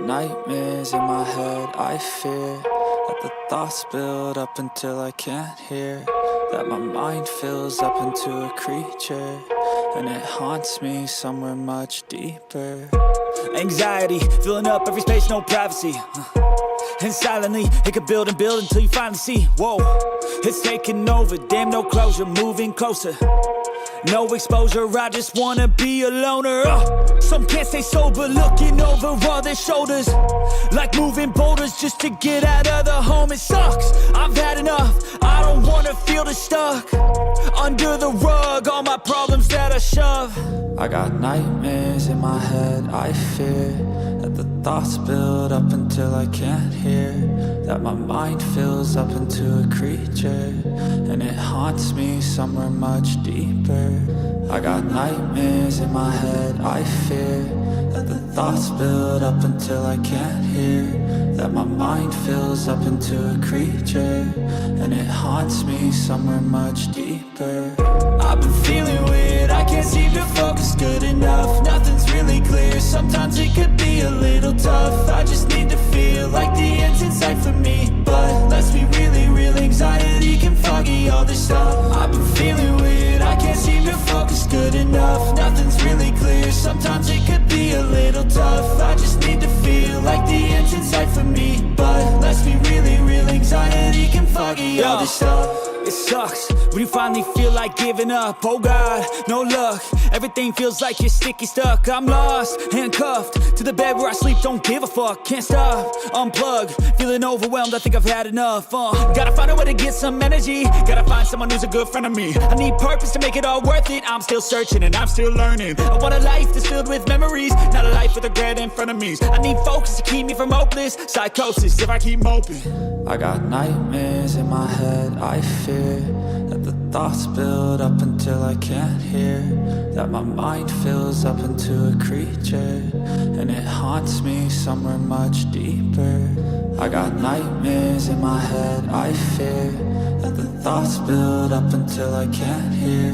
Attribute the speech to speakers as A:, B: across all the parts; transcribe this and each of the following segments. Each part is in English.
A: nightmares in my head, I fear that the thoughts build up until I can't hear, that my mind fills up into a creature, and it haunts me somewhere much deeper. Anxiety, filling up every space, no privacy. And silently, it could build and build until you finally see, whoa, it's taking over, damn no closure, moving closer. No exposure, I just wanna be a loner. Some can't stay sober, looking over all their shoulders, like moving boulders just to get out of the home. It sucks, I've had enough, I don't wanna feel the stuck under the rug, all my problems that I shove. I got nightmares in my head, I fear that the thoughts build up until I can't hear, that my mind fills up into a creature, and it haunts me somewhere much deeper. I got nightmares in my head, I fear that the thoughts build up until I can't hear, that my mind fills up into a creature, and it haunts me somewhere much deeper. I've been feeling weird, I can't seem to focus good enough, nothing's really clear, sometimes it could be a little tough. I just need to feel like the end's in sight for me, but let's be really real, anxiety can foggy all this stuff. I've been feeling weird, I can't seem to focus good enough, nothing's really clear, sometimes it could be a little tough. I just need to feel like the end's in sight for me, but let's be really real, anxiety can foggy all this stuff. It sucks when you finally feel like giving up. Oh God, no luck, everything feels like you're sticky stuck. I'm lost, handcuffed to the bed where I sleep, don't give a fuck. Can't stop, unplug, feeling overwhelmed, I think I've had enough. Gotta find a way to get some energy, gotta find someone who's a good friend of me. I need purpose to make it all worth it, I'm still searching and I'm still learning. I want a life that's filled with memories, not a life with regret in front of me. I need focus to keep me from hopeless psychosis if I keep moping. I got nightmares in my head, I fear that the thoughts build up until I can't hear, that my mind fills up into a creature, and it haunts me somewhere much deeper. I got nightmares in my head, I fear that the thoughts build up until I can't hear,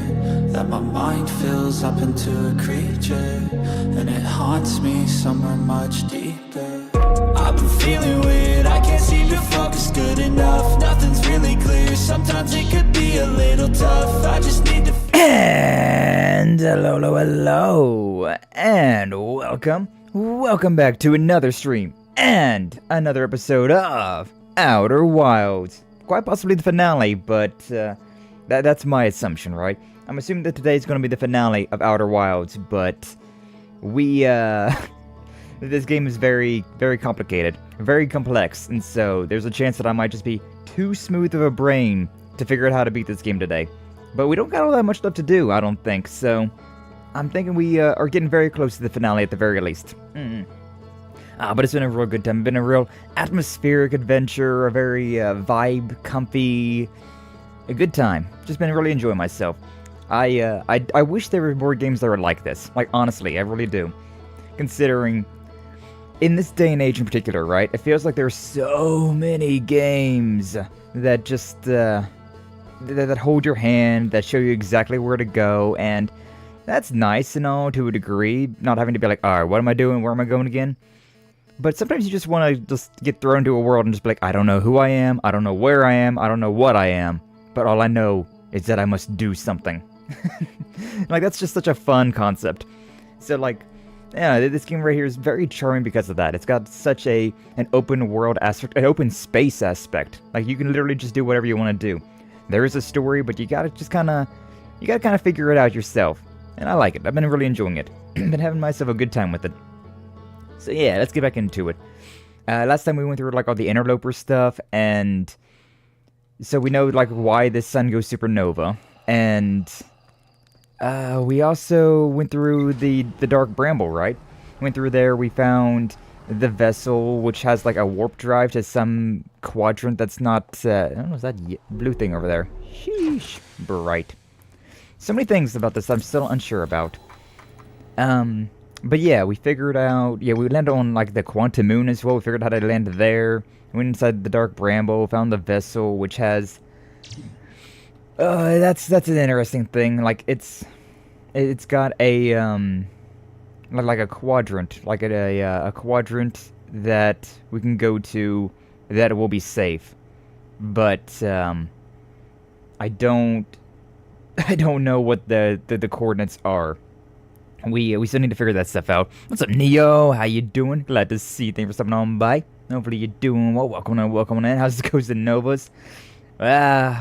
A: that my mind fills up into a creature, and it haunts me somewhere much deeper. I've been feeling weird, I can't seem to focus good enough, nothing's really clear, sometimes it could be a little tough. I just need to
B: and hello, and welcome back to another stream and another episode of Outer Wilds. Quite possibly the finale, but that's my assumption, right? I'm assuming that today is going to be the finale of Outer Wilds, but we this game is very, very complicated, very complex, and so there's a chance that I might just be too smooth of a brain to figure out how to beat this game today. But we don't got all that much left to do, I don't think, so I'm thinking we are getting very close to the finale at the very least. But it's been a real good time. It's been a real atmospheric adventure, a very comfy, a good time. Just been really enjoying myself. I wish there were more games that were like this. Like, honestly, I really do. Considering, in this day and age in particular, right, it feels like there's so many games that just, that hold your hand, that show you exactly where to go, and that's nice, you know, to a degree, not having to be like, alright, what am I doing, where am I going again? But sometimes you just want to just get thrown into a world and just be like, I don't know who I am, I don't know where I am, I don't know what I am, but all I know is that I must do something. Like, that's just such a fun concept. So, like, yeah, this game right here is very charming because of that. It's got such an open world aspect, an open space aspect. Like, you can literally just do whatever you want to do. There is a story, but you gotta figure it out yourself. And I like it. I've been really enjoying it. Been having myself a good time with it. So yeah, let's get back into it. Last time we went through like all the Interloper stuff, and so we know like why the sun goes supernova, and we also went through the Dark Bramble, right? Went through there, we found the vessel, which has like a warp drive to some quadrant that's not, I don't know, is that blue thing over there? Sheesh, bright. So many things about this I'm still unsure about. But yeah, we figured out, yeah, we landed on like the Quantum Moon as well, we figured out how to land there. Went inside the Dark Bramble, found the vessel, which has, that's an interesting thing, like it's got a, like a quadrant, like a quadrant that we can go to that will be safe. But I don't know what the coordinates are. We still need to figure that stuff out. What's up, Neo? How you doing? Glad to see you. Thanks for stopping on by. Hopefully you're doing well. Welcome in. How's it goes to Novas?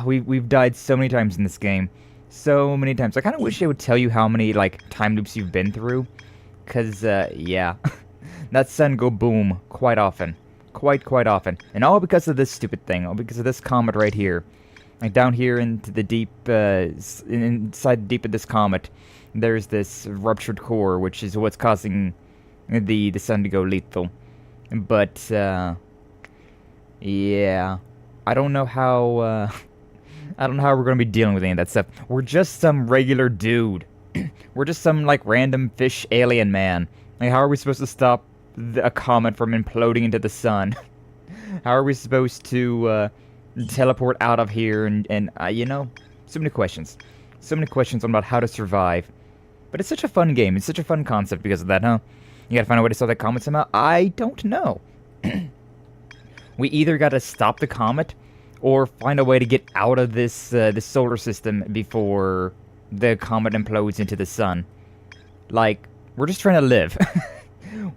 B: We've died so many times in this game. So many times. I kind of wish they would tell you how many, like, time loops you've been through. Because, yeah. That sun go boom quite often. Quite often. And all because of this stupid thing. All because of this comet right here. Like, down here into the deep, inside the deep of this comet, there's this ruptured core, which is what's causing the sun to go lethal. But, yeah. I don't know how we're gonna be dealing with any of that stuff. We're just some regular dude. We're just some, like, random fish alien man. Like, how are we supposed to stop a comet from imploding into the sun? How are we supposed to, teleport out of here and you know, so many questions. So many questions about how to survive. But it's such a fun game. It's such a fun concept because of that, huh? You gotta find a way to stop that comet somehow? I don't know. We either gotta stop the comet or find a way to get out of this solar system before the comet implodes into the sun. Like, we're just trying to live.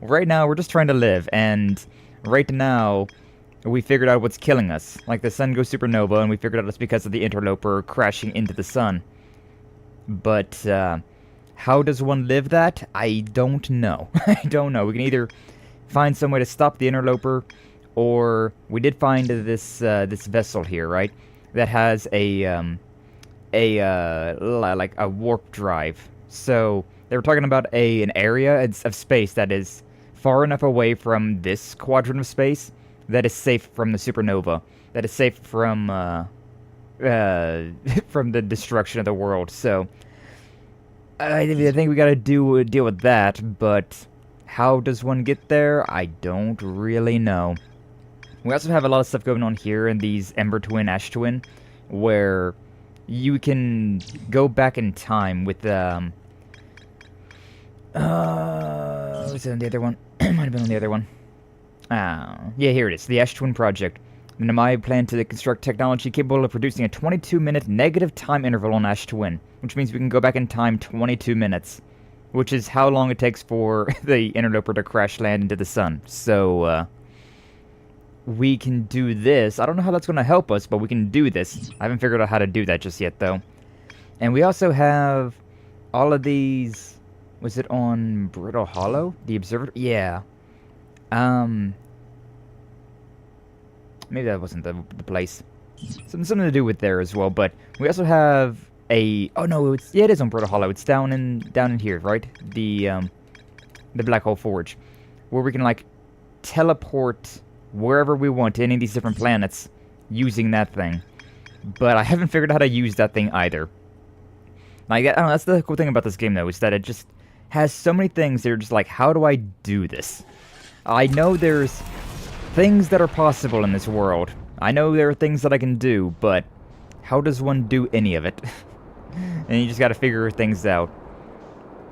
B: Right now, we're just trying to live, and right now, we figured out what's killing us. Like, the sun goes supernova, and we figured out it's because of the Interloper crashing into the sun. But, how does one live that? I don't know. I don't know. We can either find some way to stop the Interloper, or we did find this this vessel here, right? That has like a warp drive. So they were talking about an area of space that is far enough away from this quadrant of space that is safe from the supernova. That is safe from from the destruction of the world. So I think we gotta deal with that, but how does one get there? I don't really know. We also have a lot of stuff going on here in these Ember Twin, Ash Twin, where you can go back in time with was it on the other one? Might have been on the other one. Yeah, here it is. The Ash Twin Project. The Nomai plan to construct technology capable of producing a 22-minute negative time interval on Ash Twin, which means we can go back in time 22 minutes, which is how long it takes for the Interloper to crash land into the sun. So, we can do this. I don't know how that's going to help us, but we can do this. I haven't figured out how to do that just yet, though. And we also have all of these... Was it on Brittle Hollow? The Observatory? Yeah. Maybe that wasn't the place. Something to do with there as well, but we also have a... Oh, no, it is on Brittle Hollow. It's down in here, right? The Black Hole Forge. Where we can, like, teleport wherever we want to any of these different planets using that thing. But I haven't figured out how to use that thing either. Like, I don't know, that's the cool thing about this game, though, is that it just has so many things that are just like, how do I do this? I know there's things that are possible in this world. I know there are things that I can do, but how does one do any of it? And you just gotta figure things out.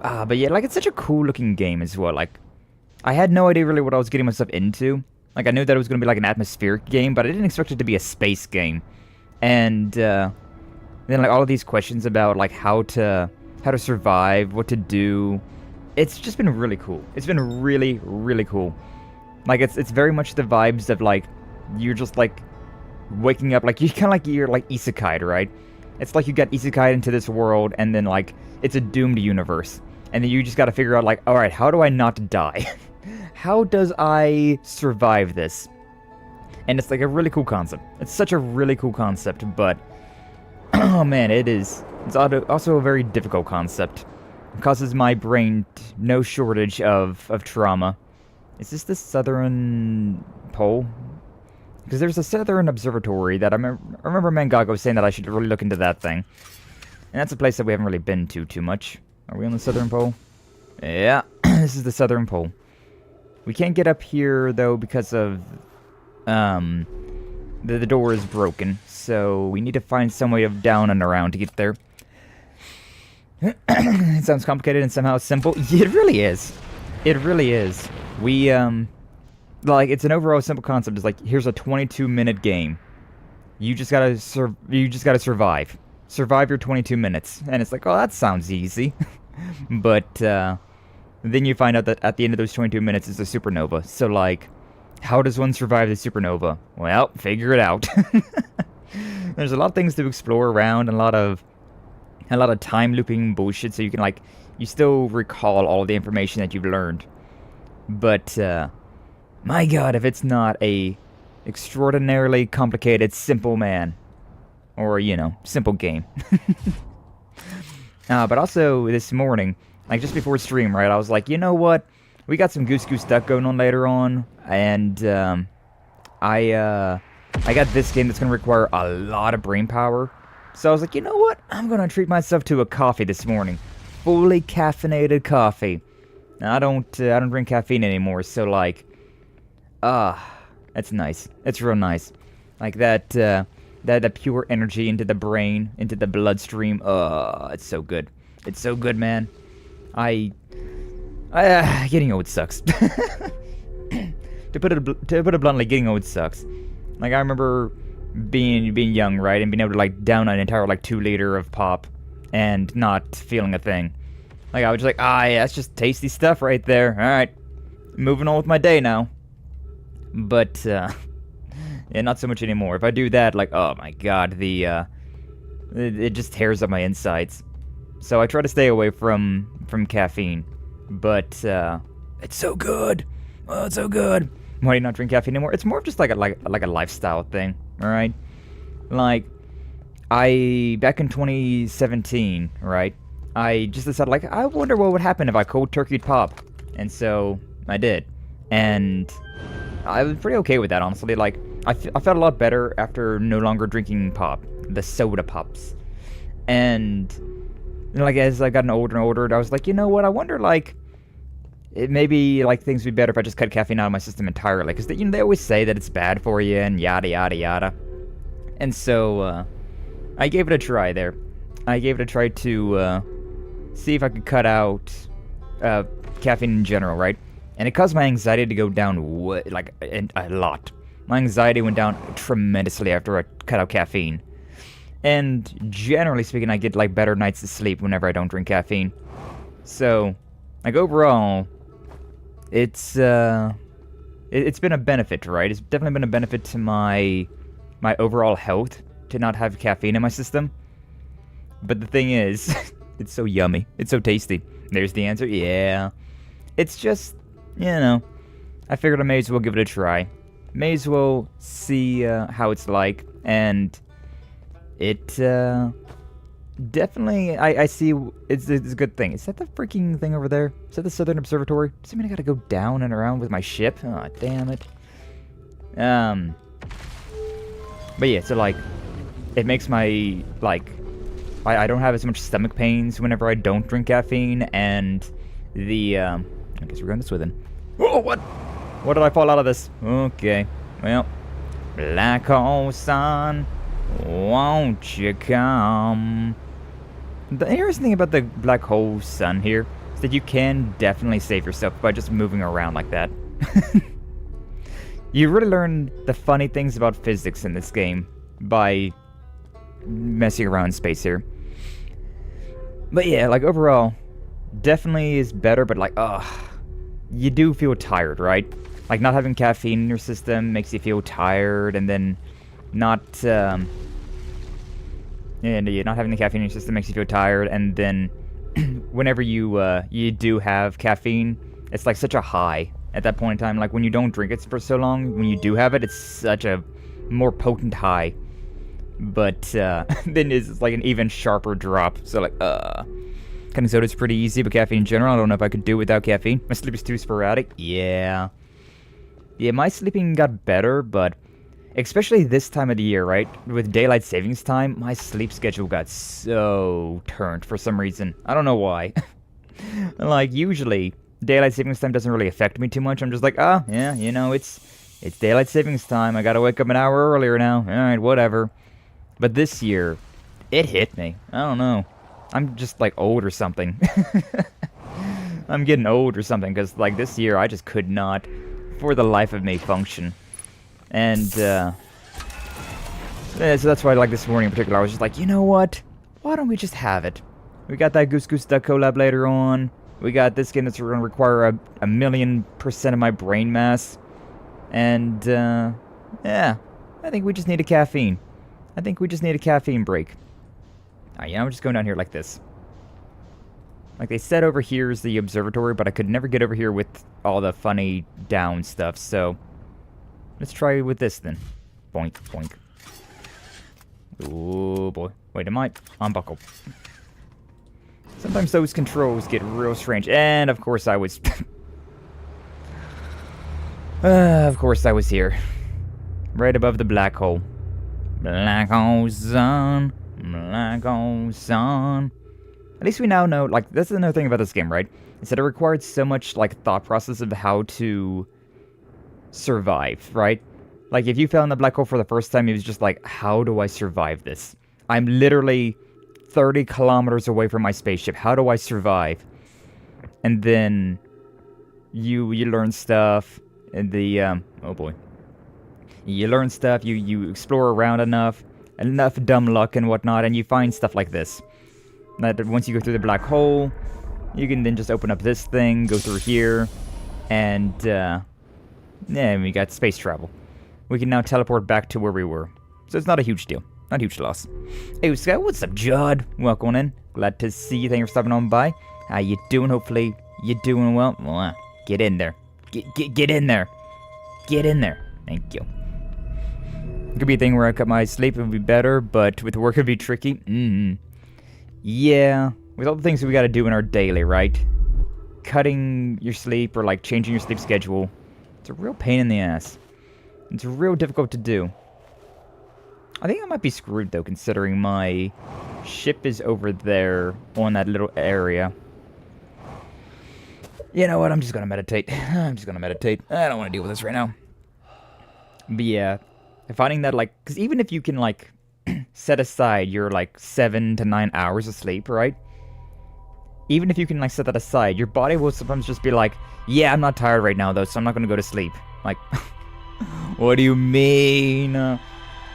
B: But yeah, like, it's such a cool-looking game as well. Like, I had no idea really what I was getting myself into. Like, I knew that it was going to be like an atmospheric game, but I didn't expect it to be a space game. And then, like, all of these questions about, like, how to survive, what to do. It's just been really cool. It's been really, really cool. Like, it's very much the vibes of, like, you're just, like, waking up, like, you kind of like, you're, like, isekai'd, right? It's like you got isekai'd into this world, and then, like, it's a doomed universe. And then you just got to figure out, like, alright, how do I not die? How does I survive this? And it's like a really cool concept. It's such a really cool concept, but oh man, it's also a very difficult concept. It causes my brain no shortage of trauma. Is this the southern pole? Because there's a southern observatory that I remember Mangago saying that I should really look into that thing. And that's a place that we haven't really been to too much. Are we on the southern pole? Yeah, this is the southern pole. We can't get up here, though, because of, the door is broken, so we need to find some way of down and around to get there. It sounds complicated and somehow simple. It really is. It really is. We like, it's an overall simple concept. It's like, here's a 22-minute game. You just gotta survive. Survive your 22 minutes. And it's like, oh, that sounds easy. But, then you find out that at the end of those 22 minutes is a supernova. So, like, how does one survive the supernova? Well, figure it out. There's a lot of things to explore around, and a lot of time looping bullshit, so you can, like, you still recall all of the information that you've learned. But, my god, if it's not a extraordinarily complicated, simple man. Or, you know, simple game. But also, this morning, like, just before stream, right, I was like, you know what? We got some Goose Goose Duck going on later on, and, I got this game that's gonna require a lot of brain power. So I was like, you know what? I'm gonna treat myself to a coffee this morning. Fully caffeinated coffee. Now, I don't drink caffeine anymore, so, like, that's nice. It's real nice. Like, that pure energy into the brain, into the bloodstream. It's so good. It's so good, man. Getting old sucks. To put it bluntly, getting old sucks. Like, I remember being young, right, and being able to, like, down an entire, like, 2-liter of pop and not feeling a thing. Like, I was just like, yeah, that's just tasty stuff right there. Alright, moving on with my day now. But, yeah, not so much anymore. If I do that, like, oh my god, it just tears up my insides. So I try to stay away from caffeine. But, it's so good. Oh, it's so good. Why do you not drink caffeine anymore? It's more of just like a lifestyle thing, alright? Like, back in 2017, right, I just decided, like, I wonder what would happen if I cold turkeyed pop. And so, I did. And I was pretty okay with that, honestly. Like, I felt a lot better after no longer drinking pop. The soda pops. And, you know, like, as I got older and older, I was like, you know what, I wonder, like, it maybe, like, things would be better if I just cut caffeine out of my system entirely. Because, you know, they always say that it's bad for you and yada, yada, yada. And so, I gave it a try there. I gave it a try to, see if I could cut out, caffeine in general, right? And it caused my anxiety to go down, a lot. My anxiety went down tremendously after I cut out caffeine. And, generally speaking, I get, like, better nights of sleep whenever I don't drink caffeine. So, like, overall, it's been a benefit, right? It's definitely been a benefit to my overall health to not have caffeine in my system. But the thing is, it's so yummy. It's so tasty. There's the answer. Yeah. It's just, you know, I figured I may as well give it a try. May as well see how it's like. And it definitely, I see it's a good thing. Is that the freaking thing over there? Is that the Southern Observatory? Does that mean I gotta go down and around with my ship? Oh, damn it. But yeah, so, like, it makes my, like, I don't have as much stomach pains whenever I don't drink caffeine, and the, I guess we're going this way then. Oh, what? What did I fall out of this? Okay, well, black hole sun, won't you come? The interesting thing about the black hole sun here is that you can definitely save yourself by just moving around like that. You really learn the funny things about physics in this game by messing around in space here. But yeah, like, overall, definitely is better, but, like, you do feel tired, right? Like, not having caffeine in your system makes you feel tired, and then not having the caffeine in your system makes you feel tired, and then whenever you do have caffeine, it's like such a high at that point in time. Like, when you don't drink it for so long, when you do have it, it's such a more potent high. But then it's like an even sharper drop. So, like, cutting soda's pretty easy, but caffeine in general, I don't know if I could do without caffeine. My sleep is too sporadic. Yeah, my sleeping got better, but especially this time of the year, right? With daylight savings time, my sleep schedule got so turned for some reason. I don't know why. Like, usually, daylight savings time doesn't really affect me too much. I'm just like, yeah, you know, it's daylight savings time. I gotta wake up an hour earlier now. Alright, whatever. But this year, it hit me. I don't know. I'm just, like, old or something. I'm getting old or something, because, like, this year I just could not for the life of me function. And, yeah, so that's why, like, this morning in particular, I was just like, you know what? Why don't we just have it? We got that Goose Goose Duck collab later on. We got this game that's going to require a 1,000,000% of my brain mass. And, yeah, I think we just need a caffeine. I think we just need a caffeine break. Alright, yeah, I'm just going down here like this. Like they said, over here is the observatory, but I could never get over here with all the funny down stuff, so let's try with this then. Boink, boink. Oh boy. Wait, am I unbuckled? Sometimes those controls get real strange. And of course I was... of course I was here. Right above the black hole. Black hole sun. Black hole sun. At least we now know, like, that's another thing about this game, right? Is that it required so much, like, thought process of how to survive, right? Like, if you fell in the black hole for the first time, it was just like, how do I survive this? I'm literally 30 kilometers away from my spaceship. How do I survive? And then you learn stuff, and the, oh boy. You learn stuff, you explore around enough dumb luck and whatnot, and you find stuff like this. That once you go through the black hole, you can then just open up this thing, go through here, and, yeah, we got space travel. We can now teleport back to where we were. So it's not a huge deal. Not a huge loss. Hey, Skye, what's up, Judd? Welcome in. Glad to see you. Thank you for stopping on by. How you doing? Hopefully you're doing well. Get in there. Get in there. Get in there. Thank you. It could be a thing where I cut my sleep, it would be better, but with work it would be tricky. Yeah, with all the things that we gotta do in our daily, right? Cutting your sleep or like changing your sleep schedule, it's a real pain in the ass. It's real difficult to do. I think I might be screwed though, considering my ship is over there on that little area. You know what, I'm just gonna meditate. I don't want to deal with this right now. But yeah, finding that, like, because even if you can, like, set aside your, like, 7 to 9 hours of sleep, right? Even if you can, like, set that aside, your body will sometimes just be like, yeah, I'm not tired right now, though, so I'm not gonna go to sleep. Like, what do you mean?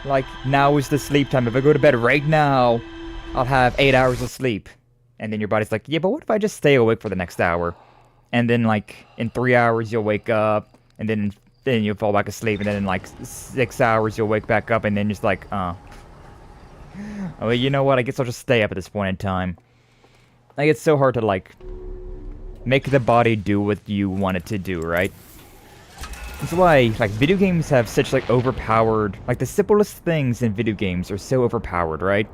B: Like, now is the sleep time. If I go to bed right now, I'll have 8 hours of sleep. And then your body's like, yeah, but what if I just stay awake for the next hour? And then, like, in 3 hours, you'll wake up, and then you'll fall back asleep, and then in, like, 6 hours, you'll wake back up, and then just like, oh, well, you know what, I guess I'll just stay up at this point in time. Like, it's so hard to, like, make the body do what you want it to do, right? That's why, like, video games have such, like, overpowered, like, the simplest things in video games are so overpowered, right?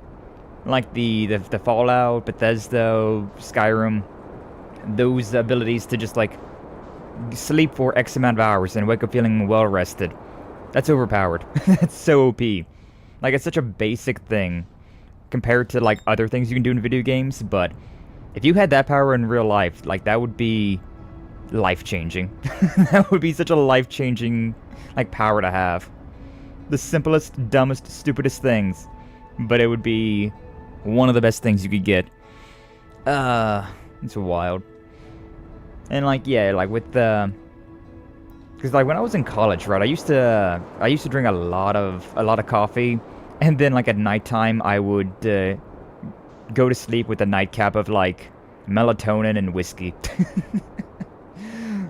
B: Like, the Fallout, Bethesda, Skyrim, those abilities to just, like, sleep for X amount of hours and wake up feeling well rested. That's overpowered. That's so OP. Like, it's such a basic thing compared to, like, other things you can do in video games, but if you had that power in real life, like, that would be life-changing. That would be such a life-changing, like, power to have. The simplest, dumbest, stupidest things, but it would be one of the best things you could get. It's wild. And, like, yeah, like, with the... Because, like, when I was in college, right, I used to drink a lot of coffee, and then, like, at nighttime, I would go to sleep with a nightcap of, like, melatonin and whiskey.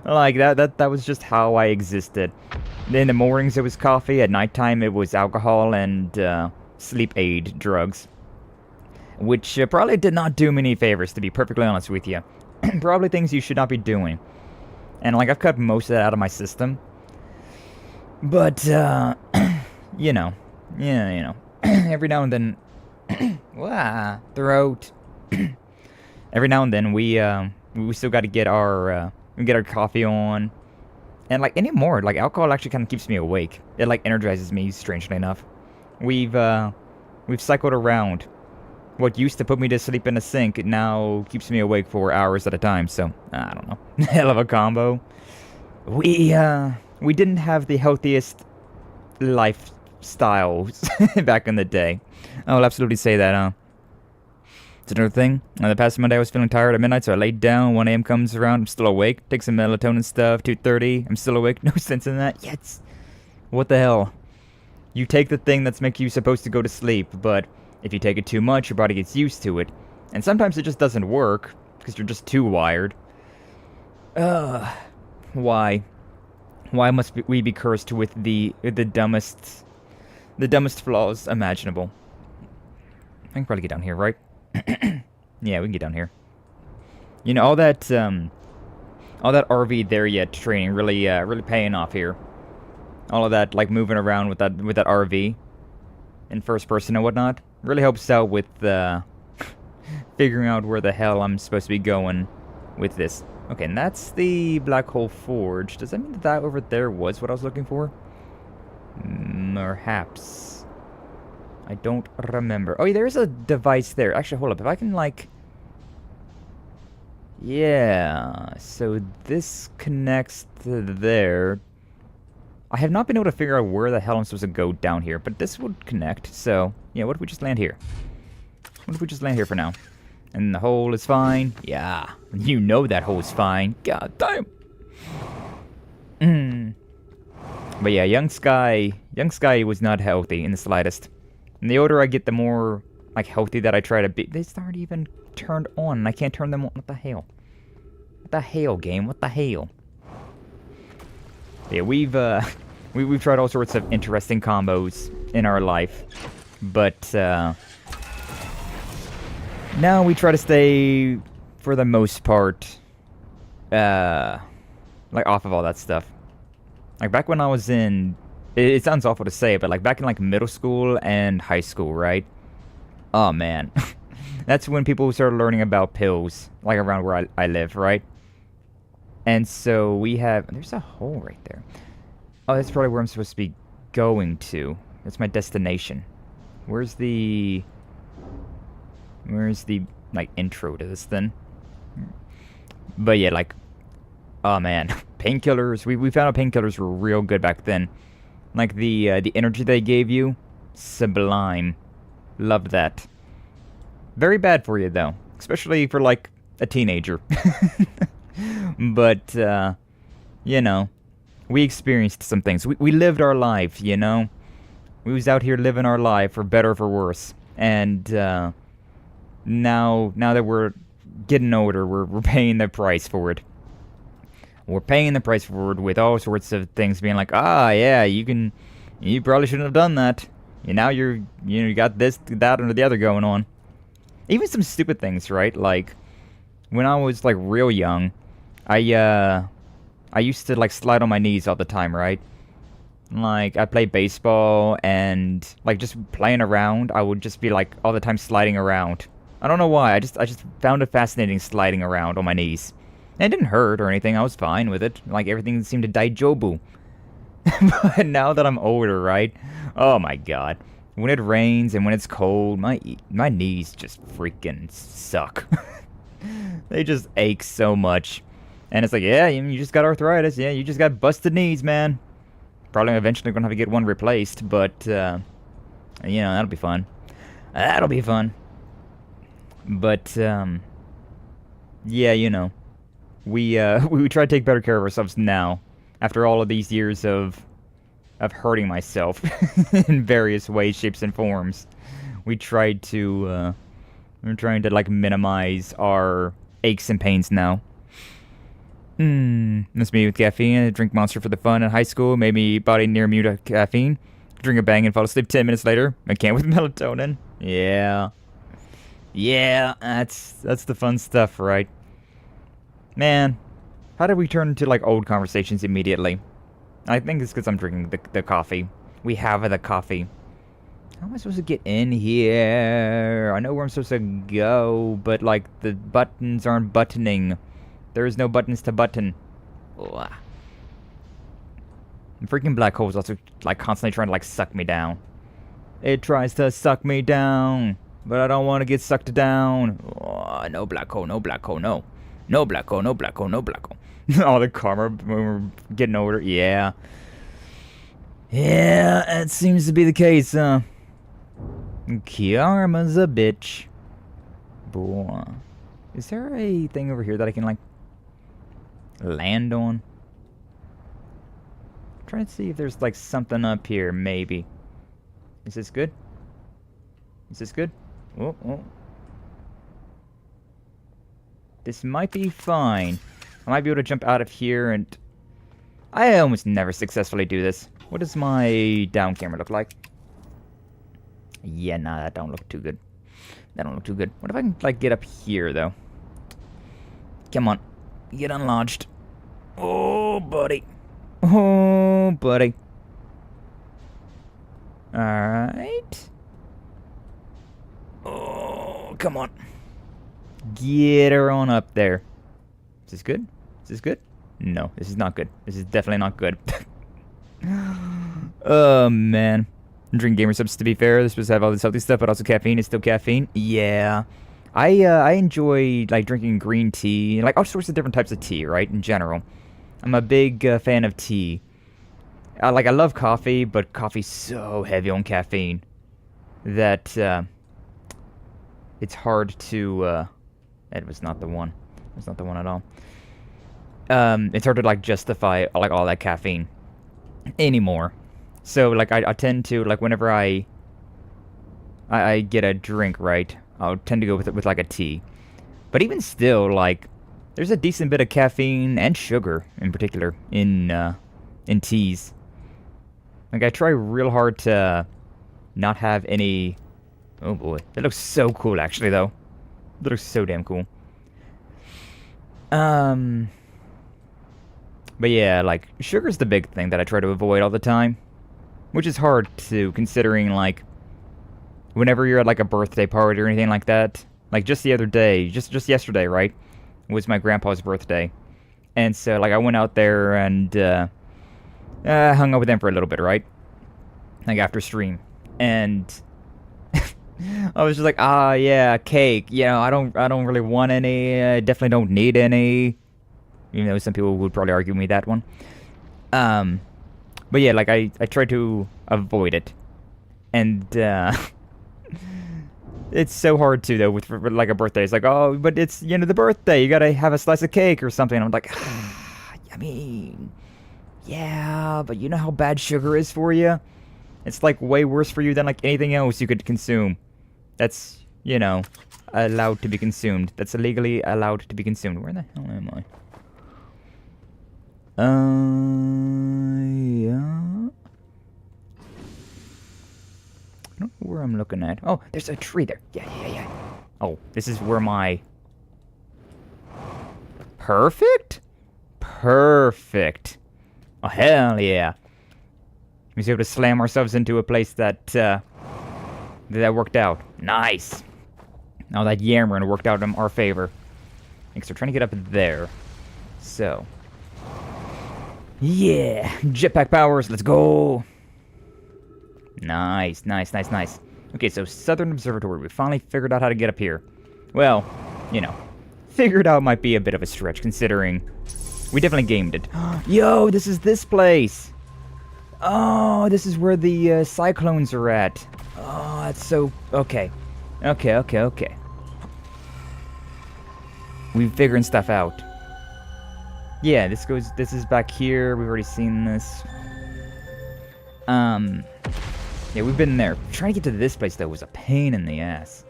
B: Like, that was just how I existed. In the mornings, it was coffee. At nighttime, it was alcohol and sleep aid drugs. Which probably did not do me any favors, to be perfectly honest with you. Probably things you should not be doing. And, like, I've cut most of that out of my system. But, you know. Yeah, you know. Every now and then... throat. Every now and then, we still got to get our coffee on. And, like, anymore, like, alcohol actually kind of keeps me awake. It, like, energizes me, strangely enough. We've cycled around. What used to put me to sleep in a sink now keeps me awake for hours at a time, so, I don't know. Hell of a combo. We didn't have the healthiest lifestyles back in the day. I will absolutely say that, It's another thing. The past Monday I was feeling tired at midnight, so I laid down. 1 a.m. comes around, I'm still awake. Take some melatonin stuff. 2:30, I'm still awake. No sense in that. Yes. What the hell? You take the thing that's making you supposed to go to sleep, but if you take it too much, your body gets used to it. And sometimes it just doesn't work, because you're just too wired. Why? Why must we be cursed with the dumbest flaws imaginable? I can probably get down here, right? Yeah, we can get down here. You know, all that RV there yet training really paying off here. All of that, like, moving around with that RV in first person and whatnot, really helps out with figuring out where the hell I'm supposed to be going with this. Okay, and that's the Black Hole Forge. Does that mean that over there was what I was looking for? Perhaps. I don't remember. Oh, yeah, there's a device there. Actually, hold up. If I can, like... Yeah, so this connects to there. I have not been able to figure out where the hell I'm supposed to go down here, but this would connect. So, yeah, what if we just land here? What if we just land here for now? And the hole is fine? Yeah, you know that hole is fine. God damn. But yeah, young Skye was not healthy in the slightest. And the older I get, the more, like, healthy that I try to be. They aren't even turned on, and I can't turn them on. What the hell? What the hell, game? What the hell? Yeah, we've tried all sorts of interesting combos in our life, but now we try to stay, for the most part, like, off of all that stuff. Like, back when I was in, it sounds awful to say, but, like, back in, like, middle school and high school, right? Oh, man. That's when people started learning about pills, like, around where I live, right? And so we have... There's a hole right there. Oh, that's probably where I'm supposed to be going to. That's my destination. Where's the, like, intro to this thing? But yeah, like... Oh, man. Painkillers. We found out painkillers were real good back then. Like, the energy they gave you, sublime. Loved that. Very bad for you, though. Especially for, like, a teenager. But, you know, we experienced some things. We lived our life, you know? We was out here living our life, for better or for worse. And, now that we're getting older, we're paying the price for it. We're paying the price for it with all sorts of things being like, ah, yeah, you probably shouldn't have done that. And now you got this, that, or the other going on. Even some stupid things, right? Like, when I was, like, real young, I used to, like, slide on my knees all the time, right? Like, I played baseball, and, like, just playing around, I would just be, like, all the time sliding around. I don't know why, I just found it fascinating sliding around on my knees. And it didn't hurt or anything, I was fine with it. Like, everything seemed to daijobu. But now that I'm older, right? Oh my god. When it rains and when it's cold, my knees just freaking suck. They just ache so much. And it's like, yeah, you just got arthritis. Yeah, you just got busted knees, man. Probably eventually gonna have to get one replaced, but, you know, that'll be fun. That'll be fun. But, yeah, you know. We try to take better care of ourselves now. After all of these years of hurting myself in various ways, shapes, and forms. We're trying to, like, minimize our aches and pains now. That's me with caffeine. I drink Monster for the fun in high school. Made me body near immune to caffeine. Drink a bang and fall asleep 10 minutes later. I can't with melatonin. Yeah. Yeah, that's the fun stuff, right? Man, how did we turn into, like, old conversations immediately? I think it's because I'm drinking the coffee. We have the coffee. How am I supposed to get in here? I know where I'm supposed to go, but, like, the buttons aren't buttoning. There is no buttons to button. Ugh. The freaking black hole is also, like, constantly trying to, like, suck me down. It tries to suck me down, but I don't want to get sucked down. Oh, no black hole, no black hole, no. No black hole, no black hole, no black hole. All the karma when we're getting older. Yeah. Yeah, that seems to be the case, huh? Karma's a bitch. boy. Is there a thing over here that I can, like, land on? I'm trying to see if there's, like, something up here, maybe. Is this good? Is this good? Oh, oh. This might be fine. I might be able to jump out of here and... I almost never successfully do this. What does my down camera look like? Yeah, nah, that don't look too good. That don't look too good. What if I can, like, get up here, though? Come on. Get unlodged. Oh, buddy. Oh, buddy. Alright. Oh, come on. Get her on up there. Is this good? Is this good? No, this is not good. This is definitely not good. Oh, man. I'm drinking gamer subs, to be fair. They're supposed to have all this healthy stuff, but also caffeine. It's still caffeine. Yeah. I enjoy, like, drinking green tea. Like, all sorts of different types of tea, right? In general. I'm a big fan of tea. I love coffee, but coffee's so heavy on caffeine that it's hard to... That was not the one. It was not the one at all. It's hard to, like, justify, like, all that caffeine anymore. So, like, I tend to, like, whenever I get a drink, right, I'll tend to go with like, a tea. But even still, like, there's a decent bit of caffeine and sugar, in particular, in teas. Like, I try real hard to not have any... Oh, boy. That looks so cool, actually, though. That looks so damn cool. But yeah, like, sugar's the big thing that I try to avoid all the time. Which is hard, too, considering, like, whenever you're at, like, a birthday party or anything like that. Like, just the other day, just yesterday, right, was my grandpa's birthday. And so, like, I went out there and, hung out with them for a little bit, right? Like, after stream. And... I was just like, yeah, cake. You know, I don't really want any. I definitely don't need any. You know, some people would probably argue with me that one. But yeah, like, I try to avoid it. And, it's so hard to, though, with, like, a birthday. It's like, oh, but it's, you know, the birthday. You gotta have a slice of cake or something. And I'm like, I mean, yeah, but you know how bad sugar is for you? It's, like, way worse for you than, like, anything else you could consume. That's, you know, allowed to be consumed. That's illegally allowed to be consumed. Where the hell am I? Yeah. I don't know where I'm looking at. Oh, there's a tree there. Yeah. Oh, this is where my... Perfect? Perfect. Oh, hell yeah. We was able to slam ourselves into a place that, that worked out. Nice. Now that yammering worked out in our favor. Because we're trying to get up there. So. Yeah. Jetpack powers. Let's go. Nice. Okay, so Southern Observatory. We finally figured out how to get up here. Well, you know. Figured out might be a bit of a stretch, considering we definitely gamed it. Yo, this is this place. Oh, this is where the cyclones are at. Oh, that's so... Okay. We're figuring stuff out. Yeah, this is back here. We've already seen this. Yeah, we've been there. Trying to get to this place, though, was a pain in the ass.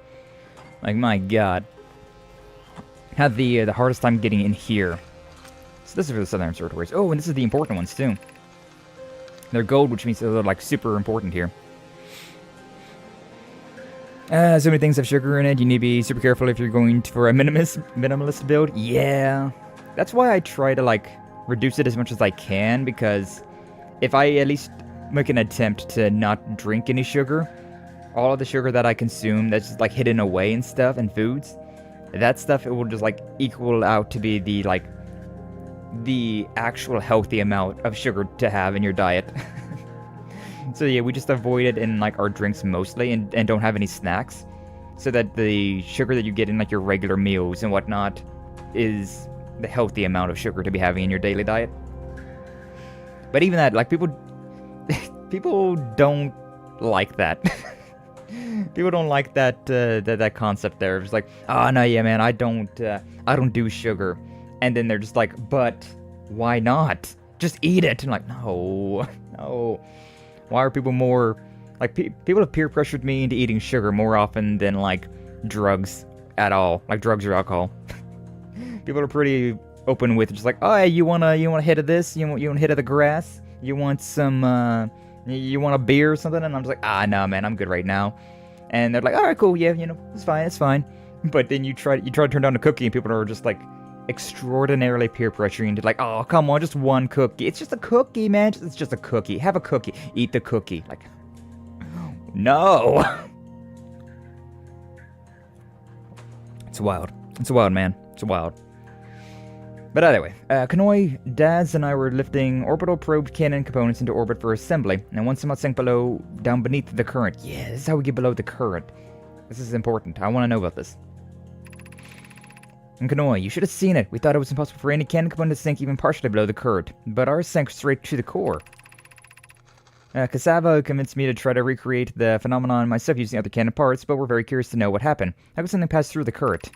B: Like, my god. Had the hardest time getting in here. So this is for the Southern Observatories. Oh, and this is the important ones, too. They're gold, which means they're, like, super important here. So many things have sugar in it. You need to be super careful if you're going for a minimalist build. Yeah. That's why I try to, like, reduce it as much as I can, because if I at least make an attempt to not drink any sugar, all of the sugar that I consume that's just, like, hidden away and stuff and foods, that stuff, it will just, like, equal out to be the, like, the actual healthy amount of sugar to have in your diet. So yeah, we just avoid it in, like, our drinks mostly, and don't have any snacks, so that the sugar that you get in, like, your regular meals and whatnot is the healthy amount of sugar to be having in your daily diet. But even that, like, people don't like that. People don't like that concept there. It's like, oh no, yeah, man, I don't do sugar, and then they're just like, but why not? Just eat it. And like, no, no. Why are people more like people have peer pressured me into eating sugar more often than like drugs at all, like drugs or alcohol. People are pretty open with just like, oh, hey, you want a hit of this? You want a hit of the grass? You want some you want a beer or something? And I'm just like, ah, no, man, I'm good right now. And they're like, all right, cool, yeah, it's fine. But then you try to turn down a cookie, and people are just like extraordinarily peer pressuring into like, oh, come on, just one cookie. It's just a cookie, man. It's just a cookie. Have a cookie. Eat the cookie. Like, no. It's wild. It's wild, man. It's wild. But anyway, Kanoi, Daz, and I were lifting orbital probe cannon components into orbit for assembly, and once somehow sank down beneath the current. Yeah, this is how we get below the current. This is important. I want to know about this. And Kanoi, you should have seen it. We thought it was impossible for any cannon component to sink even partially below the current, but ours sank straight to the core. Cassava convinced me to try to recreate the phenomenon myself using other cannon parts, but we're very curious to know what happened. How could something pass through the current?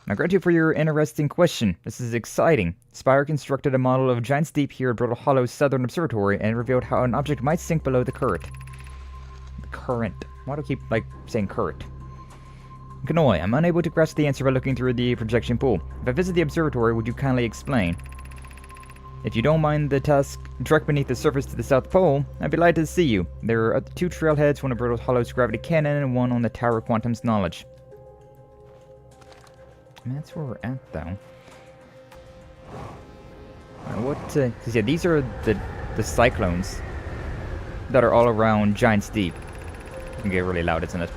B: Now, gratitude for your interesting question. This is exciting. Spire constructed a model of giant steep here at Brittle Hollow's Southern Observatory and revealed how an object might sink below the current. The current. Why do I keep, saying current? Kanoi, I'm unable to grasp the answer by looking through the projection pool. If I visit the observatory, would you kindly explain? If you don't mind the task direct beneath the surface to the South Pole, I'd be delighted to see you. There are 2 trailheads, one of Brittle Hollow's gravity cannon and one on the Tower of Quantum's knowledge. That's where we're at, though. Because yeah, these are the cyclones that are all around Giant Steep. It can get really loud, isn't it?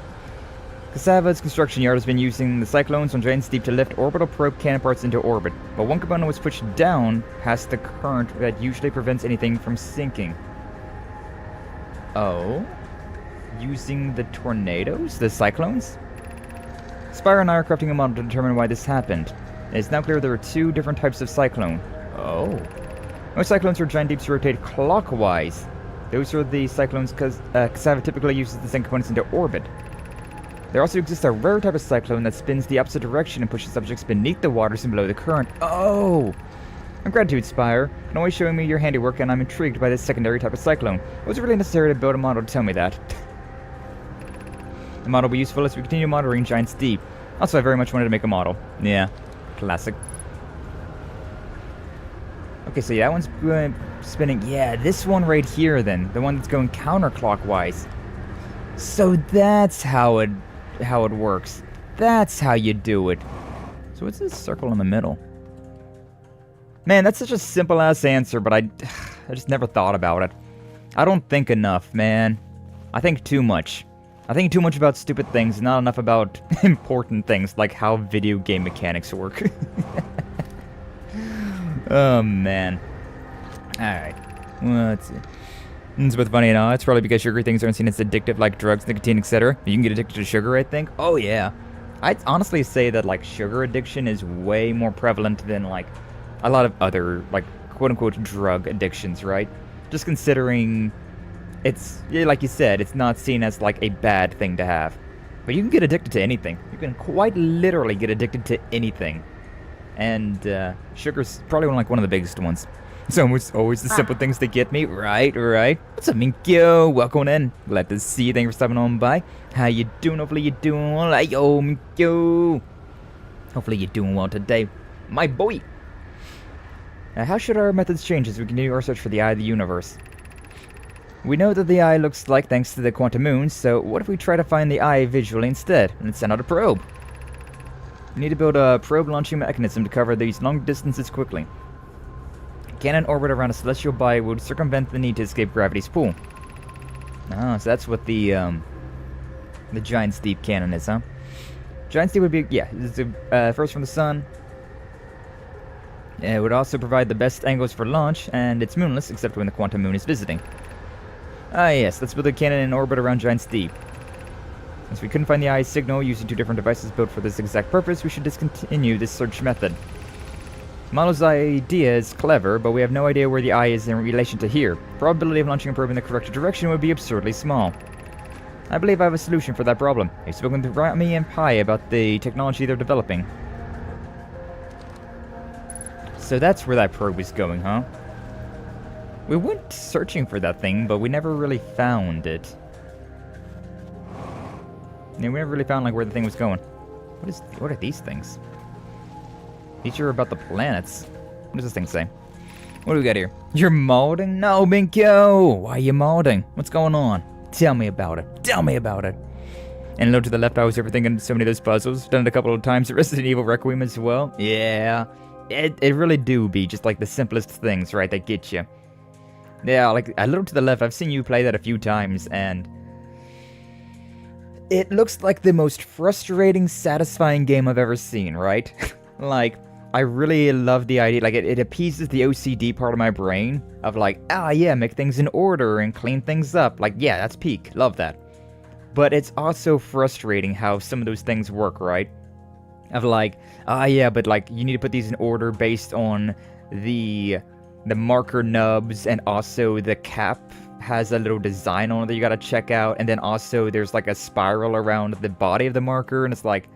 B: Cassava's construction yard has been using the cyclones on Giant Steep to lift orbital probe cannon parts into orbit, but one component was pushed down past the current that usually prevents anything from sinking. Oh? Using the tornadoes? The cyclones? Spire and I are crafting a model to determine why this happened. It is now clear there are 2 different types of cyclone. Oh. Most cyclones are giant deeps rotate clockwise. Those are the cyclones Cassava typically uses to send components into orbit. There also exists a rare type of cyclone that spins the opposite direction and pushes objects beneath the waters and below the current. Oh! Gratitude, Spire. You're always showing me your handiwork, and I'm intrigued by this secondary type of cyclone. Was it really necessary to build a model to tell me that? The model will be useful as we continue modeling Giant Steep. Also, I very much wanted to make a model. Yeah, classic. Okay, so yeah, that one's spinning. Yeah, this one right here then. The one that's going counterclockwise. So that's how it works. That's how you do it. So what's this circle in the middle? Man, that's such a simple-ass answer, but I just never thought about it. I don't think enough, man. I think too much. I think too much about stupid things, not enough about important things, like how video game mechanics work. Oh, man. Alright. Well, let's see. It's both funny and all. It's probably because sugary things aren't seen as addictive like drugs, nicotine, etc. You can get addicted to sugar, I think. Oh, yeah. I'd honestly say that, sugar addiction is way more prevalent than, a lot of other, quote-unquote drug addictions, right? Just considering it's, like you said, it's not seen as, a bad thing to have. But you can get addicted to anything. You can quite literally get addicted to anything. And, sugar's probably one of the biggest ones. It's always the simple things that get me. Right. What's up, Minkyo? Welcome in. Glad to see you. Thank you for stopping on by. How you doing? Hopefully you're doing well. Yo, Minkyo. Hopefully you're doing well today, my boy. How should our methods change as we continue our search for the Eye of the Universe? We know that the Eye looks like thanks to the quantum moons, so what if we try to find the Eye visually instead, and send out a probe? We need to build a probe launching mechanism to cover these long distances quickly. Cannon orbit around a celestial body would circumvent the need to escape gravity's pull. Oh, so that's what the Giant Steep cannon is, huh? Giant Steep would be, yeah, it's first from the sun. It would also provide the best angles for launch, and it's moonless except when the quantum moon is visiting. Ah yes, let's build a cannon in orbit around Giant Steep. Since we couldn't find the Eye's signal using 2 different devices built for this exact purpose, we should discontinue this search method. Model's idea is clever, but we have no idea where the Eye is in relation to here. Probability of launching a probe in the correct direction would be absurdly small. I believe I have a solution for that problem. I've spoken to Rami and Pai about the technology they're developing. So that's where that probe is going, huh? We went searching for that thing, but we never really found it. Yeah, we never really found like where the thing was going. What are these things? These are about the planets. What does this thing say? What do we got here? You're modding? No, Minkyo! Why are you modding? What's going on? Tell me about it. Tell me about it. And low to the left, I was overthinking so many of those puzzles. Done it a couple of times at Resident Evil Requiem as well. Yeah. It really do be just like the simplest things, right, that get you. Yeah, like a little to the left, I've seen you play that a few times, and it looks like the most frustrating, satisfying game I've ever seen, right? Like, I really love the idea, like, it appeases the OCD part of my brain of like, yeah, make things in order and clean things up. Like, yeah, that's peak. Love that. But it's also frustrating how some of those things work, right? Of like, yeah, but like, you need to put these in order based on the marker nubs, and also the cap has a little design on it that you gotta check out, and then also there's like a spiral around the body of the marker, and it's like,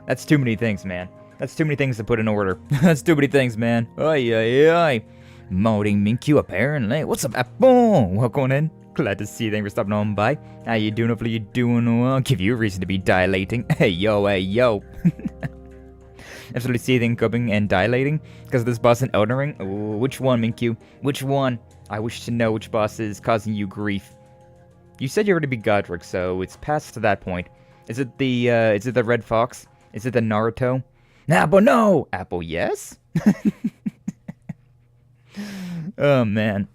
B: that's too many things, man. That's too many things to put in order. That's too many things, man. Ay. Modding Minkyu, apparently. What's up, Apple? Welcome in. Glad to see you. Thanks for stopping on by. How you doing? Hopefully you're doing well. Give you a reason to be dilating. Hey, yo. Absolutely seething, cupping, and dilating because of this boss in Elden Ring. Ooh, which one, Minkyu? Which one? I wish to know which boss is causing you grief. You said you were to be Godric, so it's past to that point. Is it the Red Fox? Is it the Naruto? Apple, no! Apple, yes? Oh, man.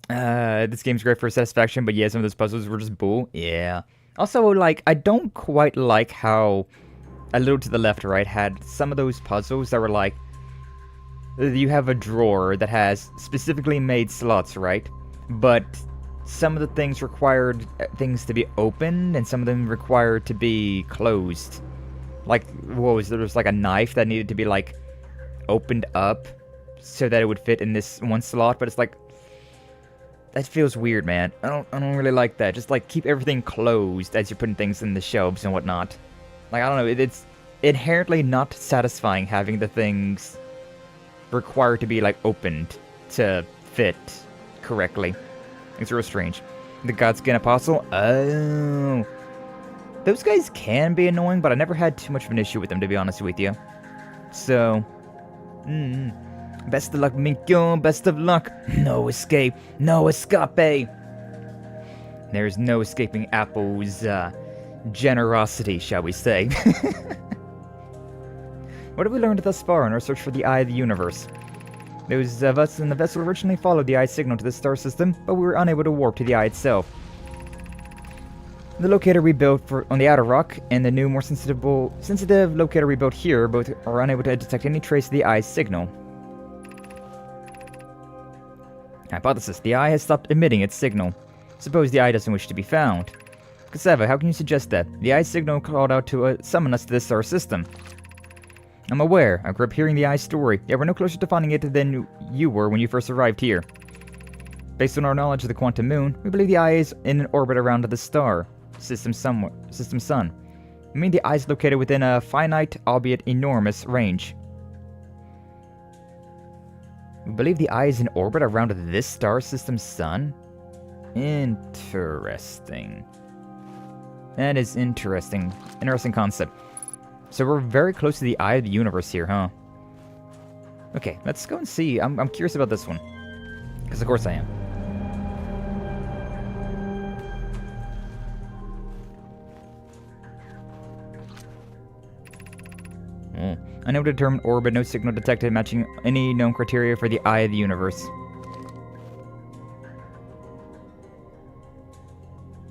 B: This game's great for satisfaction, but yeah, some of those puzzles were just bull. Yeah. Also, like, I don't quite like how a little to the left, right, had some of those puzzles that were like, you have a drawer that has specifically made slots, right? But some of the things required things to be opened, and some of them required to be closed. Like, what was there? There was like a knife that needed to be like opened up so that it would fit in this one slot, but it's like, that feels weird, man. I don't really like that. Just like keep everything closed as you're putting things in the shelves and whatnot. Like, I don't know, it's inherently not satisfying having the things required to be like opened to fit correctly. It's real strange. The Godskin Apostle? Oh. Those guys can be annoying, but I never had too much of an issue with them, to be honest with you. So, best of luck, Minkyo. Best of luck. No escape. No escape. There's no escaping Apple's generosity, shall we say. What have we learned thus far in our search for the Eye of the Universe? Those of us in the vessel originally followed the Eye signal to the star system, but we were unable to warp to the Eye itself. The locator we built on the outer rock and the new, more sensitive locator we built here both are unable to detect any trace of the Eye's signal. Hypothesis: the Eye has stopped emitting its signal. Suppose the Eye doesn't wish to be found. Cassava, how can you suggest that? The Eye's signal called out to summon us to this star system. I'm aware. I grew up hearing the Eye's story, yet we're no closer to finding it than you were when you first arrived here. Based on our knowledge of the quantum moon, we believe the Eye is in an orbit around the star system sun. I mean, the Eye is located within a finite, albeit enormous, range. We believe the Eye is in orbit around this star system sun? Interesting. That is interesting. Interesting concept. So we're very close to the Eye of the Universe here, huh? Okay, let's go and see. I'm curious about this one. Because of course I am. Unable to determine orbit, no signal detected matching any known criteria for the Eye of the Universe.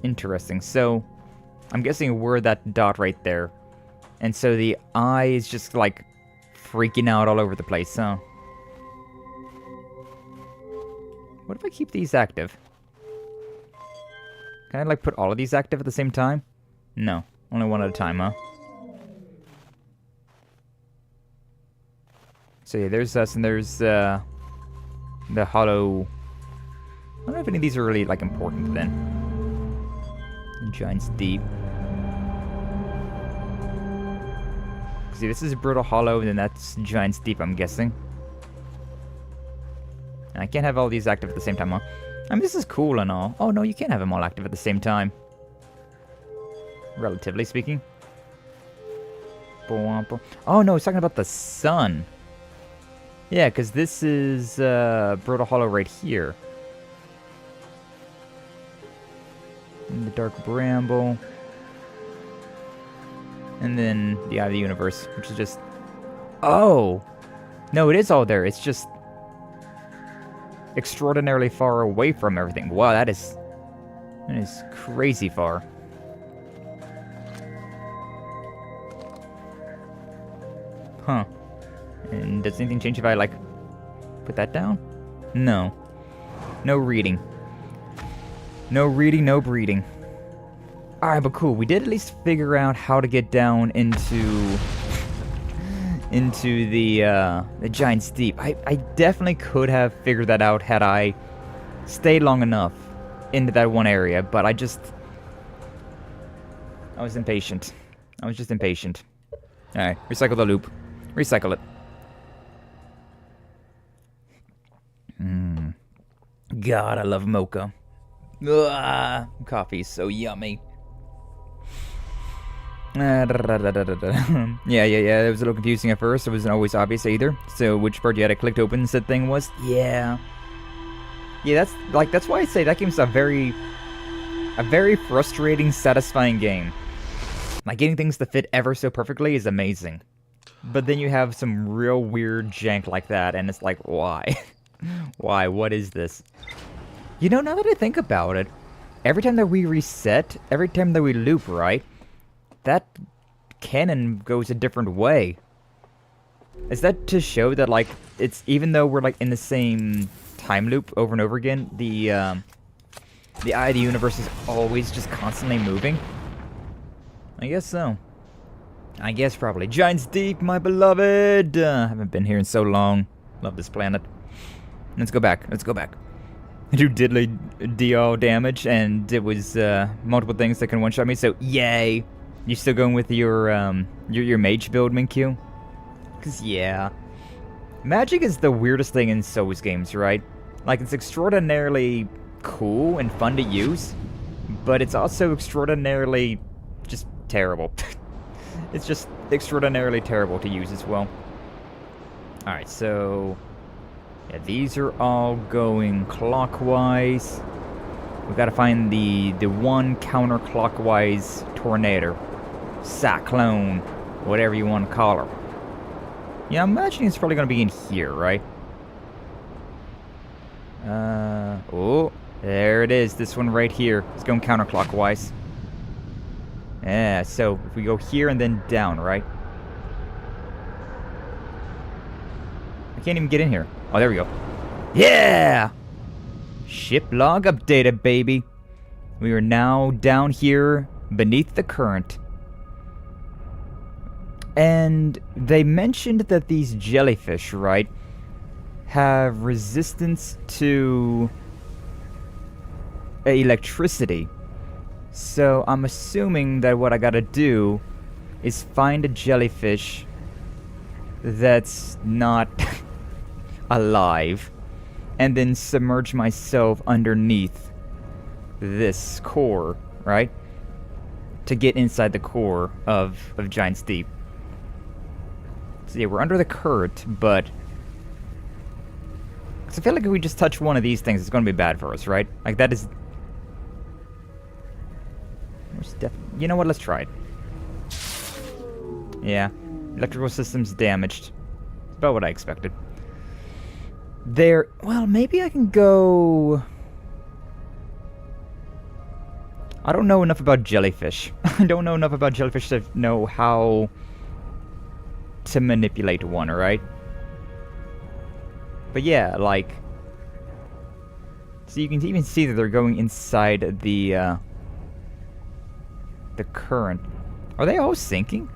B: Interesting. So, I'm guessing we're that dot right there. And so the Eye is just, like, freaking out all over the place, huh? What if I keep these active? Can I, like, put all of these active at the same time? No. Only one at a time, huh? So yeah, there's us, and there's, the hollow... I don't know if any of these are really, like, important, then. Giant's Deep. See, this is Brutal Hollow, and then that's Giant's Deep, I'm guessing. And I can't have all these active at the same time, huh? I mean, this is cool and all. Oh, no, you can't have them all active at the same time. Relatively speaking. Oh, no, it's talking about the sun. Yeah, because this is Brutal Hollow right here. And the Dark Bramble. And then the Eye of the Universe, which is just... Oh! No, it is all there. It's just... extraordinarily far away from everything. Wow, that is crazy far. Huh. And does anything change if I, like, put that down? No. No reading. No reading, no breeding. Alright, but cool. We did at least figure out how to get down into the Giant's Deep. I definitely could have figured that out had I stayed long enough into that one area, but I was impatient. I was just impatient. Alright, recycle the loop. Recycle it. God, I love mocha. Ugh, coffee's so yummy. Yeah. It was a little confusing at first. It wasn't always obvious either. So which part you had clicked open said thing was? Yeah. Yeah, that's why I say that game's a very frustrating, satisfying game. Like, getting things to fit ever so perfectly is amazing. But then you have some real weird jank like that, and it's like, why? Why? What is this? You know, now that I think about it, every time that we reset, every time that we loop, right? That cannon goes a different way. Is that to show that, like, it's, even though we're, like, in the same time loop over and over again, the Eye of the Universe is always just constantly moving? I guess so. I guess probably. Giant's Deep, my beloved! I haven't been here in so long. Love this planet. Let's go back. Let's go back. Do diddly deal damage, and it was multiple things that can one-shot me, so yay! You still going with your mage build, Minkyu? Cause yeah. Magic is the weirdest thing in Souls games, right? Like, it's extraordinarily cool and fun to use, but it's also extraordinarily just terrible. It's just extraordinarily terrible to use as well. Alright, so... yeah, these are all going clockwise. We've got to find the one counterclockwise tornado. Cyclone. Whatever you want to call her. Yeah, I'm imagining it's probably going to be in here, right? Oh, there it is. This one right here. It's going counterclockwise. Yeah, so if we go here and then down, right? I can't even get in here. Oh, there we go. Yeah! Ship log updated, baby. We are now down here beneath the current. And they mentioned that these jellyfish, right, have resistance to electricity. So I'm assuming that what I gotta do is find a jellyfish that's not alive, and then submerge myself underneath this core, right? To get inside the core of Giant's Deep. So yeah, we're under the current, but... cause I feel like if we just touch one of these things, it's gonna be bad for us, right? Like, that is... you know what, let's try it. Yeah, electrical system's damaged. It's about what I expected. There... well, maybe I can go... I don't know enough about jellyfish. I don't know enough about jellyfish to know how to manipulate one, right? But yeah, like... so you can even see that they're going inside the current. Are they all sinking?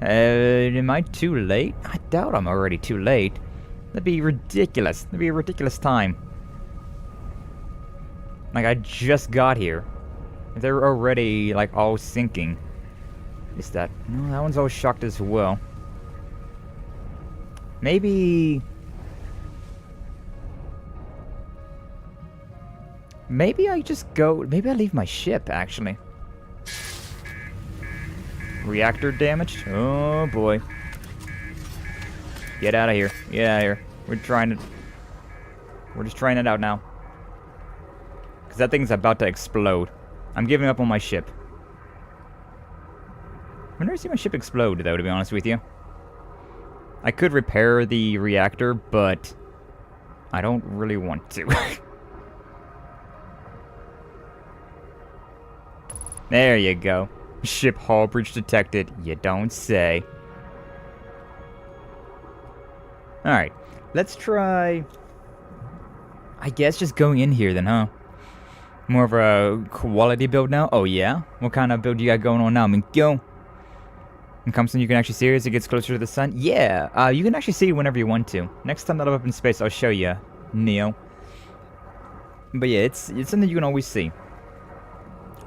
B: Am I too late? I doubt I'm already too late. That'd be ridiculous. That'd be a ridiculous time. Like, I just got here. They're already, like, all sinking. Is that... No, that one's all shocked as well. Maybe... Maybe I just go... Maybe I leave my ship, actually. Reactor damaged? Oh, boy. Get out of here. Get out of here. We're just trying it out now. Because that thing's about to explode. I'm giving up on my ship. I've never seen my ship explode, though, to be honest with you. I could repair the reactor, but I don't really want to. There you go. Ship hull breach detected. You don't say. Alright. Let's try... I guess just going in here then, huh? More of a quality build now? Oh, yeah? What kind of build you got going on now, Minkyo? And Compson, you can actually see it as it gets closer to the sun? Yeah, you can actually see it whenever you want to. Next time that I'm up in space, I'll show you, Neo. But yeah, it's something you can always see.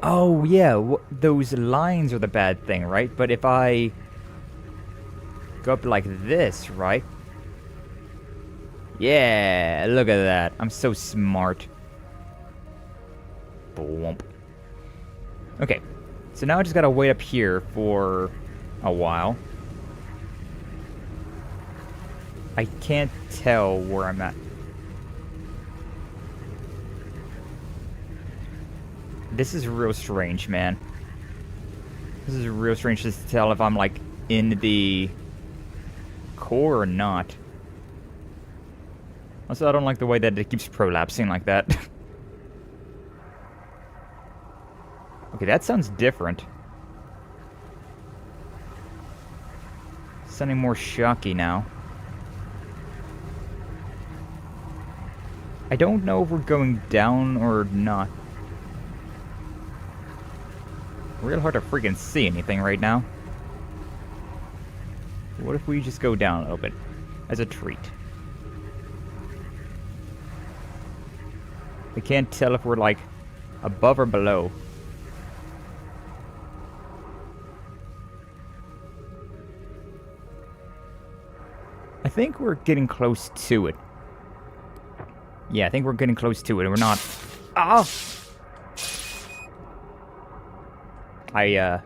B: Oh, yeah, those lines are the bad thing, right? But if I go up like this, right? Yeah, look at that. I'm so smart. Boomp. Okay, so now I just gotta wait up here for a while. I can't tell where I'm at. This is real strange, man. This is real strange just to tell if I'm, like, in the core or not. Also, I don't like the way that it keeps prolapsing like that. Okay, that sounds different. Sounding more shocky now. I don't know if we're going down or not. Real hard to freaking see anything right now. What if we just go down a little bit as a treat? I can't tell if we're like above or below. I think we're getting close to it. Yeah, I think we're getting close to it. We're not... Oh! I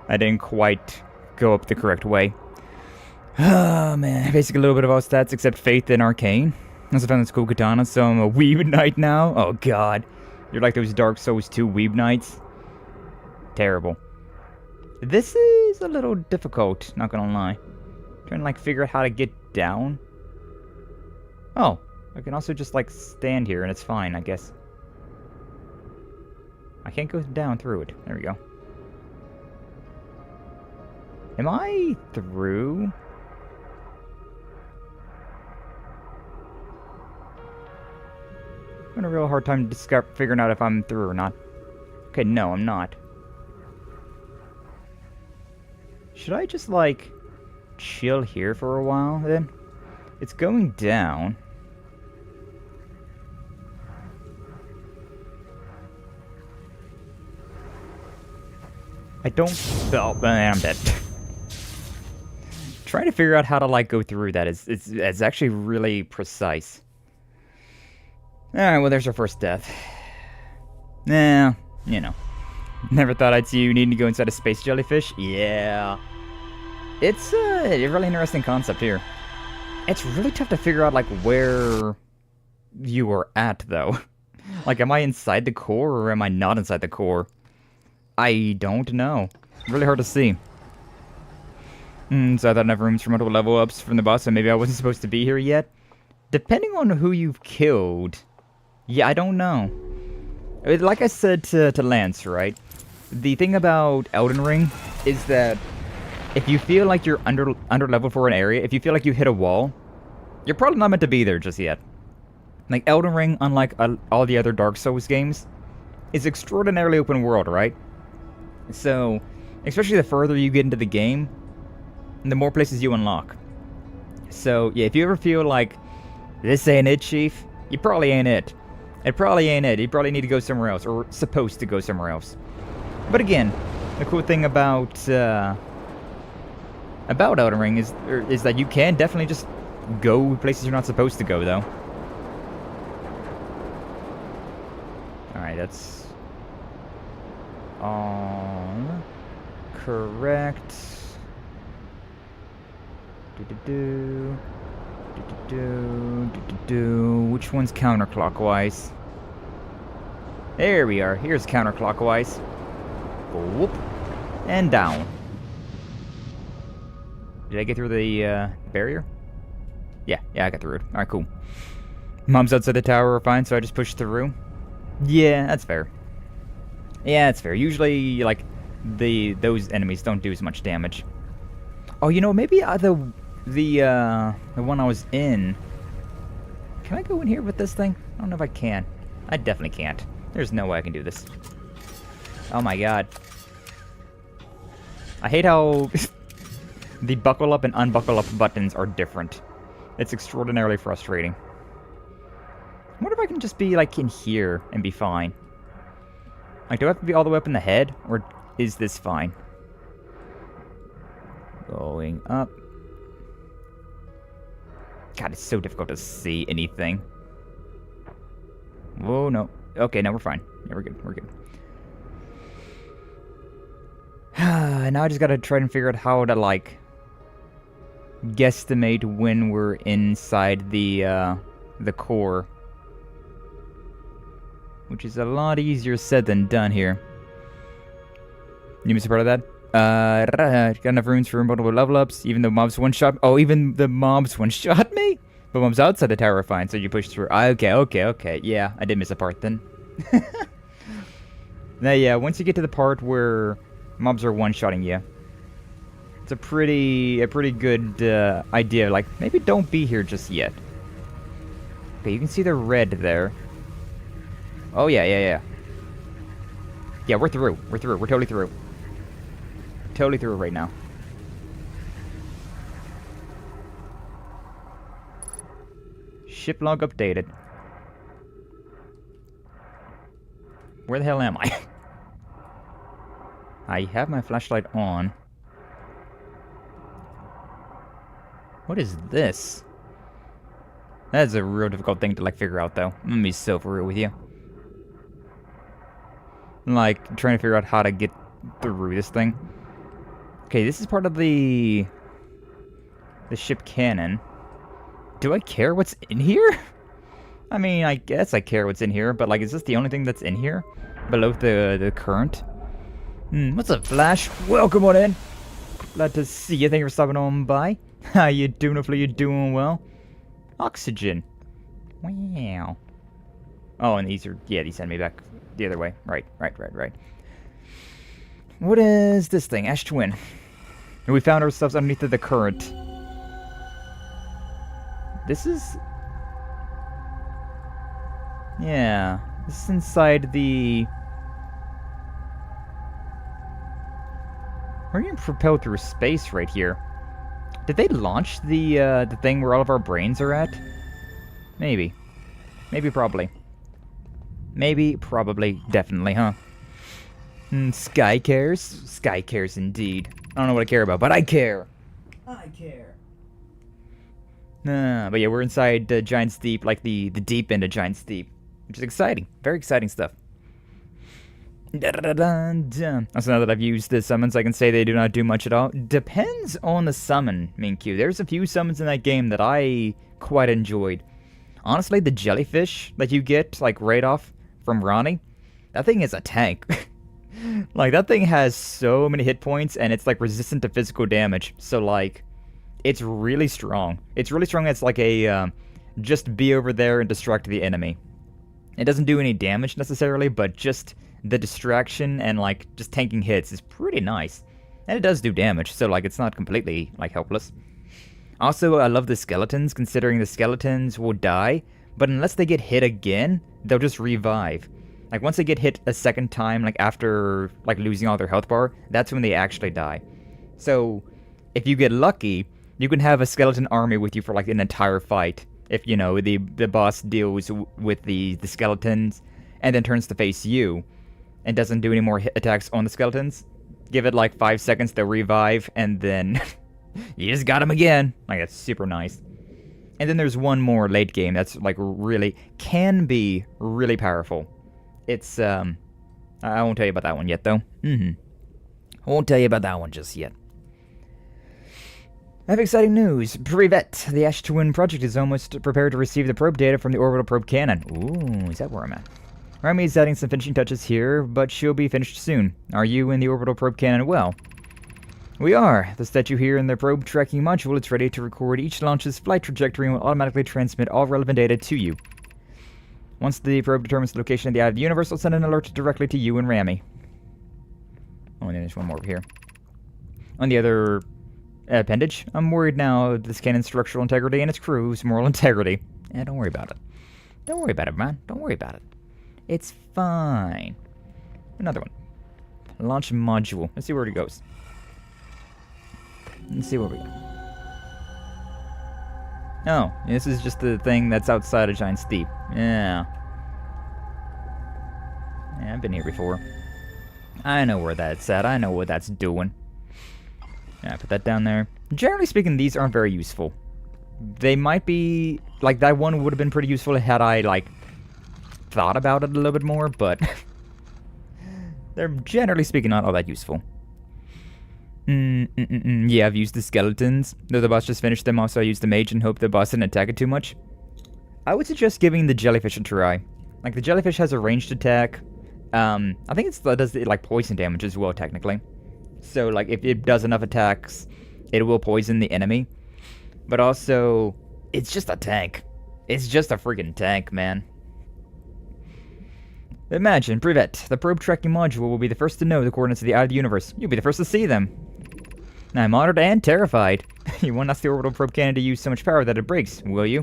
B: didn't quite go up the correct way. Oh, man. Basically a little bit of all stats except Faith and Arcane. Also found this cool katana, so I'm a Weeb Knight now. Oh, God. You're like those Dark Souls 2 Weeb Knights. Terrible. This is a little difficult, not gonna lie. Trying to, like, figure out how to get down. Oh, I can also just, like, stand here and it's fine, I guess. I can't go down through it. There we go. Am I through? I'm having a real hard time figuring out if I'm through or not. Okay, no, I'm not. Should I just, like, chill here for a while, then? It's going down. I don't... Oh, I'm dead. Trying to figure out how to, like, go through that is actually really precise. Alright, well, there's our first death. Nah, you know. Never thought I'd see you needing to go inside a space jellyfish. Yeah. It's a really interesting concept here. It's really tough to figure out, like, where you are at, though. Like, am I inside the core or am I not inside the core? I don't know. Really hard to see. So I thought I'd have rooms for multiple level ups from the boss, so maybe I wasn't supposed to be here yet. Depending on who you've killed, yeah, I don't know. Like I said to Lance, right? The thing about Elden Ring is that if you feel like you're under leveled for an area, if you feel like you hit a wall, you're probably not meant to be there just yet. Like Elden Ring, unlike all the other Dark Souls games, is extraordinarily open world, right? So, especially the further you get into the game, the more places you unlock. So, yeah, if you ever feel like, this ain't it, Chief, you probably ain't it. It probably ain't it. You probably need to go somewhere else, or supposed to go somewhere else. But again, the cool thing about Elden Ring is that you can definitely just go places you're not supposed to go, though. Alright, that's on. Correct. Which one's counterclockwise? There we are. Here's counterclockwise. Whoop. And down. Did I get through the barrier? Yeah, I got through it. Alright, cool. Mobs outside the tower are fine, so I just pushed through. Yeah, that's fair. Yeah, that's fair. Usually, like, those enemies don't do as much damage. Oh, you know, maybe the one I was in. Can I go in here with this thing? I don't know if I can. I definitely can't. There's no way I can do this. Oh my god. I hate how the buckle up and unbuckle up buttons are different. It's extraordinarily frustrating. I wonder if I can just be, like, in here and be fine. Like, do I have to be all the way up in the head? Or is this fine? Going up. God, it's so difficult to see anything. Whoa, no. Okay, no, we're fine. Yeah, we're good. We're good. Now I just gotta try and figure out how to, like, guesstimate when we're inside the core. Which is a lot easier said than done here. You missed a part of that? Got enough rooms for multiple level ups, even though mobs one-shot. Oh, even the mobs one-shot me? But mobs outside the tower are fine, so you push through. Okay. Yeah, I did miss a part then. Now, yeah, once you get to the part where mobs are one-shotting you, it's a pretty good idea. Like, maybe don't be here just yet. Okay, you can see the red there. Oh, yeah. Yeah, we're through. We're totally through. Totally through right now. Ship log updated. Where the hell am I? I have my flashlight on. What is this? That's a real difficult thing to, like, figure out, though. I'm gonna be so for real with you. Like, trying to figure out how to get through this thing. Okay, this is part of the ship cannon. Do I care what's in here? I mean, I guess I care what's in here, but, like, is this the only thing that's in here? Below the current? What's up, Flash? Welcome on in. Glad to see you. Thank you for stopping on by. How you doing? Hopefully you're doing well. Oxygen. Wow. Oh, and these are... Yeah, these send me back the other way. Right. What is this thing? Ash Twin. And we found ourselves underneath the current. This is... Yeah. This is inside the... We're getting propelled through space right here. Did they launch the thing where all of our brains are at? Maybe. Maybe, probably. Maybe, probably, definitely, huh? Skye cares? Skye cares indeed. I don't know what I care about, but I care! I care. But yeah, we're inside Giant's Deep, like the deep end of Giant's Deep. Which is exciting. Very exciting stuff. Also, now that I've used the summons, I can say they do not do much at all. Depends on the summon, Minkyu. There's a few summons in that game that I quite enjoyed. Honestly, the jellyfish that you get, like, right off from Ronnie, that thing is a tank. Like, that thing has so many hit points, and it's, like, resistant to physical damage. So, like, it's really strong. It's really strong as, like, a, just be over there and distract the enemy. It doesn't do any damage, necessarily, but just the distraction and, like, just tanking hits is pretty nice. And it does do damage, so, like, it's not completely, like, helpless. Also, I love the skeletons, considering the skeletons will die, but unless they get hit again, they'll just revive. Like, once they get hit a second time, like, after, like, losing all their health bar, that's when they actually die. So, if you get lucky, you can have a skeleton army with you for, like, an entire fight. If, you know, the boss deals with the skeletons and then turns to face you and doesn't do any more attacks on the skeletons, give it like 5 seconds, they'll revive, and then you just got them again. Like, that's super nice. And then there's one more late game that's like really, can be really powerful. It's, I won't tell you about that one yet, though. I won't tell you about that one just yet. I have exciting news. Privet, the Ash Twin project is almost prepared to receive the probe data from the orbital probe cannon. Ooh, is that where I'm at? Rami is adding some finishing touches here, but she'll be finished soon. Are you in the orbital probe cannon? Well, we are. The statue here in the probe tracking module is ready to record each launch's flight trajectory and will automatically transmit all relevant data to you. Once the probe determines the location of the Eye of the Universe, it'll send an alert directly to you and Rami. Oh, and then there's one more over here. On the other appendage, I'm worried now of this cannon's structural integrity and its crew's moral integrity. Don't worry about it. Don't worry about it, man. Don't worry about it. It's fine. Another one. Launch module. Let's see where it goes. Let's see where we go. Oh, this is just the thing that's outside of Giant Steep. Yeah. Yeah, I've been here before. I know where that's at. I know what that's doing. Yeah, put that down there. Generally speaking, these aren't very useful. They might be... Like, that one would have been pretty useful had I, like, thought about it a little bit more, but... they're generally speaking not all that useful. Yeah, I've used the skeletons. Though the boss just finished them, also I used the mage and hoped the boss didn't attack it too much. I would suggest giving the jellyfish a try. Like, the jellyfish has a ranged attack. I think it does, like, poison damage as well, technically. So, like, if it does enough attacks, it will poison the enemy. But also, it's just a tank. It's just a freaking tank, man. Imagine, Privet, the probe tracking module will be the first to know the coordinates of the Eye of the Universe. You'll be the first to see them. I'm honored and terrified. You won't ask the orbital probe cannon to use so much power that it breaks, will you?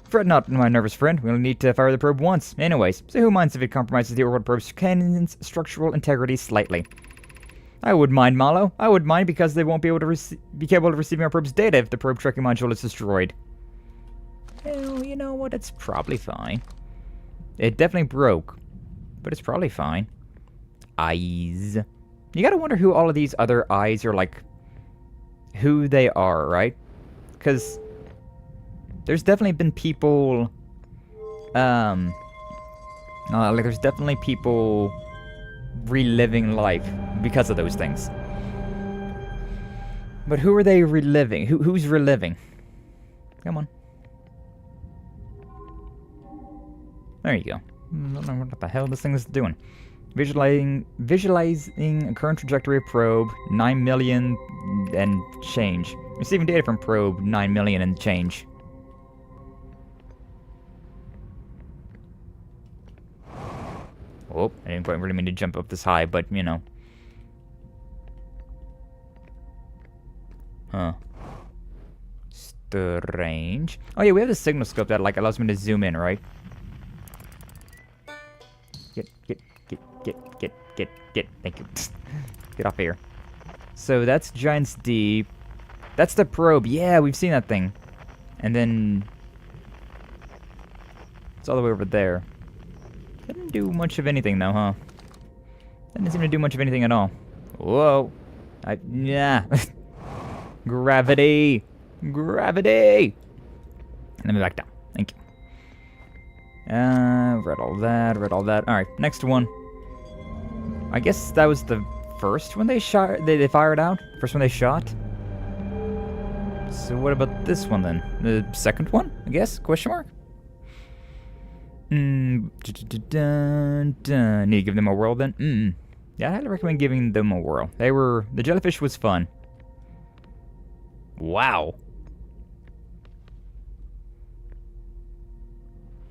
B: Fret not, my nervous friend. We'll need to fire the probe once. Anyways, so who minds if it compromises the orbital probe's cannon's structural integrity slightly? I wouldn't mind, Malo. I wouldn't mind because they won't be able to be capable of receiving our probe's data if the probe tracking module is destroyed. Well, you know what? It's probably fine. It definitely broke, but it's probably fine. Eyes. You gotta wonder who all of these other eyes are, like, who they are, right? Because there's definitely been people, like, there's definitely people reliving life because of those things. But who are they reliving? Who's reliving? Come on. There you go. I don't know what the hell this thing is doing. Visualizing a current trajectory of probe, 9 million and change. Receiving data from probe, 9 million and change. Oh, I didn't quite really mean to jump up this high, but, you know. Huh. Strange. Oh yeah, we have the signal scope that, like, allows me to zoom in, right? Get. Thank you. Get off here. So that's Giant's Deep. That's the probe. Yeah, we've seen that thing. And then it's all the way over there. Didn't do much of anything though, huh? Didn't seem to do much of anything at all. Whoa. Yeah. Gravity. Gravity. And then back down. Thank you. Read all that. Alright, next one. I guess that was the first one they shot. They fired out? First one they shot? So what about this one then? The second one, I guess? Question mark? Need to give them a whirl then? Yeah, I highly recommend giving them a whirl. The jellyfish was fun. Wow.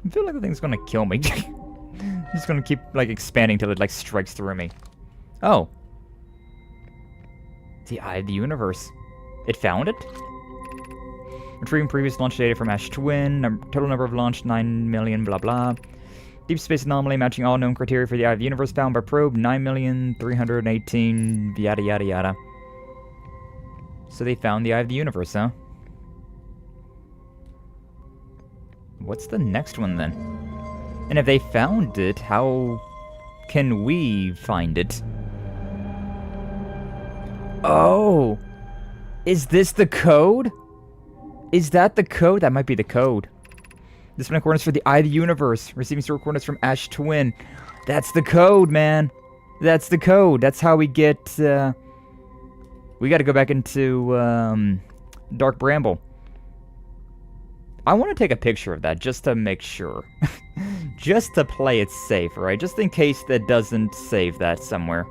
B: I feel like the thing's gonna kill me. It's gonna keep, like, expanding till it, like, strikes through me. Oh. The Eye of the Universe. It found it? Retrieving previous launch data from Ash Twin. Total number of launched 9 million, blah blah. Deep space anomaly matching all known criteria for the Eye of the Universe found by probe 9,318,000, yada yada yada. So they found the Eye of the Universe, huh? what's the next one then? And if they found it, how can we find it? Oh! Is this the code? Is that the code? That might be the code. Display coordinates for the Eye of the Universe. Receiving store coordinates from Ash Twin. That's the code, man. That's the code. That's how we get, we gotta go back into, Dark Bramble. I want to take a picture of that just to make sure. Just to play it safe, right? Just in case that doesn't save that somewhere.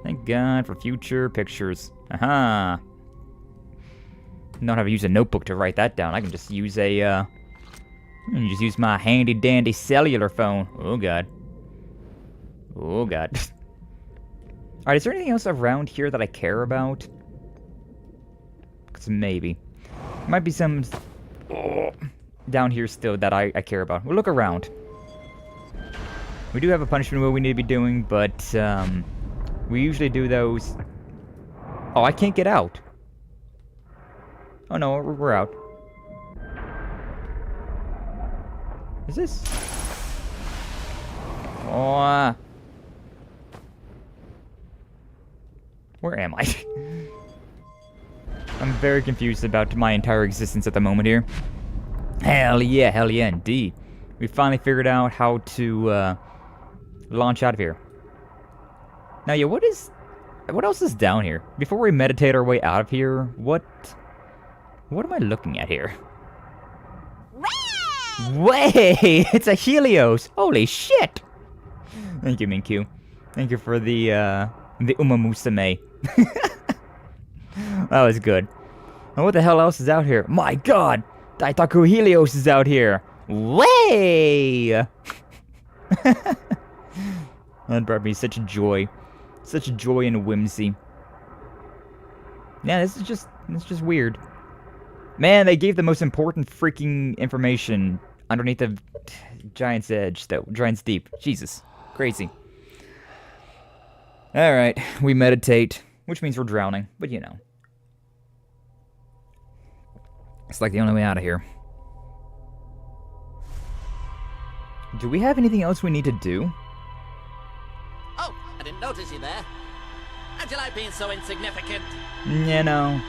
B: Thank God for future pictures. Aha. Not have to use a notebook to write that down. I can just use a, just use my handy dandy cellular phone. Oh God. Oh God. Alright, is there anything else around here that I care about? 'Cause maybe. Might be some down here still that I care about. We'll look around. We do have a punishment wheel we need to be doing, but we usually do those. Oh, I can't get out. Oh no, we're out. Is this? Oh. Where am I? I'm very confused about my entire existence at the moment here. Hell yeah, indeed. We finally figured out how to launch out of here. Now, yeah, what else is down here? Before we meditate our way out of here, what am I looking at here? Wait, it's a Helios. Holy shit. Thank you, Minkyu. Thank you for the Umamusame. That was good. And what the hell else is out here? My God! Daitaku Helios is out here! Way! That brought me such joy. Such joy and whimsy. Yeah, this is just weird. Man, they gave the most important freaking information underneath the Giant's Edge, the Giant's Deep. Jesus. Crazy. Alright, we meditate, which means we're drowning, but you know. It's like the only way out of here. Do we have anything else we need to do?
C: Oh, I didn't notice you there. How'd you like being so insignificant?
B: You know.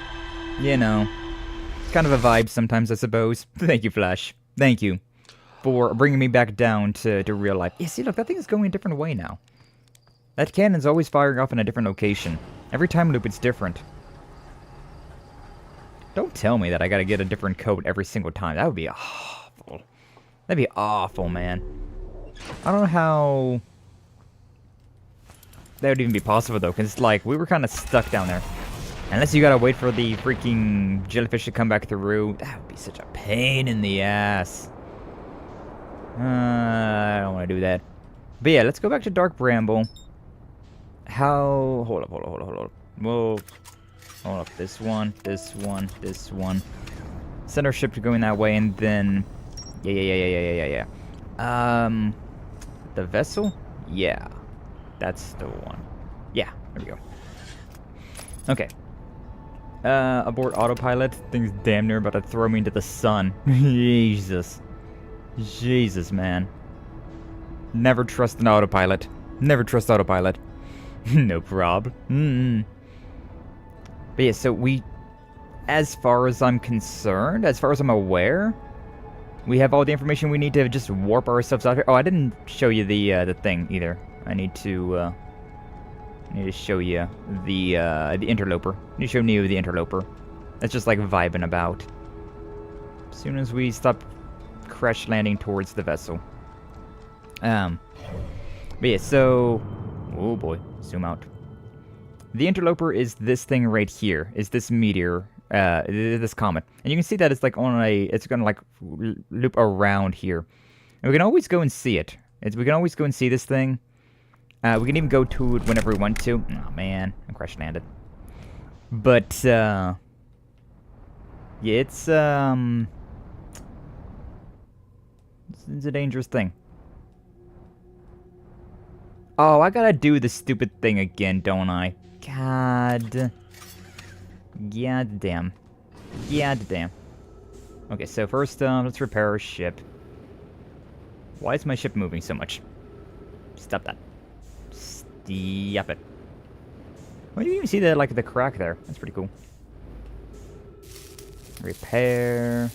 B: It's kind of a vibe sometimes, I suppose. Thank you, Flash. Thank you for bringing me back down to real life. Yeah, see, look, that thing is going a different way now. That cannon's always firing off in a different location. Every time loop, it's different. Don't tell me that I gotta get a different code every single time. That would be awful. That'd be awful, man. I don't know how that would even be possible, though, because it's like, we were kind of stuck down there. Unless you gotta wait for the freaking jellyfish to come back through. That would be such a pain in the ass. I don't want to do that. But yeah, let's go back to Dark Bramble. How... Hold up. Whoa. Hold up. This one. Send our ship to going that way, and then... Yeah. The vessel? Yeah. That's the one. Yeah, there we go. Okay. Abort autopilot. Thing's damn near about to throw me into the sun. Jesus, man. Never trust an autopilot. Never trust autopilot. No problem. But yeah, so we, as far as I'm concerned, as far as I'm aware, we have all the information we need to just warp ourselves out here. Oh, I didn't show you the thing either. I need to show you the Interloper. I need to show Neo the Interloper. That's just like vibing about. As soon as we stop crash landing towards the vessel. But yeah, so... Oh boy, zoom out. The Interloper is this thing right here. Is this meteor, this comet. And you can see that it's like on a... It's gonna like loop around here. And we can always go and see it. We can always go and see this thing. We can even go to it whenever we want to. Oh man, I crash landed. But, yeah, it's a dangerous thing. Oh, I gotta do the stupid thing again, don't I? God damn. Okay, so first, let's repair our ship. Why is my ship moving so much? Stop that. Stop it. Well, you can even see the, like, the crack there. That's pretty cool. Repair.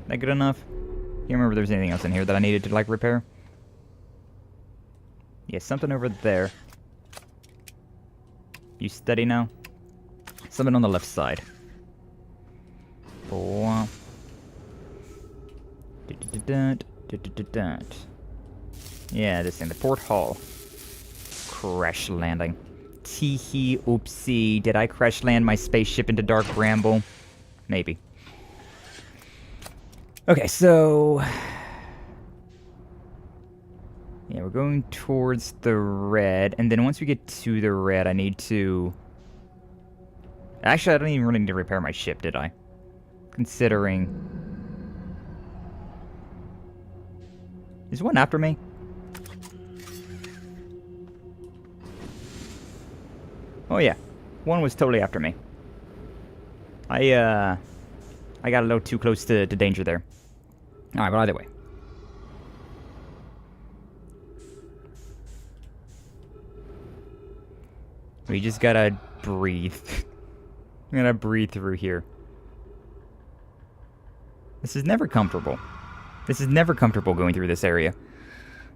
B: That good enough? Can't remember if there's anything else in here that I needed to, like, repair. Yeah, something over there. You steady now? Something on the left side. Boah. Yeah, this thing, the port hall. Crash landing. Teehee, oopsie. Did I crash land my spaceship into Dark Bramble? Maybe. Okay, so... yeah, we're going towards the red, and then once we get to the red, I need to... actually, I don't even really need to repair my ship, did I? Considering... is one after me? Oh yeah, one was totally after me. I got a little too close to danger there. Alright, but either way. We just gotta breathe. We gotta breathe through here. This is never comfortable. This is never comfortable going through this area.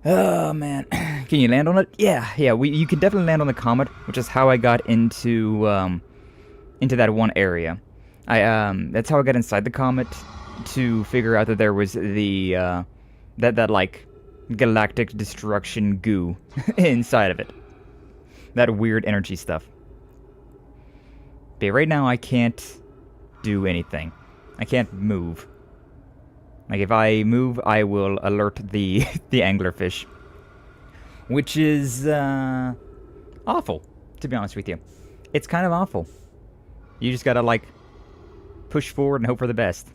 B: Oh, man. Can you land on it? Yeah, you can definitely land on the comet, which is how I got into that one area. That's how I got inside the comet, to figure out that there was the, that like, galactic destruction goo inside of it. That weird energy stuff. But right now, I can't do anything. I can't move. Like, if I move, I will alert the anglerfish. Which is, awful, to be honest with you. It's kind of awful. You just gotta, like, push forward and hope for the best.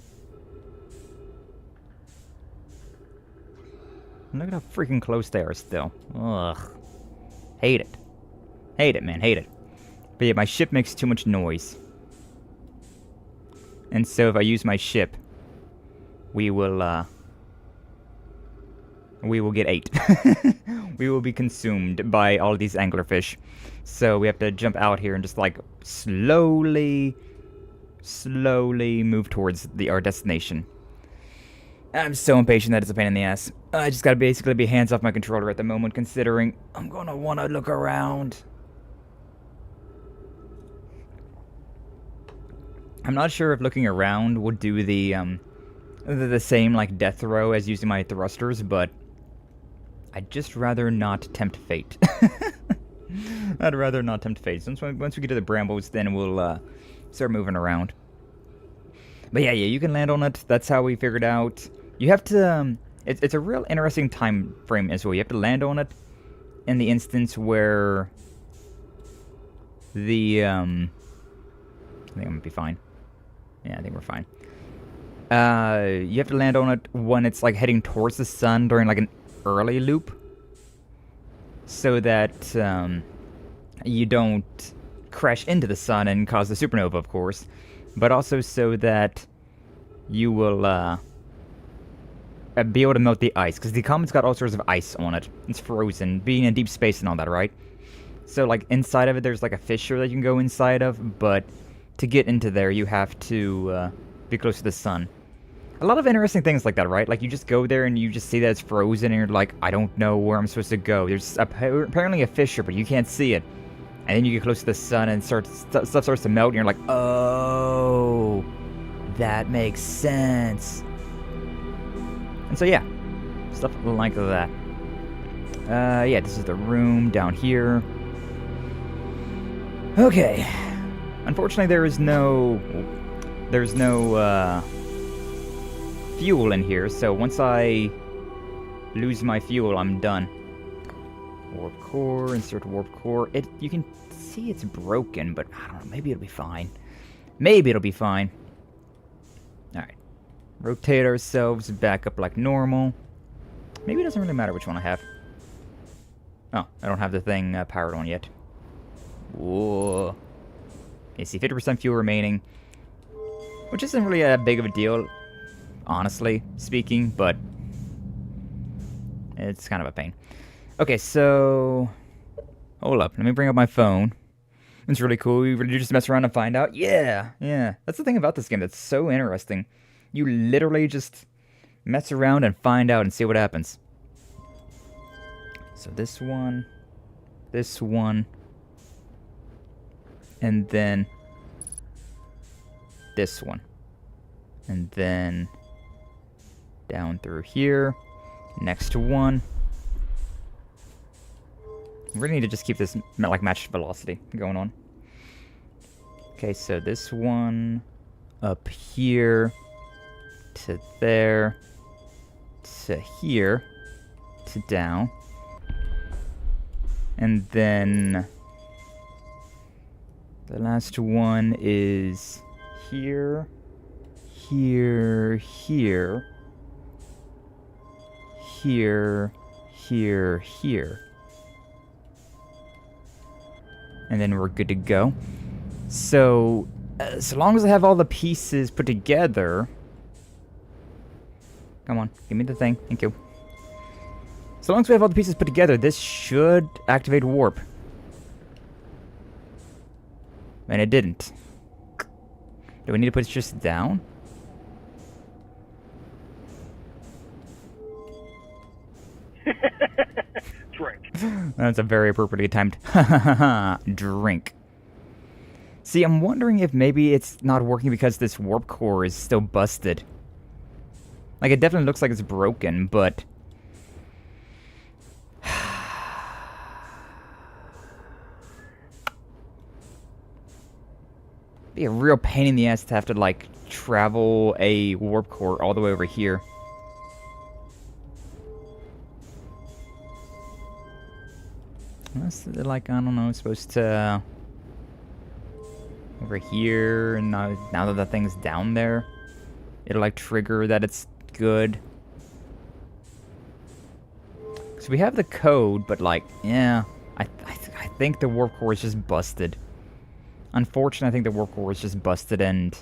B: And look at how freaking close they are still. Ugh. Hate it. Hate it, man. Hate it. But yeah, my ship makes too much noise. And so if I use my ship, we will get ate. We will be consumed by all these anglerfish. So we have to jump out here and just, like, slowly move towards our destination. I'm so impatient that it's a pain in the ass. I just gotta basically be hands off my controller at the moment, considering I'm gonna wanna look around. I'm not sure if looking around would do the same, like, death throw as using my thrusters, but I'd just rather not tempt fate. I'd rather not tempt fate. So once we get to the brambles, then we'll start moving around. But yeah, you can land on it. That's how we figured out. You have to... it's a real interesting time frame as well. You have to land on it in the instance where the... I think I'm gonna be fine. Yeah, I think we're fine. You have to land on it when it's, like, heading towards the sun during, like, an early loop, so that you don't crash into the sun and cause the supernova, of course, but also so that you will be able to melt the ice, because the comet's got all sorts of ice on it. It's frozen, being in deep space and all that, right? So, like, inside of it, there's, like, a fissure that you can go inside of, but to get into there, you have to be close to the sun. A lot of interesting things like that, right? Like, you just go there and you just see that it's frozen and you're like, I don't know where I'm supposed to go. There's apparently a fissure, but you can't see it. And then you get close to the sun and stuff starts to melt and you're like, oh, that makes sense. And so, yeah, stuff like that. Yeah, this is the room down here. Okay. Unfortunately, there's no fuel in here, so once I lose my fuel, I'm done. Warp core, insert warp core. You can see it's broken, but I don't know, maybe it'll be fine. Maybe it'll be fine. Alright. Rotate ourselves back up like normal. Maybe it doesn't really matter which one I have. Oh, I don't have the thing powered on yet. Whoa. Okay, see, 50% fuel remaining. Which isn't really that big of a deal, honestly speaking, but it's kind of a pain. Okay, so hold up. Let me bring up my phone. It's really cool. You really just mess around and find out. Yeah. That's the thing about this game that's so interesting. You literally just mess around and find out and see what happens. So this one, and then this one, and then down through here, next to one. We really need to just keep this like matched velocity going on. Okay, so this one up here to there to here to down, and then the last one is here, here, here, here, here, here. And then we're good to go. So, so long as I have all the pieces put together... Come on, give me the thing. Thank you. So long as we have all the pieces put together, this should activate warp. And it didn't. Do we need to put it just down?
D: Drink.
B: That's a very appropriately timed drink. See, I'm wondering if maybe it's not working because this warp core is still busted. Like, it definitely looks like it's broken, but... be a real pain in the ass to have to, like, travel a warp core all the way over here. Unless, like, I don't know, it's supposed to... over here, and now that the thing's down there, it'll, like, trigger that it's good. So we have the code, but, like, yeah, I think the warp core is just busted. Unfortunately, I think the warp core is just busted, and...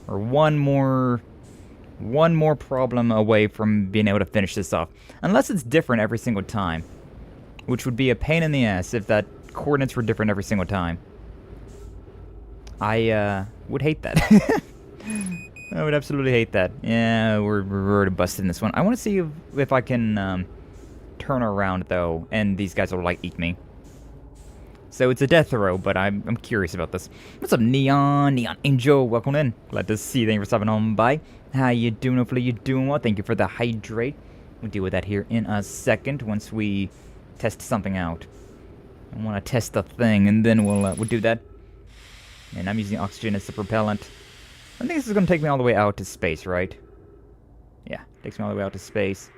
B: or one more problem away from being able to finish this off. Unless it's different every single time. Which would be a pain in the ass if that coordinates were different every single time. I would hate that. I would absolutely hate that. Yeah, we're already busted in this one. I want to see if I can turn around, though, and these guys will, like, eat me. So it's a death throw, but I'm curious about this. What's up, Neon Angel? Welcome in. Glad to see you. Thank you for stopping on by. How you doing? Hopefully you're doing well. Thank you for the hydrate. We'll deal with that here in a second once we test something out. I want to test the thing, and then we'll do that. And I'm using oxygen as the propellant. I think this is going to take me all the way out to space, right? Yeah, takes me all the way out to space.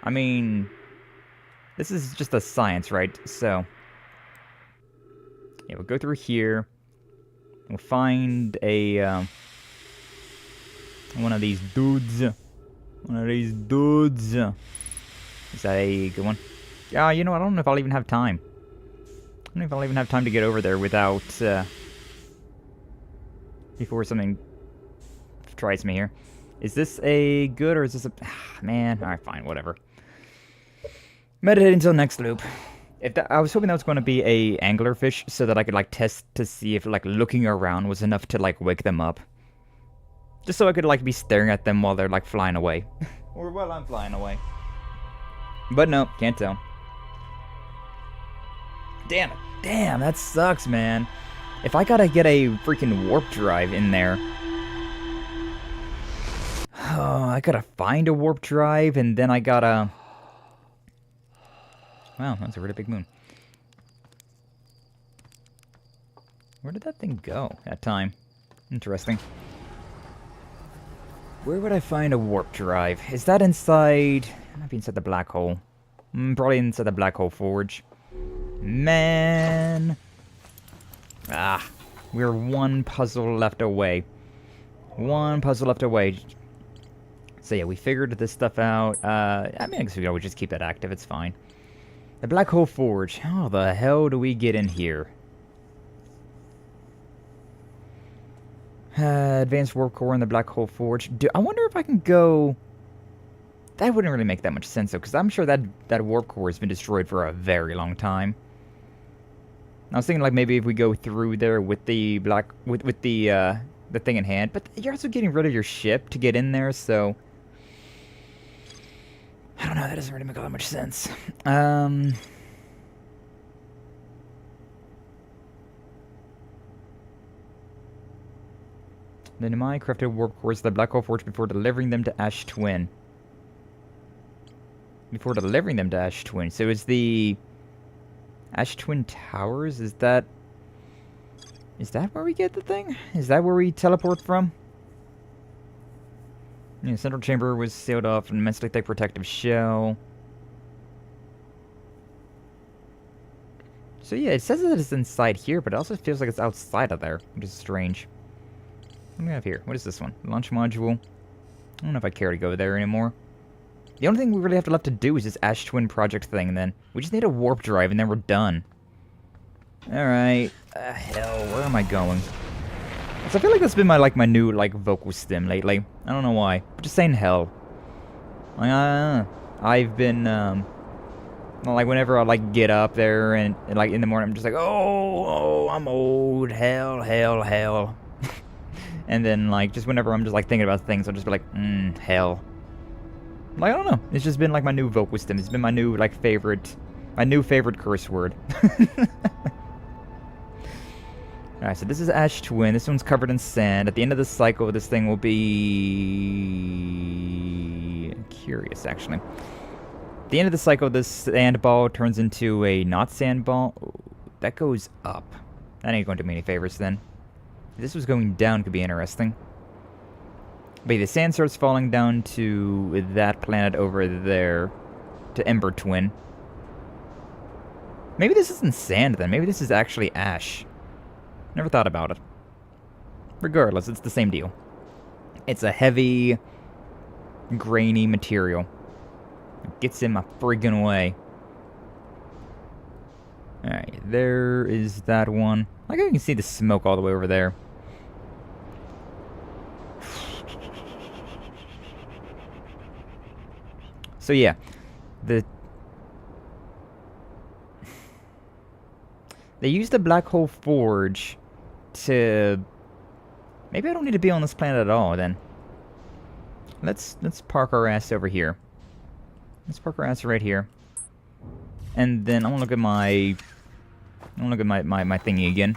B: I mean, this is just a science, right? So, yeah, we'll go through here. We'll find a, one of these dudes. One of these dudes. Is that a good one? Yeah, you know, I don't know if I'll even have time. I don't know if I'll even have time to get over there without, before something tries me here. Is this a good, or is this a... man, alright, fine, whatever. Meditate until next loop. I was hoping that was going to be a anglerfish, so that I could, like, test to see if, like, looking around was enough to, like, wake them up. Just so I could, like, be staring at them while they're, like, flying away. Or while I'm flying away. But no, can't tell. Damn it. Damn, that sucks, man. If I gotta get a freaking warp drive in there... oh, I gotta find a warp drive, and then I gotta... wow, that's a really big moon. Where did that thing go that time? Interesting. Where would I find a warp drive? Is that inside... it might be inside the black hole. Probably inside the black hole forge. Man... ah, we're one puzzle left away. One puzzle left away. So yeah, we figured this stuff out. I mean, I guess we could always just keep that active, it's fine. The Black Hole Forge. How the hell do we get in here? Advanced Warp Core in the Black Hole Forge. I wonder if I can go... That wouldn't really make that much sense, though, because I'm sure that Warp Core has been destroyed for a very long time. I was thinking, like, maybe if we go through there with the with the thing in hand, but you're also getting rid of your ship to get in there, so... I don't know, that doesn't really make all that much sense. The Nomai crafted warp cores to the Black Hole Forge before delivering them to Ash Twin. Before delivering them to Ash Twin. So is the Ash Twin Towers, is that where we get the thing? Is that where we teleport from? Yeah, Central Chamber was sealed off an immensely thick protective shell. So yeah, it says that it's inside here, but it also feels like it's outside of there, which is strange. What do we have here? What is this one? Launch module. I don't know if I care to go there anymore. The only thing we really have left to do is this Ash Twin project thing, and then we just need a warp drive, and then we're done. Alright. Hell, where am I going? So I feel like that's been my new, vocal stem lately. I don't know why. But just saying hell. I've been, whenever I, get up there, and in the morning, I'm just like, oh, I'm old. Hell, hell, hell. And then, just whenever I'm just, thinking about things, I'll just be like, hell. I don't know. It's just been, my new vocal stem. It's been my new, favorite curse word. Alright, so this is Ash Twin. This one's covered in sand. At the end of the cycle, this thing will be... curious, actually. At the end of the cycle, this sand ball turns into a not sand ball. Ooh, that goes up. That ain't going to do me any favors, then. If this was going down, could be interesting. But the sand starts falling down to that planet over there. To Ember Twin. Maybe this isn't sand, then. Maybe this is actually ash. Never thought about it. Regardless, it's the same deal. It's a heavy, grainy material. It gets in my friggin' way. Alright, there is that one. I can see the smoke all the way over there. So yeah, they used the Black Hole Forge to... Maybe I don't need to be on this planet at all, then. Let's park our ass over here. Let's park our ass right here. And then I want to look at my... my thingy again.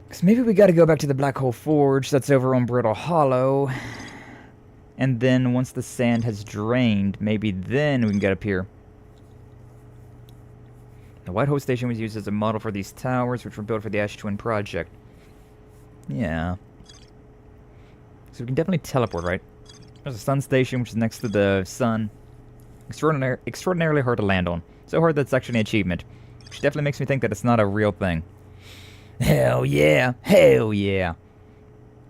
B: Because maybe we got to go back to the Black Hole Forge that's over on Brittle Hollow. And then once the sand has drained, maybe then we can get up here. The White Hole Station was used as a model for these towers, which were built for the Ash Twin project. Yeah. So we can definitely teleport, right? There's a sun station, which is next to the sun. Extraordinarily hard to land on. So hard that it's actually an achievement. Which definitely makes me think that it's not a real thing. Hell yeah! Hell yeah!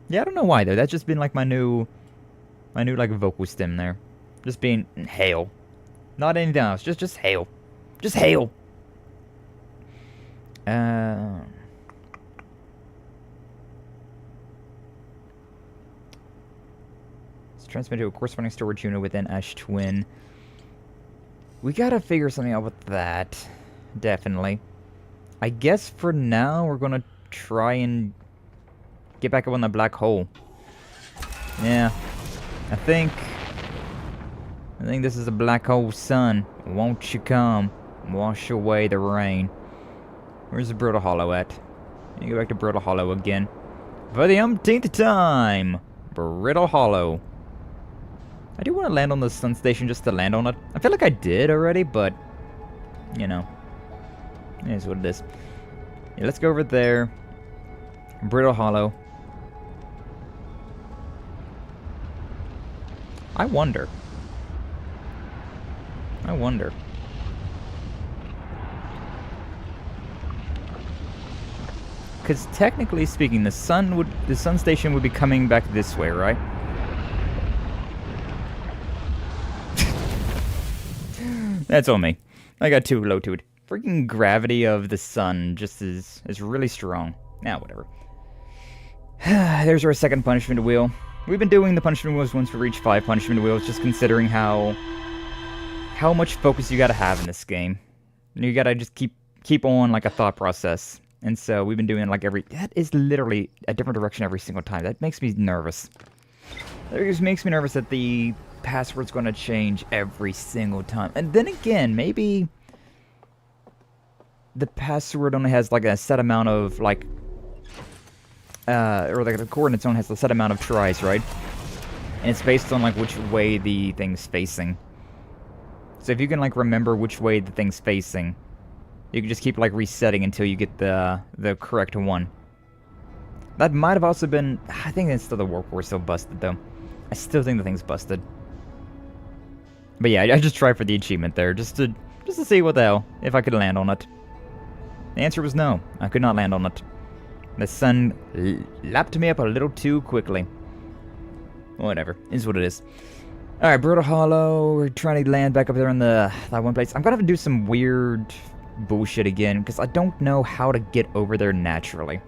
B: Yeah, I don't know why, though. That's just been, my new vocal stem there. Just being hail. Not anything else. Just hail. Just hail! It's transmitted to a corresponding storage unit within Ash Twin. We gotta figure something out with that. Definitely. I guess for now, we're gonna try and get back up on the black hole. Yeah. I think this is a black hole sun. Won't you come? Wash away the rain. Where's the Brittle Hollow at? You go back to Brittle Hollow again. For the umpteenth time! Brittle Hollow. I do want to land on the sun station just to land on it. I feel like I did already, but... You know. It is what it is. Yeah, let's go over there. Brittle Hollow. I wonder. Because technically speaking, the sun station would be coming back this way, right? That's on me. I got too low to it. Freaking gravity of the sun just is really strong. Now, whatever. There's our second punishment wheel. We've been doing the punishment wheels once we reach 5 punishment wheels, just considering how much focus you gotta have in this game. You gotta just keep on like a thought process. And so we've been doing like that is literally a different direction every single time. That makes me nervous. That just makes me nervous that the password's gonna change every single time. And then again, maybe the password only has like a set amount of like or like the coordinates only has a set amount of tries, right? And it's based on like which way the thing's facing. So if you can like remember which way the thing's facing, you can just keep like resetting until you get the correct one. That might have also been, I think it's still the warp core still busted though. I still think the thing's busted. But yeah, I just tried for the achievement there, just to see what the hell, if I could land on it. The answer was no, I could not land on it. The sun lapped me up a little too quickly. Whatever, is what it is. Alright, Brutal Hollow, we're trying to land back up there in that one place. I'm gonna have to do some weird bullshit again, because I don't know how to get over there naturally.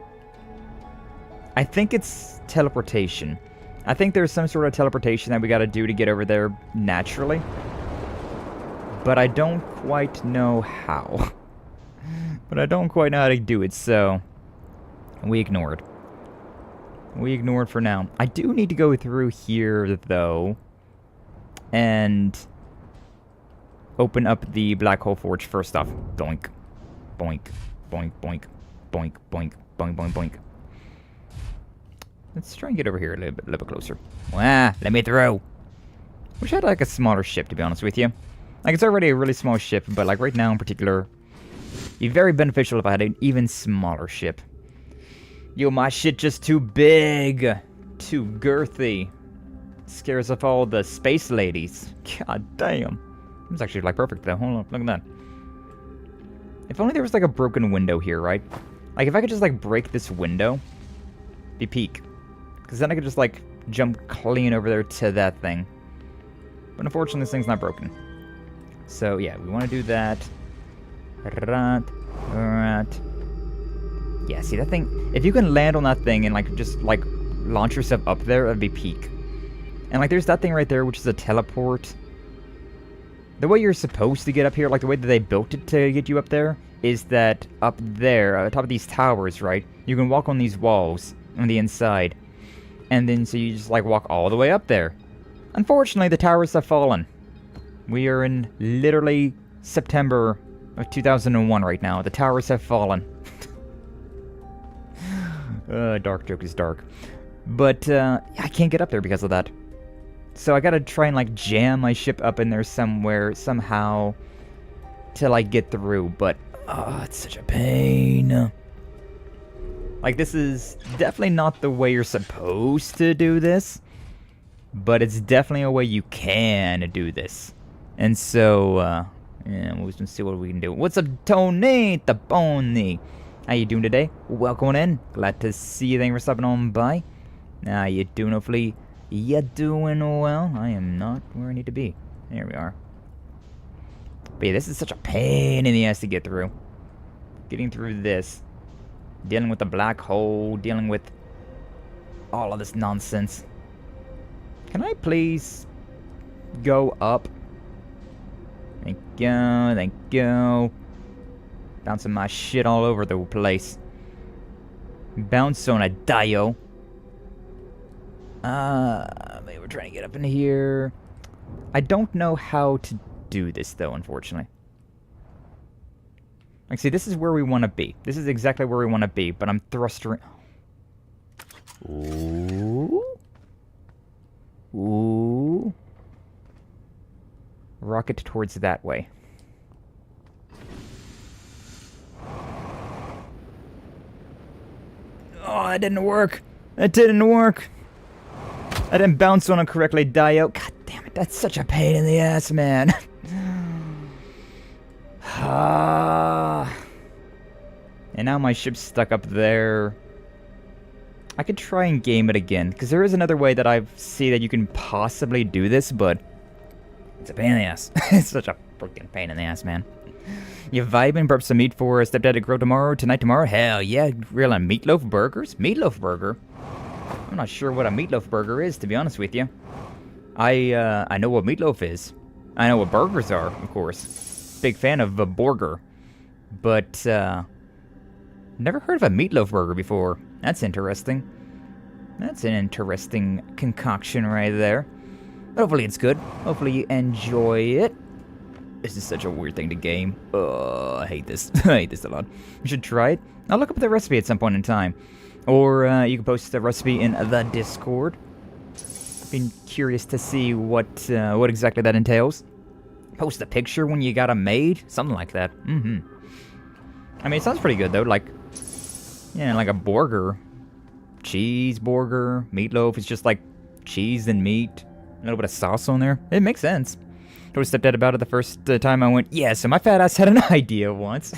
B: I think it's teleportation. I think there's some sort of teleportation that we gotta do to get over there naturally. But I don't quite know how. But I don't quite know how to do it, so we ignore it. We ignore it for now. I do need to go through here, though, and open up the Black Hole Forge first off. Doink. Boink. Boink, boink. Boink, boink. Boink, boink, boink. Let's try and get over here a little bit closer. Ah, let me through. Wish I had like a smaller ship, to be honest with you. Like, it's already a really small ship, but like right now in particular, it'd be very beneficial if I had an even smaller ship. Yo, my shit just too big. Too girthy. Scares off all the space ladies. God damn. It's actually like perfect though. Hold on, look at that. If only there was like a broken window here, right? Like if I could just like break this window, be peak. Because then I could just like jump clean over there to that thing. But unfortunately this thing's not broken. So yeah, we want to do that. Right. Yeah, see that thing? If you can land on that thing and like just like launch yourself up there, that'd be peak. And like there's that thing right there, which is a teleport. The way you're supposed to get up here, like the way that they built it to get you up there, is that up there, on top of these towers, right? You can walk on these walls on the inside. And then so you just like walk all the way up there. Unfortunately, the towers have fallen. We are in literally September of 2001 right now. The towers have fallen. Dark joke is dark. But I can't get up there because of that. So I gotta try and like jam my ship up in there somewhere, somehow, to like get through. But, oh, it's such a pain. Like, this is definitely not the way you're supposed to do this. But it's definitely a way you can do this. And so, yeah, we'll just see what we can do. What's up, Tony? The Pony? How you doing today? Welcome in. Glad to see you. Thank you for stopping on by. How you doing? Hopefully, you're doing well. I am not where I need to be. There we are. But yeah, this is such a pain in the ass to get through. Getting through this. Dealing with the black hole. Dealing with all of this nonsense. Can I please go up? Thank you, thank you. Bouncing my shit all over the place. Bounce on a dio. Maybe we're trying to get up in here. I don't know how to do this though, unfortunately. Like, see, this is where we want to be. This is exactly where we want to be, but I'm thrusting. Ooh. Ooh. Rocket towards that way. Oh, that didn't work. That didn't work. I didn't bounce on it correctly, Dio. God damn it, that's such a pain in the ass, man. And now my ship's stuck up there. I could try and game it again, because there is another way that I see that you can possibly do this, but it's a pain in the ass. It's such a freaking pain in the ass, man. You vibing? Burp some meat for stepdad to grow tomorrow? Tonight, tomorrow? Hell yeah. Real on meatloaf burgers? Meatloaf burger? I'm not sure what a meatloaf burger is, to be honest with you. I know what meatloaf is. I know what burgers are, of course. Big fan of a burger. But, never heard of a meatloaf burger before. That's interesting. That's an interesting concoction right there. Hopefully it's good. Hopefully you enjoy it. This is such a weird thing to game. I hate this. I hate this a lot. You should try it. I'll look up the recipe at some point in time. Or you can post the recipe in the Discord. I've been curious to see what exactly that entails. Post a picture when you got them made. Something like that. I mean, it sounds pretty good, though. Like, yeah, like a burger. Cheeseburger. Meatloaf. It's just like cheese and meat. A little bit of sauce on there. It makes sense. I told stepdad about it the first time I went, yeah, so my fat ass had an idea once.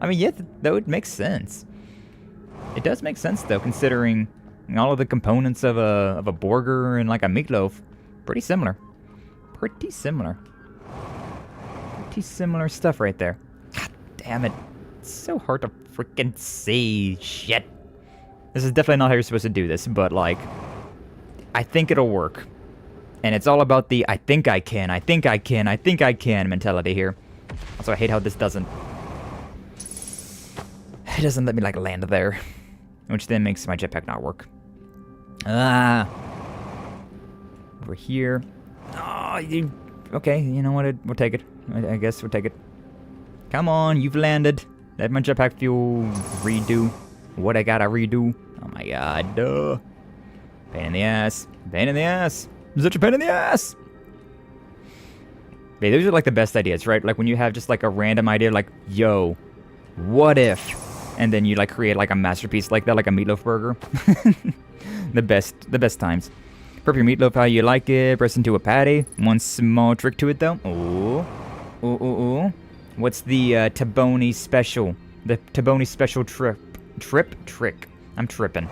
B: I mean, yeah, though it makes sense. It does make sense, though, considering all of the components of a burger and like a meatloaf. Pretty similar. Pretty similar. Pretty similar stuff right there. God damn it. It's so hard to freaking see. Shit. This is definitely not how you're supposed to do this, but like, I think it'll work. And it's all about the I think I can mentality here. Also, I hate how this doesn't... It doesn't let me, like, land there. Which then makes my jetpack not work. Over here. Oh, okay, you know what? We'll take it. I guess we'll take it. Come on, you've landed. Let my jetpack fuel redo what I gotta redo. Oh my god, duh. Pain in the ass. Pain in the ass. Such a pain in the ass! Yeah, those are like the best ideas, right? Like when you have just like a random idea, like, yo, what if? And then you like create like a masterpiece like that, like a meatloaf burger. The best times. Prep your meatloaf how you like it, press into a patty. One small trick to it though. Ooh. What's the Taboni special? The Taboni special trick. I'm tripping.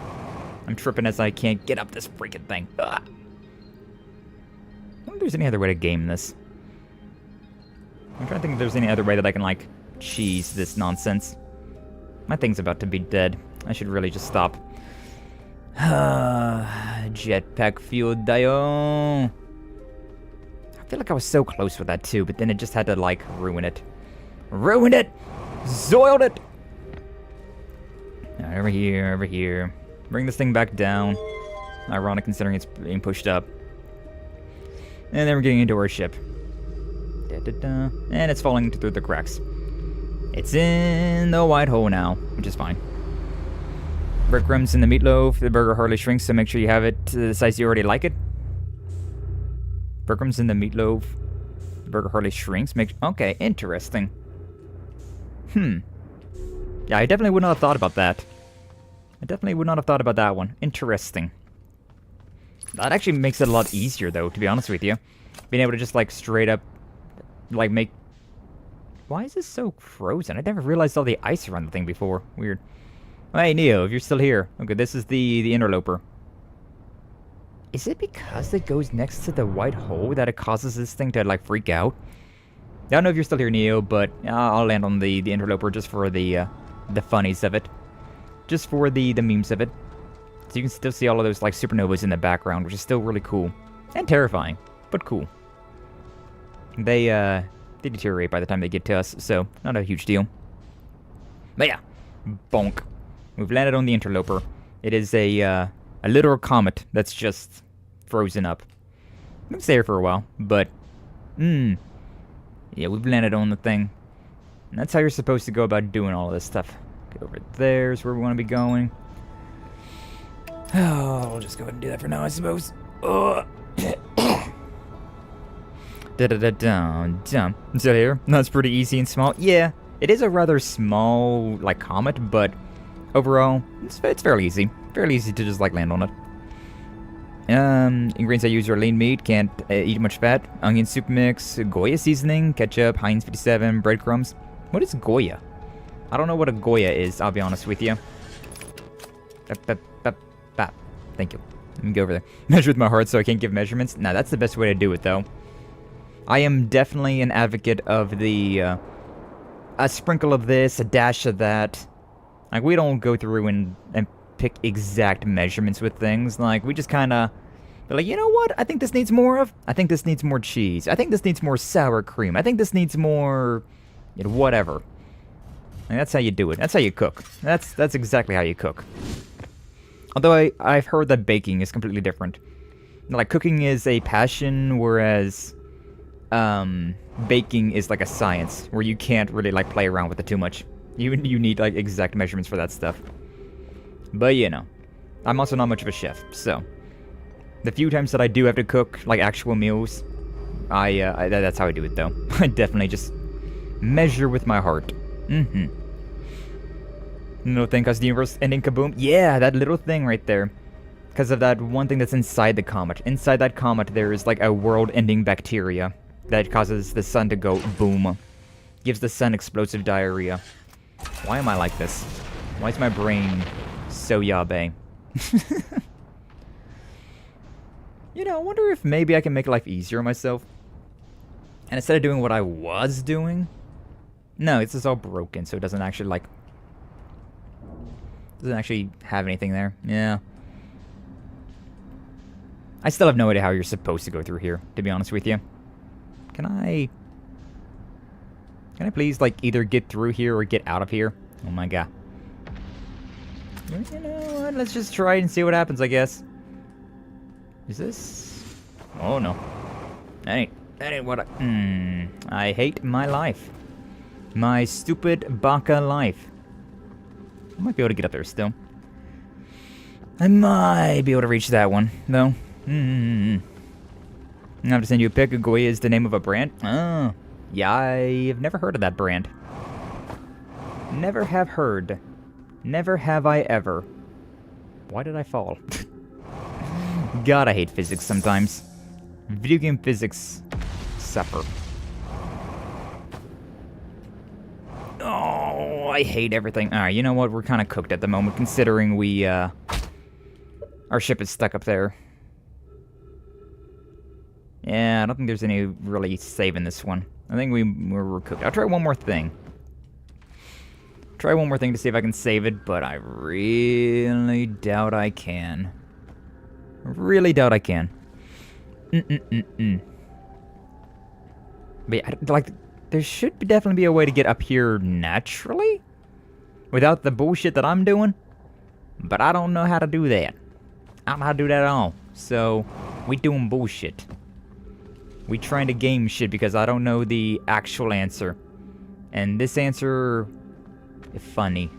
B: I'm tripping as I can't get up this freaking thing. Ugh. I wonder if there's any other way to game this. I'm trying to think if there's any other way that I can, like, cheese this nonsense. My thing's about to be dead. I should really just stop. Jetpack fuel dio. I feel like I was so close with that, too, but then it just had to, like, ruin it. Ruined it! Zoiled it! Over here. Bring this thing back down. Ironic considering it's being pushed up. And then we're getting into our ship. And it's falling through the cracks. It's in the white hole now, which is fine. Breadcrumbs in the meatloaf. The burger hardly shrinks, so make sure you have it to the size you already like it. Breadcrumbs in the meatloaf. The burger hardly shrinks. Okay, interesting. Yeah, I definitely would not have thought about that. I definitely would not have thought about that one. Interesting. That actually makes it a lot easier, though, to be honest with you. Being able to just, like, straight up, like, make... Why is this so frozen? I never realized all the ice around the thing before. Weird. Oh, hey, Neo, if you're still here. Okay, this is the Interloper. Is it because it goes next to the white hole that it causes this thing to, like, freak out? I don't know if you're still here, Neo, but I'll land on the Interloper just for the funnies of it. Just for the memes of it. So you can still see all of those, like, supernovas in the background, which is still really cool. And terrifying, but cool. They deteriorate by the time they get to us, so not a huge deal. But yeah, bonk. We've landed on the Interloper. It is a literal comet that's just frozen up. It's there for a while, but... Yeah, we've landed on the thing. And that's how you're supposed to go about doing all of this stuff. Get over there's where we want to be going. Oh, we'll just go ahead and do that for now, I suppose. Da-da-da-dum. So here, that's pretty easy and small. Yeah, it is a rather small, like, comet, but overall, it's fairly easy. Fairly easy to just, like, land on it. Ingredients I use are lean meat, can't eat much fat, onion soup mix, Goya seasoning, ketchup, Heinz 57, breadcrumbs. What is Goya? I don't know what a Goya is, I'll be honest with you. Thank you. Let me go over there. Measure with my heart so I can't give measurements. Nah, that's the best way to do it, though. I am definitely an advocate of the a sprinkle of this, a dash of that. Like, we don't go through and pick exact measurements with things. Like, we just kind of... like, you know what? I think this needs more of. I think this needs more cheese. I think this needs more sour cream. I think this needs more... you know, whatever. And that's how you do it. That's how you cook. That's exactly how you cook. Although I've heard that baking is completely different. Like, cooking is a passion, whereas... baking is like a science, where you can't really, like, play around with it too much. You need, like, exact measurements for that stuff. But, you know. I'm also not much of a chef, so... the few times that I do have to cook, like, actual meals, that's how I do it, though. I definitely just measure with my heart. Little thing cause the universe ending kaboom? Yeah, that little thing right there. Because of that one thing that's inside the comet. Inside that comet, there is, like, a world-ending bacteria that causes the sun to go boom. Gives the sun explosive diarrhea. Why am I like this? Why is my brain so yabe? You know, I wonder if maybe I can make life easier on myself. And instead of doing what I was doing... no, it's just all broken, so it doesn't actually, like... doesn't actually have anything there. Yeah. I still have no idea how you're supposed to go through here, to be honest with you. Can I please, like, either get through here or get out of here? Oh my god. You know what? Let's just try and see what happens, I guess. Is this... oh no. That ain't what I hate my life. My stupid baka life. I might be able to get up there still. I might be able to reach that one, though. I have to send you a pic. Goya is the name of a brand. Oh, yeah, I've never heard of that brand. Never have heard. Never have I ever. Why did I fall? God, I hate physics sometimes. Video game physics suffer. Oh, I hate everything. Alright, you know what? We're kind of cooked at the moment, considering we, our ship is stuck up there. Yeah, I don't think there's any really saving this one. I think we're cooked. I'll try one more thing. Try one more thing to see if I can save it, but I really doubt I can. Really doubt I can. But yeah, like, there should definitely be a way to get up here naturally? Without the bullshit that I'm doing? But I don't know how to do that. I don't know how to do that at all. So, we doing bullshit. We trying to game shit because I don't know the actual answer. And this answer... is funny.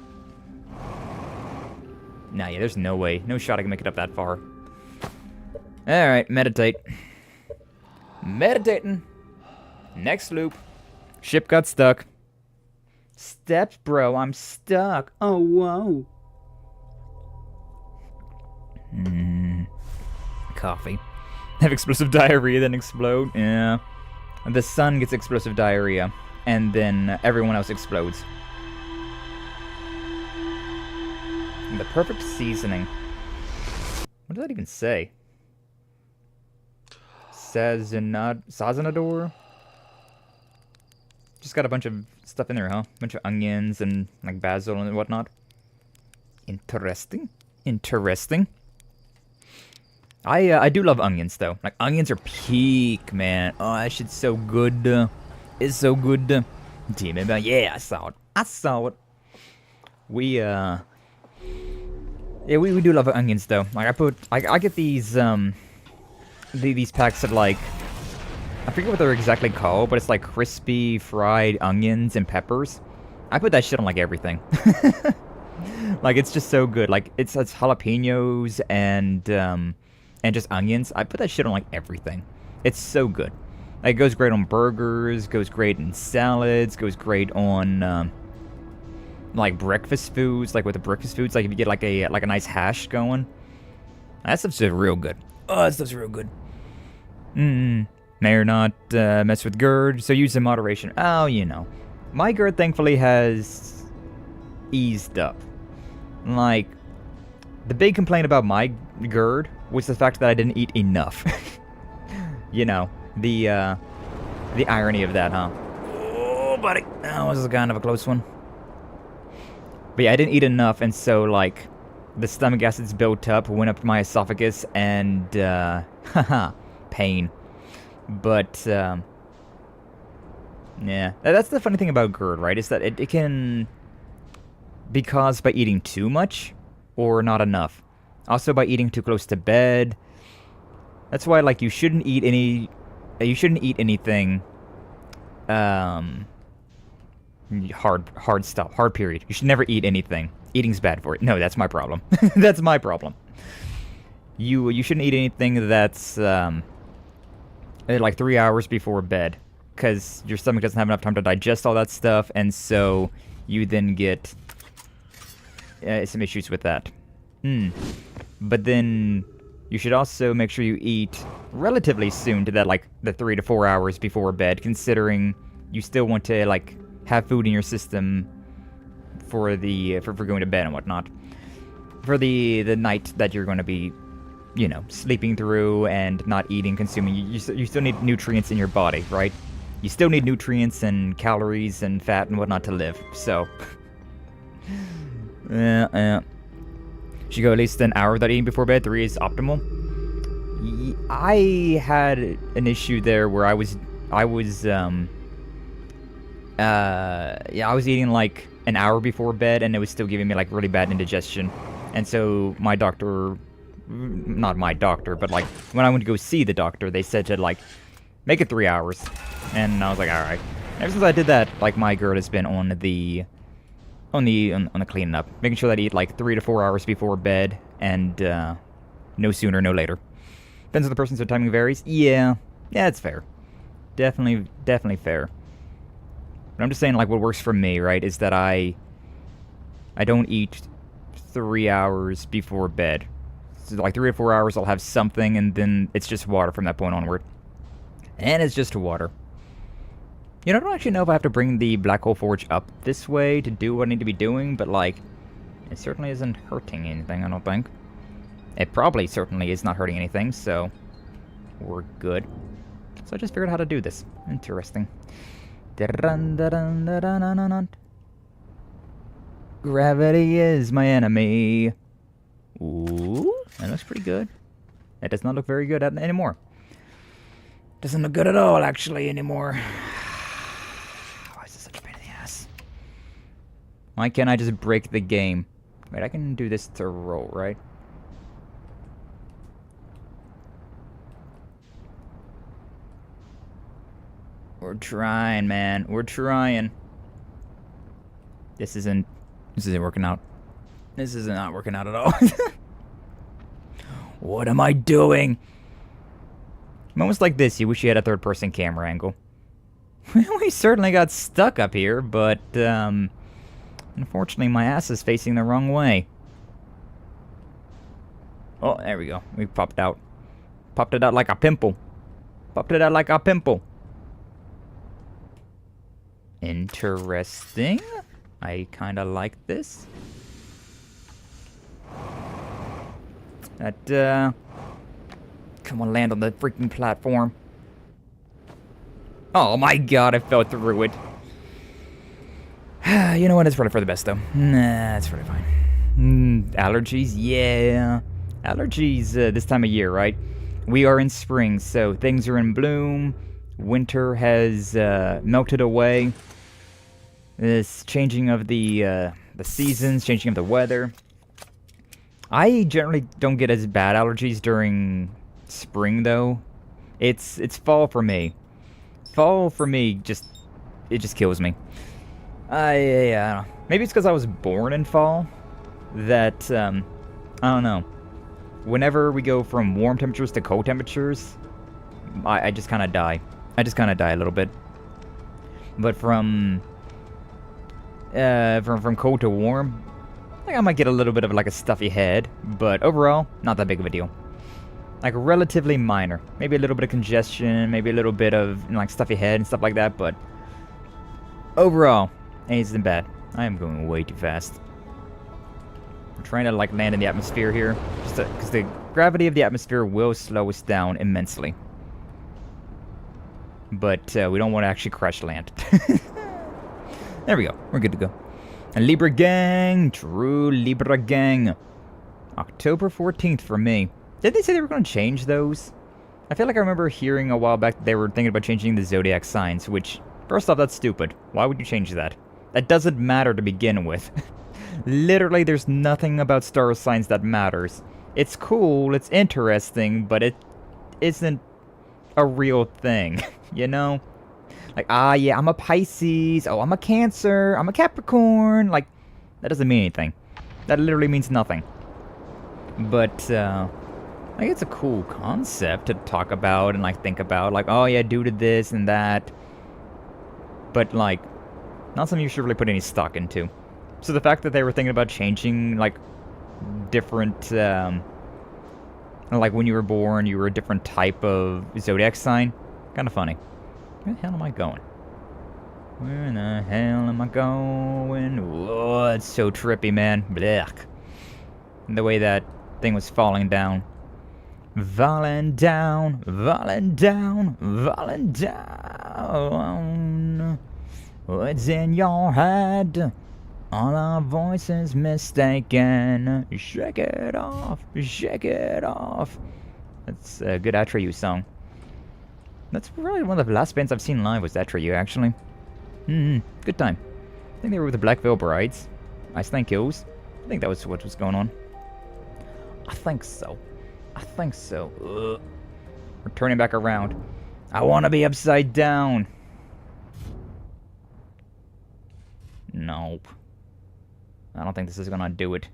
B: Nah, yeah, there's no way. No shot I can make it up that far. Alright, meditate. Meditating. Next loop. Ship got stuck. Steps, bro. I'm stuck. Oh, whoa. Coffee. Have explosive diarrhea, then explode. Yeah. The sun gets explosive diarrhea. And then everyone else explodes. The perfect seasoning. What does that even say? Sazonador? Just got a bunch of stuff in there, huh? A bunch of onions and, like, basil and whatnot. Interesting. Interesting. I do love onions, though. Like, onions are peak, man. Oh, that shit's so good. It's so good. Demon, yeah, I saw it. I saw it. Yeah, we do love onions, though. Like, I get these packs of, like, I forget what they're exactly called, but it's like crispy fried onions and peppers. I put that shit on, like, everything. Like, it's just so good. Like, it's jalapenos and just onions. I put that shit on, like, everything. It's so good. Like, it goes great on burgers, goes great in salads, goes great on, like, breakfast foods. Like, with the breakfast foods, like, if you get, like a nice hash going. That stuff's real good. Oh, that stuff's real good. May or not mess with GERD, so use in moderation. Oh, you know. My GERD, thankfully, has eased up. Like, the big complaint about my GERD was the fact that I didn't eat enough. You know, the irony of that, huh? Oh, buddy. That was kind of a close one. But yeah, I didn't eat enough, and so, like, the stomach acids built up, went up my esophagus, and, haha, pain. But, yeah. That's the funny thing about GERD, right? Is that it can be caused by eating too much or not enough. Also by eating too close to bed. That's why, like, you shouldn't eat anything, hard period. You should never eat anything. Eating's bad for it. No, that's my problem. That's my problem. You shouldn't eat anything that's, like 3 hours before bed. Because your stomach doesn't have enough time to digest all that stuff, and so you then get some issues with that. But then you should also make sure you eat relatively soon to that, like, the 3 to 4 hours before bed, considering you still want to, like, have food in your system for going to bed and whatnot. For the night that you're going to be, you know, sleeping through and not eating, consuming. You still need nutrients in your body, right? You still need nutrients and calories and fat and whatnot to live, so. Should go at least an hour without eating before bed. 3 is optimal. I had an issue there where I was eating like an hour before bed, and it was still giving me like really bad indigestion. And so my doctor, not my doctor, but like when I went to go see the doctor, they said to like make it 3 hours. And I was like, all right. Ever since I did that, like my GERD has been on the cleaning up, making sure that I eat like 3 to 4 hours before bed, and no sooner, no later. Depends on the person, so timing varies. Yeah, it's fair. Definitely fair. But I'm just saying, like, what works for me, right, is that I don't eat 3 hours before bed. So like 3 to 4 hours, I'll have something, and then it's just water from that point onward. And it's just water. You know, I don't actually know if I have to bring the Black Hole Forge up this way to do what I need to be doing, but, like, it certainly isn't hurting anything, I don't think. It probably certainly is not hurting anything, so we're good. So I just figured out how to do this. Interesting. Gravity is my enemy. Ooh, that looks pretty good. It does not look very good anymore. Doesn't look good at all, actually, anymore. Why is this such a pain in the ass? Why can't I just break the game? Wait, I can do this to roll, right? We're trying, man. We're trying. This isn't working out. This is not working out at all. What am I doing? Moments like this, you wish you had a third-person camera angle. We certainly got stuck up here, but, unfortunately, my ass is facing the wrong way. Oh, there we go. We popped out. Popped it out like a pimple. Popped it out like a pimple. Interesting. I kind of like this. That, come on, land on the freaking platform. Oh my god, I fell through it. You know what? It's probably for the best, though. Nah, it's probably fine. Allergies? Yeah. Allergies this time of year, right? We are in spring, so things are in bloom. Winter has melted away. This changing of the seasons, changing of the weather. I generally don't get as bad allergies during spring, though. It's fall for me. Fall for me it just kills me. I don't know. Maybe it's because I was born in fall that I don't know. Whenever we go from warm temperatures to cold temperatures, I just kind of die. I just kind of die a little bit. But from cold to warm, I think I might get a little bit of like a stuffy head, but overall, not that big of a deal. Like relatively minor. Maybe a little bit of congestion, maybe a little bit of like stuffy head and stuff like that, but overall, ain't bad. I am going way too fast. I'm trying to like land in the atmosphere here, just because the gravity of the atmosphere will slow us down immensely. But we don't want to actually crash land. There we go. We're good to go. And Libra Gang. True Libra Gang. October 14th for me. Did they say they were going to change those? I feel like I remember hearing a while back that they were thinking about changing the zodiac signs, which, first off, that's stupid. Why would you change that? That doesn't matter to begin with. Literally, there's nothing about star signs that matters. It's cool, it's interesting, but it isn't a real thing, you know? Like, yeah, I'm a Pisces, oh, I'm a Cancer, I'm a Capricorn, like, that doesn't mean anything. That literally means nothing. But, I think it's a cool concept to talk about and, like, think about, like, oh, yeah, due to this and that. But, like, not something you should really put any stock into. So the fact that they were thinking about changing, like, different, like, when you were born, you were a different type of zodiac sign, kind of funny. Where the hell am I going? Where the hell am I going? Oh, it's so trippy, man. Blech. And the way that thing was falling down. Falling down, falling down, falling down. What's in your head? All our voices mistaken. Shake it off, shake it off. That's a good Atreyu song. That's really one of the last bands I've seen live was Atreyu, actually. Good time. I think they were with the Black Veil Brides. Nice thank yous. I think that was what was going on. I think so. I think so. Ugh. We're turning back around. I want to be upside down. Nope. I don't think this is gonna do it.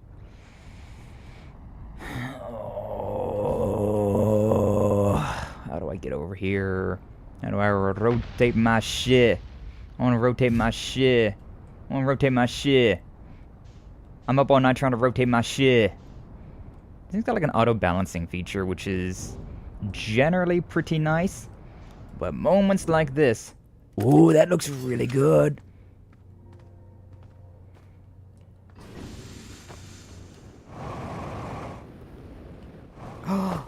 B: Oh, how do I get over here? How do I rotate my shit? I want to rotate my shit. I want to rotate my shit. I'm up all night trying to rotate my shit. I think it's got like an auto balancing feature, which is generally pretty nice. But moments like this, ooh, that looks really good. Oh,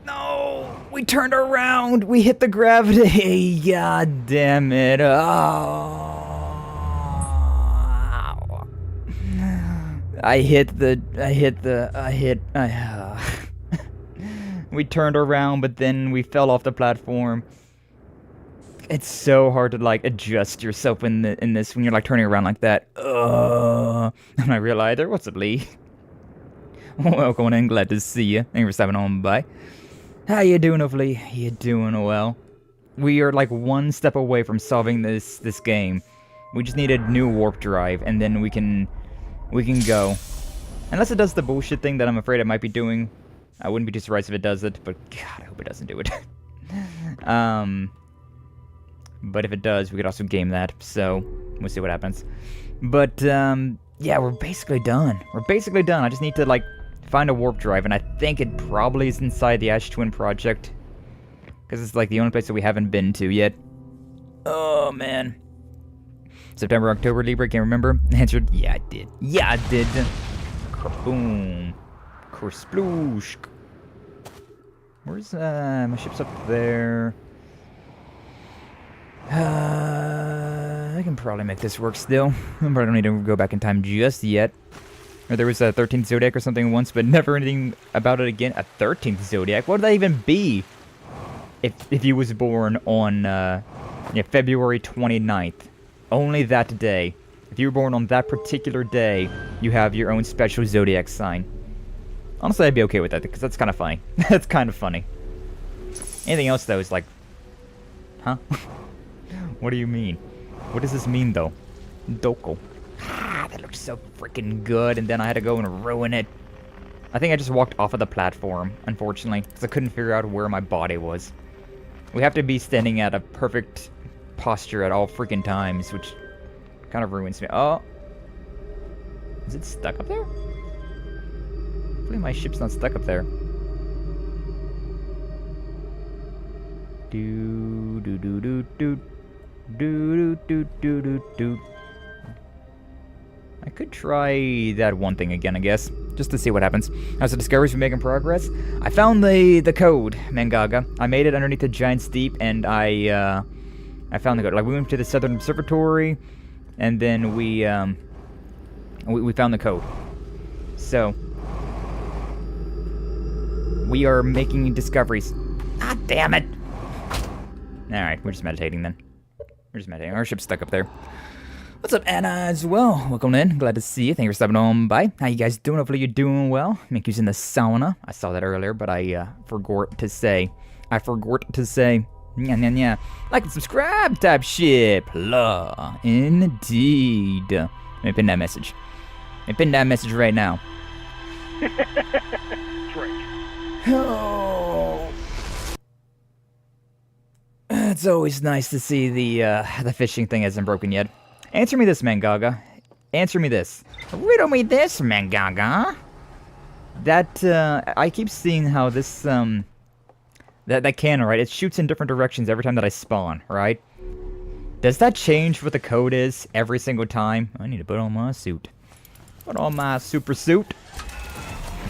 B: no! We turned around! We hit the gravity! God damn it! Oh! We turned around, but then we fell off the platform. It's so hard to, like, adjust yourself in this when you're, like, turning around like that. And I realized, what's up, Lee? Welcome in, glad to see you. Thank you for stopping on by. How you doing, hopefully? You doing well? We are like one step away from solving this game. We just need a new warp drive, and then we can go. Unless it does the bullshit thing that I'm afraid it might be doing. I wouldn't be too surprised if it does it, but God, I hope it doesn't do it. But if it does, we could also game that, so we'll see what happens. But, yeah, we're basically done. We're basically done. I just need to, like, find a warp drive, and I think it probably is inside the Ash Twin project. Because it's, like, the only place that we haven't been to yet. Oh, man. September, October, Libra, can't remember. Answered, yeah, I did. Yeah, I did. Kaboom. Kersploosh. Where's, my ship's up there. I can probably make this work still. I probably don't need to go back in time just yet. Or there was a 13th Zodiac or something once, but never anything about it again. A 13th Zodiac? What would that even be? If he was born on February 29th. Only that day. If you were born on that particular day, you have your own special Zodiac sign. Honestly, I'd be okay with that, because that's kind of funny. That's kind of funny. Anything else, though, is like... Huh? What do you mean? What does this mean, though? Doko. Ah, that looks so freaking good, and then I had to go and ruin it. I think I just walked off of the platform, unfortunately, because I couldn't figure out where my body was. We have to be standing at a perfect posture at all freaking times, which kind of ruins me. Oh. Is it stuck up there? Hopefully my ship's not stuck up there. Do do do do do. Do do do do do. I could try that one thing again, I guess, just to see what happens. How's the discoveries been making progress? I found the code, Mangaga. I made it underneath the giant steep, and I I found the code. Like, we went to the Southern Observatory, and then we found the code. So, we are making discoveries. Ah, damn it! Alright, we're just meditating then. We're just meditating. Our ship's stuck up there. What's up, Anna, as well? Welcome in. Glad to see you. Thank you for stopping on by. How you guys doing? Hopefully you're doing well. Mickey's in the sauna. I saw that earlier, but I forgot to say. Yeah. Like and subscribe type shit. Blah. Indeed. Let me pin that message. Let me pin that message right now. Oh. It's always nice to see the fishing thing hasn't broken yet. Answer me this, Mangaga. Answer me this. Riddle me this, Mangaga. That, I keep seeing how this, that cannon, right? It shoots in different directions every time that I spawn, right? Does that change what the code is every single time? I need to put on my suit. Put on my super suit.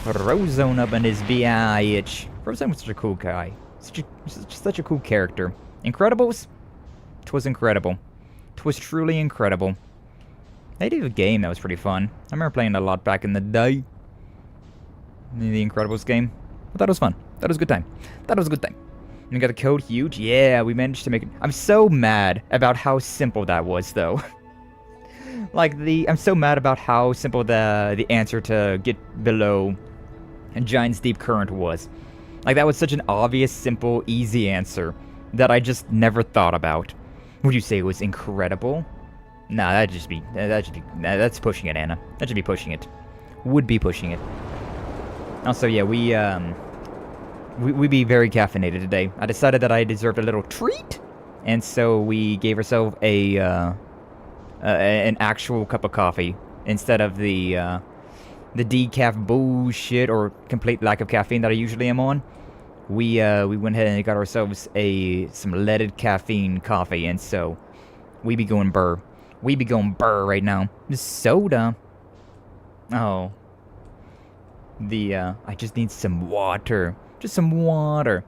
B: Frozone up in his bitch. Frozone was such a cool guy. Such a cool character. Incredibles? 'Twas incredible. 'Twas truly incredible. They did a game that was pretty fun. I remember playing it a lot back in the day. The Incredibles game. I thought it was fun. That was a good time. And we got the code huge. Yeah, we managed to make it. I'm so mad about how simple that was, though. I'm so mad about how simple the answer to get below Giant's Deep Current was. Like, that was such an obvious, simple, easy answer that I just never thought about. Would you say it was incredible? Nah, that's pushing it, Anna. That should be pushing it. Would be pushing it. Also, yeah, we be very caffeinated today. I decided that I deserved a little treat, and so we gave ourselves an actual cup of coffee instead of the decaf bullshit or complete lack of caffeine that I usually am on. We went ahead and got ourselves some leaded caffeine coffee, and so we be going burr. We be going burr right now. The soda. Oh. I just need some water. Just some water.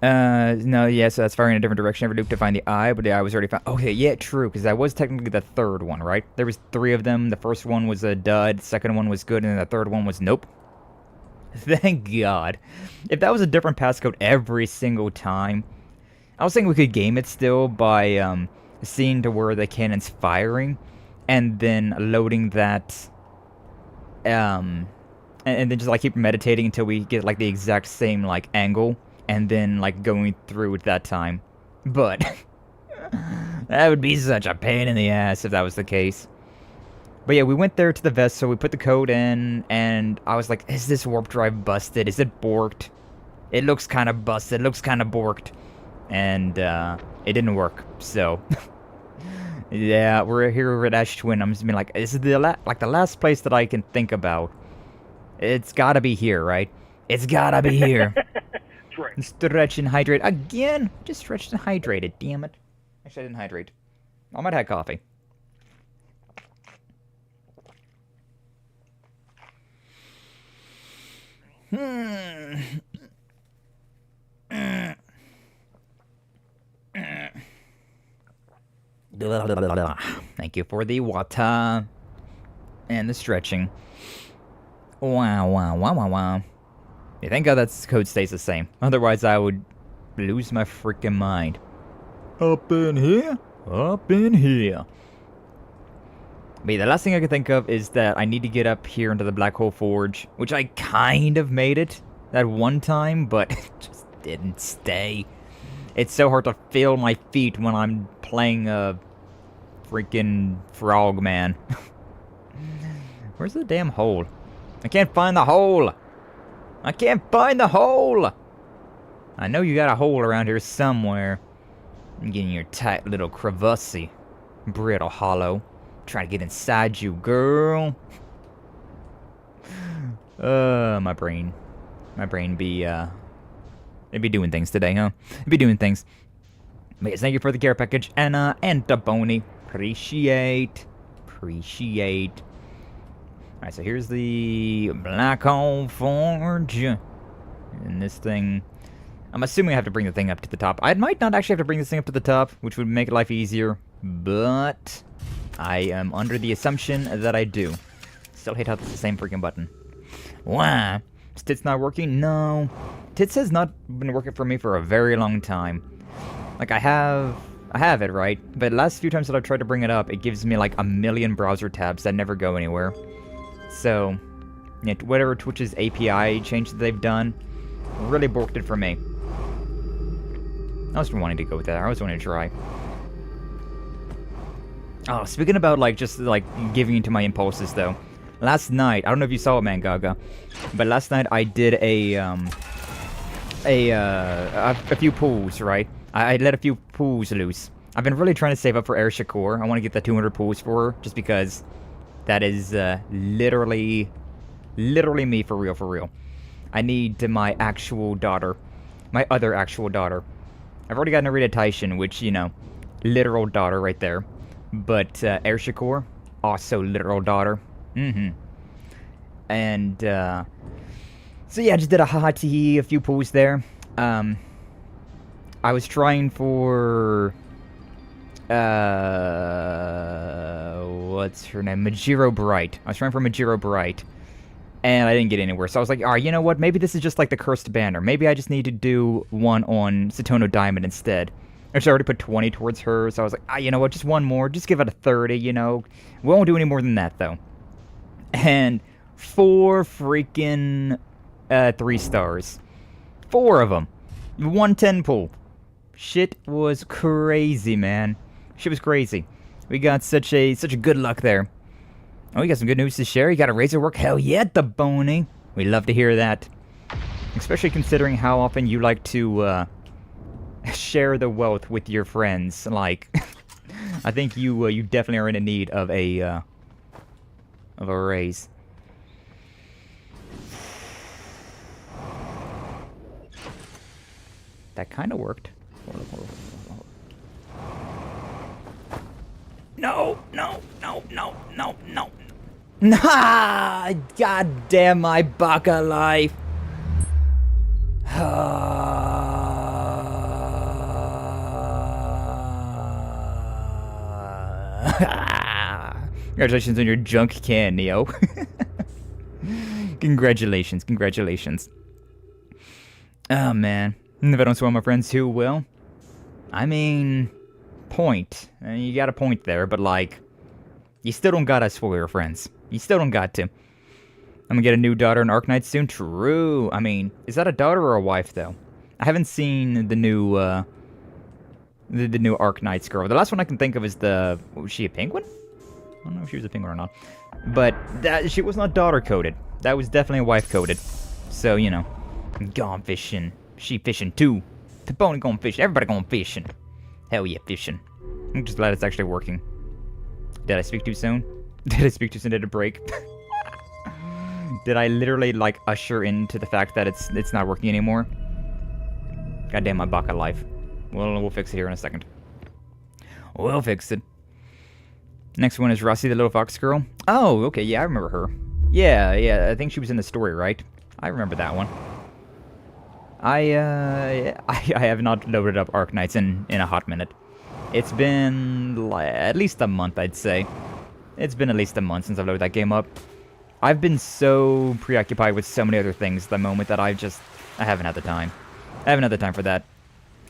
B: No, yeah, so that's firing in a different direction every loop to find the eye, but the eye was already found. Okay, yeah, true, because that was technically the third one, right? There was 3 of them. The first one was a dud, the second one was good, and then the third one was nope. Thank God. If that was a different passcode every single time, I was thinking we could game it still by seeing to where the cannon's firing, and then loading that, and then just like keep meditating until we get like the exact same like angle, and then like going through at that time. But that would be such a pain in the ass if that was the case. But yeah, we went there to the vessel, we put the code in, and I was like, is this warp drive busted? Is it borked? It looks kind of busted, it looks kind of borked. And it didn't work, so yeah, we're here over at Ash Twin. I'm just being like, this is the last place that I can think about. It's gotta be here, right? It's gotta be here. Right. Stretch and hydrate again. Just stretched and hydrated. Damn it. Actually, I didn't hydrate. I might have coffee. Thank you for the water and the stretching. Wow. Yeah, thank God that code stays the same. Otherwise, I would lose my freaking mind. Up in here? Up in here. But yeah, the last thing I can think of is that I need to get up here into the Black Hole Forge, which I kind of made it that one time, but it just didn't stay. It's so hard to feel my feet when I'm playing a freaking frog man. Where's the damn hole? I can't find the hole! I can't find the hole! I know you got a hole around here somewhere. I'm getting your tight little crevasse. Brittle hollow. Trying to get inside you, girl. My brain. My brain be, it'd be doing things today, huh? It'd be doing things. But yes, thank you for the care package, Anna and Daboni. Appreciate. Alright, so here's the Black Hole Forge. And this thing... I'm assuming I have to bring the thing up to the top. I might not actually have to bring this thing up to the top, which would make life easier, but I am under the assumption that I do. Still hate how it's the same freaking button. Wow. Is Tits not working? No. Tits has not been working for me for a very long time. Like, I have it, right? But the last few times that I've tried to bring it up, it gives me like a million browser tabs that never go anywhere. So, yeah, whatever Twitch's API change that they've done really borked it for me. I was wanting to go with that. I was wanting to try. Oh, speaking about like just like giving into my impulses though. Last night, I don't know if you saw it, man, Gaga, but last night I did a few pools, right? I let a few pools loose. I've been really trying to save up for Air Shakur. I want to get the 200 pools for her, just because that is literally me for real. I need my actual daughter, my other actual daughter. I've already got Narita Taishin, which, you know, literal daughter right there. But Air Shakur, also literal daughter. And so yeah, I just did a few pools there. I was trying for what's her name? Majiro Bright. I was trying for Majiro Bright, and I didn't get anywhere. So I was like, alright, you know what? Maybe this is just like the cursed banner. Maybe I just need to do one on Satono Diamond instead. Which I already put 20 towards her, so I was like, you know what? Just one more. Just give it a 30, you know. We won't do any more than that, though. And 4 freaking 3 stars. 4 of them. 110 pool. Shit was crazy, man. Shit was crazy. We got such a good luck there. Oh, you got some good news to share? You got a razor work? Hell yeah, the bony. We love to hear that. Especially considering how often you like to share the wealth with your friends. Like, I think you definitely are in need of a raise. That kind of worked. No. Nah! God damn my baka life. Congratulations on your junk can, Neo. Congratulations. Oh, man. If I don't swear my friends, who will? I mean, point. You got a point there, but like, you still don't gotta swear your friends. You still don't got to. I'm gonna get a new daughter in Arknight soon. True. I mean, is that a daughter or a wife, though? I haven't seen the new, the new Arknights girl. The last one I can think of is the... Was she a penguin? I don't know if she was a penguin or not. But she was not daughter-coded. That was definitely wife-coded. So, you know. Gone fishing. She fishing, too. The pony going fishing. Everybody going fishing. Hell yeah, fishing. I'm just glad it's actually working. Did I speak too soon? Did I speak too soon? Did it break? Did I literally, like, usher into the fact that it's not working anymore? Goddamn my baka life. Well, we'll fix it here in a second. We'll fix it. Next one is Rossi, the little fox girl. Oh, okay, yeah, I remember her. Yeah, I think she was in the story, right? I remember that one. I have not loaded up Arknights in a hot minute. It's been at least a month, I'd say. It's been at least a month since I've loaded that game up. I've been so preoccupied with so many other things at the moment that I haven't had the time. I haven't had the time for that.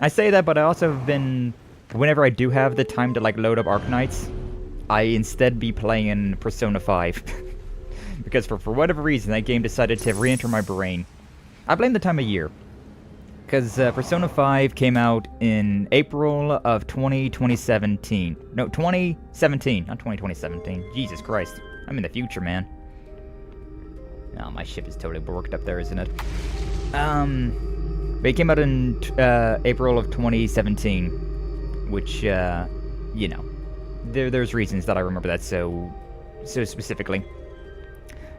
B: I say that, but I also have been... Whenever I do have the time to, like, load up Arknights, I instead be playing Persona 5. Because for whatever reason, that game decided to re-enter my brain. I blame the time of year. Because Persona 5 came out in April of 2017. No, 2017. Not 2017. Jesus Christ. I'm in the future, man. Oh, my ship is totally borked up there, isn't it? But it came out in April of 2017. Which, you know. There's reasons that I remember that so specifically.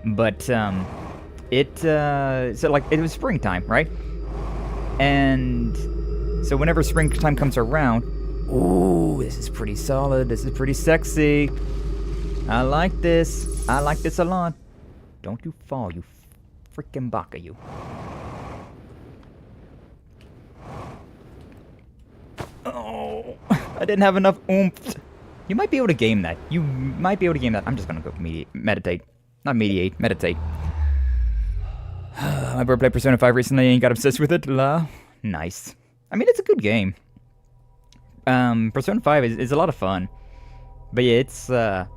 B: But, so, like, it was springtime, right? And so whenever springtime comes around, ooh, this is pretty solid. This is pretty sexy. I like this. I like this a lot. Don't you fall, you freaking baka, you. Oh, I didn't have enough oomph. You might be able to game that. You might be able to game that. I'm just gonna go meditate. Not mediate, meditate. My bro played Persona 5 recently and got obsessed with it. La. Nice. I mean, it's a good game. Persona 5 is a lot of fun. But yeah, it's, I've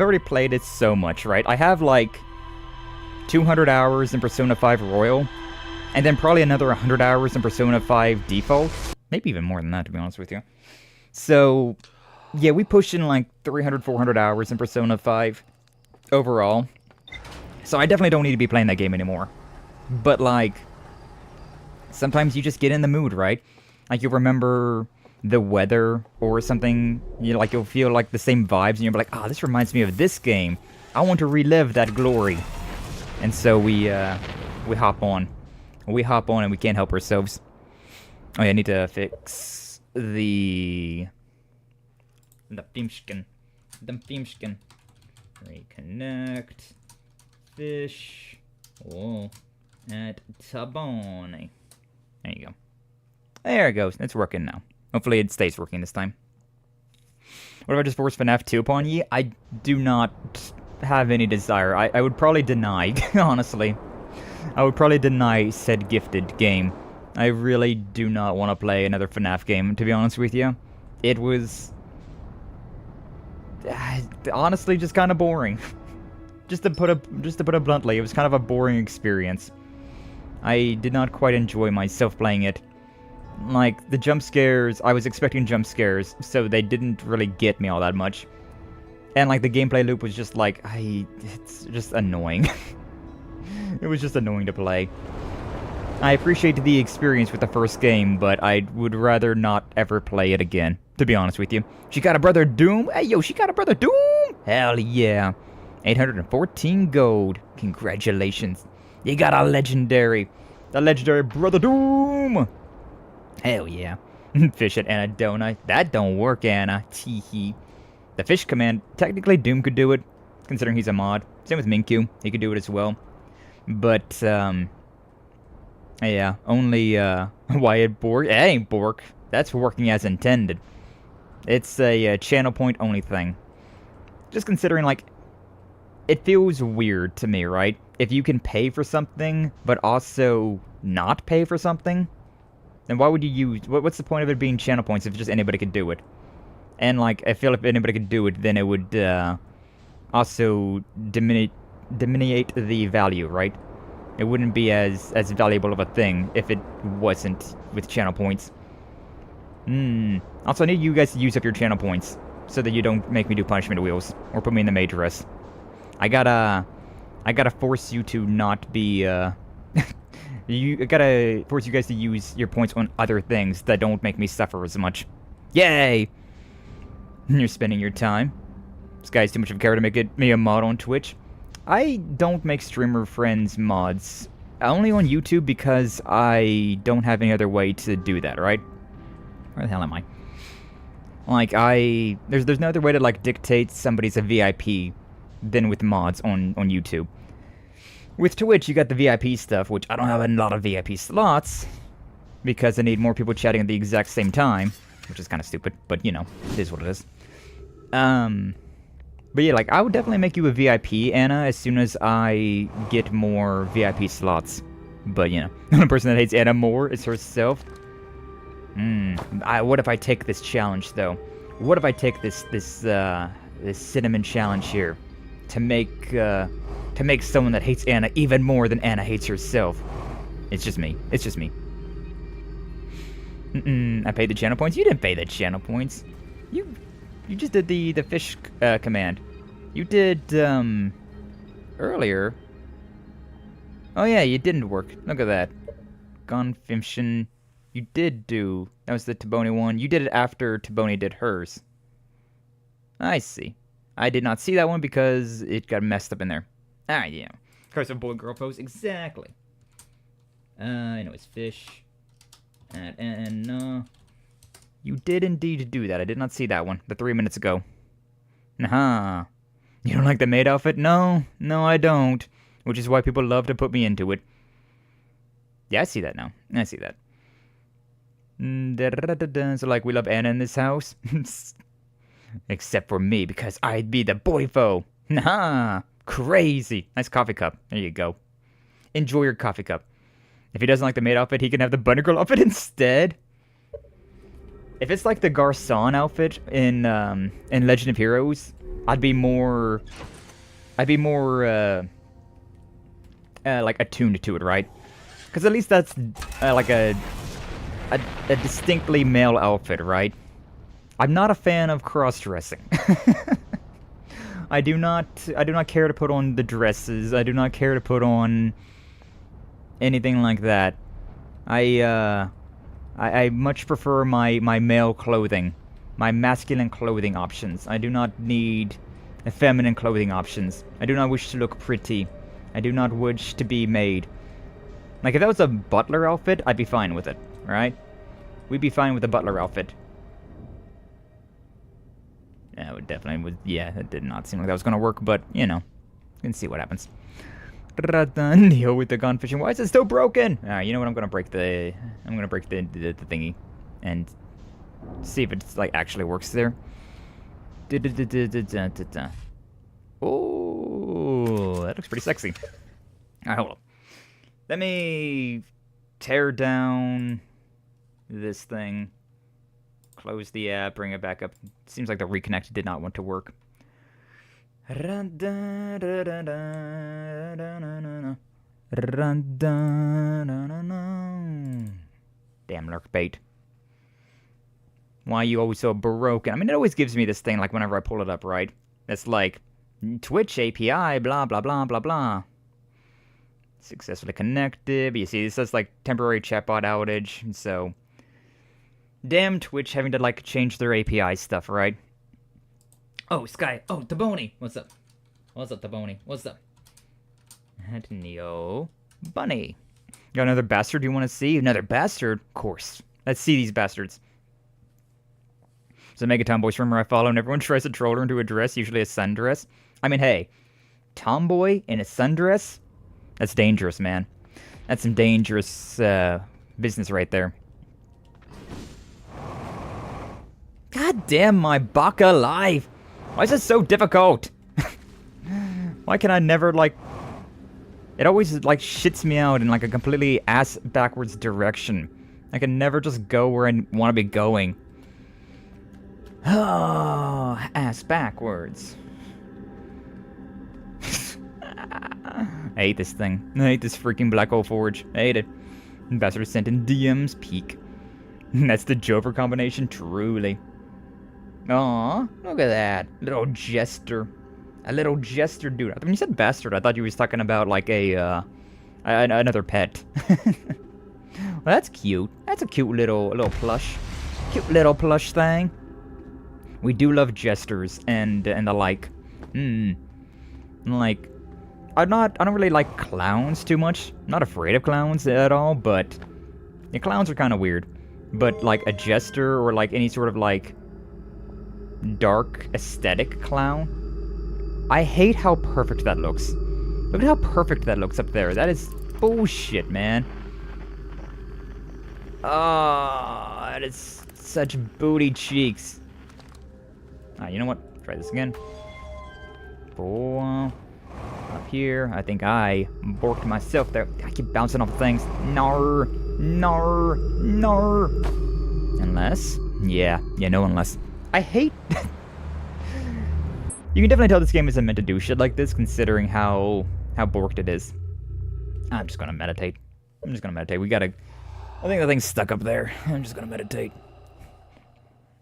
B: already played it so much, right? I have, like, 200 hours in Persona 5 Royal, and then probably another 100 hours in Persona 5 Default. Maybe even more than that, to be honest with you. So, yeah, we pushed in, like, 300, 400 hours in Persona 5 overall. So I definitely don't need to be playing that game anymore. But, like, sometimes you just get in the mood, right? Like, you'll remember the weather or something. You'll feel, like, the same vibes, and you'll be like, ah, this reminds me of this game. I want to relive that glory. And so we hop on. We hop on and we can't help ourselves. Oh yeah, I need to fix the Themschken. Reconnect. Fish. Oh. At Tabone. There you go. There it goes. It's working now. Hopefully it stays working this time. What if I just force FNAF 2 upon ye? I do not have any desire. I would probably deny, honestly. I would probably deny said gifted game. I really do not want to play another FNAF game, to be honest with you. It was honestly just kind of boring. just to put it bluntly, it was kind of a boring experience. I did not quite enjoy myself playing it. Like, the jump scares, I was expecting jump scares, so they didn't really get me all that much. And, like, the gameplay loop was just like, it's just annoying. It was just annoying to play. I appreciated the experience with the first game, but I would rather not ever play it again, to be honest with you. She got a brother Doom? Hey, yo, she got a brother Doom? Hell yeah. 814 gold. Congratulations. You got a legendary. The legendary brother Doom. Hell yeah. Fish at Anna, don't I? That don't work, Anna. Teehee. The fish command, technically Doom could do it, considering he's a mod. Same with Minkyu, he could do it as well. But, yeah, only, Wyatt Bork. That ain't Bork. That's working as intended. It's a channel point only thing. Just considering, like, it feels weird to me, right? If you can pay for something, but also not pay for something, then why would you use... What's the point of it being channel points if just anybody could do it? And, like, I feel if anybody could do it, then it would, also diminuate the value, right? It wouldn't be as valuable of a thing if it wasn't with channel points. Also, I need you guys to use up your channel points so that you don't make me do punishment wheels or put me in the maid dress. I gotta force you to not be, I gotta force you guys to use your points on other things that don't make me suffer as much. Yay! You're spending your time. This guy's too much of a character to make me a mod on Twitch. I don't make streamer friends mods. Only on YouTube because I don't have any other way to do that, right? Where the hell am I? Like, there's no other way to, like, dictate somebody's a VIP than with mods on YouTube. With Twitch, you got the VIP stuff, which I don't have a lot of VIP slots because I need more people chatting at the exact same time, which is kind of stupid, but, you know, it is what it is. But yeah, like, I would definitely make you a VIP, Anna, as soon as I get more VIP slots. But, you know, the only person that hates Anna more is herself. What if I take this challenge, though? What if I take this cinnamon challenge here to make someone that hates Anna even more than Anna hates herself? It's just me. It's just me. I paid the channel points. You didn't pay the channel points. You just did the fish command. You did earlier. Oh yeah, you didn't work. Look at that. Gonfimtion. You did do. That was the Taboni one. You did it after Taboni did hers. I see. I did not see that one because it got messed up in there. Ah, yeah. Curse of boy girl pose. Exactly. I know it's fish. And you did indeed do that. I did not see that one. The 3 minutes ago. Nah. You don't like the maid outfit? No. No, I don't. Which is why people love to put me into it. Yeah, I see that now. I see that. So like we love Anna in this house. Except for me, because I'd be the boyfo. Nah, crazy. Nice coffee cup. There you go. Enjoy your coffee cup. If he doesn't like the maid outfit, he can have the bunny girl outfit instead. If it's like the Garçon outfit in Legend of Heroes, I'd be more like attuned to it, right? Because at least that's like a distinctly male outfit, right? I'm not a fan of cross-dressing. I do not care to put on the dresses. I do not care to put on anything like that. I much prefer my male clothing, my masculine clothing options. I do not need feminine clothing options. I do not wish to look pretty. I do not wish to be made. Like, if that was a butler outfit, I'd be fine with it, alright? We'd be fine with the butler outfit. Yeah, it definitely would. Yeah, it did not seem like that was gonna work, but, you know, you can see what happens. Neo with the gun fishing. Why is it still broken? Alright, you know what? I'm gonna break the thingy and see if it's like actually works there. Oh, that looks pretty sexy. Alright, hold on. Let me tear down this thing. Close the app, bring it back up. Seems like the reconnect did not want to work. Damn, lurk bait. Why are you always so broken? I mean, it always gives me this thing, like, whenever I pull it up, right? It's like, Twitch API, blah, blah, blah, blah, blah. Successfully connected. But you see, this says, like, temporary chatbot outage, so... Damn Twitch having to, like, change their API stuff, right? Oh, Skye. Oh, Taboni. What's up? What's up, Taboni? What's up? And Neo. Bunny. Got another bastard you want to see? Another bastard? Of course. Let's see these bastards. So Mega Tomboy streamer I follow, and everyone tries to troll her into a dress, usually a sundress. I mean, hey. Tomboy in a sundress? That's dangerous, man. That's some dangerous business right there. God damn my baka life! Why is it so difficult? Why can I never, like... It always, like, shits me out in, like, a completely ass-backwards direction. I can never just go where I want to be going. Oh, ass-backwards. I hate this thing. I hate this freaking black hole forge. I hate it. Ambassador sent in DMs, peak. That's the Joker combination, truly. Aw, look at that. Little jester. A little jester dude. When you said bastard, I thought you was talking about, like, another pet. Well, that's cute. That's a cute little plush. Cute little plush thing. We do love jesters and the like. Like, I don't really like clowns too much. I'm not afraid of clowns at all, but the clowns are kind of weird. But, like, a jester or, like, any sort of, like, dark aesthetic clown. I hate how perfect that looks. Look at how perfect that looks up there. That is bullshit, man. Oh, that is such booty cheeks. You know what? Try this again. Up here. I think I borked myself there. I keep bouncing off things. Nar. Nar. Nar. Unless. Yeah, no unless. I hate... You can definitely tell this game isn't meant to do shit like this, considering how borked it is. I'm just gonna meditate. We gotta... I think the thing's stuck up there. I'm just gonna meditate.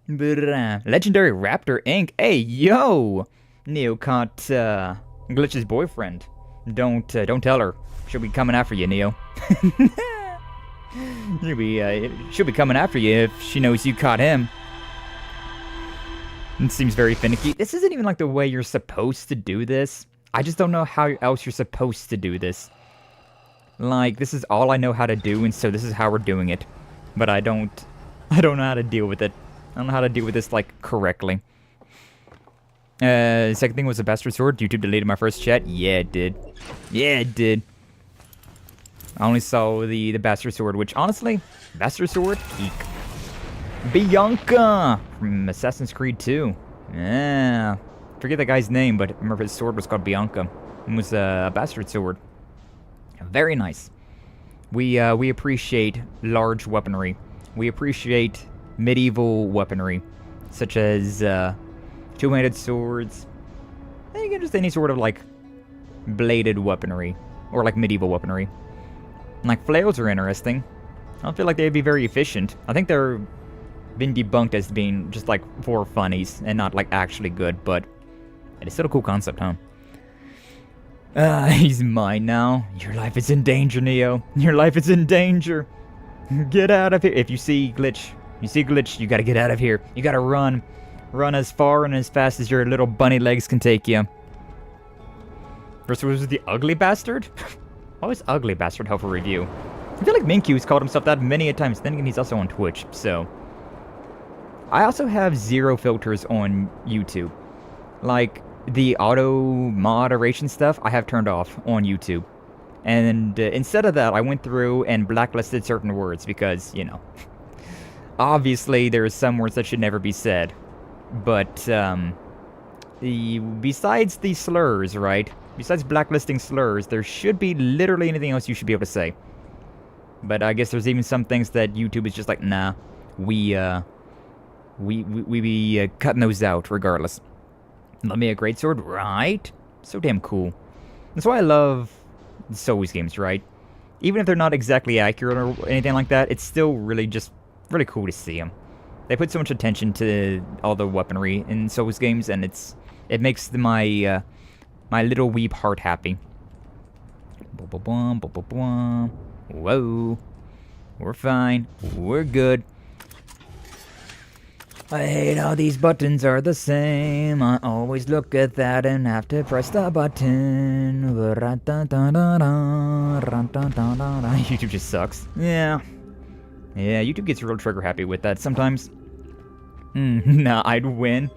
B: Legendary Raptor Inc. Hey, yo! Neo caught Glitch's boyfriend. Don't tell her. She'll be coming after you, Neo. She'll be coming after you if she knows you caught him. It seems very finicky. This isn't even like the way you're supposed to do this. I just don't know how else you're supposed to do this. Like, this is all I know how to do, and so this is how we're doing it. But I don't know how to deal with it. I don't know how to deal with this, like, correctly. Second thing was the bastard sword. YouTube deleted my first chat. Yeah, it did. Yeah, it did. I only saw the bastard sword, which, honestly, bastard sword, eek. Bianca from Assassin's Creed 2. Yeah. Forget the guy's name, but I remember his sword was called Bianca. It was a bastard sword. Very nice. We appreciate large weaponry. We appreciate medieval weaponry, such as two-handed swords. And again, just any sort of like bladed weaponry or like medieval weaponry. Like flails are interesting. I don't feel like they'd be very efficient. I think they're been debunked as being just like for funnies and not like actually good, but it's still a cool concept, huh? He's mine now. Your life is in danger, Neo. Your life is in danger. Get out of here. If you see Glitch, you gotta get out of here. You gotta run. Run as far and as fast as your little bunny legs can take you. First was the Ugly Bastard? Why was Ugly Bastard help for review? I feel like Minkyu's called himself that many a times. Then again, he's also on Twitch, so... I also have 0 filters on YouTube. Like, the auto moderation stuff, I have turned off on YouTube. And instead of that, I went through and blacklisted certain words because, you know... obviously, there are some words that should never be said. But, besides the slurs, right? Besides blacklisting slurs, there should be literally anything else you should be able to say. But I guess there's even some things that YouTube is just like, nah, we be cutting those out regardless. Let me a greatsword, right? So damn cool. That's why I love Souls games, right? Even if they're not exactly accurate or anything like that, it's still really just really cool to see them. They put so much attention to all the weaponry in Souls games, and it makes my my little weeb heart happy. Whoa. We're fine. We're good. I hate how these buttons are the same. I always look at that and have to press the button. YouTube just sucks. Yeah. Yeah, YouTube gets real trigger happy with that sometimes. Nah, I'd win.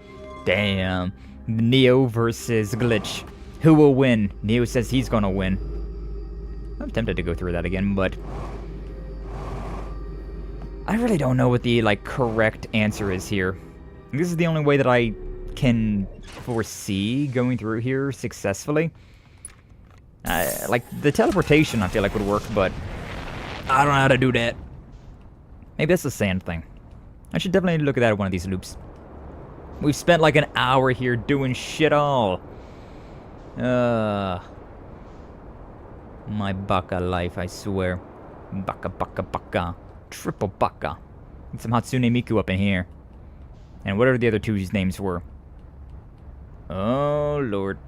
B: Damn. Neo versus Glitch. Who will win? Neo says he's gonna win. I'm tempted to go through that again, but... I really don't know what the, like, correct answer is here. This is the only way that I can foresee going through here successfully. Like, the teleportation I feel like would work, but... I don't know how to do that. Maybe that's the sand thing. I should definitely look at that at one of these loops. We've spent like an hour here doing shit all. My baka life, I swear. Baka baka baka. Triple baka. Get some Hatsune Miku up in here. And whatever the other two's names were. Oh, Lord.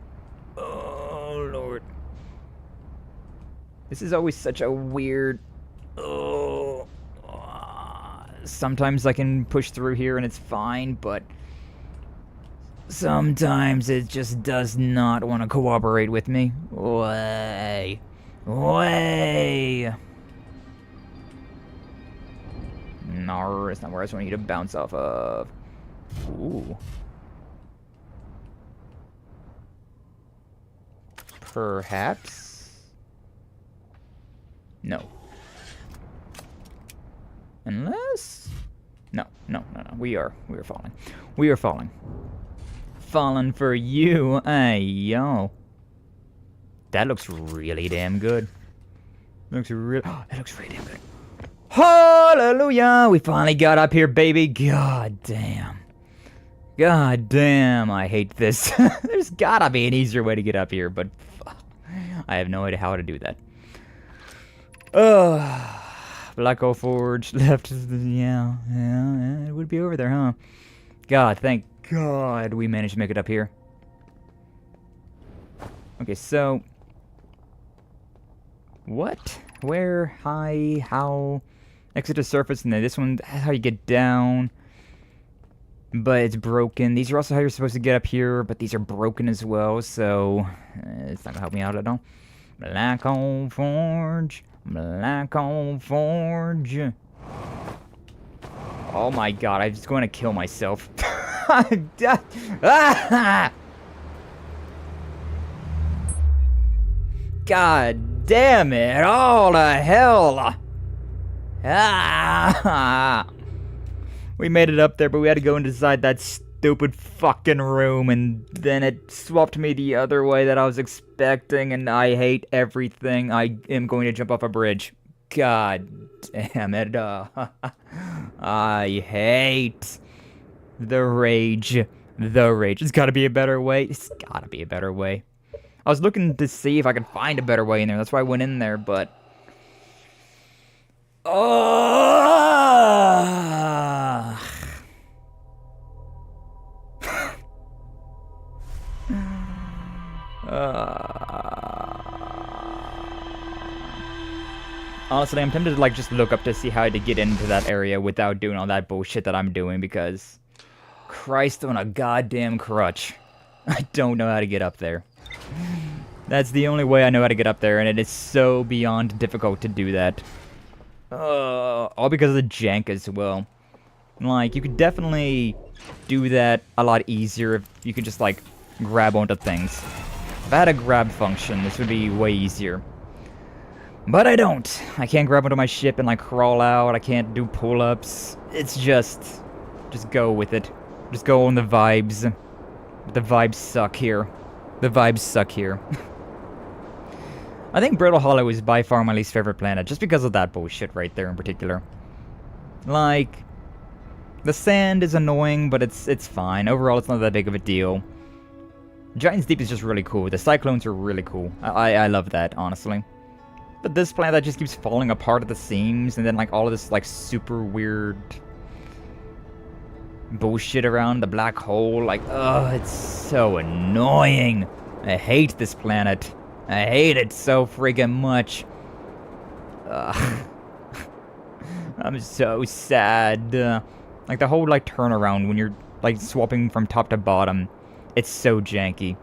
B: Oh, Lord. This is always such a weird... Oh. Sometimes I can push through here and it's fine, but... sometimes it just does not want to cooperate with me. Way. Way. No, it's not where I just want you to bounce off of. Ooh. Perhaps? No. Unless... No. We are falling. We are falling. Falling for you. Hey, yo. That looks really damn good. That looks really damn good. Hallelujah! We finally got up here, baby. God damn. God damn, I hate this. There's gotta be an easier way to get up here, but I have no idea how to do that. Black Hole Forge, left, yeah, it would be over there, huh? God, thank God we managed to make it up here. Okay, so... what? Where? Hi? How? Exit to surface, and then this one, how you get down. But it's broken. These are also how you're supposed to get up here, but these are broken as well, so... it's not gonna help me out at all. Black Hole Forge. Black Hole Forge. Oh my god, I'm just going to kill myself. God damn it, all the hell. We made it up there, but we had to go inside that stupid fucking room, and then it swapped me the other way that I was expecting, and I hate everything. I am going to jump off a bridge. God damn it. I hate the rage. The rage. There's gotta be a better way. It's gotta be a better way. I was looking to see if I could find a better way in there. That's why I went in there, but... Honestly, I'm tempted to like just look up to see how to get into that area without doing all that bullshit that I'm doing, because Christ on a goddamn crutch. I don't know how to get up there. That's the only way I know how to get up there, and it is so beyond difficult to do that. All because of the jank as well. Like, you could definitely do that a lot easier if you could just like grab onto things. If I had a grab function, this would be way easier. But I don't. I can't grab onto my ship and like crawl out. I can't do pull-ups. It's just go with it. Just go on the vibes. The vibes suck here. The vibes suck here. I think Brittle Hollow is by far my least favorite planet, just because of that bullshit right there in particular. Like, the sand is annoying, but it's fine. Overall, it's not that big of a deal. Giant's Deep is just really cool. The cyclones are really cool. I love that, honestly. But this planet that just keeps falling apart at the seams, and then like all of this like super weird bullshit around the black hole, like, oh, it's so annoying. I hate this planet. I hate it so friggin' much. I'm so sad. Like the whole like turnaround when you're like swapping from top to bottom, it's so janky.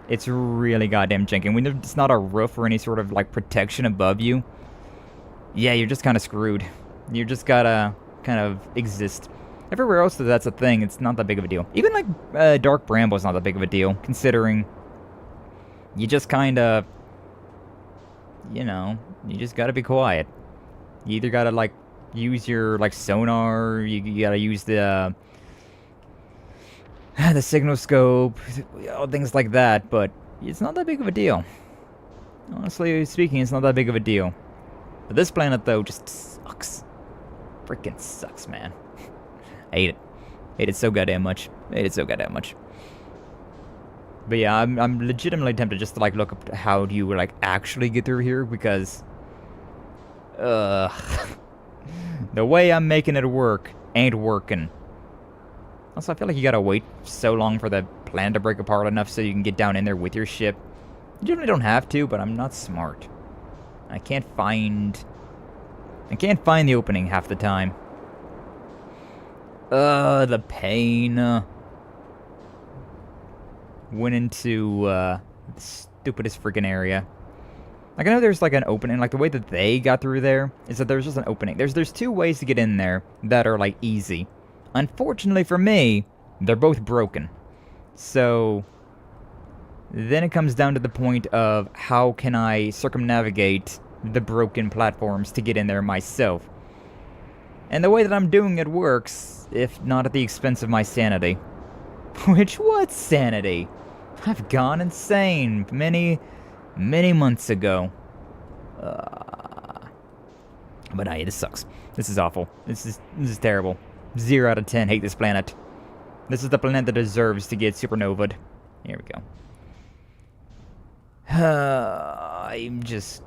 B: It's really goddamn janky. When there's not a roof or any sort of like protection above you, yeah, you're just kind of screwed. You just gotta kind of exist. Everywhere else that's a thing, it's not that big of a deal. Even like Dark Bramble's not that big of a deal, considering you just kind of, you know, you just gotta be quiet. You either gotta like use your like sonar, you gotta use the signal scope, things like that, but it's not that big of a deal. Honestly speaking, it's not that big of a deal. But this planet, though, just sucks. Freaking sucks, man. I hate it. Hate it so goddamn much. Hate it so goddamn much. But yeah, I'm legitimately tempted just to like look up how do you like actually get through here, because the way I'm making it work ain't working. Also, I feel like you gotta wait so long for the plan to break apart enough so you can get down in there with your ship. You generally don't have to, but I'm not smart. I can't find the opening half the time. The pain. Went into the stupidest freaking area. Like, I know there's like an opening, like the way that they got through there is that there's just an opening. There's two ways to get in there that are like easy. Unfortunately for me, they're both broken. So then it comes down to the point of how can I circumnavigate the broken platforms to get in there myself. And the way that I'm doing it works, if not at the expense of my sanity. Which, what sanity? I've gone insane many months ago. But hey, this sucks. This is awful. This is terrible. 0 out of 10. Hate this planet. This is the planet that deserves to get supernovaed. Here we go. I'm just...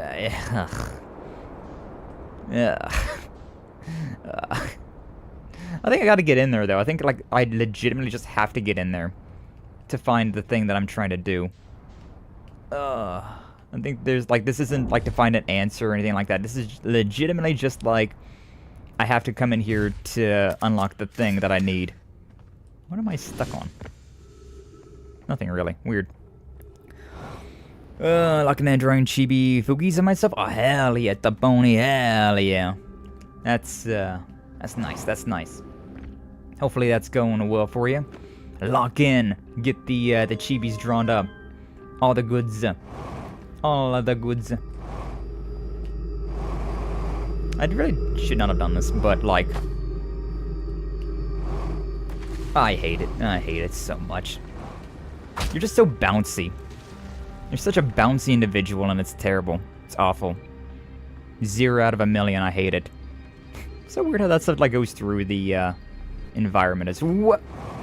B: I think I gotta get in there, though. I think, like, I legitimately just have to get in there to find the thing that I'm trying to do. I think there's, like, this isn't, like, to find an answer or anything like that. This is legitimately just, like, I have to come in here to unlock the thing that I need. What am I stuck on? Nothing, really. Weird. Like an Android chibi Fugies on myself? Oh, hell yeah, the bony, hell yeah. That's nice, that's nice. Hopefully that's going well for you. Lock in. Get the chibis drawn up. All the goods. All of the goods. I really should not have done this, but, like... I hate it. I hate it so much. You're just so bouncy. You're such a bouncy individual, and it's terrible. It's awful. 0 out of a million. I hate it. So weird how that stuff like goes through the environment. As what?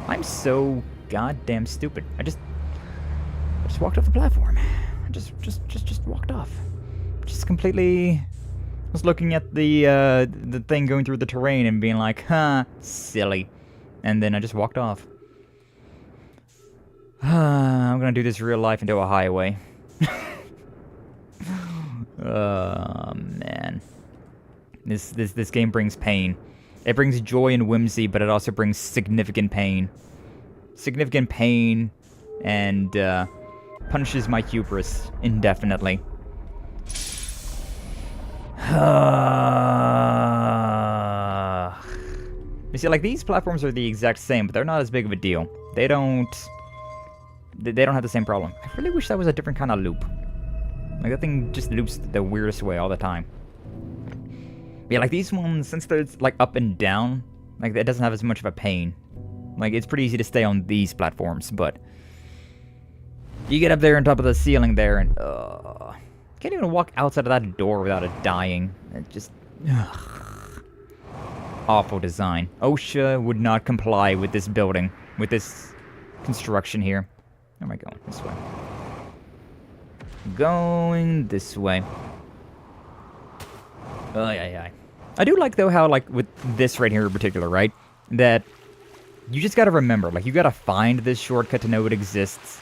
B: I'm so goddamn stupid. I just walked off the platform. I just walked off. Just completely was looking at the thing going through the terrain and being like, huh, silly. And then I just walked off. I'm gonna do this real life into a highway. Oh man. This game brings pain. It brings joy and whimsy, but it also brings significant pain. Significant pain and punishes my hubris indefinitely. You see, like, these platforms are the exact same, but they're not as big of a deal. They don't have the same problem. I really wish that was a different kind of loop. Like, that thing just loops the weirdest way all the time. Yeah, like, these ones, since they're, like, up and down, like, it doesn't have as much of a pain. Like, it's pretty easy to stay on these platforms, but you get up there on top of the ceiling there, and, can't even walk outside of that door without it dying. It just, awful design. OSHA would not comply with this building, with this construction here. Where am I going? This way. Going this way. Oh, yeah. I do like, though, how, like, with this right here in particular, right? That you just gotta remember, like, you gotta find this shortcut to know it exists.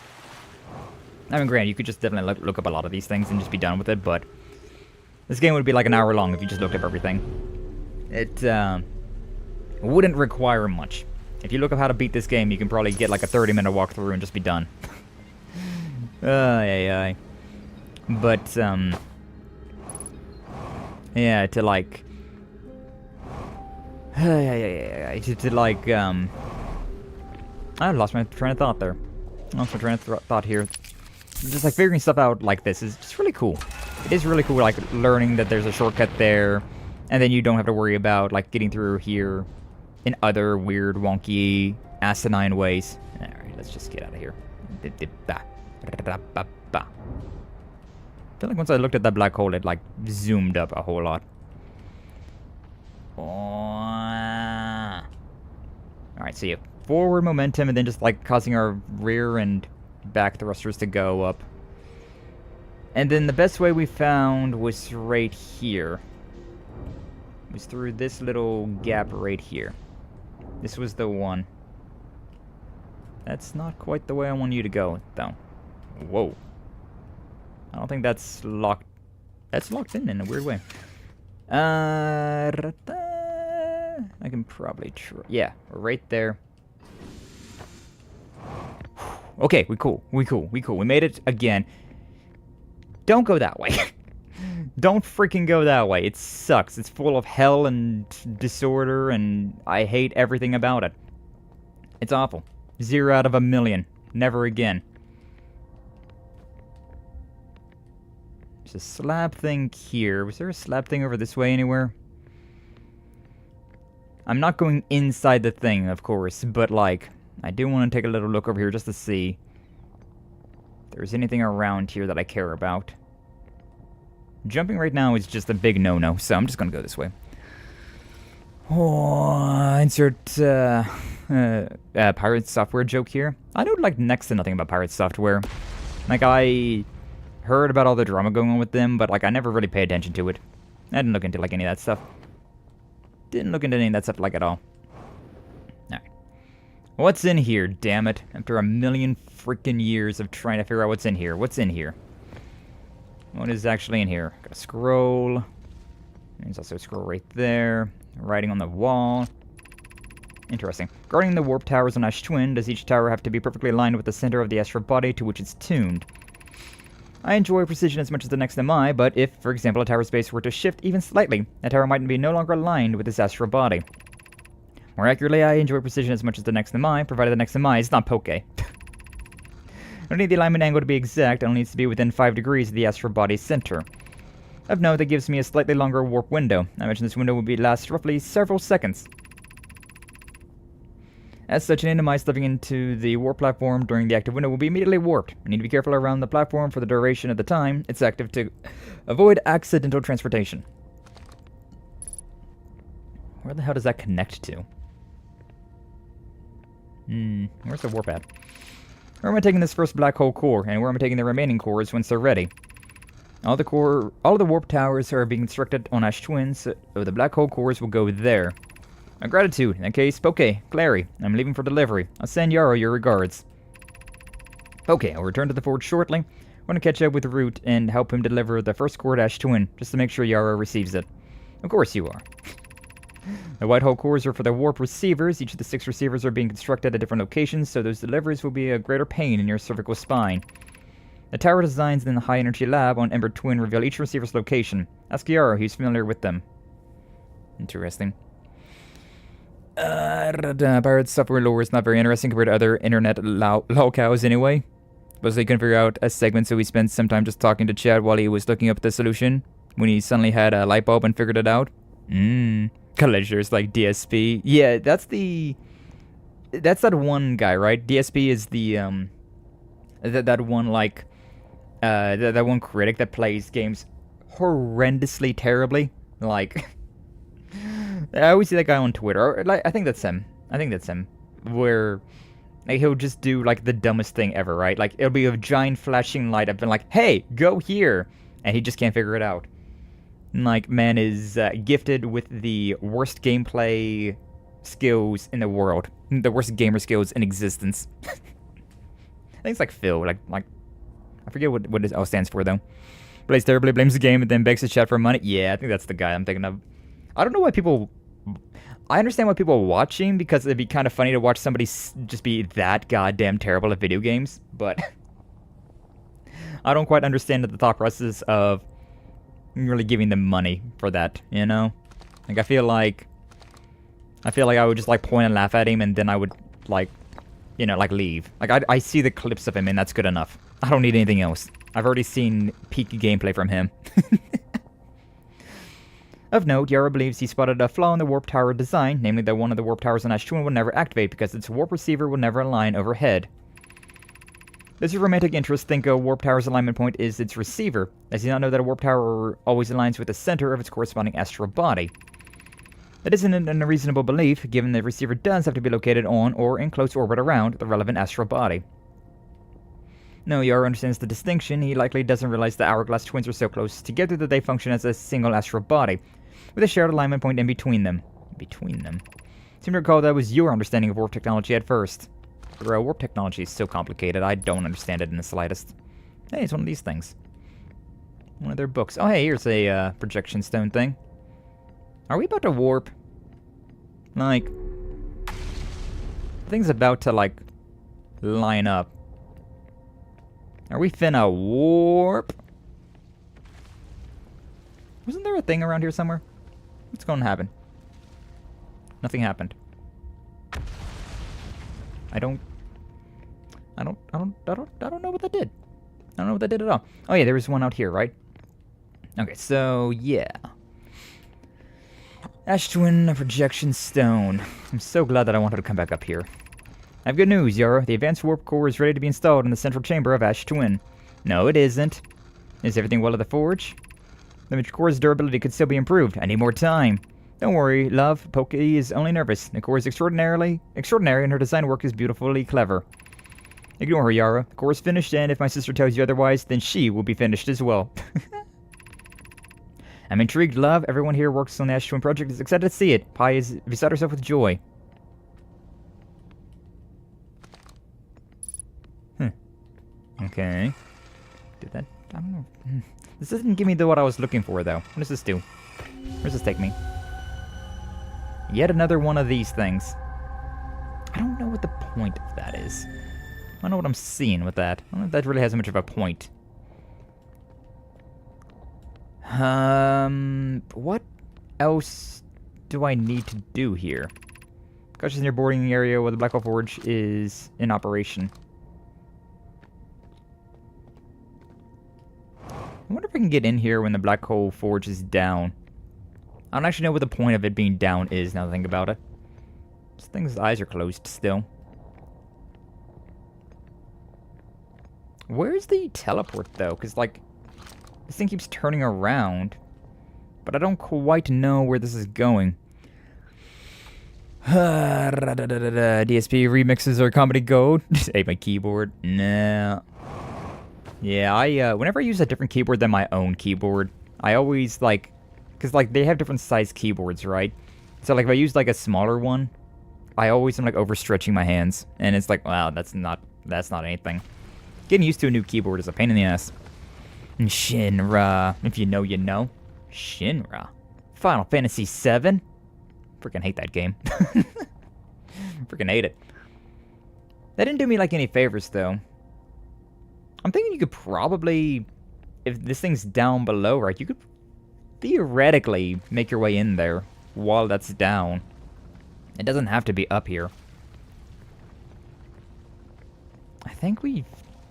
B: I mean, granted, you could just definitely look up a lot of these things and just be done with it, but this game would be like an hour long if you just looked up everything. It wouldn't require much. If you look up how to beat this game, you can probably get like a 30-minute walkthrough and just be done. But, yeah, to like... I lost my train of thought there. I lost my train of thought here. Just like figuring stuff out like this is just really cool. It is really cool, like learning that there's a shortcut there, and then you don't have to worry about like getting through here in other weird, wonky, asinine ways. Alright, let's just get out of here. I feel like once I looked at that black hole, it like zoomed up a whole lot. Alright, so you have forward momentum and then just like causing our rear and back thrusters to go up. And then the best way we found was right here. It was through this little gap right here. This was the one. That's not quite the way I want you to go, though. Whoa. I don't think that's locked. That's locked in a weird way. I can probably try. Yeah, right there. Okay, we cool. We made it again. Don't go that way. Don't freaking go that way. It sucks. It's full of hell and disorder, and I hate everything about it. It's awful. 0 out of a million. Never again. There's a slab thing here. Was there a slab thing over this way anywhere? I'm not going inside the thing, of course, but like, I do want to take a little look over here just to see if there's anything around here that I care about. Jumping right now is just a big no-no, so I'm just gonna go this way. Oh, insert pirate software joke here. I know like next to nothing about pirate software. Like, I heard about all the drama going on with them, but like I never really paid attention to it. I didn't look into like any of that stuff. Didn't look into any of that stuff like at all. Alright. What's in here, damn it? After a million freaking years of trying to figure out what's in here. What's in here? What is actually in here? Got a scroll. There's also a scroll right there. Writing on the wall. Interesting. Guarding the warp towers on Ash Twin, does each tower have to be perfectly aligned with the center of the astral body to which it's tuned? I enjoy precision as much as the next Nomai, but if, for example, a tower's base were to shift even slightly, a tower might be no longer aligned with its astral body. More accurately, I enjoy precision as much as the next Nomai, provided the next Nomai is not Poke. I don't need the alignment angle to be exact, it only needs to be within 5 degrees of the astral body's center. Of note, that gives me a slightly longer warp window. I imagine this window will last roughly several seconds. As such, any Nomai stepping into the warp platform during the active window will be immediately warped. You need to be careful around the platform for the duration of the time it's active to avoid accidental transportation. Where the hell does that connect to? Where's the warp at? Where am I taking this first black hole core, and where am I taking the remaining cores once they're ready? All of the warp towers are being constructed on Ash Twin, so the black hole cores will go there. My gratitude. In that case, Poke, Clary, I'm leaving for delivery. I'll send Yarrow your regards. Okay, I'll return to the forge shortly. I want to catch up with Root and help him deliver the first core to Ash Twin, just to make sure Yarrow receives it. Of course you are. The white hole cores are for the warp receivers. Each of the 6 receivers are being constructed at different locations, so those deliveries will be a greater pain in your cervical spine. The tower designs in the high energy lab on Ember Twin reveal each receiver's location. Ask Yarrow, he's familiar with them. Interesting. Pirate software lore is not very interesting compared to other internet lolcows anyway. Suppose they couldn't figure out a segment, so he spent some time just talking to Chad while he was looking up the solution. When he suddenly had a light bulb and figured it out. Collisions like DSP. Yeah, that's that one guy, right? DSP is the that one like that one critic that plays games horrendously terribly. Like I always see that guy on Twitter. Or, like I think that's him. Where like, he'll just do like the dumbest thing ever, right? Like it'll be a giant flashing light up and like, "Hey, go here," and he just can't figure it out. Like, man is gifted with the worst gameplay skills in the world. The worst gamer skills in existence. I think it's like Phil. Like I forget what it all stands for, though. Plays terribly, blames the game, and then begs the chat for money. Yeah, I think that's the guy I'm thinking of. I don't know why people... I understand why people are watching, because it'd be kind of funny to watch somebody just be that goddamn terrible at video games. But I don't quite understand the thought process of really giving them money for that, you know? Like, I feel like I would just, like, point and laugh at him, and then I would, like, you know, like, leave. Like, I see the clips of him, and that's good enough. I don't need anything else. I've already seen peak gameplay from him. Of note, Yarrow believes he spotted a flaw in the warp tower design, namely that one of the warp towers on Ash Twin will never activate because its warp receiver will never align overhead. This romantic interest think a warp tower's alignment point is its receiver, as he not know that a warp tower always aligns with the center of its corresponding astral body. That isn't an unreasonable belief, given the receiver does have to be located on or in close orbit around the relevant astral body. No, Yarrow understands the distinction. He likely doesn't realize the hourglass twins are so close together that they function as a single astral body, with a shared alignment point in between them. Seem to recall that was your understanding of warp technology at first. Bro, warp technology is so complicated, I don't understand it in the slightest. Hey, it's one of these things. One of their books. Oh, hey, here's a projection stone thing. Are we about to warp? Like, thing's about to, like, line up. Are we finna warp? Wasn't there a thing around here somewhere? What's going to happen? Nothing happened. I don't know what that did. I don't know what that did at all. Oh yeah, there was one out here, right? Okay, so yeah. Ash Twin projection stone. I'm so glad that I wanted to come back up here. I have good news, Yarrow. The advanced warp core is ready to be installed in the central chamber of Ash Twin. No, it isn't. Is everything well at the forge? The core's durability could still be improved. I need more time. Don't worry, love. Pokey is only nervous. The core is extraordinary, and her design work is beautifully clever. Ignore her, Yarrow. The core is finished, and if my sister tells you otherwise, then she will be finished as well. I'm intrigued, love. Everyone here works on the Ash Twin project is excited to see it. Pi is beside herself with joy. Okay. Did that? I don't know. This doesn't give me what I was looking for, though. What does this do? Where does this take me? Yet another one of these things. I don't know what the point of that is. I don't know what I'm seeing with that. I don't know if that really has much of a point. What else do I need to do here? Cautious near boarding area where the Black Hole Forge is in operation. I wonder if I can get in here when the Black Hole Forge is down. I don't actually know what the point of it being down is, now that I think about it. This thing's eyes are closed still. Where's the teleport, though? Because, like, this thing keeps turning around. But I don't quite know where this is going. DSP remixes are comedy gold. Ate my keyboard. Nah. Yeah, whenever I use a different keyboard than my own keyboard, I always, like... Because, like, they have different size keyboards, right? So, like, if I use, like, a smaller one, I always am, like, overstretching my hands. And it's like, wow, that's not anything. Getting used to a new keyboard is a pain in the ass. And Shinra. If you know, you know. Shinra. Final Fantasy VII. Freaking hate that game. Freaking hate it. That didn't do me, like, any favors, though. I'm thinking you could probably... If this thing's down below, right, you could theoretically make your way in there while that's down. It doesn't have to be up here. I think we've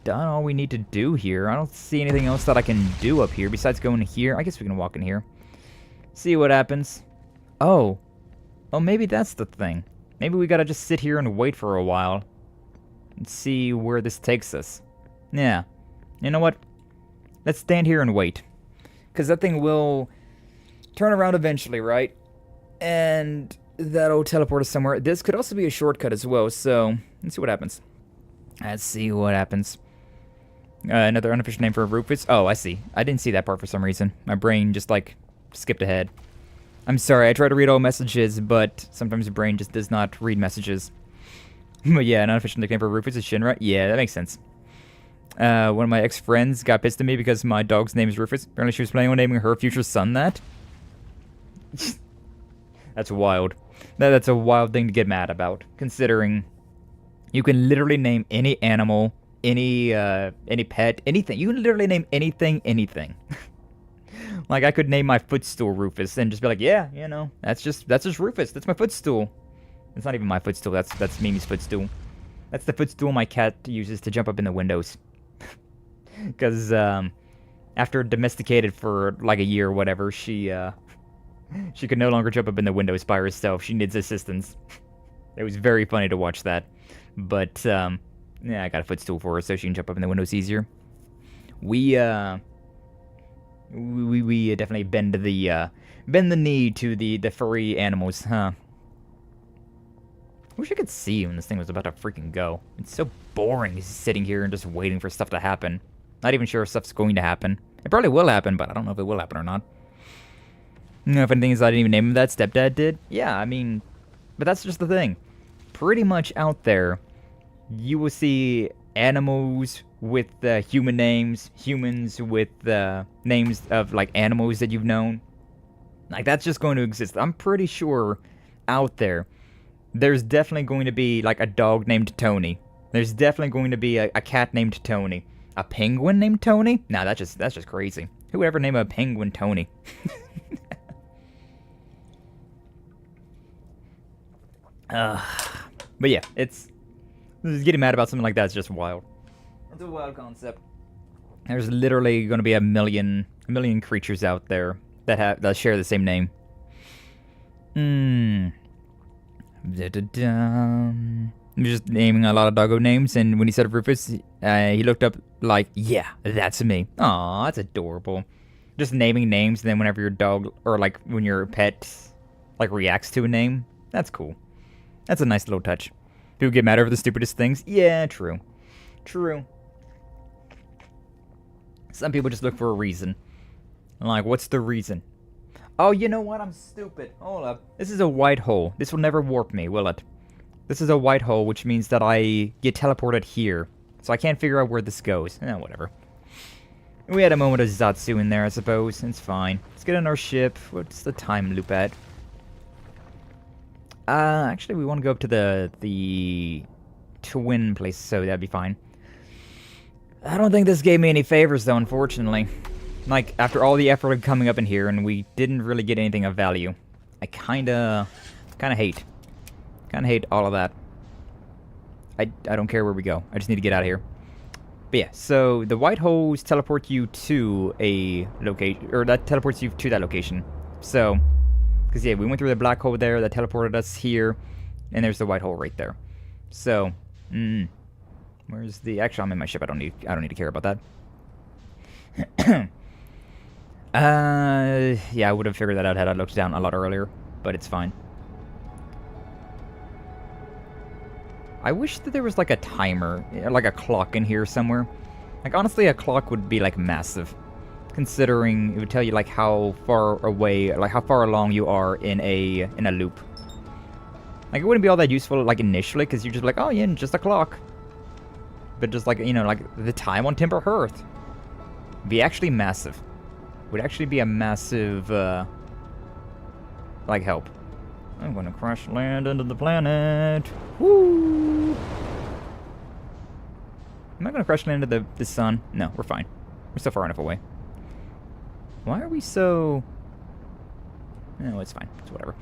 B: done all we need to do here. I don't see anything else that I can do up here besides going here. I guess we can walk in here. See what happens. Oh. Oh, maybe that's the thing. Maybe we gotta just sit here and wait for a while. And see where this takes us. Yeah. You know what? Let's stand here and wait. Because that thing will turn around eventually, right? And that'll teleport us somewhere. This could also be a shortcut as well, so let's see what happens. Let's see what happens. Another unofficial name for Rufus. Oh, I see. I didn't see that part for some reason. My brain just, like, skipped ahead. I'm sorry, I try to read all messages, but sometimes the brain just does not read messages. But yeah, an unofficial nickname for Rufus is Shinra. Yeah, that makes sense. One of my ex-friends got pissed at me because my dog's name is Rufus. Apparently she was planning on naming her future son that. That's wild. That's a wild thing to get mad about, considering you can literally name any animal, any pet, anything. You can literally name anything. Like, I could name my footstool Rufus and just be like, yeah, you know, that's just Rufus. That's my footstool. It's not even my footstool. That's Mimi's footstool. That's the footstool my cat uses to jump up in the windows. Because after domesticated for like a year or whatever, she could no longer jump up in the windows by herself. She needs assistance. It was very funny to watch that. But yeah, I got a footstool for her so she can jump up in the windows easier. We definitely bend the knee to the furry animals, huh? I wish I could see when this thing was about to freaking go. It's so boring sitting here and just waiting for stuff to happen. Not even sure if stuff's going to happen. It probably will happen, but I don't know if it will happen or not. You know, if anything is I didn't even name him that, stepdad did. Yeah, I mean, but that's just the thing. Pretty much out there, you will see animals with human names, humans with names of like animals that you've known. Like, that's just going to exist. I'm pretty sure out there, there's definitely going to be like a dog named Tony. There's definitely going to be a cat named Tony. A penguin named Tony? Nah, that's just crazy. Who would ever name a penguin Tony? But yeah, getting mad about something like that is just wild. It's a wild concept. There's literally going to be a million creatures out there that share the same name. I'm just naming a lot of doggo names, and when he said Rufus, he looked up like, yeah, that's me. Aw, that's adorable. Just naming names, and then whenever your dog, or like when your pet, like reacts to a name, that's cool. That's a nice little touch. People get mad over the stupidest things. Yeah, true. True. Some people just look for a reason. I'm like, what's the reason? Oh, you know what? I'm stupid. Hold up. This is a white hole. This will never warp me, will it? This is a white hole, which means that I get teleported here. So I can't figure out where this goes. Whatever. We had a moment of Zatsu in there, I suppose. It's fine. Let's get on our ship. What's the time loop at? Actually, we want to go up to the twin place, so that'd be fine. I don't think this gave me any favors, though, unfortunately. Like, after all the effort of coming up in here, and we didn't really get anything of value. I kinda hate. Kinda hate all of that. I don't care where we go. I just need to get out of here. But yeah, so the white holes teleport you to a location, or that teleports you to that location. So, because yeah, we went through the black hole there that teleported us here, And there's the white hole right there. So, where's the... Actually, I'm in my ship. I don't need to care about that. Yeah, I would have figured that out had I looked down a lot earlier, but it's fine. I wish that there was like a timer, like a clock in here somewhere. Like, honestly, a clock would be like massive, considering it would tell you like how far away, like how far along you are in a loop. Like, it wouldn't be all that useful like initially, because you're just like, oh yeah, just a clock. But just like, you know, like the time on Timber Hearth be actually massive. Would actually be a massive like help. I'm gonna crash land into the planet. Woo! Am I gonna crash land into the sun? No, we're fine. We're still far enough away. Why are we so... No, it's fine. It's whatever.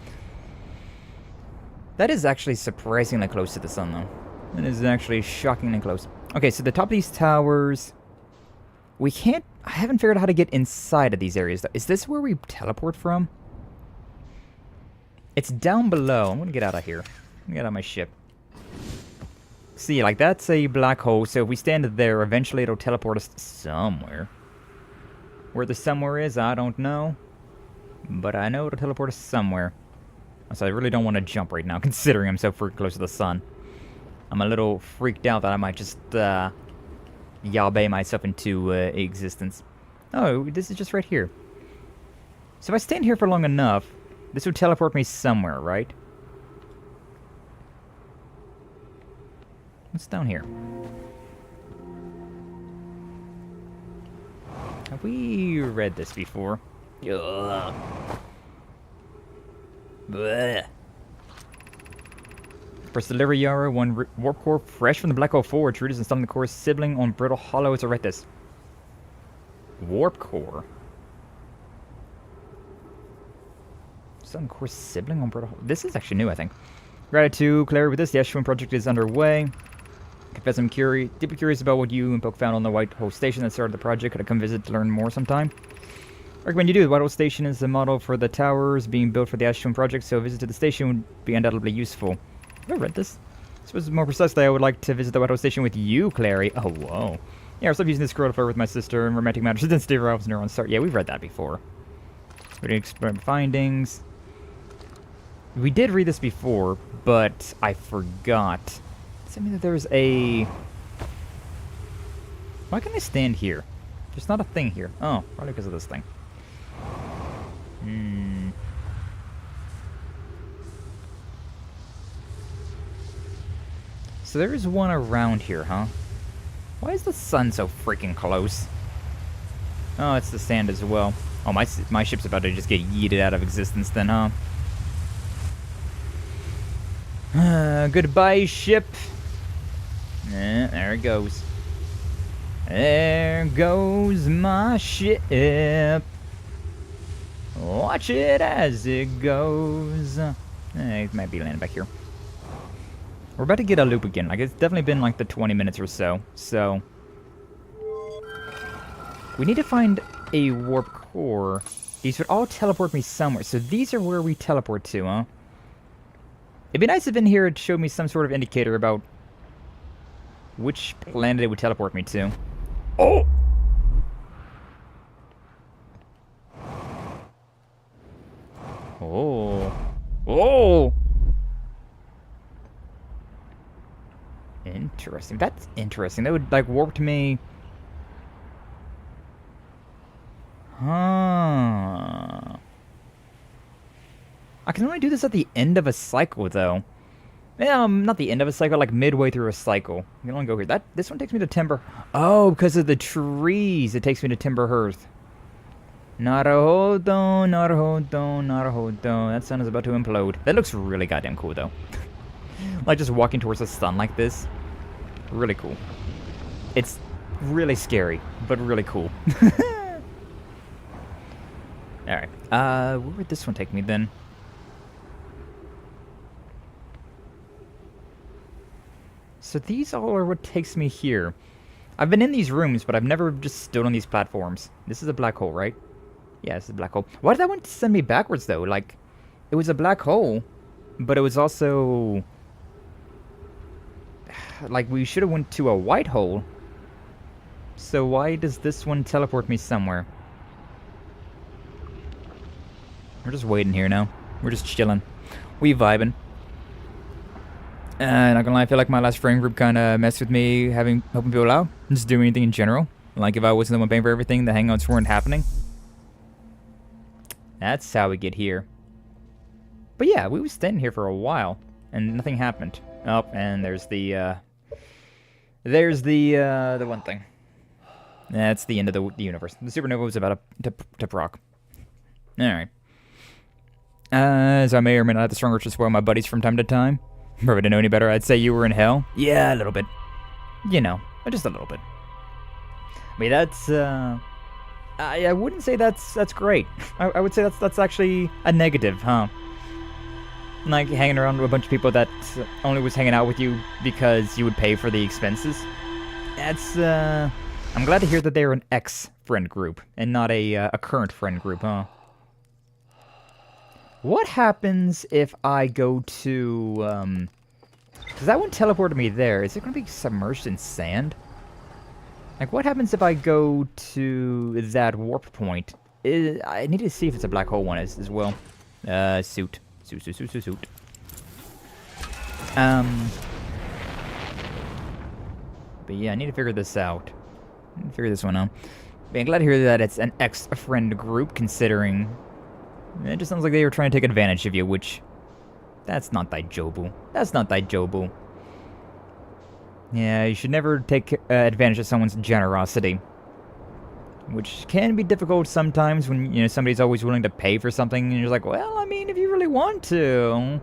B: That is actually surprisingly close to the sun, though. It is actually shockingly close. Okay, so the top of these towers... We can't... I haven't figured out how to get inside of these areas, though. Is this where we teleport from? It's down below. I'm gonna get out of here. I'm gonna get out of my ship. See, like, that's a black hole, so if we stand there, eventually it'll teleport us somewhere. Where the somewhere is, I don't know. But I know it'll teleport us somewhere. So I really don't want to jump right now, considering I'm so freaking close to the sun. I'm a little freaked out that I might just, yabe myself into, existence. Oh, this is just right here. So if I stand here for long enough, this would teleport me somewhere, right? What's down here? Have we read this before? Ugh. Blech. Press deliver Yara, one warp core fresh from the black hole forge. Root is installing the core sibling on brittle hollow to read this. Warp core? Installing core sibling on brittle. This is actually new, I think. Gratitude, Clary, with this, the Ashwin project is underway. Confess I'm deeply curious about what you and Poke found on the White Hole Station that started the project. Could I come visit to learn more sometime? I recommend you do. The White Hole Station is the model for the towers being built for the Ashwin project, so a visit to the station would be undoubtedly useful. Have I read this? I suppose more precisely, I would like to visit the White Hole Station with you, Clary. Oh, whoa. Yeah, I was using this scroll to flirt with my sister and romantic matters didn't stay around neurons start. Yeah, we've read that before. We didn't explore findings. We did read this before, but I forgot. Does that mean that there's a... Why can I stand here? There's not a thing here. Oh, probably because of this thing. So there is one around here, huh? Why is the sun so freaking close? Oh, it's the sand as well. Oh, my ship's about to just get yeeted out of existence then, huh? Goodbye, ship. There it goes. There goes my ship. Watch it as it goes. It might be landing back here. We're about to get a loop again. Like, it's definitely been like the 20 minutes or so. So, we need to find a warp core. These would all teleport me somewhere. So these are where we teleport to, huh? It'd be nice if in here it showed me some sort of indicator about which planet it would teleport me to. Oh! Oh. Oh! Interesting. That's interesting. That would, like, warp to me. Huh. I can only do this at the end of a cycle, though. Yeah, not the end of a cycle, like midway through a cycle. You can only go here. This one takes me to Timber. Oh, because of the trees, it takes me to Timber Hearth. Naruhodo, Naruhodo, Naruhodo. That sun is about to implode. That looks really goddamn cool, though. Like, just walking towards the sun like this. Really cool. It's really scary, but really cool. Alright. Where would this one take me, then? So these all are what takes me here. I've been in these rooms, but I've never just stood on these platforms. This is a black hole, right? Yeah, this is a black hole. Why did that one send me backwards, though? Like, it was a black hole, but it was also like, we should have went to a white hole. So why does this one teleport me somewhere? We're just waiting here now. We're just chilling. We vibing. Not gonna lie, I feel like my last friend group kind of messed with me helping people out. Just doing anything in general. Like, if I wasn't the one paying for everything, the hangouts weren't happening. That's how we get here. But yeah, we was standing here for a while, and nothing happened. Oh, and there's the one thing. That's the end of the universe. The supernova was about to proc. Alright. So I may or may not have the strong urge to spoil my buddies from time to time. Probably didn't know any better. I'd say you were in hell. Yeah, a little bit. You know, just a little bit. I mean, that's, I wouldn't say that's great. I would say that's actually a negative, huh? Like, hanging around with a bunch of people that only was hanging out with you because you would pay for the expenses. That's, I'm glad to hear that they're an ex-friend group, and not a current friend group, huh? What happens if I go to, because that one teleported me there. Is it going to be submerged in sand? Like, what happens if I go to that warp point? I need to see if it's a black hole one as well. Suit. But yeah, I need to figure this out. Figure this one out. But I'm glad to hear that it's an ex-friend group, considering it just sounds like they were trying to take advantage of you, which that's not thy jobu. That's not thy jobu. Yeah, you should never take advantage of someone's generosity, which can be difficult sometimes when, you know, somebody's always willing to pay for something, and you're like, well, I mean, if you really want to,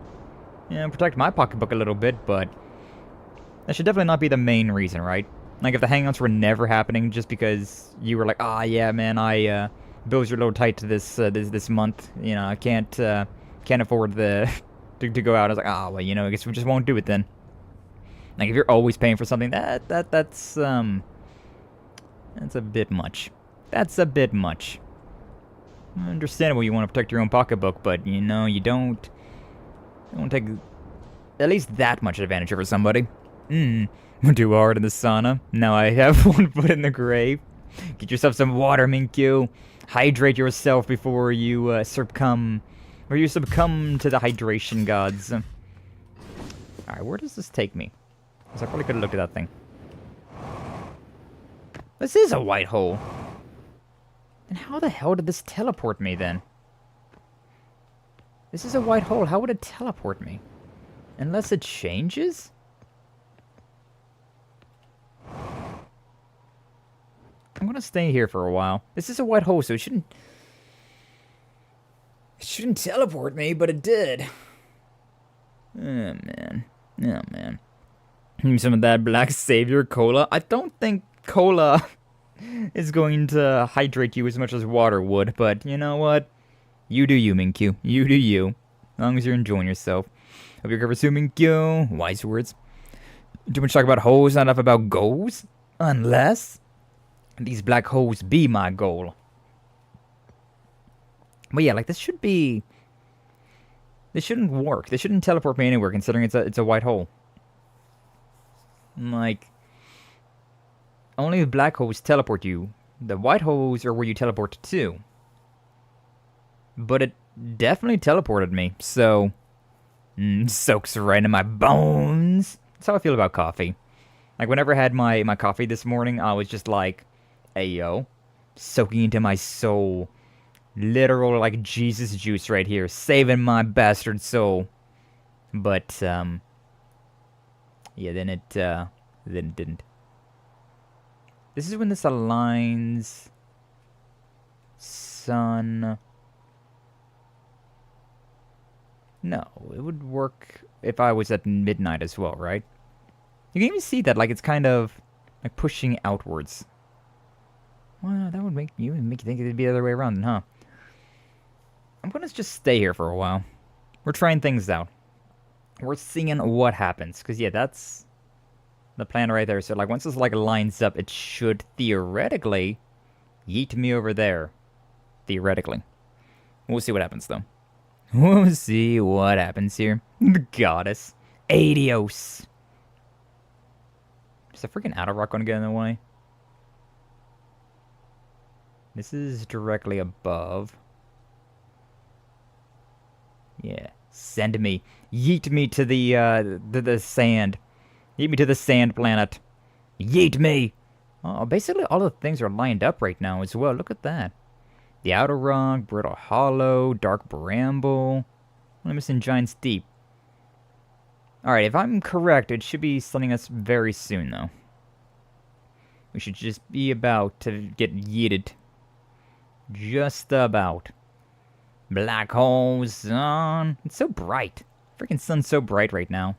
B: you know, protect my pocketbook a little bit, but that should definitely not be the main reason, right? Like, if the hangouts were never happening just because you were like, ah, yeah, man, bills are a little tight to this month, you know, I can't afford to go out. I was like, ah, well, you know, I guess we just won't do it then. Like, if you're always paying for something, that's a bit much. That's a bit much. Understandable, you want to protect your own pocketbook, but, you know, you don't take at least that much advantage over somebody. Too hard in the sauna. Now I have one foot in the grave. Get yourself some water, Minkyu. Hydrate yourself before you succumb to the hydration gods. Alright, where does this take me? Because I probably could have looked at that thing. This is a white hole. And how the hell did this teleport me then? This is a white hole. How would it teleport me? Unless it changes? I'm gonna stay here for a while. This is a white hole, so it shouldn't teleport me, but it did. Oh, man. Oh, man. Some of that Black Savior cola. I don't think cola is going to hydrate you as much as water would, but you know what? You do you, Minkyu. You do you. As long as you're enjoying yourself. Hope you're covered soon, Minkyu. Wise words. Too much talk about holes, not enough about goals. Unless these black holes be my goal. But yeah, like, this shouldn't work. This shouldn't teleport me anywhere, considering it's a white hole. Like, only the black holes teleport you. The white holes are where you teleport to. But it definitely teleported me, so soaks right in my bones. That's how I feel about coffee. Like, whenever I had my coffee this morning, I was just like, hey, yo, soaking into my soul. Literal, like, Jesus juice right here, saving my bastard soul. But, yeah, then it didn't. This is when this aligns. Sun. No, it would work if I was at midnight as well, right? You can even see that, like, it's kind of like pushing outwards. Well, that would make you think it'd be the other way around, then, huh? I'm gonna just stay here for a while. We're trying things out. We're seeing what happens, because yeah, that's the plan right there. So like, once this like lines up, it should theoretically yeet me over there. Theoretically. We'll see what happens though. We'll see what happens here. The goddess. Adios. Is the freaking outer rock gonna get in the way? This is directly above. Yeah. Send me. Yeet me to the sand. Yeet me to the sand planet. Yeet me! Oh, basically all the things are lined up right now as well. Look at that. The Outer Rock, Brittle Hollow, Dark Bramble. I'm missing Giant's Deep. Alright, if I'm correct, it should be sending us very soon, though. We should just be about to get yeeted. Just about. Black hole, sun. It's so bright. Freaking sun's so bright right now.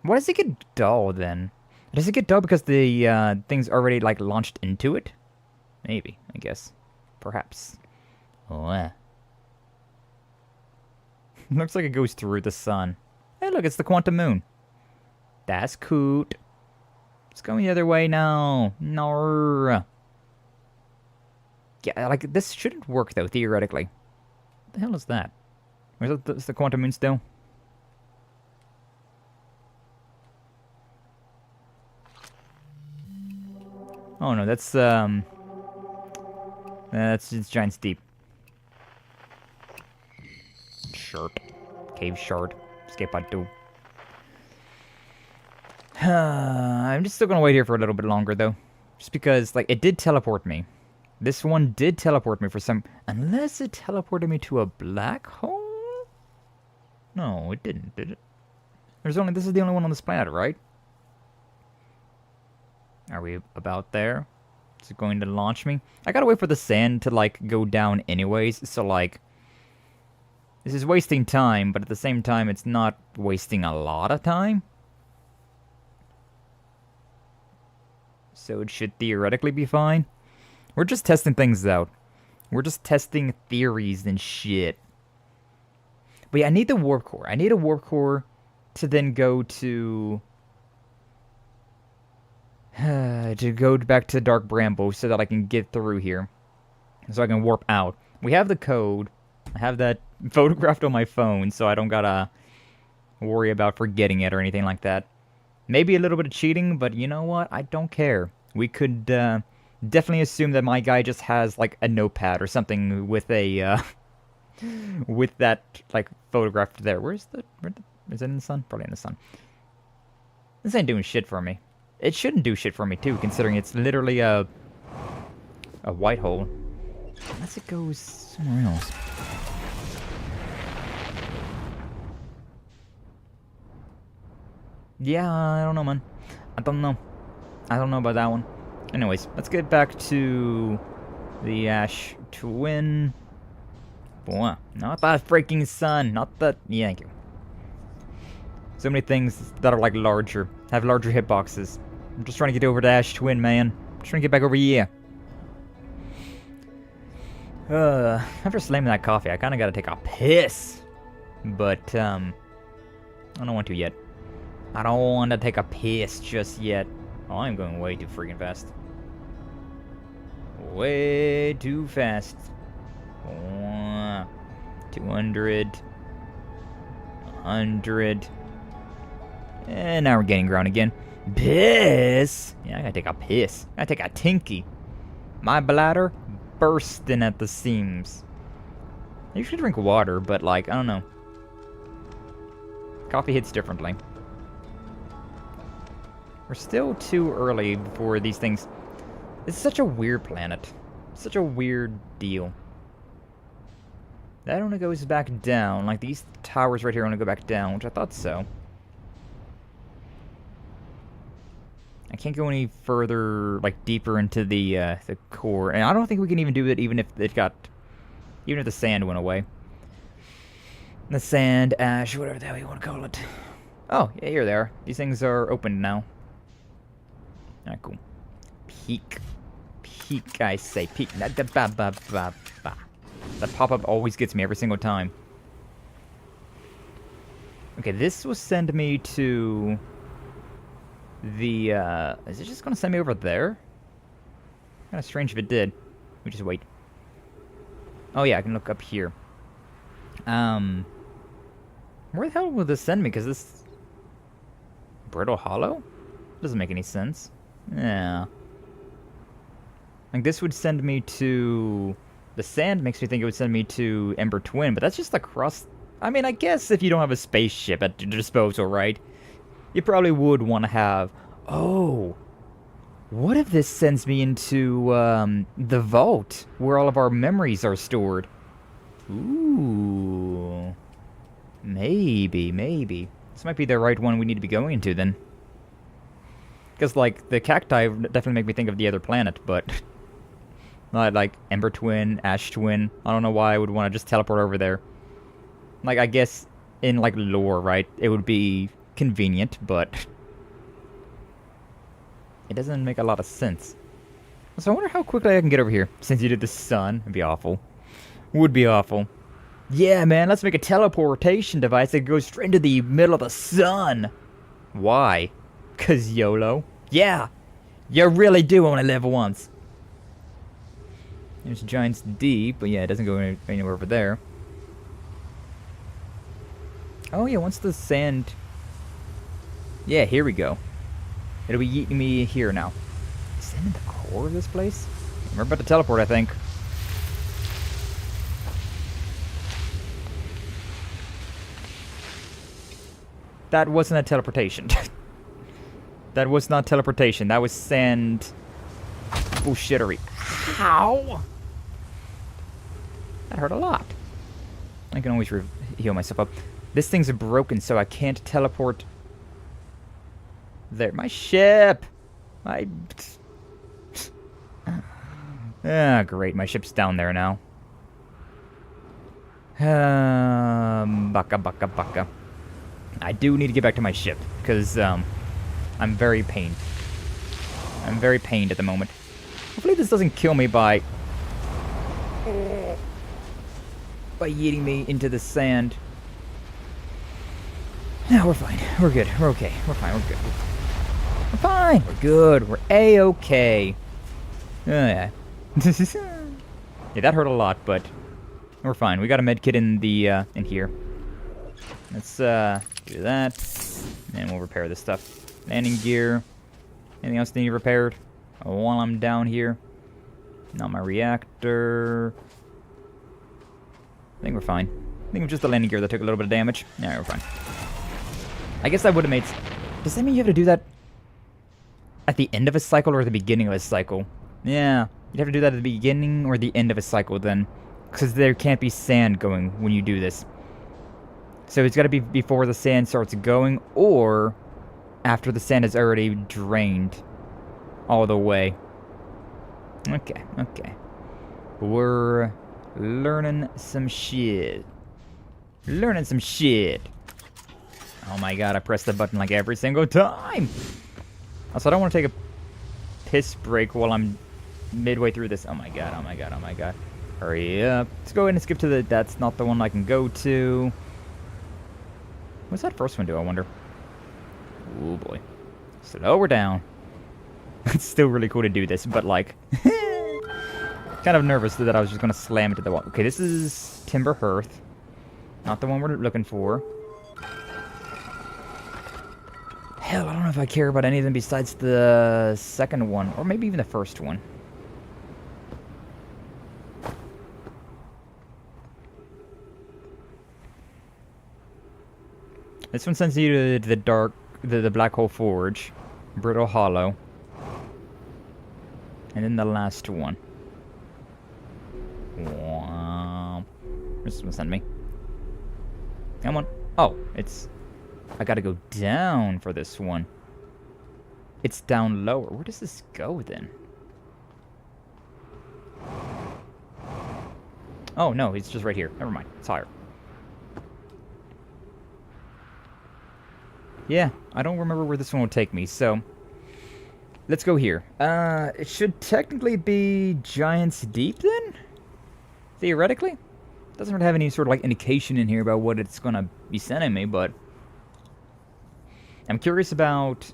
B: Why does it get dull, then? Does it get dull because the thing's already, like, launched into it? Maybe, I guess. Perhaps. Oh, Looks like it goes through the sun. Hey, look, it's the quantum moon. That's coot. It's going the other way now. No. Yeah, like, this shouldn't work, though, theoretically. What the hell is that? Is the quantum moon still? Oh, no, that's it's Giant's Deep. Shard. Cave shard. Escape pod 2. I'm just still gonna wait here for a little bit longer, though. Just because, like, it did teleport me. This one did teleport me for some... Unless it teleported me to a black hole? No, it didn't, did it? This is the only one on this planet, right? Are we about there? Is it going to launch me? I gotta wait for the sand to, like, go down anyways, so, like... This is wasting time, but at the same time, it's not wasting a lot of time. So it should theoretically be fine. We're just testing things out. We're just testing theories and shit. But yeah, I need the warp core. I need a warp core to then go to... to go back to Dark Bramble so that I can get through here. So I can warp out. We have the code. I have that photographed on my phone, so I don't gotta worry about forgetting it or anything like that. Maybe a little bit of cheating, but you know what? I don't care. We could definitely assume that my guy just has, like, a notepad or something with a, with that, like, photographed there. Is it in the sun? Probably in the sun. This ain't doing shit for me. It shouldn't do shit for me, too, considering it's literally a white hole. Unless it goes somewhere else. Yeah, I don't know, man. I don't know. I don't know about that one. Anyways, let's get back to the Ash Twin. Boy, not that freaking sun. Not that... Yeah, thank you. So many things that are, like, larger. Have larger hitboxes. I'm just trying to get over to Ash Twin, man. I'm just trying to get back over here. After slamming that coffee, I kind of got to take a piss. But, I don't want to yet. I don't want to take a piss just yet. Oh, I'm going way too freaking fast. Way too fast. 200. 100. And now we're getting ground again. Piss! Yeah, I gotta take a piss. I gotta take a tinky. My bladder bursting at the seams. I usually drink water, but, like, I don't know. Coffee hits differently. We're still too early before these things... It's such a weird planet. Such a weird deal. That only goes back down. Like, these towers right here only go back down, which I thought so. I can't go any further, like, deeper into the core. And I don't think we can even do it even if it got... Even if the sand went away. The sand, ash, whatever the hell you want to call it. Oh, yeah, here they are. These things are open now. Alright, cool. Peek. Peek, I say. Peek. That pop-up always gets me every single time. Okay, this will send me to... the, is it just gonna send me over there? Kinda strange if it did. We just wait. Oh yeah, I can look up here. Where the hell will this send me? Because this... Brittle Hollow? Doesn't make any sense. Yeah. Like, this would send me to... The sand makes me think it would send me to Ember Twin, but that's just across... I mean, I guess if you don't have a spaceship at your disposal, right? You probably would want to have... Oh! What if this sends me into, the vault, where all of our memories are stored? Ooh. Maybe. This might be the right one we need to be going into, then. Because, like, the cacti definitely make me think of the other planet, but... like, Ember Twin, Ash Twin. I don't know why I would want to just teleport over there. Like, I guess, in, like, lore, right? It would be convenient, but... It doesn't make a lot of sense. So I wonder how quickly I can get over here. Since you did the sun, it'd be awful. Would be awful. Yeah, man, let's make a teleportation device that goes straight into the middle of the sun. Why? 'Cause YOLO. Yeah, you really do only live once. There's Giant's Deep, but yeah, it doesn't go anywhere over there. Oh yeah, once the sand... Yeah, here we go. It'll be eating me here now. Is that in the core of this place? We're about to teleport, I think. That wasn't a teleportation. That was not teleportation. That was sand... bullshittery. How? That hurt a lot. I can always heal myself up. This thing's broken, so I can't teleport... There, my ship! Ah, great, my ship's down there now. Baka. I do need to get back to my ship, because, I'm very pained. I'm very pained at the moment. Hopefully this doesn't kill me by yeeting me into the sand. No, we're fine. We're good. We're okay. We're fine. We're good. We're fine. We're good. We're A-okay. Oh, yeah. Yeah, that hurt a lot, but we're fine. We got a med kit in the, in here. Let's, do that. And we'll repair this stuff. Landing gear. Anything else need repaired? While I'm down here. Not my reactor. I think we're fine. I think it was just the landing gear that took a little bit of damage. Yeah, we're fine. I guess that would have made... Does that mean you have to do that at the end of a cycle or at the beginning of a cycle? Yeah, you'd have to do that at the beginning or the end of a cycle then. Because there can't be sand going when you do this. So it's got to be before the sand starts going or after the sand is already drained all the way. Okay. We're learning some shit. Oh my god, I press the button like every single time. Also, I don't want to take a piss break while I'm midway through this. Oh my god. Hurry up. Let's go ahead and skip to the... That's not the one I can go to. What's that first one do, I wonder? Oh boy. Slow her down. It's still really cool to do this, but like... kind of nervous that I was just going to slam into the wall. Okay, this is Timber Hearth. Not the one we're looking for. Hell, I don't know if I care about any of them besides the second one. Or maybe even the first one. This one sends you to the Black Hole Forge. Brittle Hollow. And then the last one. Where's this one send me? Come on. Oh, it's... I gotta go down for this one. It's down lower. Where does this go then? Oh, no, it's just right here. Never mind. It's higher. Yeah, I don't remember where this one will take me, so... Let's go here. It should technically be Giant's Deep then? Theoretically? Doesn't really have any sort of like indication in here about what it's gonna be sending me, but... I'm curious about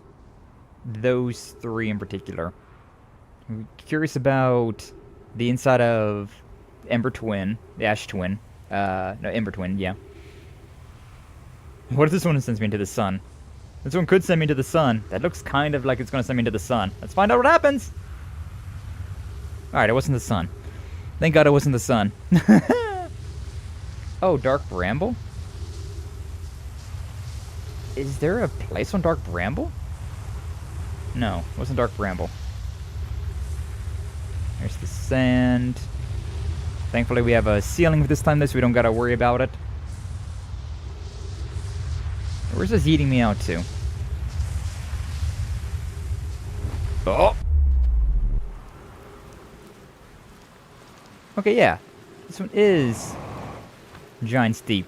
B: those three in particular. I'm curious about the inside of Ember Twin, the Ash Twin. No, Ember Twin, yeah. What if this one sends me into the sun? This one could send me to the sun. That looks kind of like it's going to send me to the sun. Let's find out what happens. Alright, it wasn't the sun. Thank God it wasn't the sun. Oh, Dark Bramble? Is there a place on Dark Bramble? No, it wasn't Dark Bramble. There's the sand. Thankfully we have a ceiling this time, so we don't gotta worry about it. Where's this eating me out to? Oh! Okay, yeah. This one is Giant's Deep.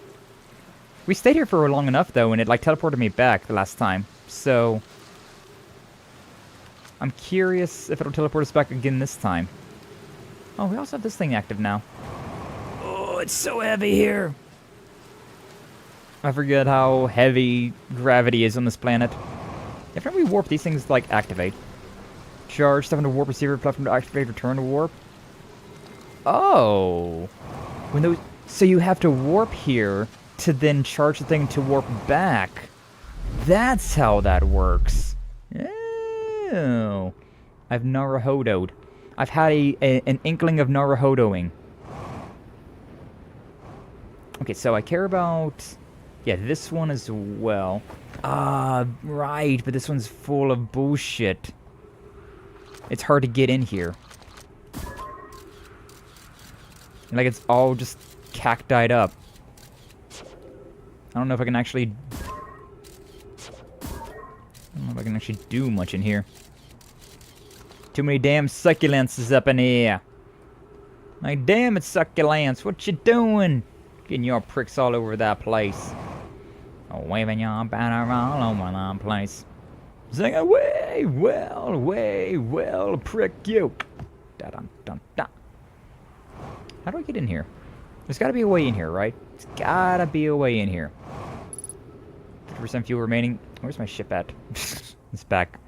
B: We stayed here for long enough, though, and it, like, teleported me back the last time. So I'm curious if it'll teleport us back again this time. Oh, we also have this thing active now. Oh, it's so heavy here. I forget how heavy gravity is on this planet. Every time we warp, these things, like, activate. Charge, stuff into warp, receiver, platform to activate, return to warp. Oh. When those... So you have to warp here to then charge the thing to warp back. That's how that works. Oh. I've Naruhodo'd. I've had an inkling of Naruhodoing. Okay, so I care about... Yeah, this one as well. Ah, right, but this one's full of bullshit. It's hard to get in here. Like, it's all just cactied up. I don't know if I can actually... do much in here. Too many damn succulents up in here. Like, damn it, succulents, what you doing? Getting your pricks all over that place. Oh, waving your banner all over that place. Singing, way well, prick you. Da-dun-dun-dun. How do I get in here? There's gotta be a way in here, right? There's gotta be a way in here. 50% fuel remaining. Where's my ship at? It's back.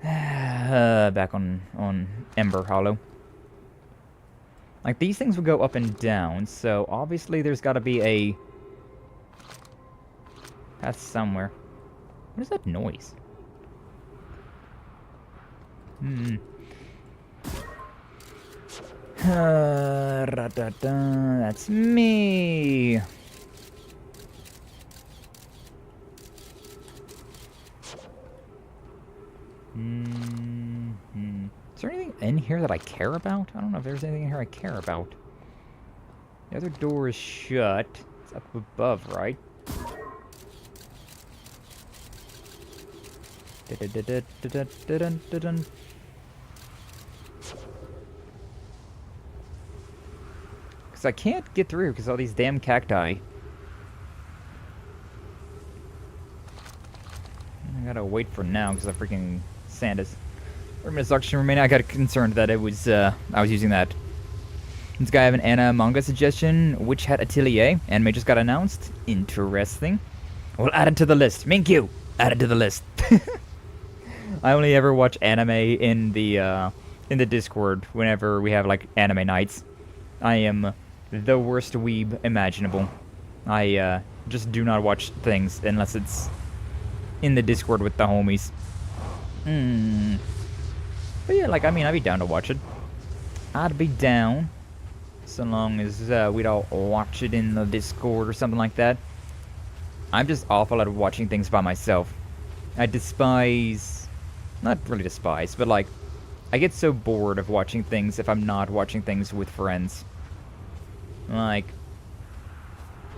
B: Back on Ember Hollow. Like, these things would go up and down, so obviously there's gotta be a path somewhere. What is that noise? That's me. Is there anything in here that I care about? I don't know if there's anything in here I care about. The other door is shut. It's up above, right? Because I can't get through because all these damn cacti. I gotta wait for now because the freaking sand is... 4 minutes oxygen remaining. I got concerned that it was, I was using that. This guy have an Anna manga suggestion. Witch Hat Atelier. Anime just got announced. Interesting. We'll add it to the list. Minkyu! Add it to the list. I only ever watch anime in the Discord whenever we have, like, anime nights. I am the worst weeb imaginable. I, just do not watch things unless it's in the Discord with the homies. But yeah, like, I mean, I'd be down to watch it. I'd be down. So long as we'd all watch it in the Discord or something like that. I'm just awful at watching things by myself. I despise... Not really despise, but like... I get so bored of watching things if I'm not watching things with friends. Like...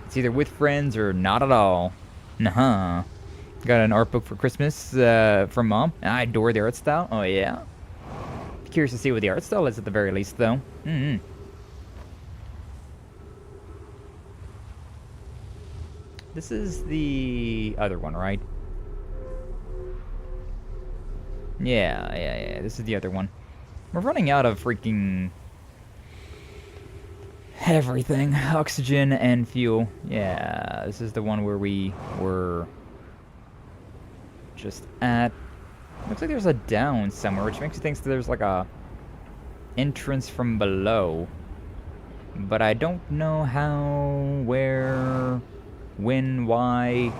B: It's either with friends or not at all. Nah. Got an art book for Christmas from Mom. I adore the art style. Oh, yeah. Curious to see what the art style is at the very least, though. This is the other one, right? Yeah. This is the other one. We're running out of freaking... everything. Oxygen and fuel. Yeah, this is the one where we were... just at... Looks like there's a down somewhere, which makes you think that there's like a entrance from below. But I don't know how, where, when, why.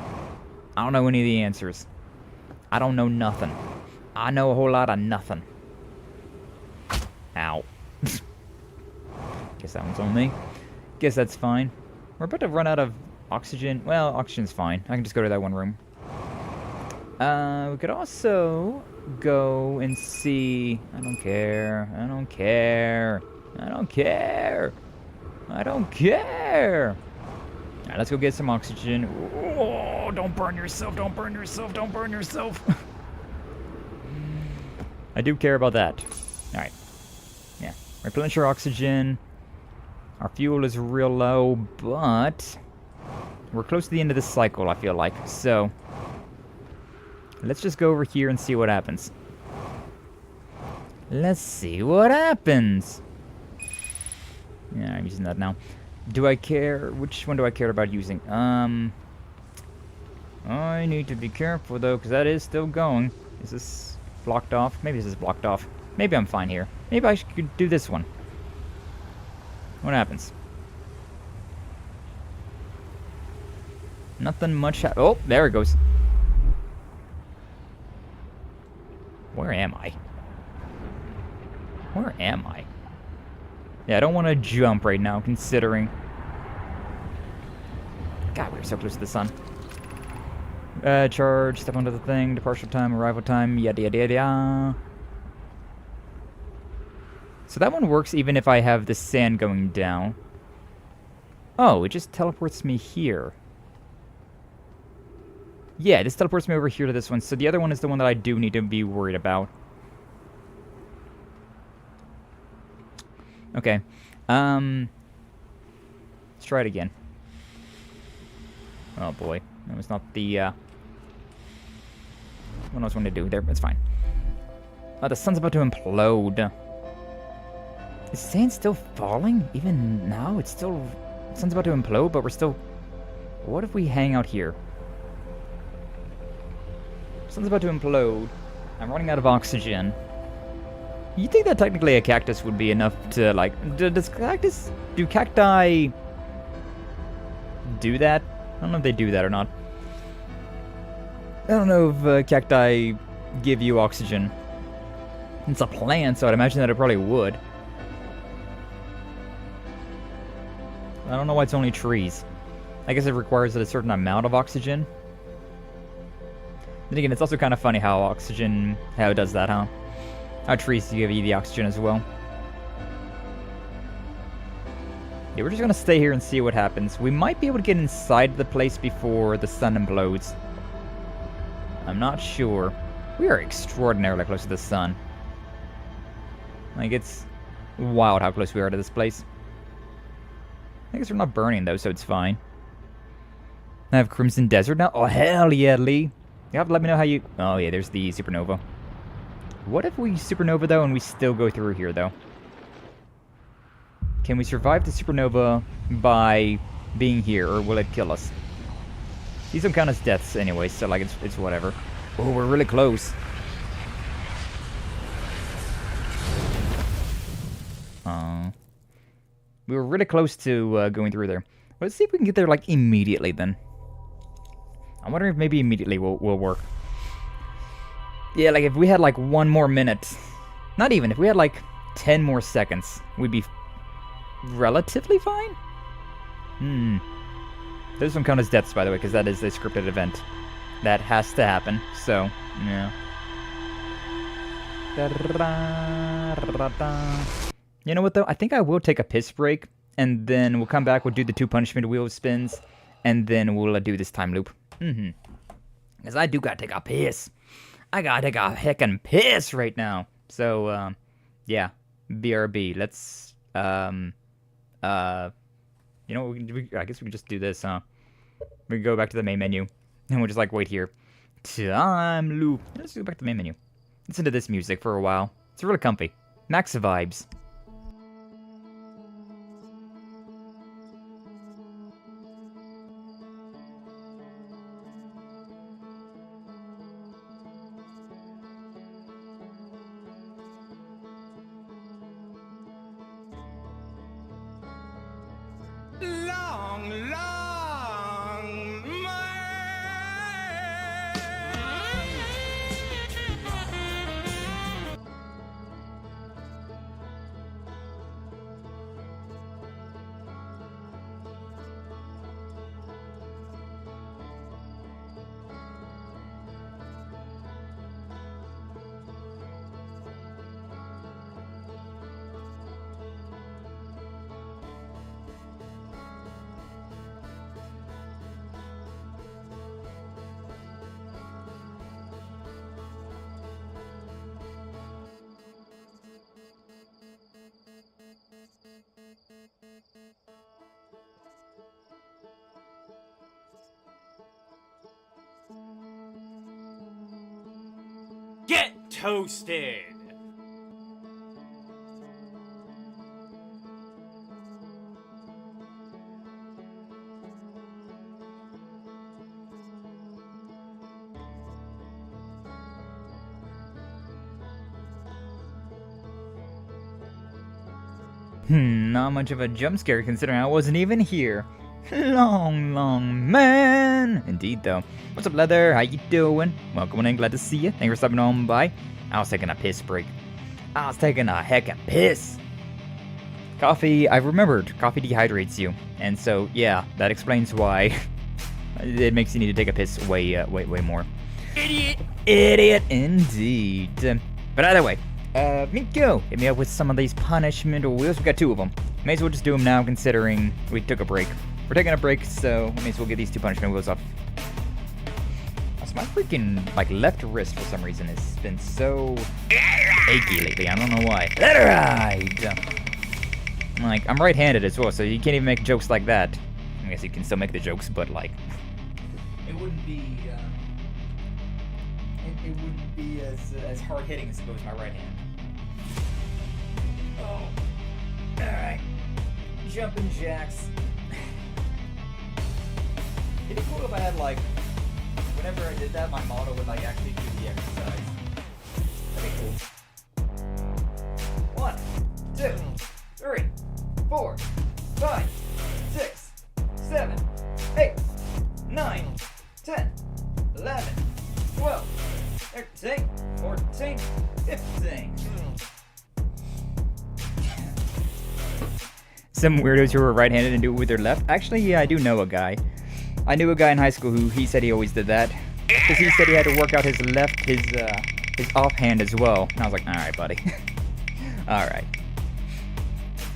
B: I don't know any of the answers. I don't know nothing. I know a whole lot of nothing. Ow. Guess that one's on me. Guess that's fine. We're about to run out of oxygen. Well, oxygen's fine. I can just go to that one room. We could also go and see... I don't care. I don't care. I don't care. I don't care. Alright, let's go get some oxygen. Oh, don't burn yourself. Don't burn yourself. Don't burn yourself. I do care about that. Alright. Yeah. Replenish our oxygen. Our fuel is real low, but... we're close to the end of this cycle, I feel like. So... let's just go over here and see what happens. Let's see what happens. Yeah, I'm using that now. Do I care? Which one do I care about using? I need to be careful, though, because that is still going. Is this blocked off? Maybe this is blocked off. Maybe I'm fine here. Maybe I could do this one. What happens? Nothing much oh, there it goes. Where am I? Where am I? Yeah, I don't want to jump right now, considering... God, we're so close to the sun. Charge, step onto the thing, departure time, arrival time, yada yada yada. So that one works even if I have the sand going down. Oh, it just teleports me here. Yeah, this teleports me over here to this one. So the other one is the one that I do need to be worried about. Okay. Let's try it again. Oh boy. That was not the, what else I want to do there? It's fine. Oh, the sun's about to implode. Is sand still falling? Even now? It's still... the sun's about to implode, but we're still... what if we hang out here? Sun's about to implode. I'm running out of oxygen. You think that technically a cactus would be enough to, like... does cactus... do cacti... do that? I don't know if they do that or not. I don't know if cacti give you oxygen. It's a plant, so I'd imagine that it probably would. I don't know why it's only trees. I guess it requires a certain amount of oxygen. Then again, it's also kind of funny how oxygen... how it does that, huh? How trees give you the oxygen as well. Yeah, we're just gonna stay here and see what happens. We might be able to get inside the place before the sun implodes. I'm not sure. We are extraordinarily close to the sun. Like, it's wild how close we are to this place. I guess we're not burning, though, so it's fine. I have Crimson Desert now? Oh, hell yeah, Lee. You have to let me know how you... oh, yeah, there's the supernova. What if we supernova, though, and we still go through here, though? Can we survive the supernova by being here, or will it kill us? These don't count as deaths anyway, so, like, it's whatever. Oh, we're really close. We were really close to going through there. Let's see if we can get there, like, immediately, then. I'm wondering if maybe immediately will work. Yeah, like, if we had, like, 1 more minute. Not even. If we had, like, 10 more seconds, we'd be relatively fine? Those don't count as deaths, by the way, because that is a scripted event. That has to happen, so, yeah. You know what, though? I think I will take a piss break, and then we'll come back, we'll do the 2 punishment wheel spins, and then we'll do this time loop. Because I do gotta take a piss. I gotta take a heckin' piss right now. So, yeah. BRB. Let's, you know, I guess we can just do this, huh? We can go back to the main menu, and we'll just, like, wait here. Time loop. Let's go back to the main menu. Listen to this music for a while. It's really comfy. Max vibes.
D: toasted.
B: Not much of a jump scare considering I wasn't even here. Long man. Indeed, though. What's up, Leather? How you doing? Welcome in, glad to see you. Thanks for stopping on by. I was taking a piss break. I was taking a heckin' piss. Coffee, I've remembered, coffee dehydrates you. And so, yeah, that explains why it makes you need to take a piss way more. Idiot! Idiot, indeed. But either way, Miko, hit me up with some of these punishment wheels. We got 2 of them. May as well just do them now, considering we took a break. We're taking a break, so may as well get these 2 punishment wheels off. So my freaking left wrist for some reason has been so achy lately. I don't know why. Right. I'm right-handed as well, so you can't even make jokes like that. I guess you can still make the jokes, but it wouldn't be. It wouldn't be as hard hitting as it goes my right hand. Oh. Alright. Jumping jacks. It'd be cool if I had whenever I did that, my model would actually do the exercise. That'd be cool. 1, 2, 3, 4, 5, 6, 7, 8, 9, 10, 11, 12, 13, 14, 15. Some weirdos who were right-handed and do it with their left. Actually, yeah, I do know a guy. I knew a guy in high school who he said he always did that. Because he said he had to work out his offhand as well. And I was like, alright, buddy. Alright.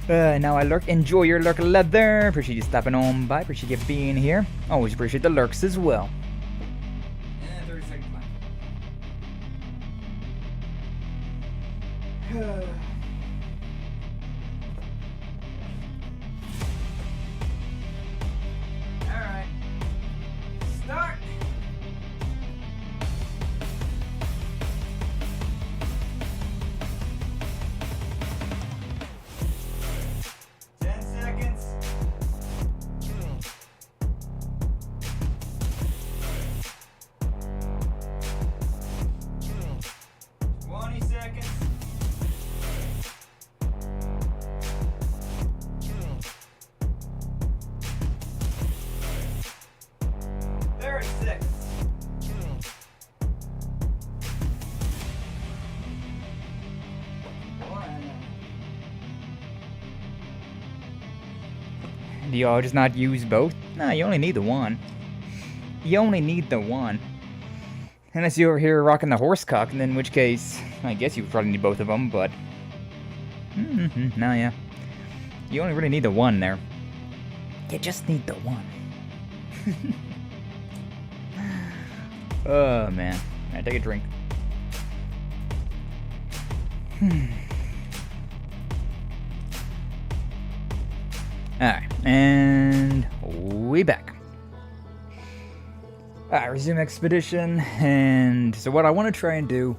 B: Now I lurk. Enjoy your lurk, Leather. Appreciate you stopping on by. Appreciate you being here. Always appreciate the lurks as well. 30 seconds left. Alright. Start. Do y'all just not use both? Nah, you only need the one. You only need the one. Unless you're over here rocking the horse cock, and in which case, I guess you would probably need both of them, but... no, yeah. You only really need the one there. You just need the one. Oh, man. Alright, take a drink. Alright, and we back. Alright, resume expedition, and so what I want to try and do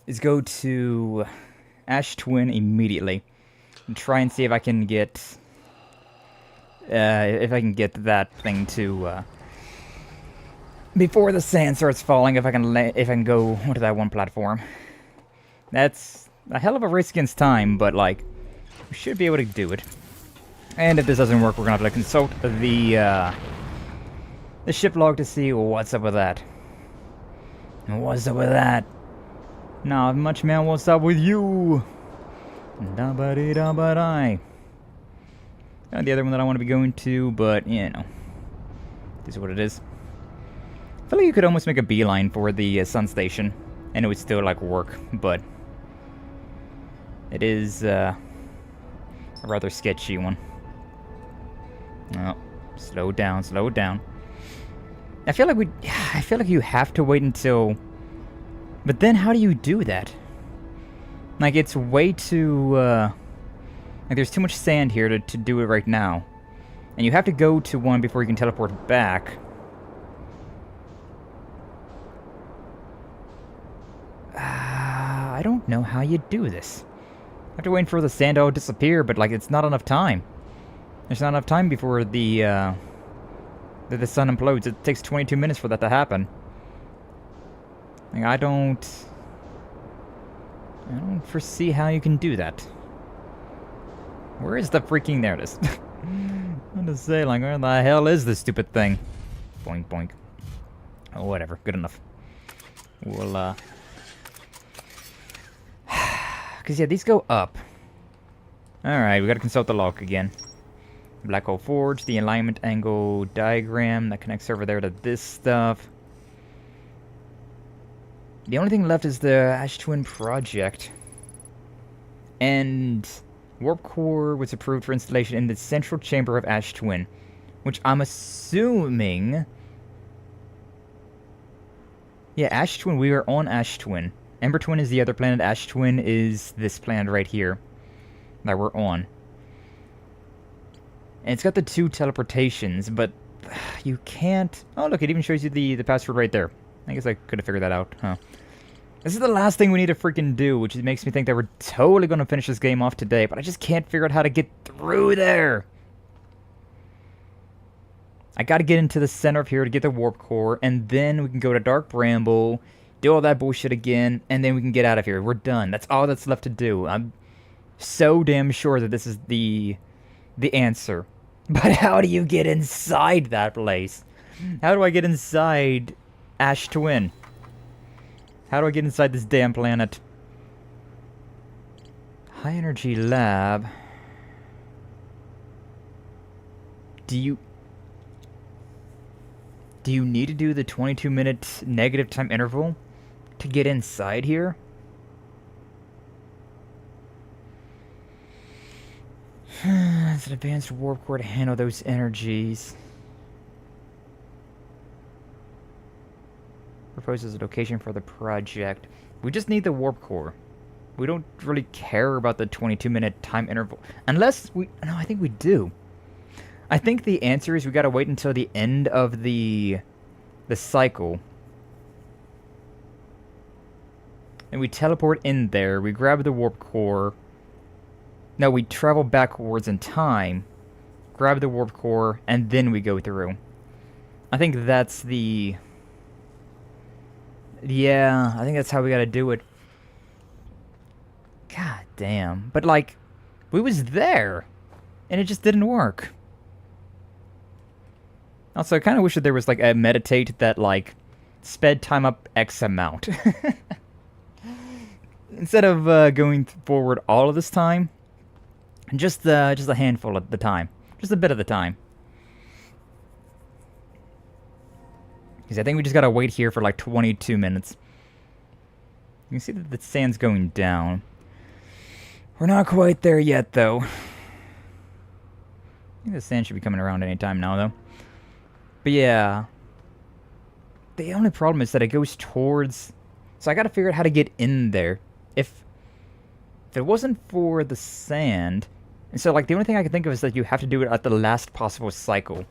B: is go to Ash Twin immediately and try and see if I can get that thing to before the sand starts falling. If I can go onto that one platform. That's a hell of a race against time, but we should be able to do it. And if this doesn't work, we're gonna have to consult the ship log to see what's up with that. What's up with that? Not much, man. What's up with you? Da-ba-dee-da-ba-die. The other one that I want to be going to, but you know, this is what it is. I feel like you could almost make a beeline for the sun station, and it would still work, but it is a rather sketchy one. Oh, slow down, slow down. I feel like you have to wait until... But then how do you do that? It's way too, there's too much sand here to do it right now. And you have to go to one before you can teleport back. I don't know how you do this. I have to wait for the sand to disappear, but like it's not enough time. There's not enough time before the sun implodes. It takes 22 minutes for that to happen. Like, I don't foresee how you can do that. Where is the freaking... There it is. I'm gonna say, like, where the hell is this stupid thing? Boink, boink. Oh, whatever. Good enough. We'll, Because, yeah, these go up. Alright, we gotta consult the log again. Black hole forge, the alignment angle diagram that connects over there to this stuff. The only thing left is the Ash Twin project. And warp core was approved for installation in the central chamber of Ash Twin, which I'm assuming... Yeah, Ash Twin, we are on Ash Twin. Ember Twin is the other planet, Ash Twin is this planet right here that we're on. And it's got the 2 teleportations, but you can't... Oh, look, it even shows you the password right there. I guess I could have figured that out, huh? This is the last thing we need to freaking do, which makes me think that we're totally going to finish this game off today, but I just can't figure out how to get through there. I got to get into the center of here to get the warp core, and then we can go to Dark Bramble, do all that bullshit again, and then we can get out of here. We're done. That's all that's left to do. I'm so damn sure that this is the answer. But how do you get inside that place? How do I get inside Ash Twin? How do I get inside this damn planet? High energy lab. Do you need to do the 22-minute negative time interval to get inside here? It's an advanced warp core to handle those energies. Proposes a location for the project. We just need the warp core. We don't really care about the 22-minute time interval. Unless we... No, I think we do. I think the answer is we gotta wait until the end of the cycle. And we teleport in there. We grab the warp core. No, we travel backwards in time, grab the warp core, and then we go through. I think that's the... Yeah, I think that's how we gotta do it. God damn. But, like, we was there, and it just didn't work. Also, I kind of wish that there was, like, a meditate that, like, sped time up X amount. Instead of going forward all of this time, just a handful at the time. Just a bit of the time. Because I think we just gotta wait here for like 22 minutes. You can see that the sand's going down. We're not quite there yet, though. I think the sand should be coming around any time now, though. But yeah. The only problem is that it goes towards... So I gotta figure out how to get in there. If it wasn't for the sand... And so, like, the only thing I can think of is that you have to do it at the last possible cycle.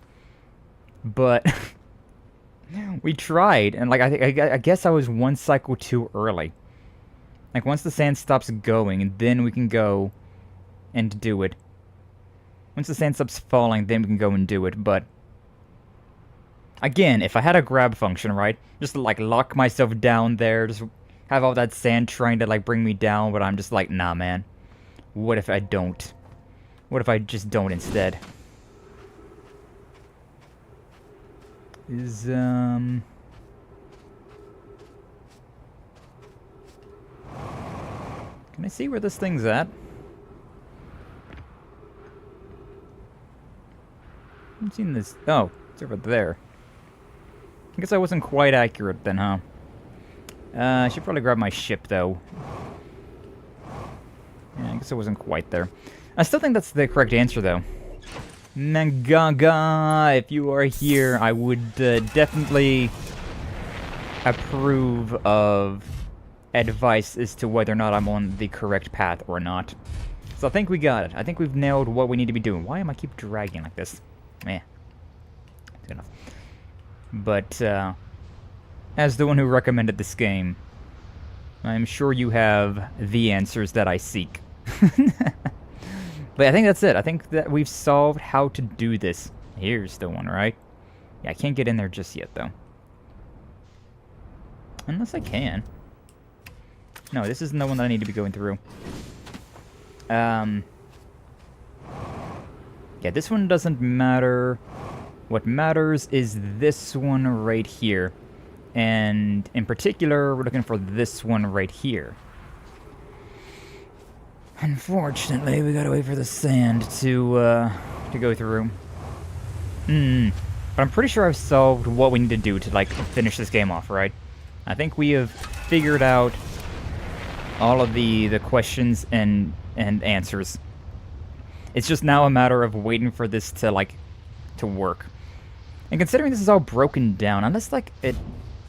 B: But... we tried, and, like, I guess I was one cycle too early. Like, once the sand stops going, then we can go and do it. Once the sand stops falling, then we can go and do it, but... Again, if I had a grab function, right? Just to, like, lock myself down there, just have all that sand trying to, like, bring me down, but I'm just like, nah, man. What if I don't? What if I just don't instead? Can I see where this thing's at? I haven't seen this. Oh, it's over there. I guess I wasn't quite accurate then, huh? I should probably grab my ship, though. Yeah, I guess I wasn't quite there. I still think that's the correct answer, though. Nagaga, if you are here, I would definitely approve of advice as to whether or not I'm on the correct path or not. So I think we got it. I think we've nailed what we need to be doing. Why am I keep dragging like this? Eh. Good enough. But, as the one who recommended this game, I'm sure you have the answers that I seek. But I think that's it. I think that we've solved how to do this. Here's the one, right? Yeah, I can't get in there just yet, though. Unless I can. No, this isn't the one that I need to be going through. Yeah, this one doesn't matter. What matters is this one right here. And in particular, we're looking for this one right here. Unfortunately, we gotta wait for the sand to go through. But I'm pretty sure I've solved what we need to do to, like, finish this game off, right? I think we have figured out all of the questions and answers. It's just now a matter of waiting for this to, like, to work. And considering this is all broken down, unless, like, it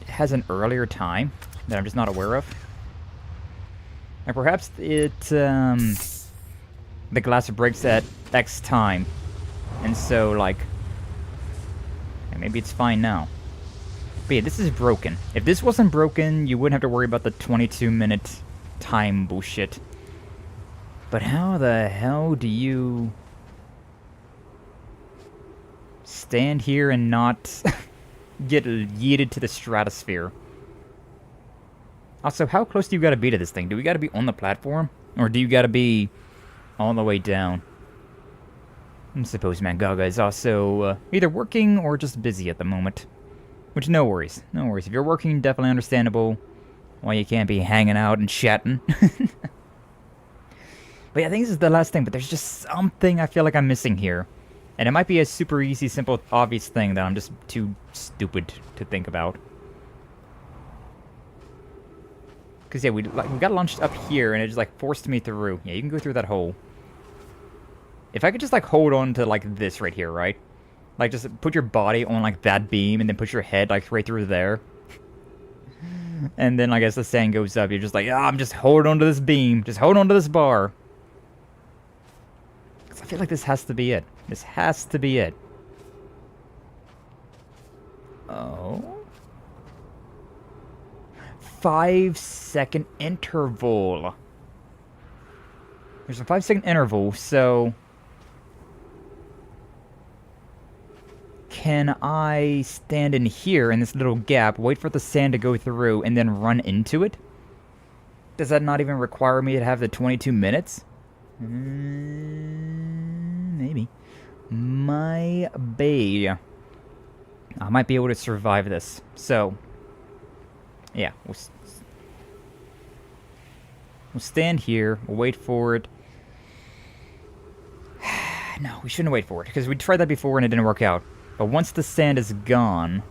B: has an earlier time that I'm just not aware of. And perhaps it, the glass breaks at X time. And so, like, maybe it's fine now. But yeah, this is broken. If this wasn't broken, you wouldn't have to worry about the 22-minute time bullshit. But how the hell do you stand here and not get yeeted to the stratosphere? Also, how close do you gotta be to this thing? Do we gotta be on the platform? Or do you gotta be all the way down? I suppose Mangaga is also either working or just busy at the moment. Which, no worries. No worries. If you're working, definitely understandable why you can't be hanging out and chatting. But yeah, I think this is the last thing, but there's just something I feel like I'm missing here. And it might be a super easy, simple, obvious thing that I'm just too stupid to think about. Because, yeah, we got launched up here, and it just, like, forced me through. Yeah, you can go through that hole. If I could just, like, hold on to, like, this right here, right? Like, just put your body on, like, that beam, and then put your head, like, right through there. And then, like, as the sand goes up, you're just like, I'm just holding on to this beam. Just hold on to this bar. Because I feel like this has to be it. This has to be it. Oh. 5-second interval. There's a 5-second interval, so... Can I stand in here in this little gap, wait for the sand to go through, and then run into it? Does that not even require me to have the 22 minutes? Maybe. My bae. I might be able to survive this. So, yeah. We'll stand here. We'll wait for it. No, we shouldn't wait for it, because we tried that before and it didn't work out. But once the sand is gone,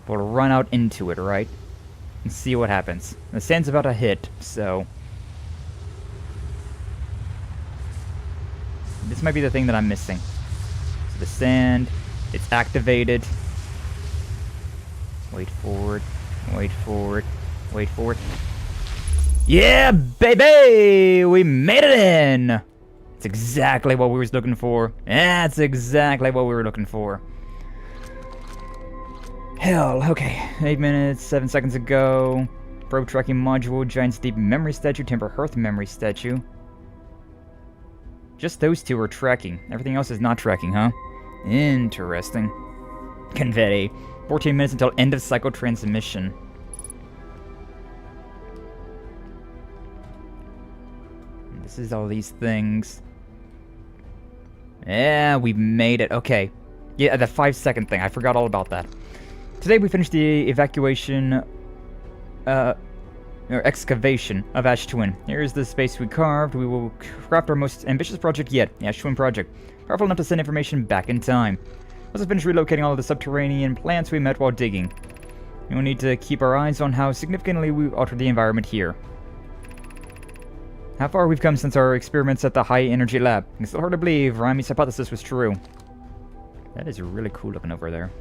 B: we'll run out into it, right? And see what happens. The sand's about to hit, so... This might be the thing that I'm missing. So the sand, it's activated. Wait for it, wait for it, wait for it. Yeah, baby! We made it in! That's exactly what we were looking for. That's exactly what we were looking for. Hell, okay. 8 minutes, 7 seconds ago. Probe tracking module, Giant's Deep memory statue, Timber Hearth memory statue. Just those two are tracking. Everything else is not tracking, huh? Interesting. Confetti. 14 minutes until end of cycle transmission. This is all these things. Yeah, we made it. Okay. Yeah, the 5-second thing. I forgot all about that. Today we finished the evacuation, or excavation of Ash Twin. Here's the space we carved. We will craft our most ambitious project yet, the Ash Twin project. Powerful enough to send information back in time. Let's finish relocating all of the subterranean plants we met while digging. We will need to keep our eyes on how significantly we altered the environment here. How far we've come since our experiments at the high energy lab. It's still hard to believe Raimi's hypothesis was true. That is really cool looking over there.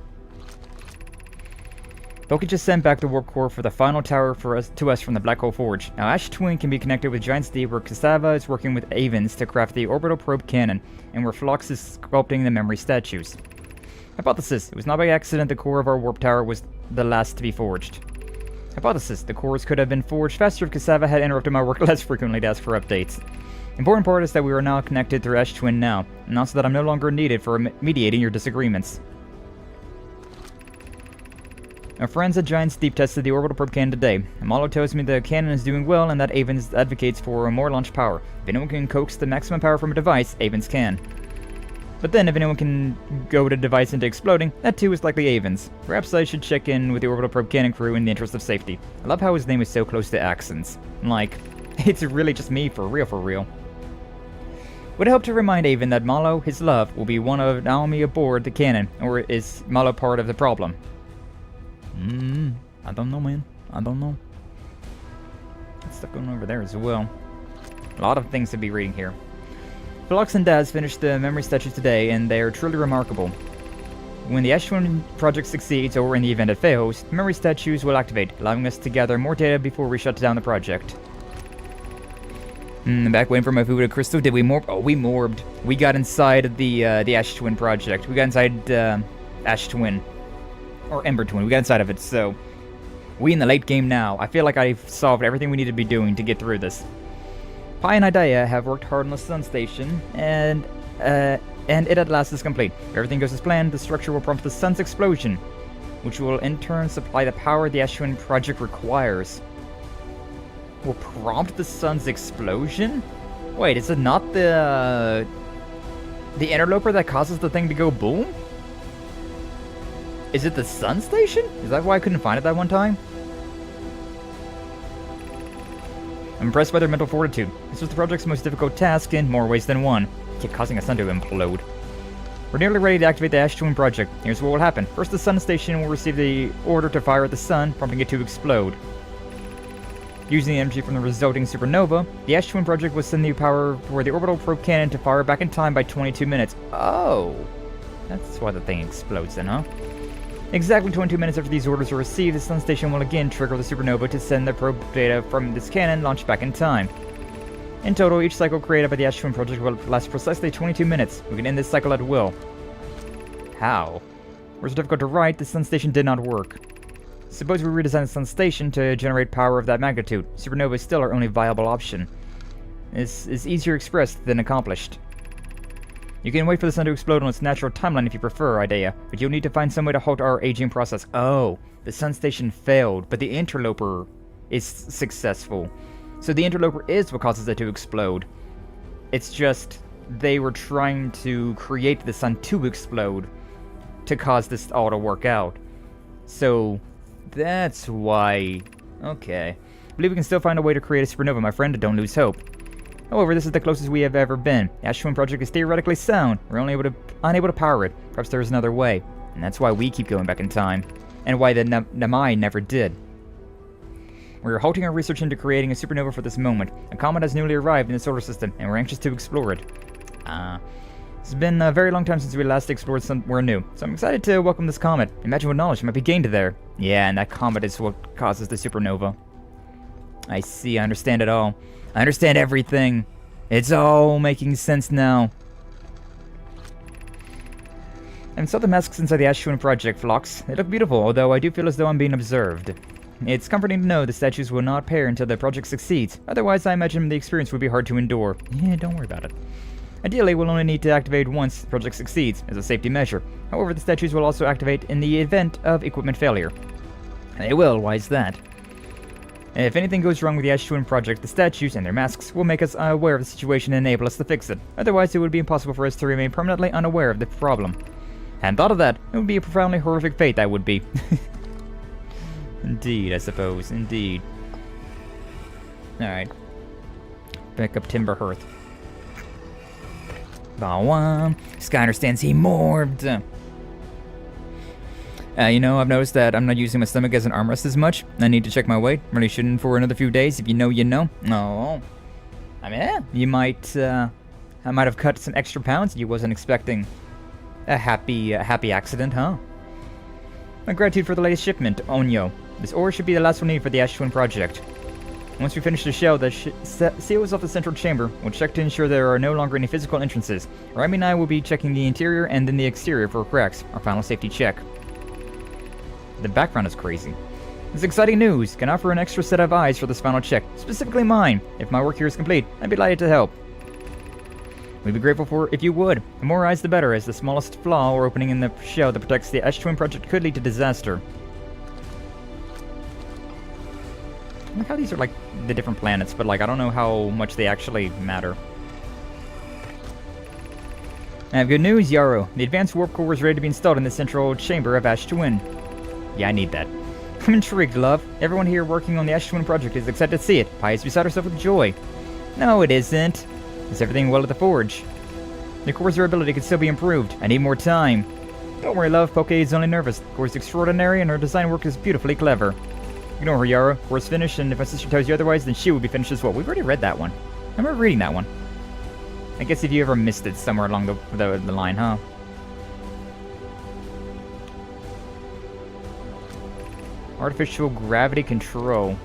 B: Loki just sent back the warp core for the final tower to us from the Black Hole Forge. Now Ash Twin can be connected with Giant's Deep, where Cassava is working with Avens to craft the orbital probe cannon, and where Phlox is sculpting the memory statues. Hypothesis: it was not by accident the core of our warp tower was the last to be forged. Hypothesis: the cores could have been forged faster if Cassava had interrupted my work less frequently to ask for updates. Important part is that we are now connected through Ash Twin now, and also that I'm no longer needed for mediating your disagreements. Our friends at Giants deep tested the orbital probe cannon today. Amalo tells me the cannon is doing well and that Avens advocates for more launch power. If anyone can coax the maximum power from a device, Avens can. But then if anyone can go the device into exploding, that too is likely Avens. Perhaps I should check in with the orbital probe cannon crew in the interest of safety. I love how his name is so close to Axens. Like, it's really just me for real for real. Would help to remind Aven that Malo, his love, will be one of Naomi aboard the cannon, or is Malo part of the problem? I don't know, man. I don't know. Got stuff going over there as well. A lot of things to be reading here. Phlox and Daz finished the memory statues today, and they are truly remarkable. When the Ash Twin project succeeds, or in the event it fails, the memory statues will activate, allowing us to gather more data before we shut down the project. Back waiting for my food at Crystal. Did we morb? Oh, we morbed. We got inside the Ash Twin project. We got inside Ash Twin. Or Ember Twin. We got inside of it, so... we in the late game now. I feel like I've solved everything we need to be doing to get through this. Pi and Idea have worked hard on the Sun Station, and it at last is complete. If everything goes as planned, the structure will prompt the Sun's explosion, which will in turn supply the power the Ash Twin project requires. Will prompt the Sun's explosion? Wait, is it not the Interloper that causes the thing to go boom? Is it the Sun Station? Is that why I couldn't find it that one time? I'm impressed by their mental fortitude. This was the project's most difficult task in more ways than one. Keep causing a sun to implode. We're nearly ready to activate the Ash Twin project. Here's what will happen. First, the Sun Station will receive the order to fire at the Sun, prompting it to explode. Using the energy from the resulting supernova, the Ash Twin project will send the power for the orbital probe cannon to fire back in time by 22 minutes. Oh! That's why the thing explodes then, huh? Exactly 22 minutes after these orders are received, the Sun Station will again trigger the supernova to send the probe data from this cannon launched back in time. In total, each cycle created by the Ash Twin project will last precisely 22 minutes. We can end this cycle at will. How? Words are difficult to write, the Sun Station did not work. Suppose we redesign the Sun Station to generate power of that magnitude. Supernova is still our only viable option. This is easier expressed than accomplished. You can wait for the Sun to explode on its natural timeline if you prefer, Idea, but you'll need to find some way to halt our aging process. Oh, the Sun Station failed, but the Interloper is successful. So the Interloper is what causes it to explode. It's just they were trying to create the Sun to explode to cause this all to work out. So that's why... okay. I believe we can still find a way to create a supernova, my friend. Don't lose hope. However, this is the closest we have ever been. The Ash Twin project is theoretically sound. We're only unable to power it. Perhaps there is another way. And that's why we keep going back in time. And why the Nomai never did. We're halting our research into creating a supernova for this moment. A comet has newly arrived in the solar system, and we're anxious to explore it. It's been a very long time since we last explored somewhere new, so I'm excited to welcome this comet. Imagine what knowledge might be gained there. Yeah, and that comet is what causes the supernova. I see, I understand it all. I understand everything. It's all making sense now. I saw the masks inside the Ash Twin project, Phlox. They look beautiful, although I do feel as though I'm being observed. It's comforting to know the statues will not pair until the project succeeds. Otherwise, I imagine the experience would be hard to endure. Yeah, don't worry about it. Ideally, we'll only need to activate once the project succeeds, as a safety measure. However, the statues will also activate in the event of equipment failure. They will, why is that? If anything goes wrong with the Ash Twin project, the statues and their masks will make us aware of the situation and enable us to fix it. Otherwise, it would be impossible for us to remain permanently unaware of the problem. Hadn't thought of that. It would be a profoundly horrific fate, that would be. Indeed, I suppose. Indeed. Alright. Pick up Timber Hearth. Bawam. Skye understands he morbed. You know, I've noticed that I'm not using my stomach as an armrest as much. I need to check my weight. Really shouldn't for another few days. If you know, you know. Oh. I mean, yeah, you might, I might have cut some extra pounds you wasn't expecting. A happy accident, huh? My gratitude for the latest shipment, Onyo. This ore should be the last one needed for the Ash Twin project. Once we finish the shell that seals off the central chamber, we'll check to ensure there are no longer any physical entrances. Remy and I will be checking the interior and then the exterior for cracks, our final safety check. The background is crazy. It's exciting news! Can offer an extra set of eyes for this final check, specifically mine. If my work here is complete, I'd be delighted to help. We'd be grateful for if you would. The more eyes the better, as the smallest flaw or opening in the shell that protects the Ash-Twin project could lead to disaster. I like how these are like the different planets, but like I don't know how much they actually matter. I have good news, Yarrow. The advanced warp core is ready to be installed in the central chamber of Ash-Twin. Yeah, I need that. I'm intrigued, love. Everyone here working on the Ash-Twin project is excited to see it. Pi is beside herself with joy. No, it isn't. Is everything well at the forge? The core's durability could still be improved. I need more time. Don't worry, love. Poke is only nervous. The core's extraordinary and her design work is beautifully clever. Ignore her, Yarrow. Core's finished, and if my sister tells you otherwise, then she will be finished as well. We've already read that one. I remember reading that one. I guess if you ever missed it somewhere along the line, huh? Artificial gravity control.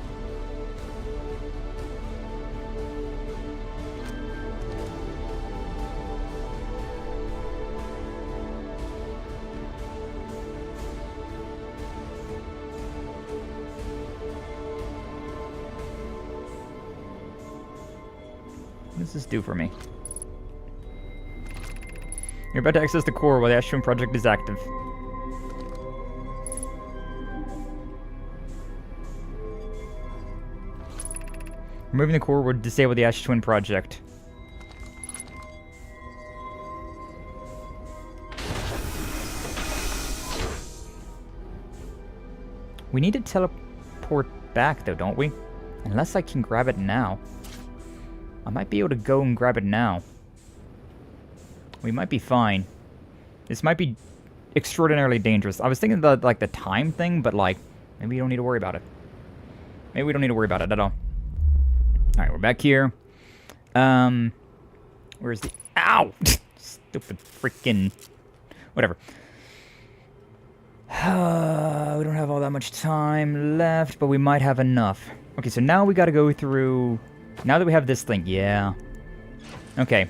B: What does this do for me? You're about to access the core while the Ash-Twin project is active. Removing the core would disable the Ash-Twin project. We need to teleport back though, don't we? Unless I can grab it now. I might be able to go and grab it now. We might be fine. This might be extraordinarily dangerous. I was thinking about like the time thing, but like maybe we don't need to worry about it. Maybe we don't need to worry about it at all. Alright, we're back here. Where's the... Ow! Stupid freaking... Whatever. We don't have all that much time left, but we might have enough. Okay, so now we gotta go through... Now that we have this thing, yeah. Okay.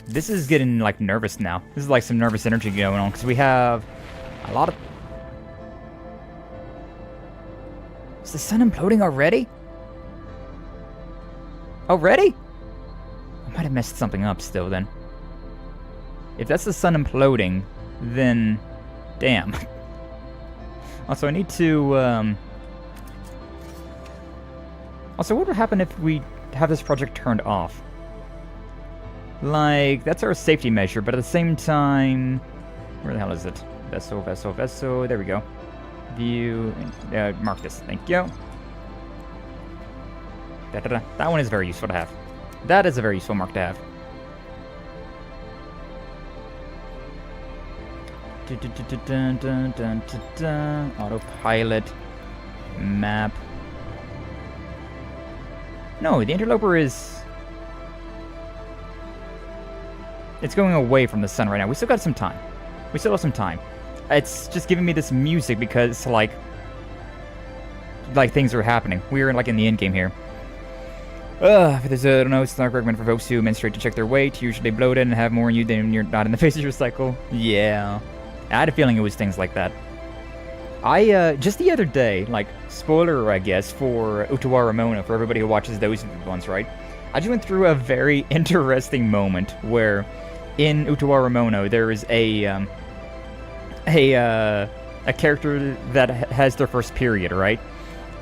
B: This is getting, like, nervous now. This is, like, some nervous energy going on, because we have a lot of... Is the sun imploding already? Already? I might have messed something up still, then. If that's the sun imploding, then... Damn. Also, I need to, Also, what would happen if we have this project turned off? Like, that's our safety measure, but at the same time... Where the hell is it? Vessel, vessel, vessel. There we go. View... mark this. Thank you. Da-da-da. That one is very useful to have. That is a very useful mark to have. Autopilot. Map. No, the Interloper is... It's going away from the sun right now. We still got some time. We still have some time. It's just giving me this music because, like things are happening. We're, like, in the endgame here. There's a, I don't know, it's not recommended for folks who menstruate to check their weight, usually bloated and have more in you than you're not in the phase of your cycle. Yeah. I had a feeling it was things like that. Just the other day, like, spoiler, I guess, for Utawa Ramona, for everybody who watches those ones, right? I just went through a very interesting moment where in Utawa Ramona there is a character that has their first period, right?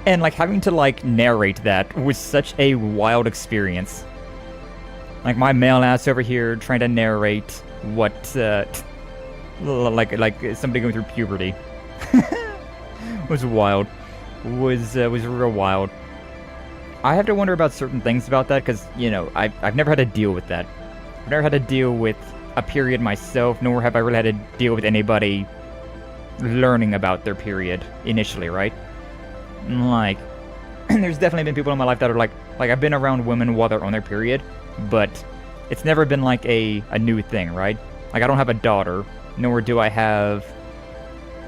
B: And, like, having to, like, narrate that was such a wild experience. Like, my male ass over here trying to narrate what, like somebody going through puberty. Was wild. Was real wild. I have to wonder about certain things about that, because, you know, I've never had to deal with that. I've never had to deal with a period myself, nor have I really had to deal with anybody learning about their period initially, right? Like, there's definitely been people in my life that are like I've been around women while they're on their period, but it's never been like a new thing, right? Like, I don't have a daughter, nor do I have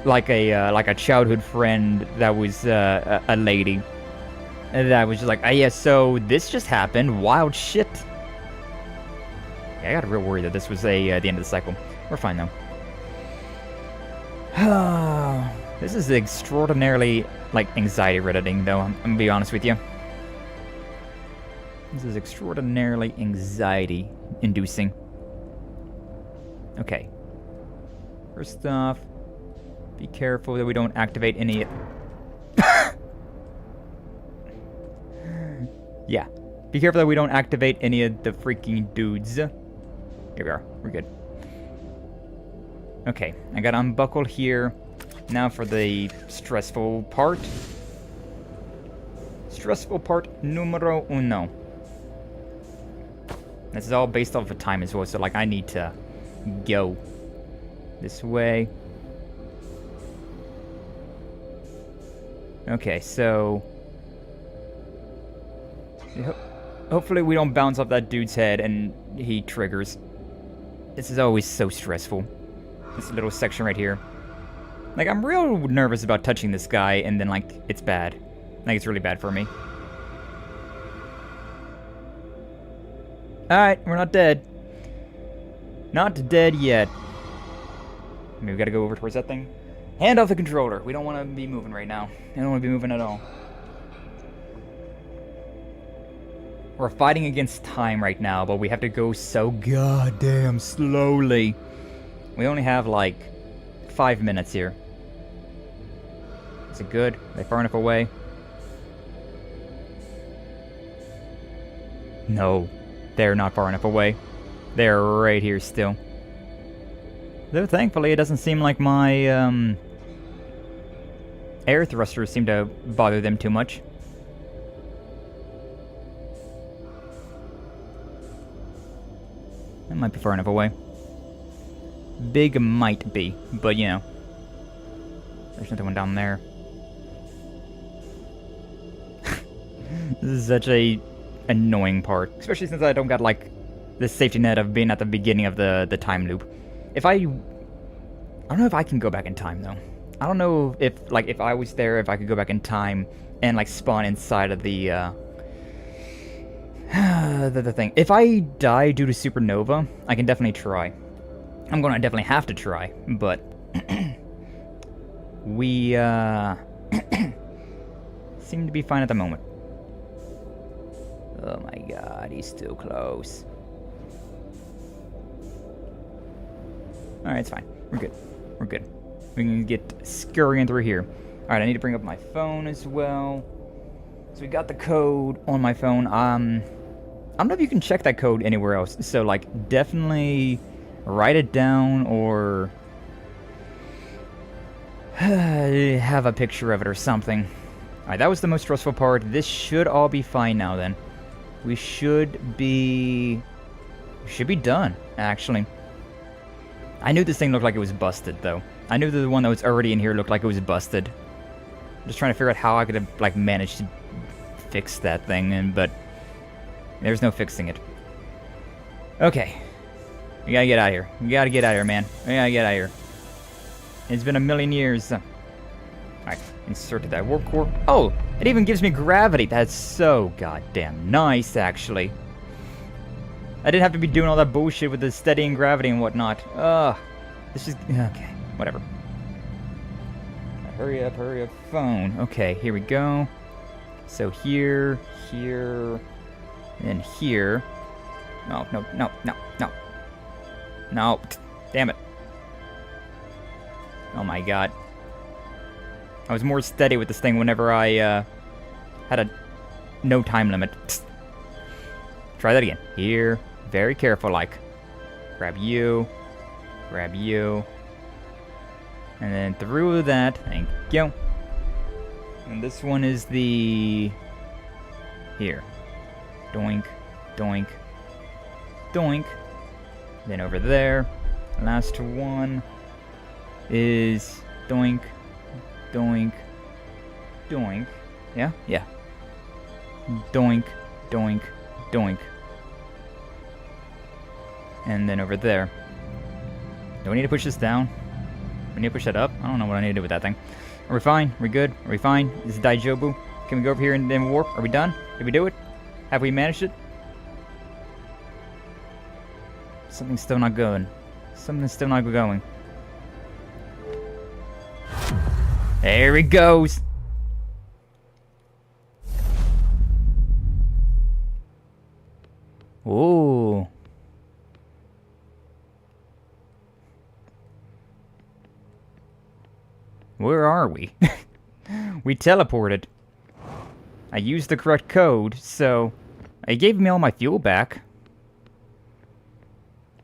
B: like a childhood friend that was a lady that was just like, oh yeah, so this just happened, wild shit. Yeah, I got real worried that this was the end of the cycle. We're fine though. This is extraordinarily, like, anxiety-ridding, though, I'm gonna be honest with you. This is extraordinarily anxiety-inducing. Okay. First off, be careful that we don't activate any... Yeah. Be careful that we don't activate any of the freaking dudes. Here we are. We're good. Okay. I gotta unbuckle here. Now for the stressful part. Stressful part numero uno. This is all based off of time as well, so like I need to go this way. Okay, so hopefully we don't bounce off that dude's head and he triggers. This is always so stressful. This little section right here. Like, I'm real nervous about touching this guy, and then, like, it's bad. Like, it's really bad for me. Alright, we're not dead. Not dead yet. I mean, we gotta go over towards that thing. Hand off the controller. We don't want to be moving right now. I don't want to be moving at all. We're fighting against time right now, but we have to go so goddamn slowly. We only have, like, 5 minutes here. Is it good? Are they far enough away? No. They're not far enough away. They're right here still. Though thankfully it doesn't seem like my air thrusters seem to bother them too much. That might be far enough away. Big might be, but you know. There's another one down there. This is such a annoying part, especially since I don't got like the safety net of being at the beginning of the time loop. I don't know if I can go back in time though. I don't know if I was there, if I could go back in time and like spawn inside of the the thing. If I die due to supernova, I can definitely try. I'm gonna definitely have to try, but we seem to be fine at the moment. Oh my god, he's still close. Alright, it's fine. We're good. We're good. We can get scurrying through here. Alright, I need to bring up my phone as well. So we got the code on my phone. I don't know if you can check that code anywhere else. So, like, definitely write it down or have a picture of it or something. Alright, that was the most stressful part. This should all be fine now then. We should be done, actually. I knew this thing looked like it was busted, though. I knew that the one that was already in here looked like it was busted. I'm just trying to figure out how I could have, like, managed to fix that thing, but there's no fixing it. Okay. We gotta get out of here. We gotta get out of here, man. We gotta get out of here. It's been a million years. Alright, inserted that warp core. Oh, it even gives me gravity. That's so goddamn nice, actually. I didn't have to be doing all that bullshit with the steadying gravity and whatnot. Ugh. This is... Okay, whatever. Hurry up, phone. Okay, here we go. So here, and here. No. No, damn it. Oh my god. I was more steady with this thing whenever I had a no time limit. Psst. Try that again. Here, very careful like. Grab you, and then through that, thank you. And this one is the... Here. Doink, doink, doink. Then over there, last one is doink, doink, doink. Yeah? Yeah. Doink, doink, doink. And then over there. Do we need to push this down? We need to push that up? I don't know what I need to do with that thing. Are we fine? Are we good? Are we fine? Is it Daijobu? Can we go over here and then warp? Are we done? Did we do it? Have we managed it? Something's still not going. Something's still not going. There he goes. Ooh. Where are we? We teleported. I used the correct code, so it gave me all my fuel back.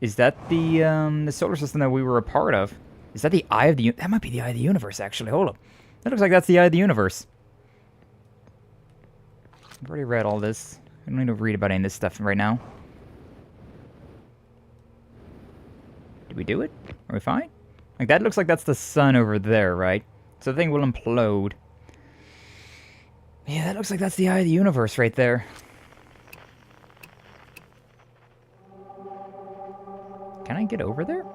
B: Is that the solar system that we were a part of? Is that the Eye of the... That might be the Eye of the Universe, actually. Hold up. That looks like that's the Eye of the Universe. I've already read all this. I don't need to read about any of this stuff right now. Did we do it? Are we fine? Like, that looks like that's the sun over there, right? So the thing will implode. Yeah, that looks like that's the Eye of the Universe right there. Can I get over there? I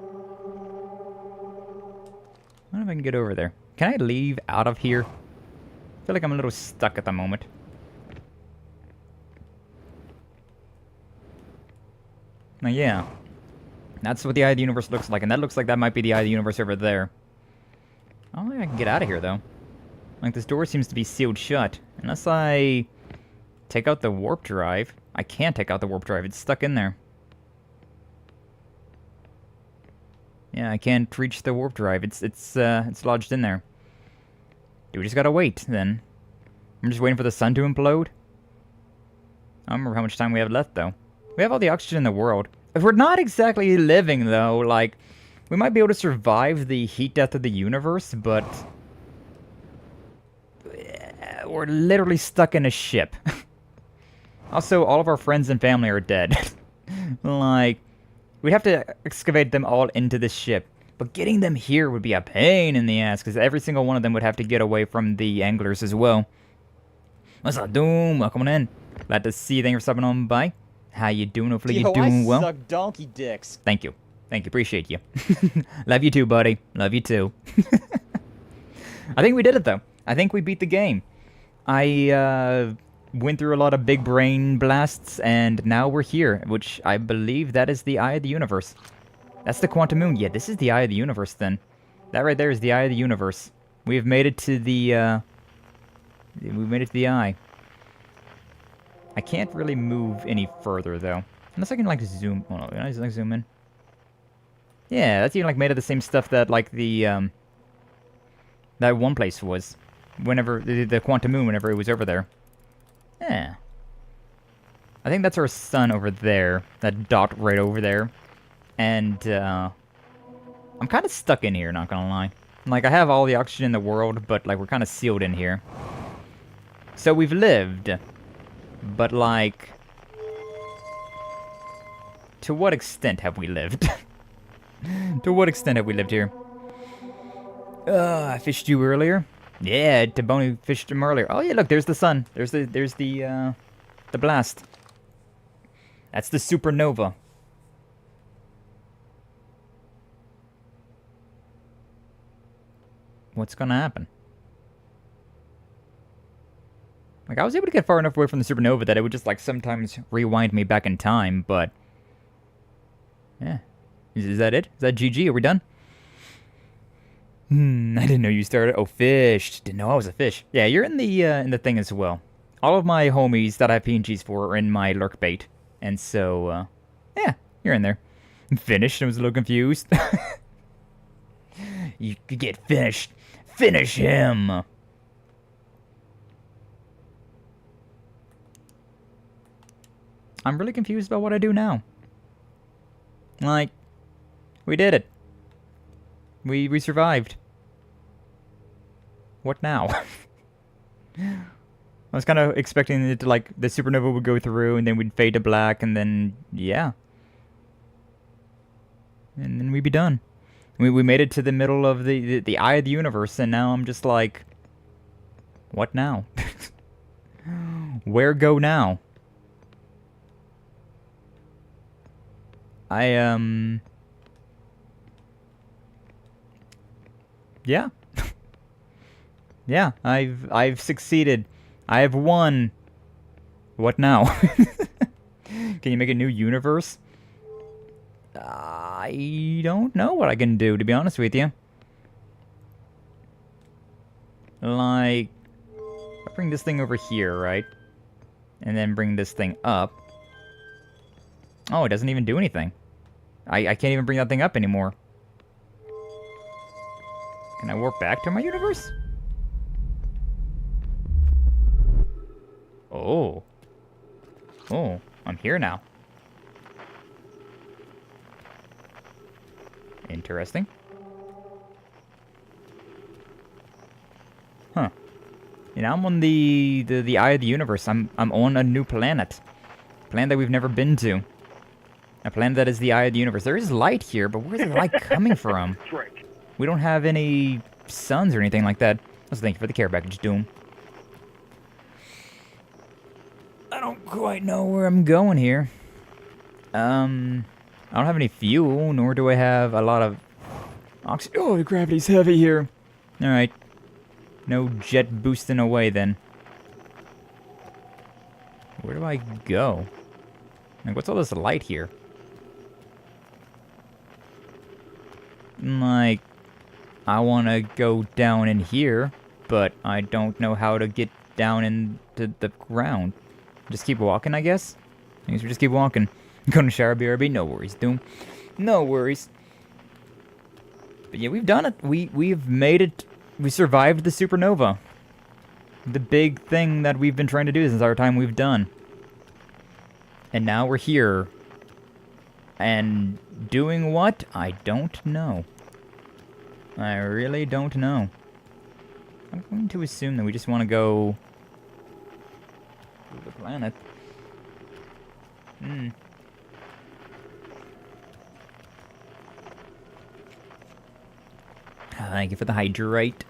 B: don't know if I can get over there. Can I leave out of here? I feel like I'm a little stuck at the moment. Now, yeah. That's what the Eye of the Universe looks like, and that looks like that might be the Eye of the Universe over there. I don't think I can get out of here, though. Like, this door seems to be sealed shut. Unless I take out the warp drive. I can't take out the warp drive. It's stuck in there. Yeah, I can't reach the warp drive. It's lodged in there. Do we just gotta wait, then? I'm just waiting for the sun to implode? I don't remember how much time we have left, though. We have all the oxygen in the world. If we're not exactly living, though, like... We might be able to survive the heat death of the universe, but... We're literally stuck in a ship. Also, all of our friends and family are dead. Like... We'd have to excavate them all into the ship. But getting them here would be a pain in the ass, because every single one of them would have to get away from the anglers as well. What's up, Doom? Welcome on in. Glad to see you. Thank you for stopping on by. How you doing? Hopefully you're doing well.
D: I suck donkey dicks.
B: Thank you. Thank you. Appreciate you. Love you too, buddy. Love you too. I think we did it, though. I think we beat the game. I went through a lot of big brain blasts, and now we're here, which I believe that is the Eye of the Universe. That's the Quantum Moon. Yeah, this is the Eye of the Universe, then. That right there is the Eye of the Universe. We have made it to the, we've made it to the Eye. I can't really move any further, though. Unless I can, like, zoom... Oh, no, can I just, like, zoom in? Yeah, that's even, like, made of the same stuff that, like, the, that one place was. Whenever... The Quantum Moon, whenever it was over there. Yeah. I think that's our sun over there. That dot right over there. And, I'm kind of stuck in here, not gonna lie. Like, I have all the oxygen in the world, but, like, we're kind of sealed in here. So we've lived. But, like... To what extent have we lived? To what extent have we lived here? I fished you earlier. Yeah, Taboni fished him earlier. Oh yeah, look, there's the sun. There's the blast. That's the supernova. What's gonna happen? Like, I was able to get far enough away from the supernova that it would just, like, sometimes rewind me back in time, but... Yeah. Is that it? Is that GG? Are we done? I didn't know you started. Oh, fished. Didn't know I was a fish. Yeah, you're in the thing as well. All of my homies that I have PNGs for are in my lurk bait. And so, yeah, you're in there. Finished. I was a little confused. You could get finished. Finish him! I'm really confused about what I do now. Like, we did it. We survived. What now? I was kind of expecting it to, like, the supernova would go through, and then we'd fade to black, and then, yeah. And then we'd be done. We made it to the middle of the Eye of the Universe, and now I'm just like... What now? Where go now? Yeah. Yeah, I've succeeded. I have won. What now? Can you make a new universe? I don't know what I can do, to be honest with you. Like, I'll bring this thing over here, right? And then bring this thing up. Oh, it doesn't even do anything. I can't even bring that thing up anymore. Can I warp back to my universe? Oh. Oh, I'm here now. Interesting. Huh. You know, I'm on the eye of the universe. I'm on a new planet. Planet that we've never been to. A planet that is the eye of the universe. There is light here, but where's the light coming from? We don't have any suns or anything like that. So thank you for the care package, Doom. I don't quite know where I'm going here. I don't have any fuel, nor do I have a lot of oxygen. Oh, the gravity's heavy here. Alright. No jet boosting away then. Where do I go? Like, what's all this light here? Like, I want to go down in here, but I don't know how to get down into the ground. Just keep walking, I guess? I guess we just keep walking. Going to shower, BRB? No worries, Doom. No worries. But yeah, we've done it. We've made it. We survived the supernova. The big thing that we've been trying to do since our time we've done. And now we're here. And doing what? I don't know. I really don't know. I'm going to assume that we just want to go to the planet. Thank you for the hydrate.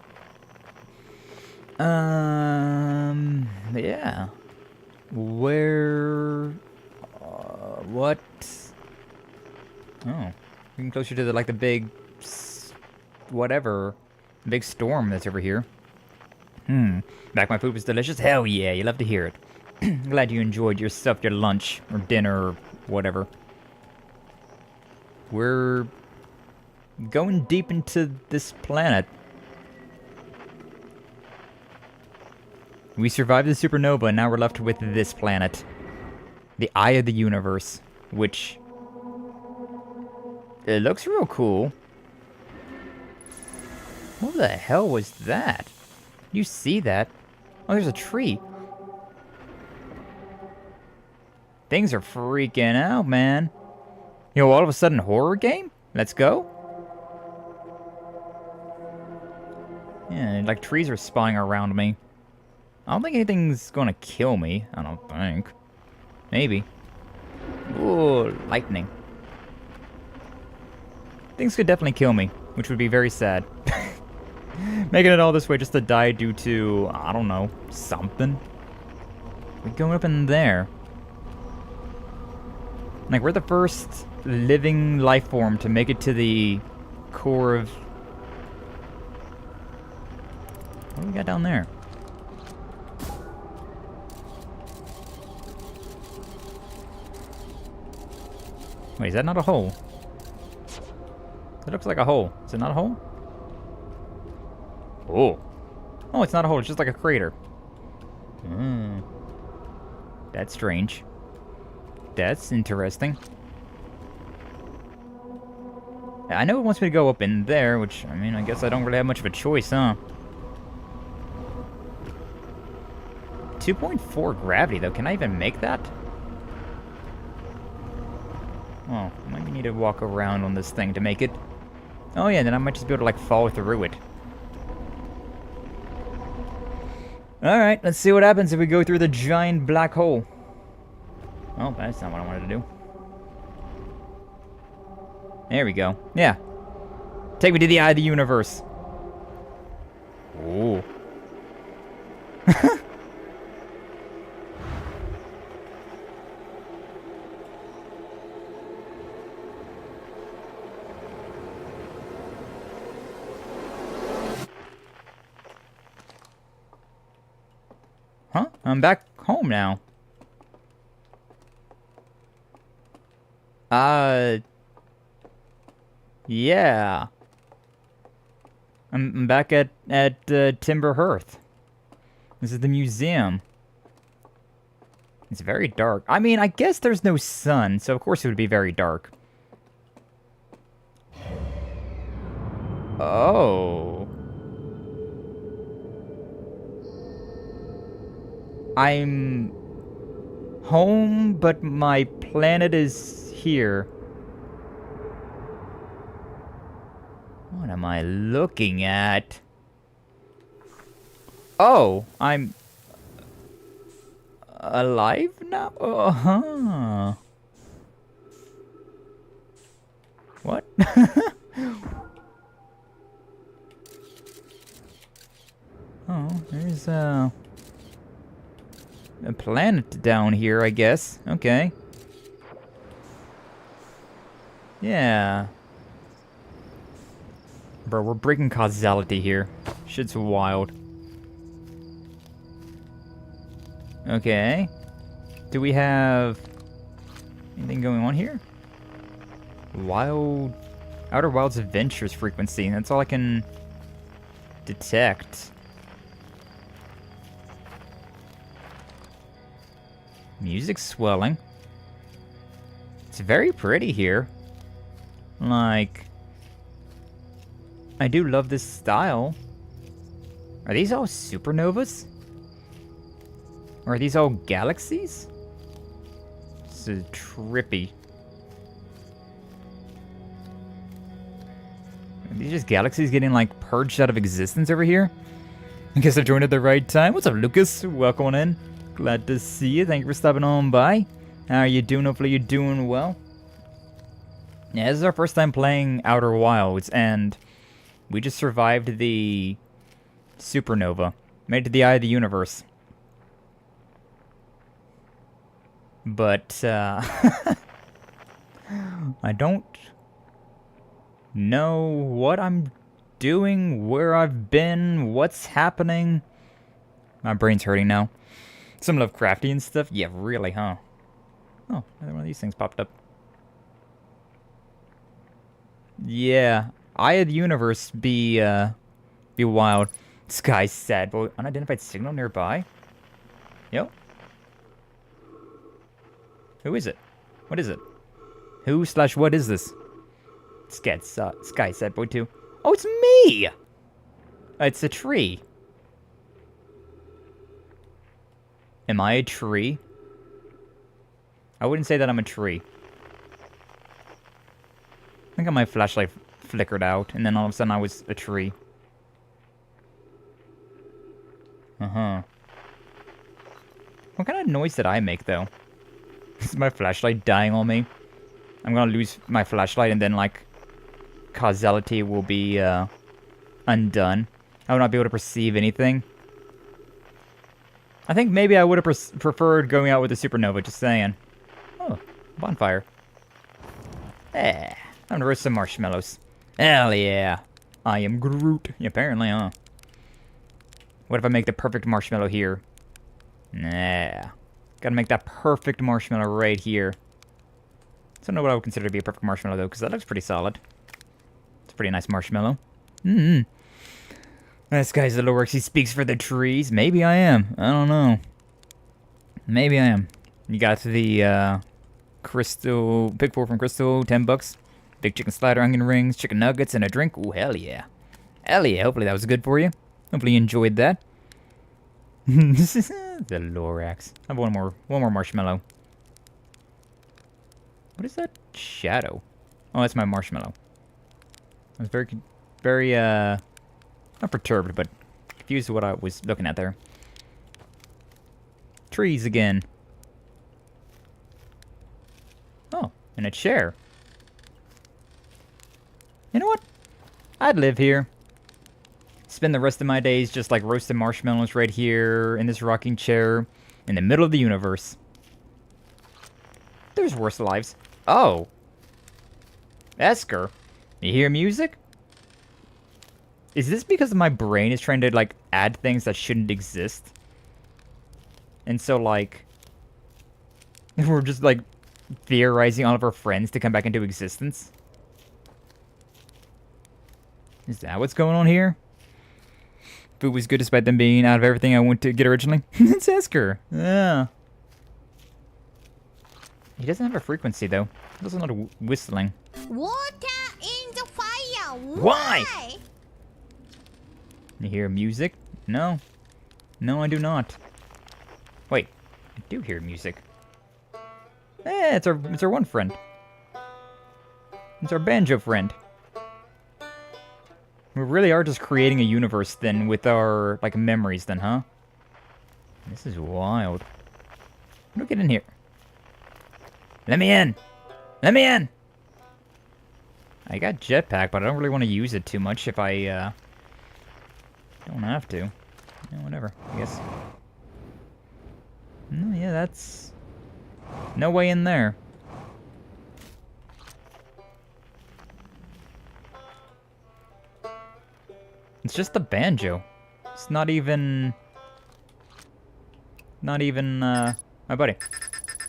B: Yeah. Where... what? Oh. Getting closer to the, like, the big... whatever. Big storm that's over here. Back my food was delicious? Hell yeah, you love to hear it. Glad you enjoyed yourself, your lunch, or dinner, or whatever. We're... going deep into this planet. We survived the supernova, and now we're left with this planet. The eye of the universe, which... it looks real cool. What the hell was that? You see that? Oh, there's a tree. Things are freaking out, man. Yo, all of a sudden, horror game? Let's go. Yeah, like trees are spawning around me. I don't think anything's gonna kill me. I don't think. Maybe. Ooh, lightning. Things could definitely kill me, which would be very sad. Making it all this way just to die due to, I don't know, something. We're going up in there. Like, we're the first living life form to make it to the core of... what do we got down there? Wait, is that not a hole? That looks like a hole. Is it not a hole? Oh. Oh, it's not a hole. It's just like a crater. That's strange. That's interesting. I know it wants me to go up in there, which, I mean, I guess I don't really have much of a choice, huh? 2.4 gravity, though. Can I even make that? Oh, I might need to walk around on this thing to make it. Oh yeah, then I might just be able to, like, fall through it. Alright, let's see what happens if we go through the giant black hole. Oh, that's not what I wanted to do. There we go. Yeah. Take me to the eye of the universe. Ooh. Huh? I'm back home now. Yeah. I'm back at Timber Hearth. This is the museum. It's very dark. I mean, I guess there's no sun, so of course it would be very dark. Oh. I'm home, but my planet is here. What am I looking at? Oh, I'm alive now? Uh-huh. What? Oh, there's a planet down here, I guess. Okay. Yeah. Bro, we're breaking causality here. Shit's wild. Okay. Do we have anything going on here? Outer Wilds Adventures frequency. That's all I can detect. Music's swelling. It's very pretty here. Like, I do love this style. Are these all supernovas? Or are these all galaxies? This is trippy. Are these just galaxies getting, like, purged out of existence over here? I guess I've joined at the right time. What's up, Lucas? Welcome on in. Glad to see you. Thank you for stopping on by. How are you doing? Hopefully you're doing well. Yeah, this is our first time playing Outer Wilds, and we just survived the supernova. Made it to the eye of the universe. But, I don't know what I'm doing, where I've been, what's happening. My brain's hurting now. Some Lovecraftian stuff? Yeah, really, huh? Oh, another one of these things popped up. Yeah, Eye of the Universe be wild. Skye said, but unidentified signal nearby? Yo. Who is it? What is it? Who/what is this? Skye said, boy, too. Oh, it's me! It's a tree. Am I a tree? I wouldn't say that I'm a tree. I think my flashlight flickered out, and then all of a sudden I was a tree. Uh-huh. What kind of noise did I make, though? Is my flashlight dying on me? I'm gonna lose my flashlight, and then, like, causality will be, undone. I will not be able to perceive anything. I think maybe I would have preferred going out with a supernova, just saying. Oh, bonfire. Eh, I'm gonna roast some marshmallows. Hell yeah. I am Groot. Apparently, huh? What if I make the perfect marshmallow here? Nah. Gotta make that perfect marshmallow right here. I don't know what I would consider to be a perfect marshmallow, though, because that looks pretty solid. It's a pretty nice marshmallow. Mm-hmm. This guy's a little works. He speaks for the trees. Maybe I am. I don't know. Maybe I am. You got the Crystal Pig 4 from Crystal, $10. Big chicken slider, onion rings, chicken nuggets, and a drink. Ooh, hell yeah. Hell yeah. Hopefully that was good for you. Hopefully you enjoyed that. The Lorax. I have one more marshmallow. What is that shadow? Oh, that's my marshmallow. I was very not perturbed, but confused with what I was looking at there. Trees again. Oh, and a chair. You know what? I'd live here. Spend the rest of my days just like roasting marshmallows right here in this rocking chair in the middle of the universe. There's worse lives. Oh. Esker. You hear music? Is this because my brain is trying to, like, add things that shouldn't exist? And so, like, we're just, like, theorizing all of our friends to come back into existence? Is that what's going on here? food was good despite them being out of everything I went to get originally. It's Esker. Yeah. He doesn't have a frequency, though. He doesn't know whistling.
D: Water in the fire.
B: Why? You hear music? No. No, I do not. Wait. I do hear music. Eh, it's our one friend. It's our banjo friend. We really are just creating a universe then with our, like, memories then, huh? This is wild. How do I get in here? Let me in! Let me in! I got jetpack, but I don't really want to use it too much if I, don't have to. Yeah, whatever, I guess. No, yeah, that's... no way in there. It's just the banjo. It's not even... my buddy.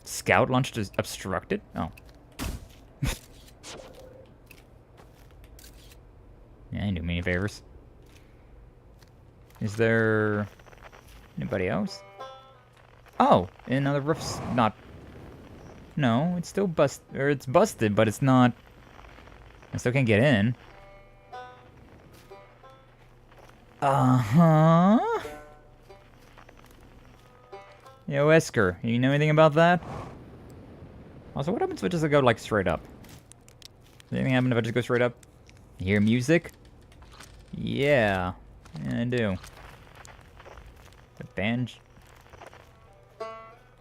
B: Scout launch is obstructed? Oh. Yeah, I didn't do me any favors. Is there... anybody else? Oh! And now the roof's not... no, it's still it's busted, but it's not... I still can't get in. Uh-huh. Yo, Esker, you know anything about that? Also, what happens if I just go, like, straight up? Does anything happen if I just go straight up? You hear music? Yeah. Yeah, I do. The banjo.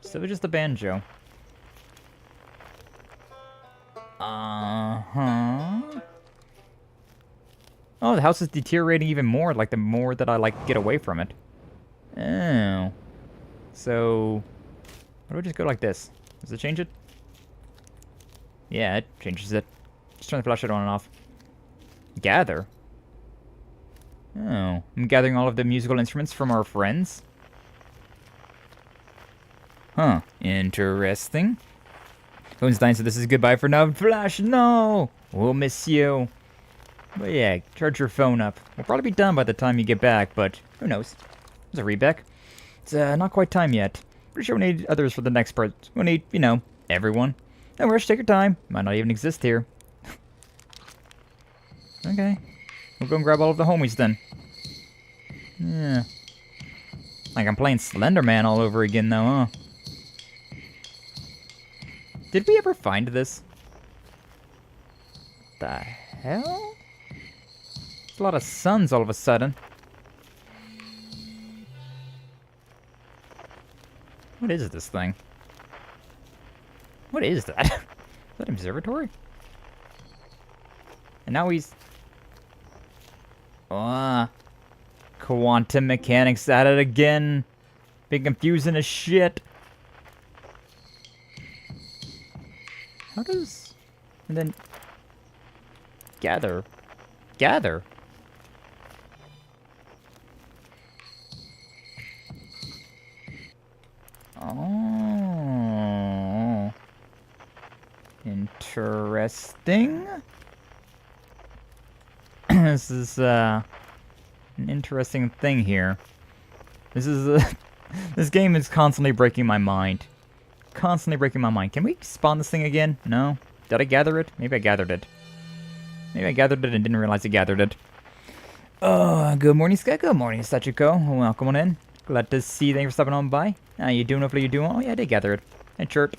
B: Still just the banjo. Uh-huh. Oh, the house is deteriorating even more, like, the more that I, like, get away from it. Oh. So... why do I just go like this? Does it change it? Yeah, it changes it. Just turn the flashlight on and off. Gather? Oh. I'm gathering all of the musical instruments from our friends? Huh. Interesting. Hohenstein said this is goodbye for now. Flash, no! We'll miss you. But yeah, charge your phone up. We'll probably be done by the time you get back, but who knows? There's a readback. It's not quite time yet. Pretty sure we need others for the next part. We'll need, you know, everyone. No rush, take your time. Might not even exist here. Okay. We'll go and grab all of the homies then. Yeah. Like I'm playing Slender Man all over again though, huh? Did we ever find this? The hell? There's a lot of suns all of a sudden. What is this thing? What is that? Is that an observatory? And now he's... quantum mechanics at it again. Big confusing as shit. How does... and then... gather. Gather? Oh. Interesting. This is, an interesting thing here. This is, this game is constantly breaking my mind. Constantly breaking my mind. Can we spawn this thing again? No? Did I gather it? Maybe I gathered it. Maybe I gathered it and didn't realize I gathered it. Oh, good morning, Skye. Good morning, Sachiko. Welcome on in. Glad to see you. Thanks for stopping on by. How you doing? Hopefully you're doing well. Oh, yeah, I did gather it. And chirp.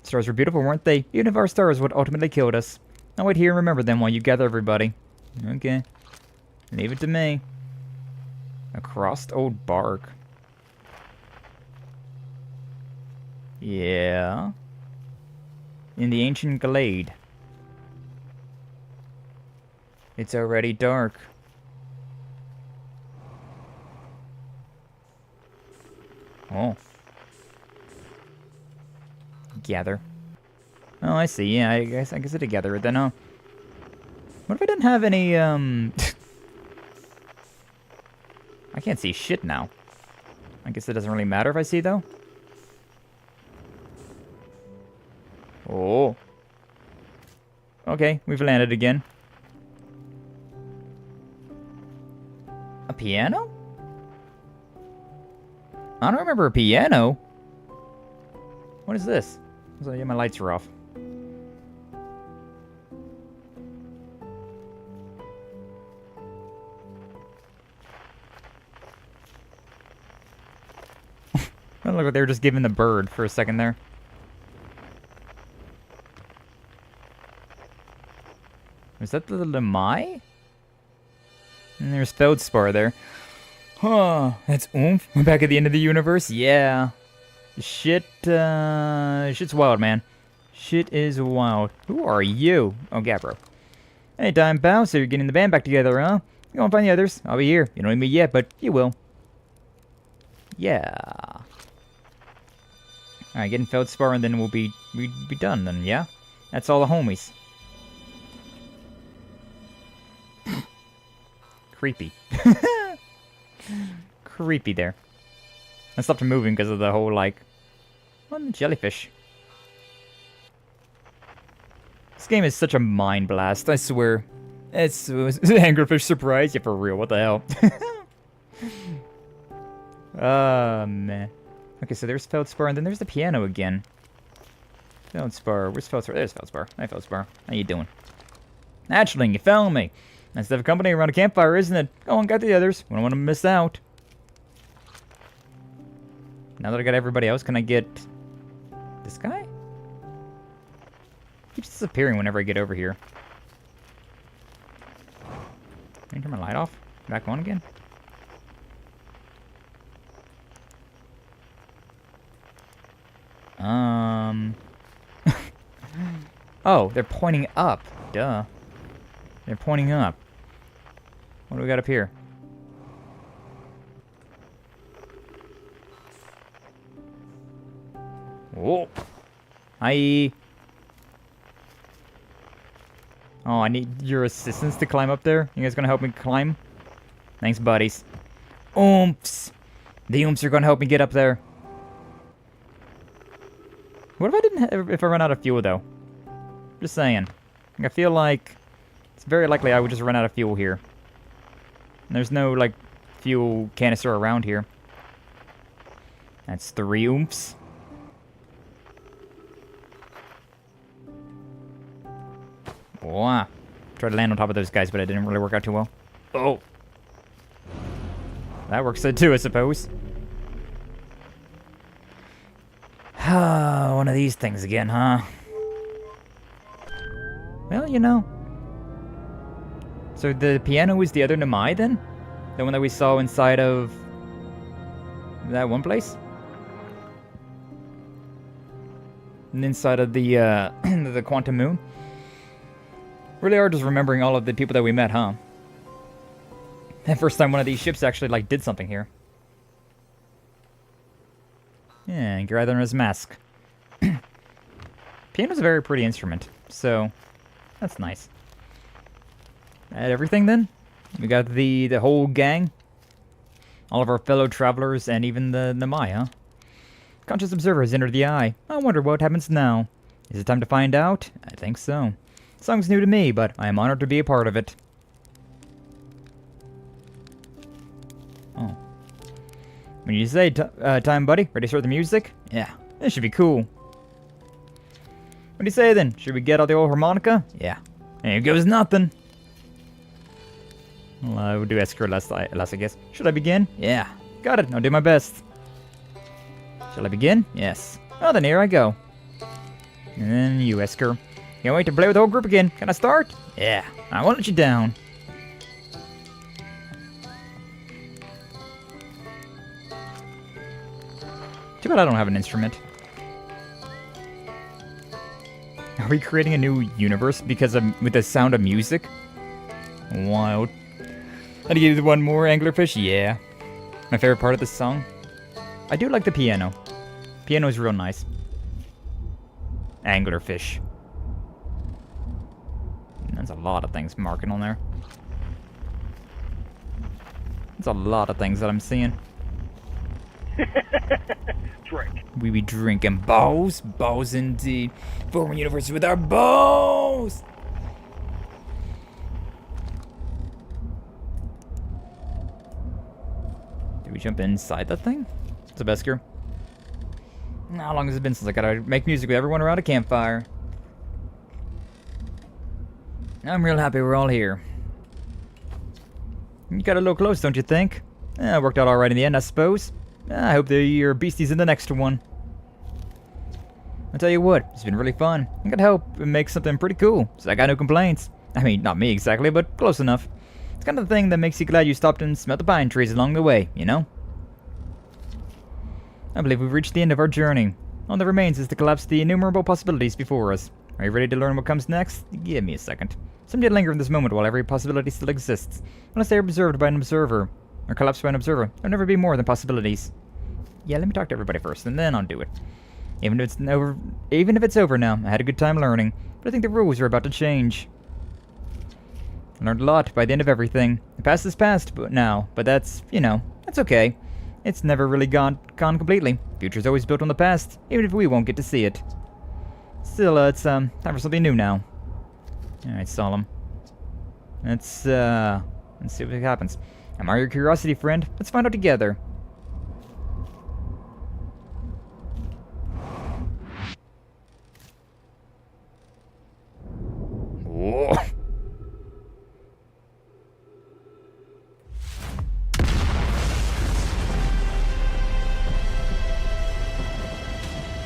B: Stars were beautiful, weren't they? Even if our stars would ultimately killed us. I'll wait here and remember them while you gather everybody. Okay. Leave it to me. Across old bark. Yeah. In the ancient glade. It's already dark. Oh. Gather. Oh, I see. Yeah, I guess I did gather it then, huh? What if I didn't have any, I can't see shit now. I guess it doesn't really matter if I see, though. Oh. Okay, we've landed again. piano? I don't remember a piano. What is this? So, yeah, my lights are off. Oh, look, they were just giving the bird for a second there. Is that the Nomai? And there's Feldspar there. Huh, that's oomph. We're back at the end of the universe? Yeah. Shit's wild, man. Shit is wild. Who are you? Oh, Gabbro. Hey, time, pal. So you're getting the band back together, huh? Go and find the others. I'll be here. You don't need me yet, but you will. Yeah. Alright, getting Feldspar and then we'll be done then, yeah? That's all the homies. Creepy. Creepy there. I stopped moving because of the whole, like... Oh, jellyfish. This game is such a mind blast, I swear. It's anglerfish surprise? Yeah, for real, what the hell? Man. Okay, so there's Feldspar, and then there's the piano again. Feldspar, where's Feldspar? There's Feldspar. Hi, Feldspar. How you doing? Hatchling, you found me. Nice to have company around a campfire, isn't it? Go on, get the others. We don't want to miss out. Now that I got everybody else, can I get... this guy? Keeps disappearing whenever I get over here. Can I turn my light off? Back on again? Oh, they're pointing up. Duh. They're pointing up. What do we got up here? Whoa. Hi. Oh, I need your assistance to climb up there. You guys gonna help me climb? Thanks, buddies. Oomps. The oomps are gonna help me get up there. What if I didn't if I run out of fuel, though? Just saying. I feel like it's very likely I would just run out of fuel here. And there's no, like, fuel canister around here. That's 3 oomps. Wow. Tried to land on top of those guys, but it didn't really work out too well. Oh. That works too, I suppose. One of these things again, huh? Well, you know. So the piano is the other Nomai, then? The one that we saw inside of... that one place? And inside of the, the Quantum Moon? Really are just remembering all of the people that we met, huh? The first time one of these ships actually, like, did something here. Yeah, and rather than his mask. Piano's a very pretty instrument, so that's nice. That everything then? We got the whole gang? All of our fellow travelers and even the Nomai, huh? Conscious observer has entered the eye. I wonder what happens now. Is it time to find out? I think so. The song's new to me, but I am honored to be a part of it. Oh. When you say time, buddy, ready to start the music? Yeah, this should be cool. What do you say then? Should we get out the old harmonica? Yeah. Here goes nothing. Well, I would do Esker less, I guess. Should I begin? Yeah. Got it. I'll do my best. Shall I begin? Yes. Well, then here I go. And then you, Esker. Can't wait to play with the whole group again. Can I start? Yeah. I won't let you down. Too bad I don't have an instrument. Are we creating a new universe because of with the sound of music? Wild. I'd give you one more anglerfish. Yeah. My favorite part of this song. I do like the piano. Piano is real nice. Anglerfish. There's a lot of things marking on there. There's a lot of things that I'm seeing.
E: Drink.
B: We be drinking bows. Bows indeed. Former universe with our bows! jump inside that thing? It's a Besker. How long has it been since I gotta make music with everyone around a campfire? I'm real happy we're all here. You got a little close, don't you think? Worked out alright in the end, I suppose. I hope your beasties in the next one. I'll tell you what, it's been really fun. I gotta help make something pretty cool, so I got no complaints. I mean, not me exactly, but close enough. It's kind of the thing that makes you glad you stopped and smelled the pine trees along the way, you know? I believe we've reached the end of our journey. All that remains is to collapse the innumerable possibilities before us. Are you ready to learn what comes next? Give me a second. Some did linger in this moment while every possibility still exists. Unless they are observed by an observer, or collapsed by an observer, there'll never be more than possibilities. Yeah, let me talk to everybody first, and then I'll do it. Even if it's over now, I had a good time learning, but I think the rules are about to change. I learned a lot by the end of everything. The past is past but that's, you know, that's okay. It's never really gone completely. Future's always built on the past, even if we won't get to see it. Still, it's time for something new now. Alright, Solemn. Let's see what happens. Am I your curiosity, friend? Let's find out together. Whoa.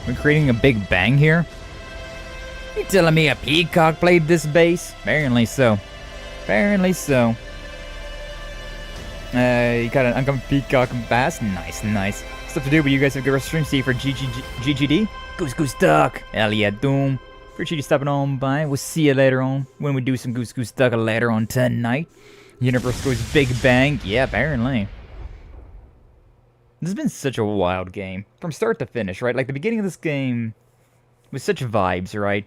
B: We're creating a big bang here? You telling me a peacock played this bass? Apparently so. Apparently so. You got an uncommon peacock bass? Nice, nice. Stuff to do, but you guys have a good stream. See you for GGD? Goose Goose Duck. Hell yeah, Doom. Appreciate you stopping on by. We'll see you later on when we do some Goose Goose Duck later on tonight. Universe goes Big Bang. Yeah, apparently. This has been such a wild game. From start to finish, right? Like, the beginning of this game was such vibes, right?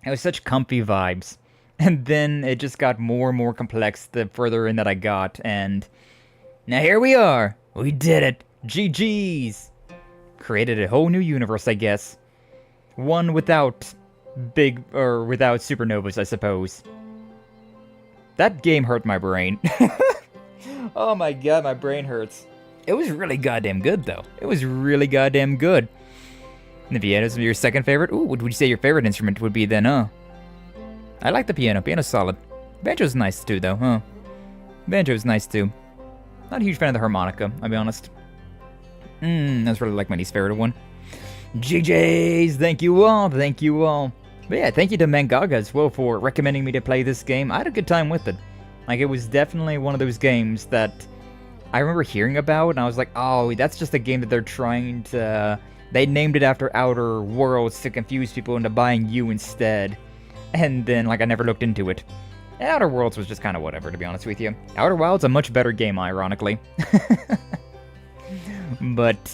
B: It was such comfy vibes. And then it just got more and more complex the further in that I got. And now here we are. We did it. GG's. Created a whole new universe, I guess. One without without supernovas, I suppose. That game hurt my brain. Oh my god, my brain hurts. It was really goddamn good, though. It was really goddamn good. And the piano's your second favorite? Ooh, what would you say your favorite instrument would be then, huh? I like the piano. Piano's solid. Banjo's nice, too, though, huh? Banjo's nice, too. Not a huge fan of the harmonica, I'll be honest. That's really like my least favorite one. GJs, thank you all, thank you all. But yeah, thank you to Mangaga as well for recommending me to play this game. I had a good time with it. Like, it was definitely one of those games that I remember hearing about, and I was like, oh, that's just a game that they're trying to... They named it after Outer Worlds to confuse people into buying you instead. And then, like, I never looked into it. Outer Worlds was just kind of whatever, to be honest with you. Outer Wilds a much better game, ironically. But,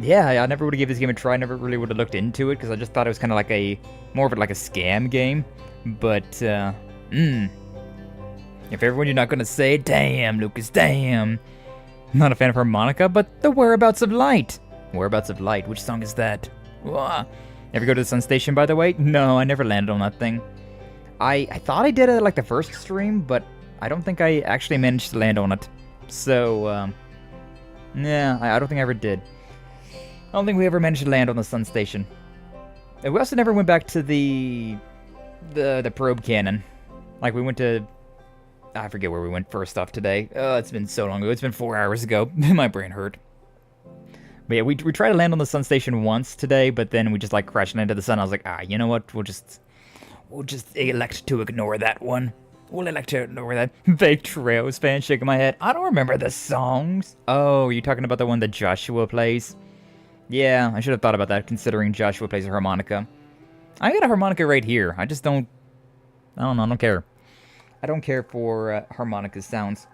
B: yeah, I never would have given this game a try. I never really would have looked into it, because I just thought it was kind of like more of it like a scam game. But, if everyone you're not going to say, damn, Lucas, damn. Not a fan of harmonica, but the Whereabouts of Light. Whereabouts of Light, which song is that? Wah. Ever go to the Sun Station, by the way? No, I never landed on that thing. I thought I did it like the first stream, but I don't think I actually managed to land on it. So, yeah, I don't think I ever did. I don't think we ever managed to land on the Sun Station. And we also never went back to the probe cannon. Like, we went to... I forget where we went first off today. It's been so long ago. It's been 4 hours ago. My brain hurt. But yeah, we tried to land on the Sun Station once today, but then we just like crashed into the sun. I was like, you know what? We'll just elect to ignore that one. We'll elect to ignore that. Fake Trails fan shaking my head. I don't remember the songs. Oh, you're talking about the one that Joshua plays? Yeah, I should have thought about that considering Joshua plays a harmonica. I got a harmonica right here. I just don't... I don't know, I don't care. I don't care for harmonica sounds.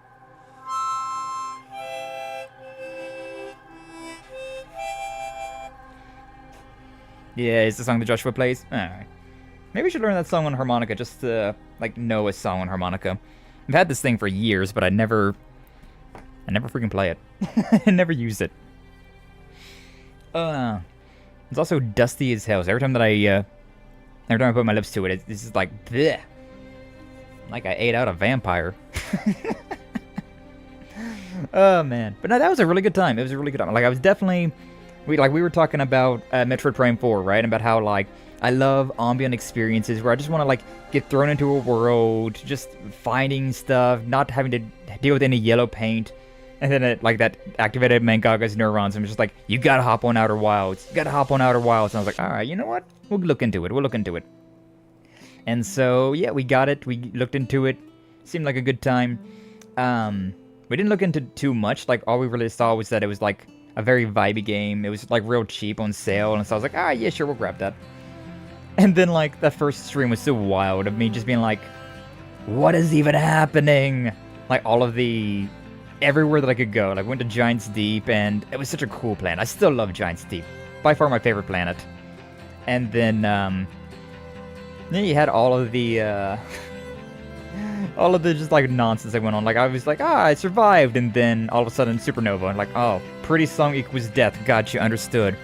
B: Yeah, it's the song that Joshua plays? Alright. Maybe we should learn that song on harmonica just to, like, know a song on harmonica. I've had this thing for years, but I never freaking play it. I never use it. It's also dusty as hell, so every time I put my lips to it, it's just like, bleh. Like I ate out a vampire. Oh man, but no, that was a really good time. It was a really good time. Like I was definitely, we were talking about Metroid Prime 4, right? About how like I love ambient experiences where I just want to like get thrown into a world, just finding stuff, not having to deal with any yellow paint, and then it, like that activated Mangaga's neurons. I'm just like, you gotta hop on Outer Wilds. You gotta hop on Outer Wilds. And I was like, all right, you know what? We'll look into it. We'll look into it. And so yeah, we got it. We looked into it. Seemed like a good time. We didn't look into too much. Like all we really saw was that it was like a very vibey game. It was like real cheap on sale, and so I was like, ah, yeah, sure, we'll grab that. And then like that first stream was so wild of me just being like, what is even happening? Like all of the everywhere that I could go. Like went to Giant's Deep, and it was such a cool planet. I still love Giant's Deep. By far my favorite planet. And then you had all of the just like nonsense that went on. Like I was like, I survived, and then all of a sudden Supernova, and like, oh, pretty song equals death. Gotcha, understood.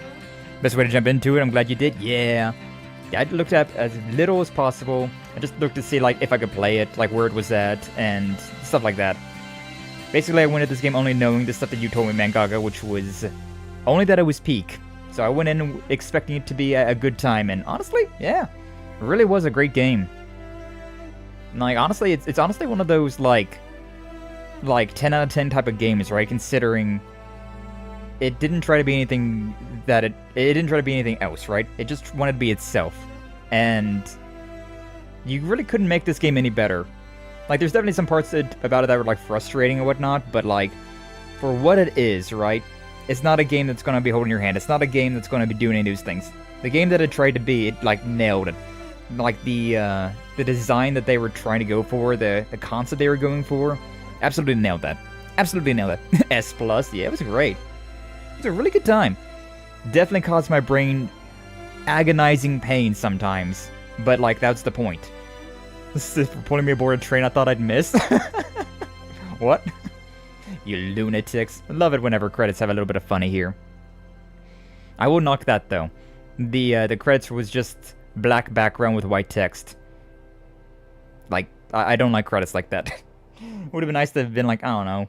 B: Best way to jump into it. I'm glad you did. Yeah, I looked up as little as possible. I just looked to see like if I could play it, like where it was at, and stuff like that. Basically, I went at this game only knowing the stuff that you told me, Mangaga, which was only that it was peak. So I went in expecting it to be a good time, and honestly, yeah, it really was a great game. Like, honestly, it's honestly one of those, like 10 out of 10 type of games, right? Considering it didn't try to be anything that it didn't try to be anything else, right? It just wanted to be itself. And you really couldn't make this game any better. Like, there's definitely some parts about it that were, like, frustrating and whatnot, but, like, for what it is, right? It's not a game that's going to be holding your hand. It's not a game that's going to be doing any of those things. The game that it tried to be, it, like, nailed it. Like, the design that they were trying to go for, the concept they were going for, absolutely nailed that. Absolutely nailed that. S+, yeah, it was great. It was a really good time. Definitely caused my brain agonizing pain sometimes, but, like, that's the point. This is for pulling me aboard a train I thought I'd miss. What? You lunatics. I love it whenever credits have a little bit of funny here. I will knock that, though. The credits was just black background with white text. Like, I don't like credits like that. Would have been nice to have been like, I don't know,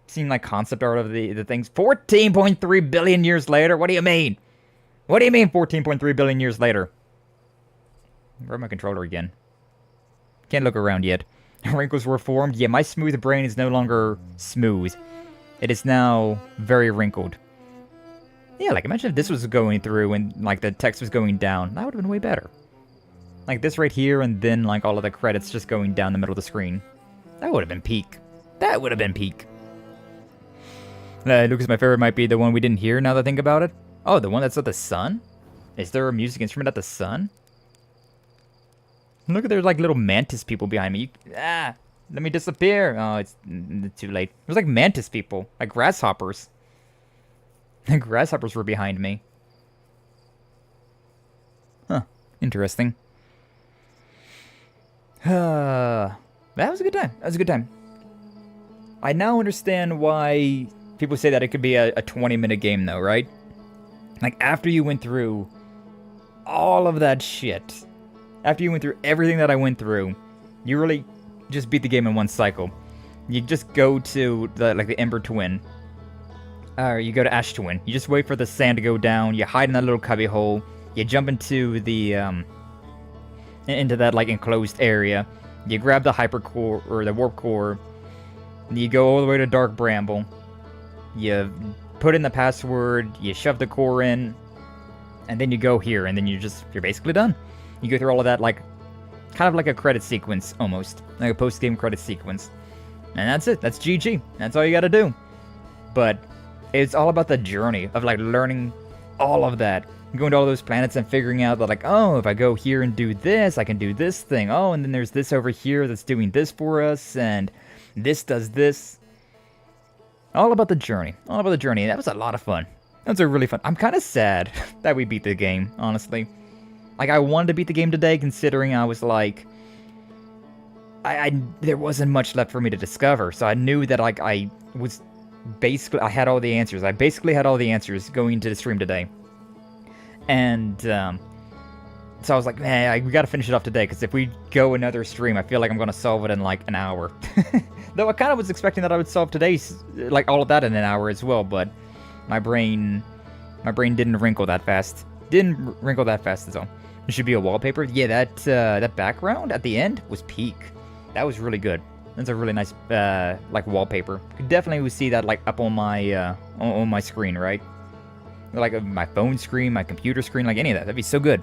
B: seen like concept art of the things. 14.3 billion years later? What do you mean? What do you mean 14.3 billion years later? Where's my controller again? Can't look around yet. Wrinkles were formed. Yeah, my smooth brain is no longer smooth. It is now very wrinkled. Yeah, like imagine if this was going through and like the text was going down. That would have been way better. Like this right here and then like all of the credits just going down the middle of the screen. That would have been peak. That would have been peak. Lucas, my favorite might be the one we didn't hear now that I think about it. Oh, the one that's at the sun? Is there a music instrument at the sun? Look at there's like little mantis people behind me. Let me disappear. Oh, it's too late. There's like mantis people, like grasshoppers. And grasshoppers were behind me. Huh. Interesting. That was a good time. That was a good time. I now understand why people say that it could be a 20-minute game, though, right? Like, after you went through all of that shit, after you went through everything that I went through, you really just beat the game in one cycle. You just go to the Ember Twin. Or you go to Ash Twin. You just wait for the sand to go down. You hide in that little cubby hole. You jump into the into that like enclosed area. You grab the hyper core or the warp core. You go all the way to Dark Bramble. You put in the password. You shove the core in, and then you go here, and then you're basically done. You go through all of that like kind of like a credit sequence almost, like a post-game credit sequence, and that's it. That's GG. That's all you got to do. But it's all about the journey of like learning all of that, going to all those planets and figuring out that like, oh, if I go here and do this, I can do this thing. Oh, and then there's this over here that's doing this for us, and this does this. All about the journey. All about the journey. That was a lot of fun. That was a really fun. I'm kind of sad that we beat the game, honestly. Like, I wanted to beat the game today, considering I was like, there wasn't much left for me to discover. So I knew that like I had all the answers. I basically had all the answers going into the stream today. And So I was like, man, we gotta finish it off today, because if we go another stream, I feel like I'm gonna solve it in like an hour. Though I kind of was expecting that I would solve today's, like all of that in an hour as well, but my brain didn't wrinkle that fast. Didn't wrinkle that fast as well. It should be a wallpaper. Yeah, that background at the end was peak. That was really good. That's a really nice like wallpaper. Could definitely see that like up on my screen, right? Like my phone screen, my computer screen, like any of that. That'd be so good.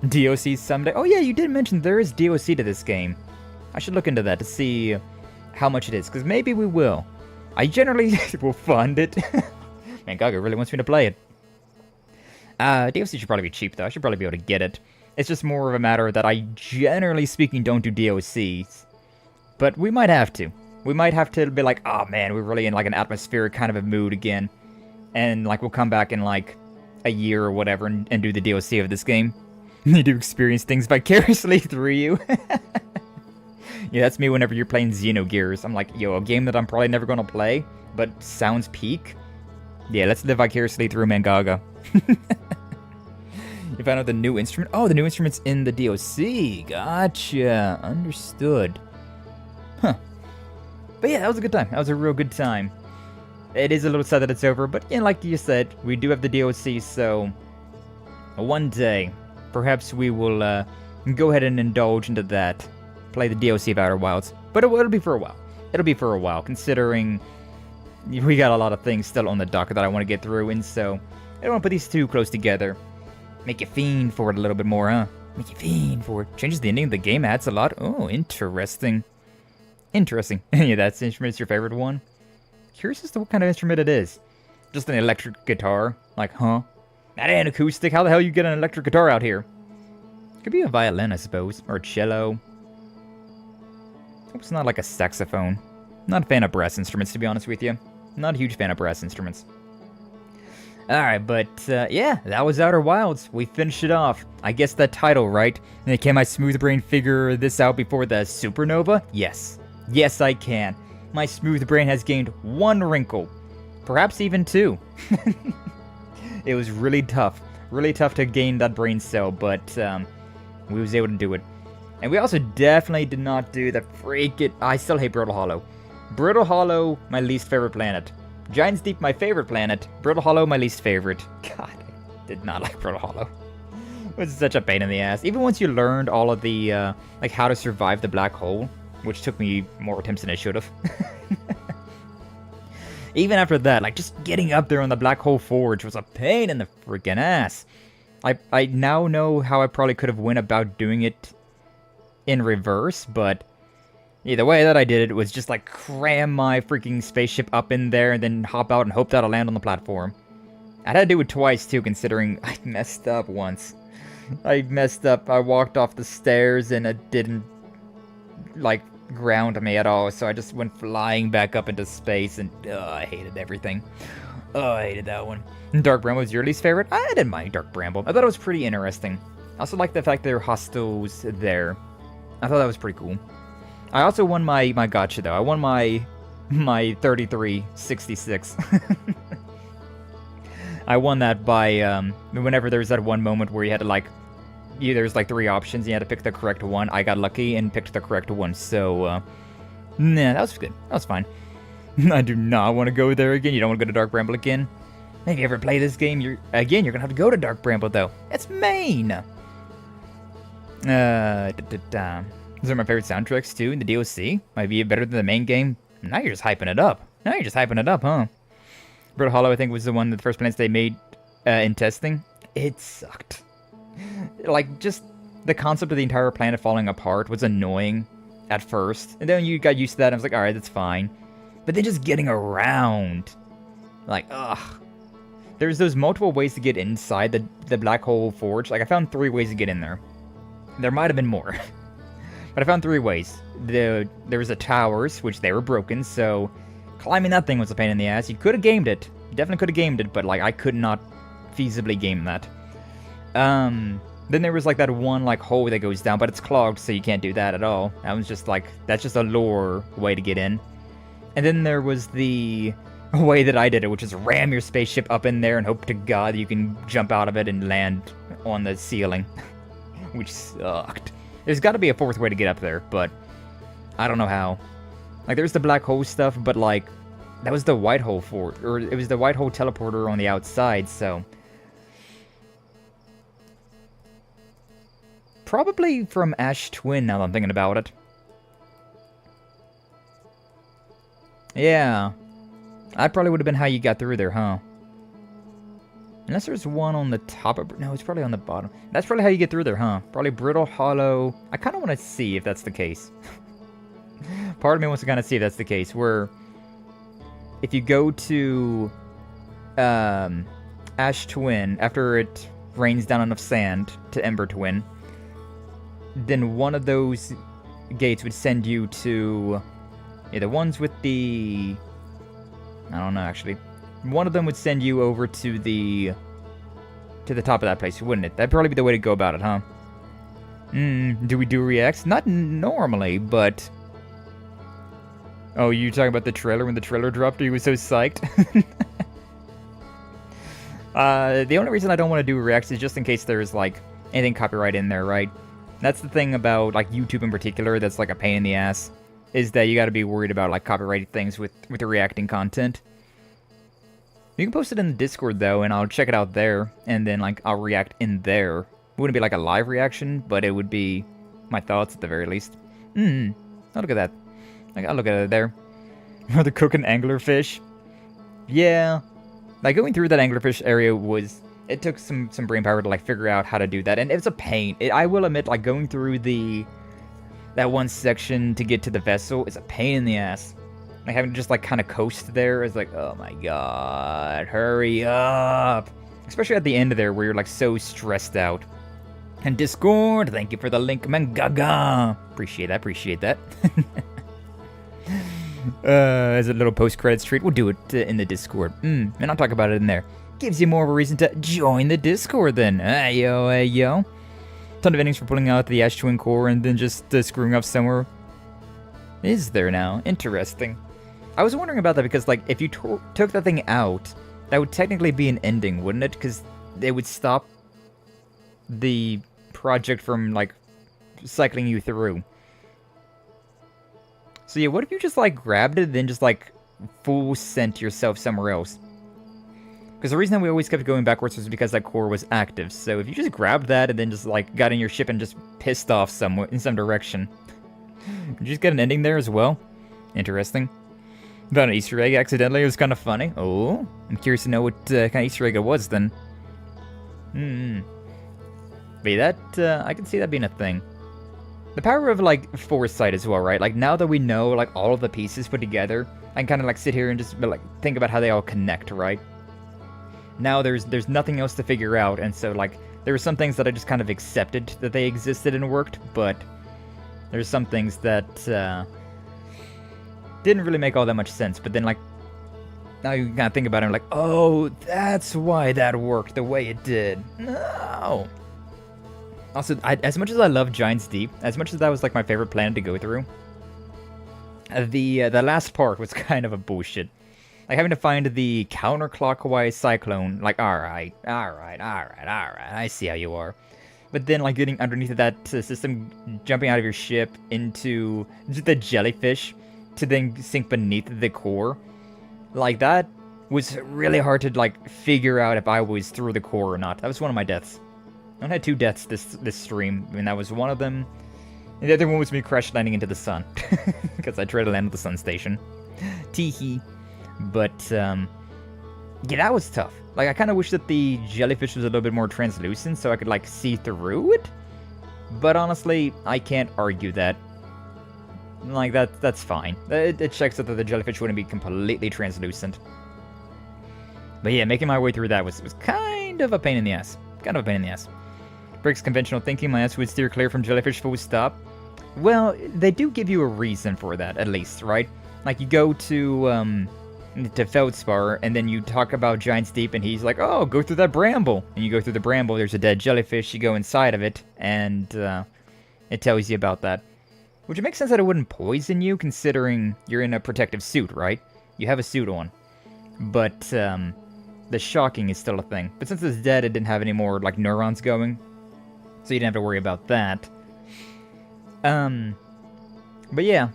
B: DOC someday. Oh yeah, you did mention there is DOC to this game. I should look into that to see how much it is, because maybe we will. I generally will fund it. Man, Gaga really wants me to play it. DOC should probably be cheap, though. I should probably be able to get it. It's just more of a matter that I, generally speaking, don't do DOCs. But we might have to. We might have to be like, oh man, we're really in like an atmospheric kind of a mood again. And like we'll come back in like a year or whatever and do the DOC of this game. Need to experience things vicariously through you. Yeah, that's me whenever you're playing Xenogears. I'm like, yo, a game that I'm probably never going to play, but sounds peak. Yeah, let's live vicariously through Mangaga. You found out the new instrument? Oh, the new instrument's in the DOC. Gotcha. Understood. Huh. But yeah, that was a good time. That was a real good time. It is a little sad that it's over, but yeah, like you said, we do have the DOC, so one day, perhaps we will go ahead and indulge into that. Play the DOC of Outer Wilds. But it'll be for a while. It'll be for a while, considering we got a lot of things still on the docket that I want to get through, and so I don't want to put these two close together. Make you fiend for it a little bit more, huh? Make you fiend for it. Changes the ending of the game, adds a lot. Oh, interesting. Interesting. Yeah, that instrument's your favorite one? Curious as to what kind of instrument it is. Just an electric guitar. Like, huh? That ain't acoustic. How the hell you get an electric guitar out here? Could be a violin, I suppose. Or a cello. Hope it's not like a saxophone. Not a fan of brass instruments, to be honest with you. Not a huge fan of brass instruments. Alright, but yeah, that was Outer Wilds. We finished it off. I guess that title, right? And can my smooth brain figure this out before the supernova? Yes. Yes, I can. My smooth brain has gained 1 wrinkle. Perhaps even 2. It was really tough. Really tough to gain that brain cell, but we was able to do it. And we also definitely did not do the freaking... I still hate Brittle Hollow. Brittle Hollow, my least favorite planet. Giant's Deep, my favorite planet. Brittle Hollow, my least favorite. God, I did not like Brittle Hollow. It was such a pain in the ass. Even once you learned all of the, like, how to survive the black hole, which took me more attempts than I should have. Even after that, like, just getting up there on the black hole forge was a pain in the freaking ass. I now know how I probably could have went about doing it in reverse, but yeah, the way that I did it was just like cram my freaking spaceship up in there and then hop out and hope that I'll land on the platform. I had to do it twice too, considering I messed up once. I messed up. I walked off the stairs and it didn't like ground me at all, so I just went flying back up into space and I hated everything. Oh, I hated that one. Dark Bramble was your least favorite? I didn't mind Dark Bramble. I thought it was pretty interesting. I also liked the fact there were hostiles there. I thought that was pretty cool. I also won my gacha though. I won my 3366. I won that by whenever there was that one moment where you had to like there's like 3 options and you had to pick the correct one. I got lucky and picked the correct one. So nah, that was good. That was fine. I do not want to go there again. You don't want to go to Dark Bramble again? If you ever play this game, you're gonna have to go to Dark Bramble though. It's Maine. Those are my favorite soundtracks too in the DLC. Might be better than the main game. Now you're just hyping it up. Now you're just hyping it up, huh? Brittle Hollow, I think, was the one that the first planets they made in testing. It sucked. Like, just the concept of the entire planet falling apart was annoying at first. And then you got used to that and I was like, alright, that's fine. But then just getting around. Like, ugh. There's those multiple ways to get inside the black hole forge. Like, I found 3 ways to get in there. There might have been more. But I found 3 ways. There was the towers, which they were broken, so climbing that thing was a pain in the ass. You could have gamed it. You definitely could have gamed it, but like I could not feasibly game that. Then there was like that one like hole that goes down, but it's clogged, so you can't do that at all. That was just like, that's just a lore way to get in. And then there was the way that I did it, which is ram your spaceship up in there and hope to God you can jump out of it and land on the ceiling. which sucked. There's got to be a fourth way to get up there, but I don't know how. Like, there's the black hole stuff, but, like, that was the white hole or it was the white hole teleporter on the outside, so... Probably from Ash Twin, now that I'm thinking about it. Yeah. That probably would have been how you got through there, huh? Unless there's one on the top of... No, it's probably on the bottom. That's probably how you get through there, huh? Probably brittle, hollow... I kind of want to see if that's the case. Part of me wants to kind of see if that's the case, where... If you go to... Ash Twin, after it rains down enough sand to Ember Twin, then one of those gates would send you to... Yeah, the ones with the... I don't know, actually. One of them would send you over to the top of that place, wouldn't it? That'd probably be the way to go about it, huh? Do we do reacts? Not normally, but... Oh, you talking about the trailer when the trailer dropped? You were so psyched? The only reason I don't want to do reacts is just in case there's, like, anything copyright in there, right? That's the thing about, like, YouTube in particular that's, like, a pain in the ass. Is that you gotta be worried about, like, copyrighted things with the reacting content. You can post it in the Discord, though, and I'll check it out there, and then, like, I'll react in there. It wouldn't be, like, a live reaction, but it would be my thoughts at the very least. I'll look at that. I'll look at it there. Or the cooking anglerfish. Yeah. Like, going through that anglerfish area was... It took some brain power to, like, figure out how to do that, and it's a pain. I will admit, like, going through that one section to get to the vessel is a pain in the ass. Like, having to just, like, kind of coast there is like, oh my god, hurry up. Especially at the end of there where you're, like, so stressed out. And Discord, thank you for the link, man, gaga. Appreciate that. As a little post-credits treat, we'll do it in the Discord. And I'll talk about it in there. Gives you more of a reason to join the Discord then. Hey yo. Ton of endings for pulling out the Ash Twin core and then just screwing up somewhere. Is there now? Interesting. I was wondering about that because, like, if you took that thing out, that would technically be an ending, wouldn't it? Because it would stop the project from, like, cycling you through. So yeah, what if you just, like, grabbed it and then just, like, full sent yourself somewhere else? Because the reason that we always kept going backwards was because that core was active. So if you just grabbed that and then just, like, got in your ship and just pissed off somewhere in some direction, you just get an ending there as well. Interesting. Found an Easter egg accidentally. It was kind of funny. Oh, I'm curious to know what kind of Easter egg it was then. But yeah, that I can see that being a thing. The power of, like, foresight as well, right? Like, now that we know, like, all of the pieces put together, I can kind of, like, sit here and just, like, think about how they all connect, right? Now there's nothing else to figure out, and so, like, there were some things that I just kind of accepted that they existed and worked, but there's some things that didn't really make all that much sense. But then, like, now you kind of think about it, and like, oh, that's why that worked the way it did. No. Also, as much as I love Giant's Deep, as much as that was, like, my favorite planet to go through, the last part was kind of a bullshit. Like, having to find the counterclockwise cyclone, like, alright, I see how you are. But then, like, getting underneath of that system, jumping out of your ship into the jellyfish to then sink beneath the core, like, that was really hard to, like, figure out if I was through the core or not. That was one of my deaths. I had 2 deaths this stream, and that was one of them. And the other one was me crash landing into the sun, because I tried to land at the sun station. Teehee. But, yeah, that was tough. Like, I kind of wish that the jellyfish was a little bit more translucent so I could, like, see through it. But honestly, I can't argue that. Like, that's fine. It checks out that the jellyfish wouldn't be completely translucent. But yeah, making my way through that was kind of a pain in the ass. Kind of a pain in the ass. Breaks conventional thinking, my ass would steer clear from jellyfish full stop. Well, they do give you a reason for that, at least, right? Like, you go to Feldspar, and then you talk about Giant's Deep, and he's like, oh, go through that bramble. And you go through the bramble, there's a dead jellyfish, you go inside of it, and it tells you about that. Which it makes sense that it wouldn't poison you, considering you're in a protective suit, right? You have a suit on. But, the shocking is still a thing. But since it's dead, it didn't have any more, like, neurons going. so you didn't have to worry about that. But yeah,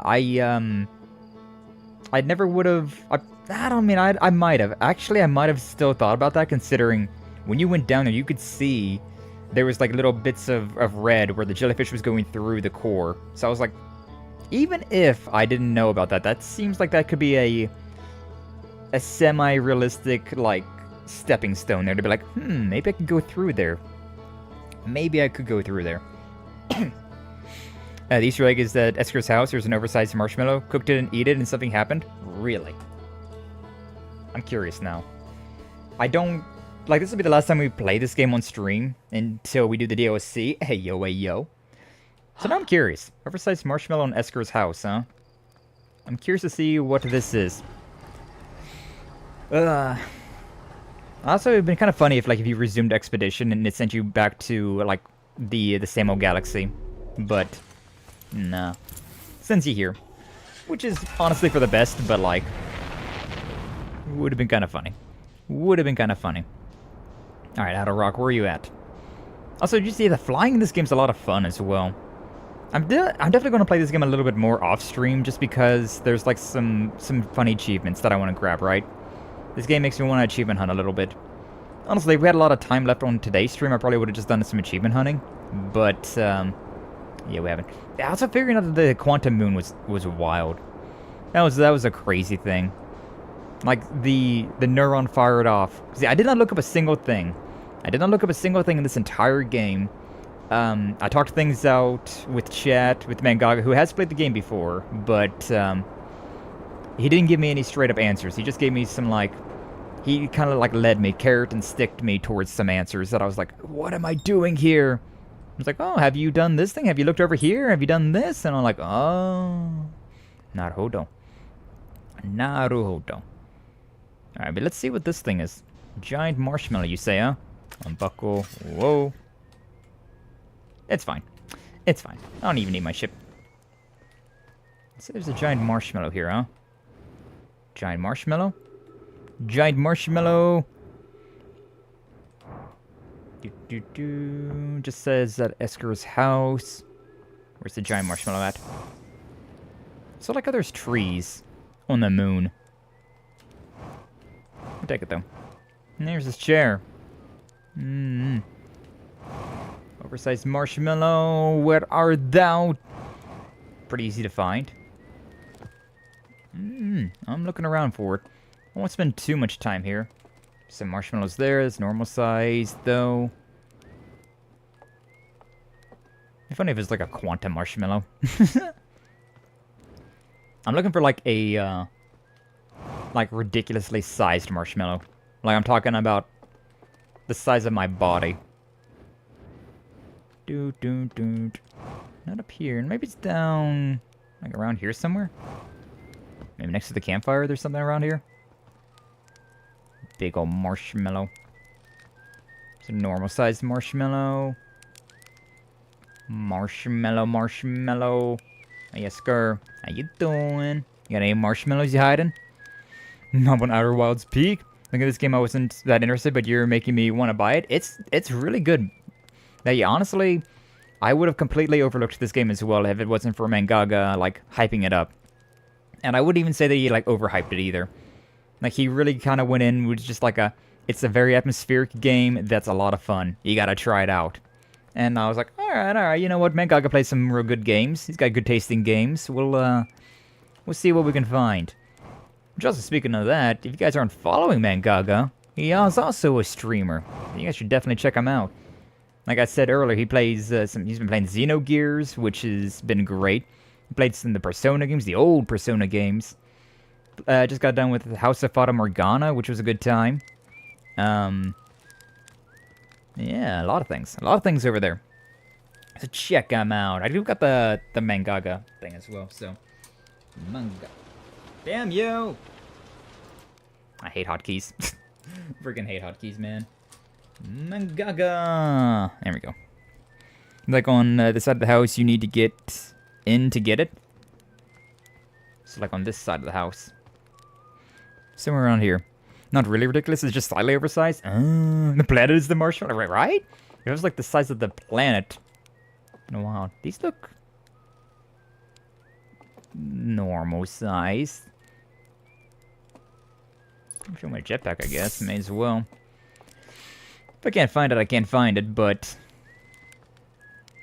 B: I never would have. I don't mean I might have. Actually, I might have still thought about that, considering when you went down there, you could see there was like little bits of red where the jellyfish was going through the core. So I was like, even if I didn't know about that, that seems like that could be a semi-realistic like stepping stone there to be like, maybe I could go through there. Maybe I could go through there. The Easter egg is that Esker's house, there's an oversized marshmallow. Cooked it and eat it and something happened? Really? I'm curious now. I don't... Like, this will be the last time we play this game on stream until we do the DLC. Hey, yo, hey, yo. So now I'm curious. Oversized marshmallow in Esker's house, huh? I'm curious to see what this is. Also, it'd been kind of funny if you resumed Expedition and it sent you back to, like, the same old galaxy. But... nah. Sends you here. Which is honestly for the best, but like... would have been kind of funny. Would have been kind of funny. Alright, Outer Rock, where are you at? Also, did you see the flying in this game's a lot of fun as well. I'm definitely going to play this game a little bit more off-stream, just because there's like some funny achievements that I want to grab, right? This game makes me want to achievement hunt a little bit. Honestly, if we had a lot of time left on today's stream, I probably would have just done some achievement hunting. But, yeah, we haven't. Yeah, also figuring out that the Quantum Moon was wild. That was a crazy thing. Like, the neuron fired off. See, I did not look up a single thing. I did not look up a single thing in this entire game. I talked things out with chat, with Mangaga, who has played the game before, but, he didn't give me any straight-up answers. He just gave me some, like... He kind of, like, led me, carrot and sticked me towards some answers that I was like, what am I doing here? I was like, oh, have you done this thing? Have you looked over here? Have you done this? And I'm like, oh... Naruhodo. Naruhodo. Alright, but let's see what this thing is. Giant marshmallow, you say, huh? Unbuckle. Whoa. It's fine. It's fine. I don't even need my ship. So there's a giant marshmallow here, huh? Giant marshmallow? Giant marshmallow! Just says that Esker's house. Where's the giant marshmallow at? So like how there's trees on the moon. I'll take it though. And there's this chair. Oversized marshmallow, where art thou? Pretty easy to find. I'm looking around for it. I won't spend too much time here. Some marshmallows there. It's normal size, though. It'd be funny if it's like a quantum marshmallow. I'm looking for like a, like ridiculously sized marshmallow. Like I'm talking about the size of my body. Not up here. Maybe it's down, like around here somewhere. Maybe next to the campfire there's something around here. Big old marshmallow. It's a normal sized marshmallow. Marshmallow. Hey, Skye. How you doing? You got any marshmallows you hiding? Not on Outer Wilds Peak. Look at this game, I wasn't that interested, but you're making me want to buy it. It's really good. Now, yeah, honestly, I would have completely overlooked this game as well if it wasn't for Mangaga, like, hyping it up. And I wouldn't even say that he, like, overhyped it either. Like, he really kind of went in with just like it's a very atmospheric game that's a lot of fun. You gotta try it out. And I was like, alright, you know what, Mangaga plays some real good games. He's got good tasting games. We'll see what we can find. Which also, speaking of that, if you guys aren't following Mangaga, he is also a streamer. You guys should definitely check him out. Like I said earlier, he plays he's been playing Xenogears, which has been great. He played some of the Persona games, the old Persona games. Just got done with House of Fata Morgana, which was a good time. Yeah, a lot of things. A lot of things over there. So check them out. I do got the Mangaga thing as well, so. Manga. Damn you! I hate hotkeys. Freaking hate hotkeys, man. Mangaga! There we go. Like on this side of the house, you need to get in to get it. So like on this side of the house. Somewhere around here. Not really ridiculous, it's just slightly oversized. The planet is the marshmallow, right? It was like the size of the planet. Wow, these look normal size. I'm showing my jetpack, I guess. May as well. If I can't find it, I can't find it, but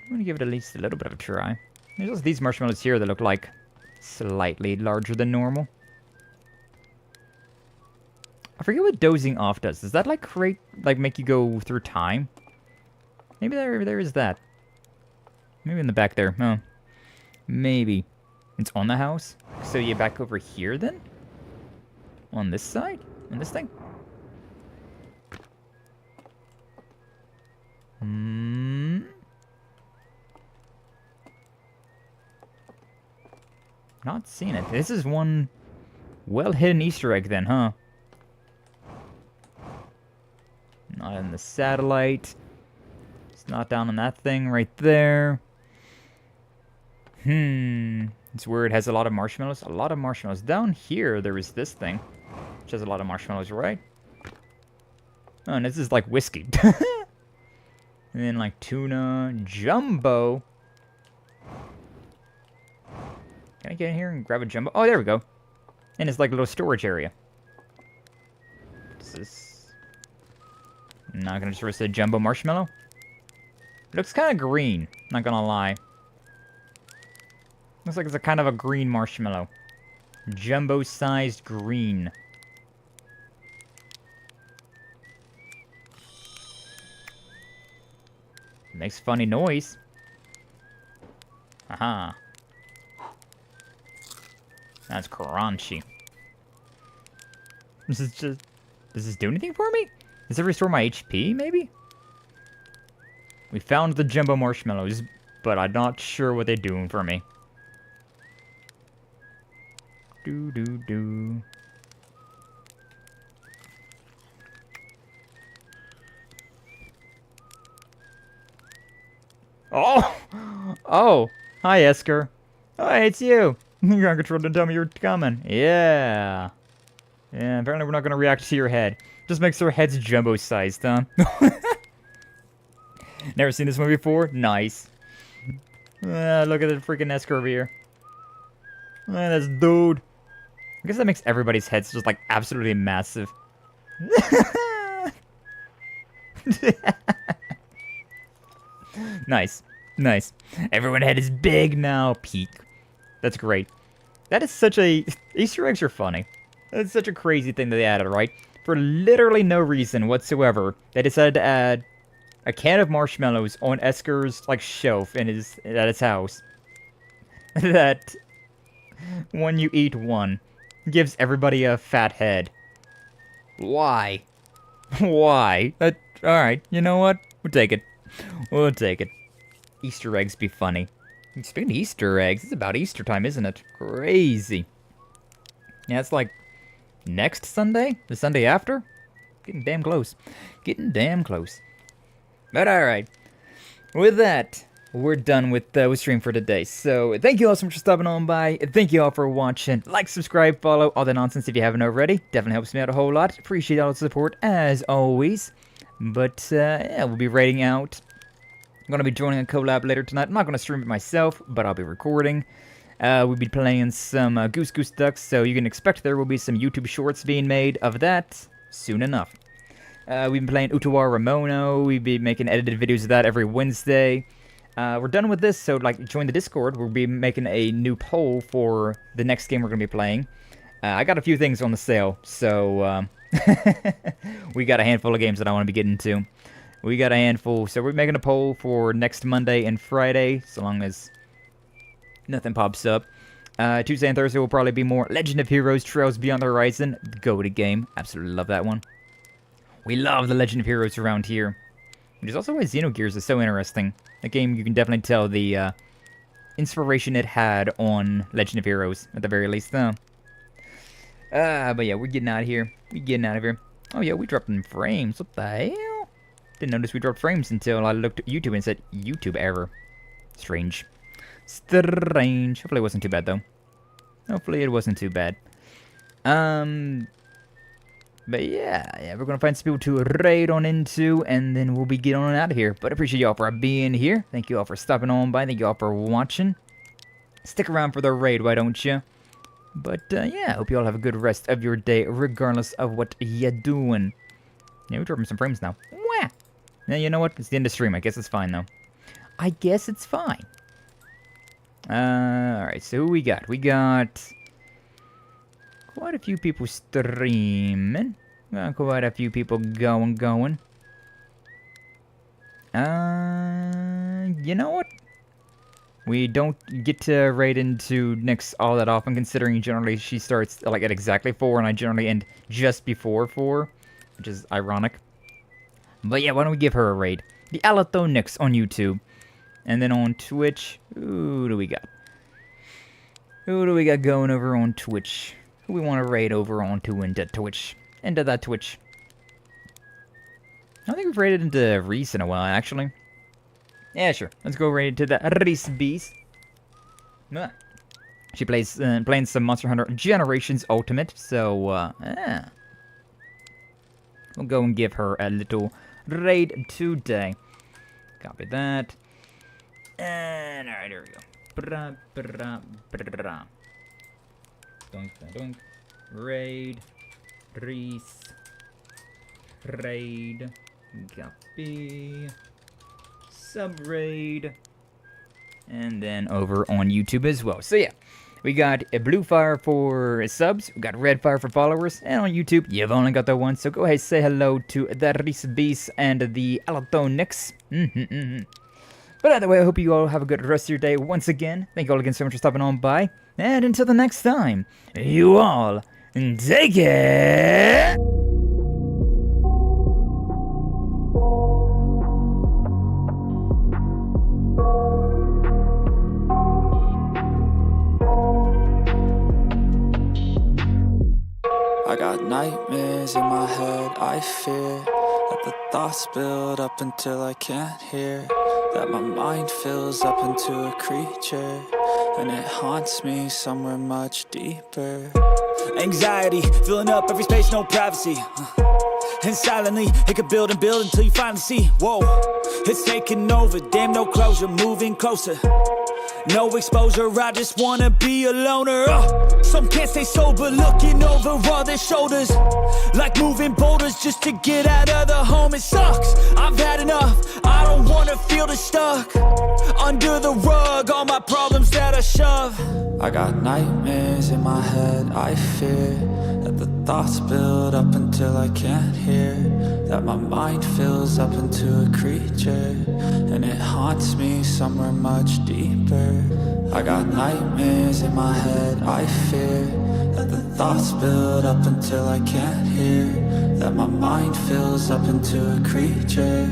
B: I'm gonna give it at least a little bit of a try. There's also these marshmallows here that look like slightly larger than normal. I forget what dozing off does. Does that like make you go through time? Maybe there is that. Maybe in the back there. Oh. Maybe. It's on the house? So you're back over here then? On this side? On this thing? Hmm. Not seeing it. This is one well-hidden Easter egg then, huh? Not in the satellite. It's not down on that thing right there. It's where it has a lot of marshmallows. A lot of marshmallows. Down here, there is this thing, which has a lot of marshmallows, right? Oh, and this is like whiskey. And then like tuna, jumbo. Can I get in here and grab a jumbo? Oh, there we go. And it's like a little storage area. This is not gonna just roast a jumbo marshmallow. It looks kind of green. Not gonna lie. Looks like it's a kind of a green marshmallow. Jumbo-sized green. Makes funny noise. Aha. That's crunchy. Does this do anything for me? Does it restore my HP, maybe? We found the jumbo marshmallows, but I'm not sure what they're doing for me. Do. Oh! Oh! Hi, Esker. Oh, hey, it's you. You're on control, didn't tell me you were coming. Yeah. Yeah, apparently we're not going to react to your head. Just makes our heads jumbo-sized, huh? Never seen this one before? Nice. Look at the freaking Esker over here. That's dude. I guess that makes everybody's heads just, like, absolutely massive. Nice. Nice. Everyone's head is big now. Peak. That's great. That is such a... Easter eggs are funny. That's such a crazy thing that they added, right? For literally no reason whatsoever, they decided to add a can of marshmallows on Esker's, like, shelf at his house. That when you eat one, gives everybody a fat head. Why? Why? Alright, you know what? We'll take it. We'll take it. Easter eggs be funny. Speaking of Easter eggs, it's about Easter time, isn't it? Crazy. Yeah, it's like next Sunday? The Sunday after? Getting damn close. Getting damn close. But alright. With that, we're done with stream for today. So, thank you all so much for stopping on by. Thank you all for watching. Like, subscribe, follow, all the nonsense if you haven't already. Definitely helps me out a whole lot. Appreciate all the support, as always. But, yeah, we'll be rating out. I'm going to be joining a collab later tonight. I'm not going to stream it myself, but I'll be recording. We'll be playing some Goose Goose Ducks, so you can expect there will be some YouTube shorts being made of that soon enough. We've been playing Utawara Ramono. We'll be making edited videos of that every Wednesday. We're done with this, so like join the Discord. We'll be making a new poll for the next game we're going to be playing. I got a few things on the sale, so we got a handful of games that I want to be getting to. We got a handful, so we're making a poll for next Monday and Friday, so long as nothing pops up. Tuesday and Thursday will probably be more Legend of Heroes Trails Beyond the Horizon. The go-to game. Absolutely love that one. We love the Legend of Heroes around here. Which is also why Xenogears is so interesting. A game you can definitely tell the inspiration it had on Legend of Heroes, at the very least, though. But yeah, we're getting out of here. We're getting out of here. Oh yeah, we dropped in frames. What the hell? Didn't notice we dropped frames until I looked at YouTube and said, YouTube error. Strange. Strange. Hopefully it wasn't too bad, though. Hopefully it wasn't too bad. But yeah, we're gonna find some people to raid on into, and then we'll be getting on out of here. But I appreciate y'all for being here. Thank you all for stopping on by. Thank you all for watching. Stick around for the raid, why don't you? But yeah, hope you all have a good rest of your day, regardless of what you're doing. Yeah, we're dropping some frames now. Wah! Yeah, you know what? It's the end of stream. I guess it's fine, though. I guess it's fine. Alright, so who we got? We got quite a few people streaming. Quite a few people going. You know what? We don't get to raid into Nyx all that often, considering generally she starts like at exactly 4, and I generally end just before 4, which is ironic. But yeah, why don't we give her a raid? The Alatho Nyx on YouTube. And then on Twitch, who do we got? Who do we got going over on Twitch? Who we want to raid over onto into Twitch? Into that Twitch. I don't think we've raided into Reese in a while, actually. Yeah, sure. Let's go raid to the Reese Beast. She plays playing some Monster Hunter Generations Ultimate, so yeah. We'll go and give her a little raid today. Copy that. And alright, here we go. Doink. Raid. Reese. Raid. Copy. Sub-raid. And then over on YouTube as well. So yeah, we got a blue fire for subs, we got red fire for followers, and on YouTube, you've only got the one, so go ahead and say hello to the Reese Beast and the Alatho Nyx. But either way, I hope you all have a good rest of your day once again. Thank you all again so much for stopping on by, and until the next time, you all take it!
A: I got nightmares in my head, I fear that the thoughts build up until I can't hear, that my mind fills up into a creature, and it haunts me somewhere much deeper.
E: Anxiety, filling up every space, no privacy. And silently, it could build and build until you finally see, whoa, it's taking over, damn no closure, moving closer. No exposure, I just wanna be a loner. Some can't stay sober, looking over all their shoulders, like moving boulders just to get out of the home. It sucks, I've had enough, I don't wanna feel the stuck under the rug, all my problems that I shove.
A: I got nightmares in my head, I fear that the thoughts build up until I can't hear, that my mind fills up into a creature, and it haunts me somewhere much deeper. I got nightmares in my head, I fear that the thoughts build up until I can't hear, that my mind fills up into a creature,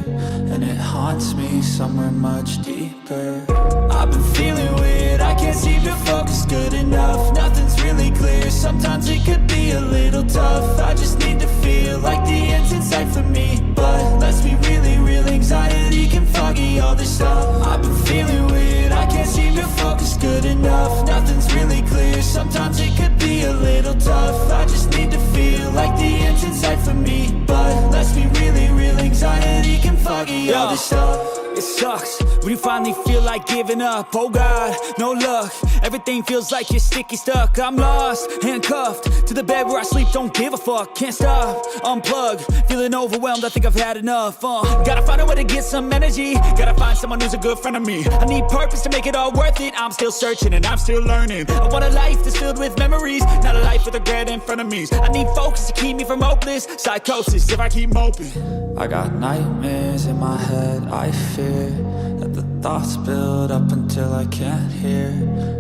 A: and it haunts me somewhere much deeper.
E: I've been feeling weird, I can't seem to focus good enough, nothing's really clear, sometimes it could be a little tough. I just need to feel like the end's in sight for me, but let's be really real, anxiety can foggy all this stuff. I've been feeling weird, I can't seem to focus good enough, nothing's really clear, sometimes it could be a little tough. I just need to feel like the end's in sight for me, but let's be really real, anxiety can foggy all this stuff. It sucks when you finally feel like giving up. Oh God, no luck, everything feels like you're sticky stuck. I'm lost, handcuffed to the bed where I sleep, don't give a fuck. Can't stop, unplug, feeling overwhelmed, I think I've had enough. Gotta find a way to get some energy, gotta find someone who's a good friend of me. I need purpose to make it all worth it, I'm still searching and I'm still learning. I want a life that's filled with memories, not a life with regret in front of me. I need focus to keep me from hopeless psychosis if I keep moping.
A: I got nightmares in my head, I fear that the thoughts build up until I can't hear,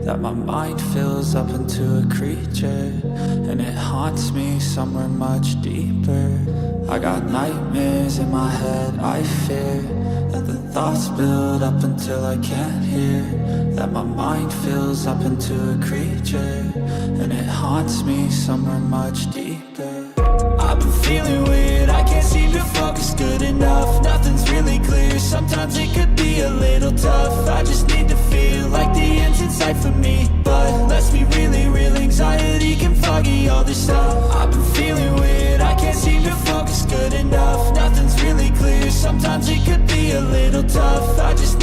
A: that my mind fills up into a creature, and it haunts me somewhere much deeper. I got nightmares in my head, I fear that the thoughts build up until I can't hear, that my mind fills up into a creature, and it haunts me somewhere much deeper.
E: I've been feeling weird, I can't seem to focus good enough, nothing's really clear, sometimes it could be a little tough. I just need to feel like the end's in sight for me, but let's be really real, anxiety can foggy all this stuff. I've been feeling weird, I can't see tough, I just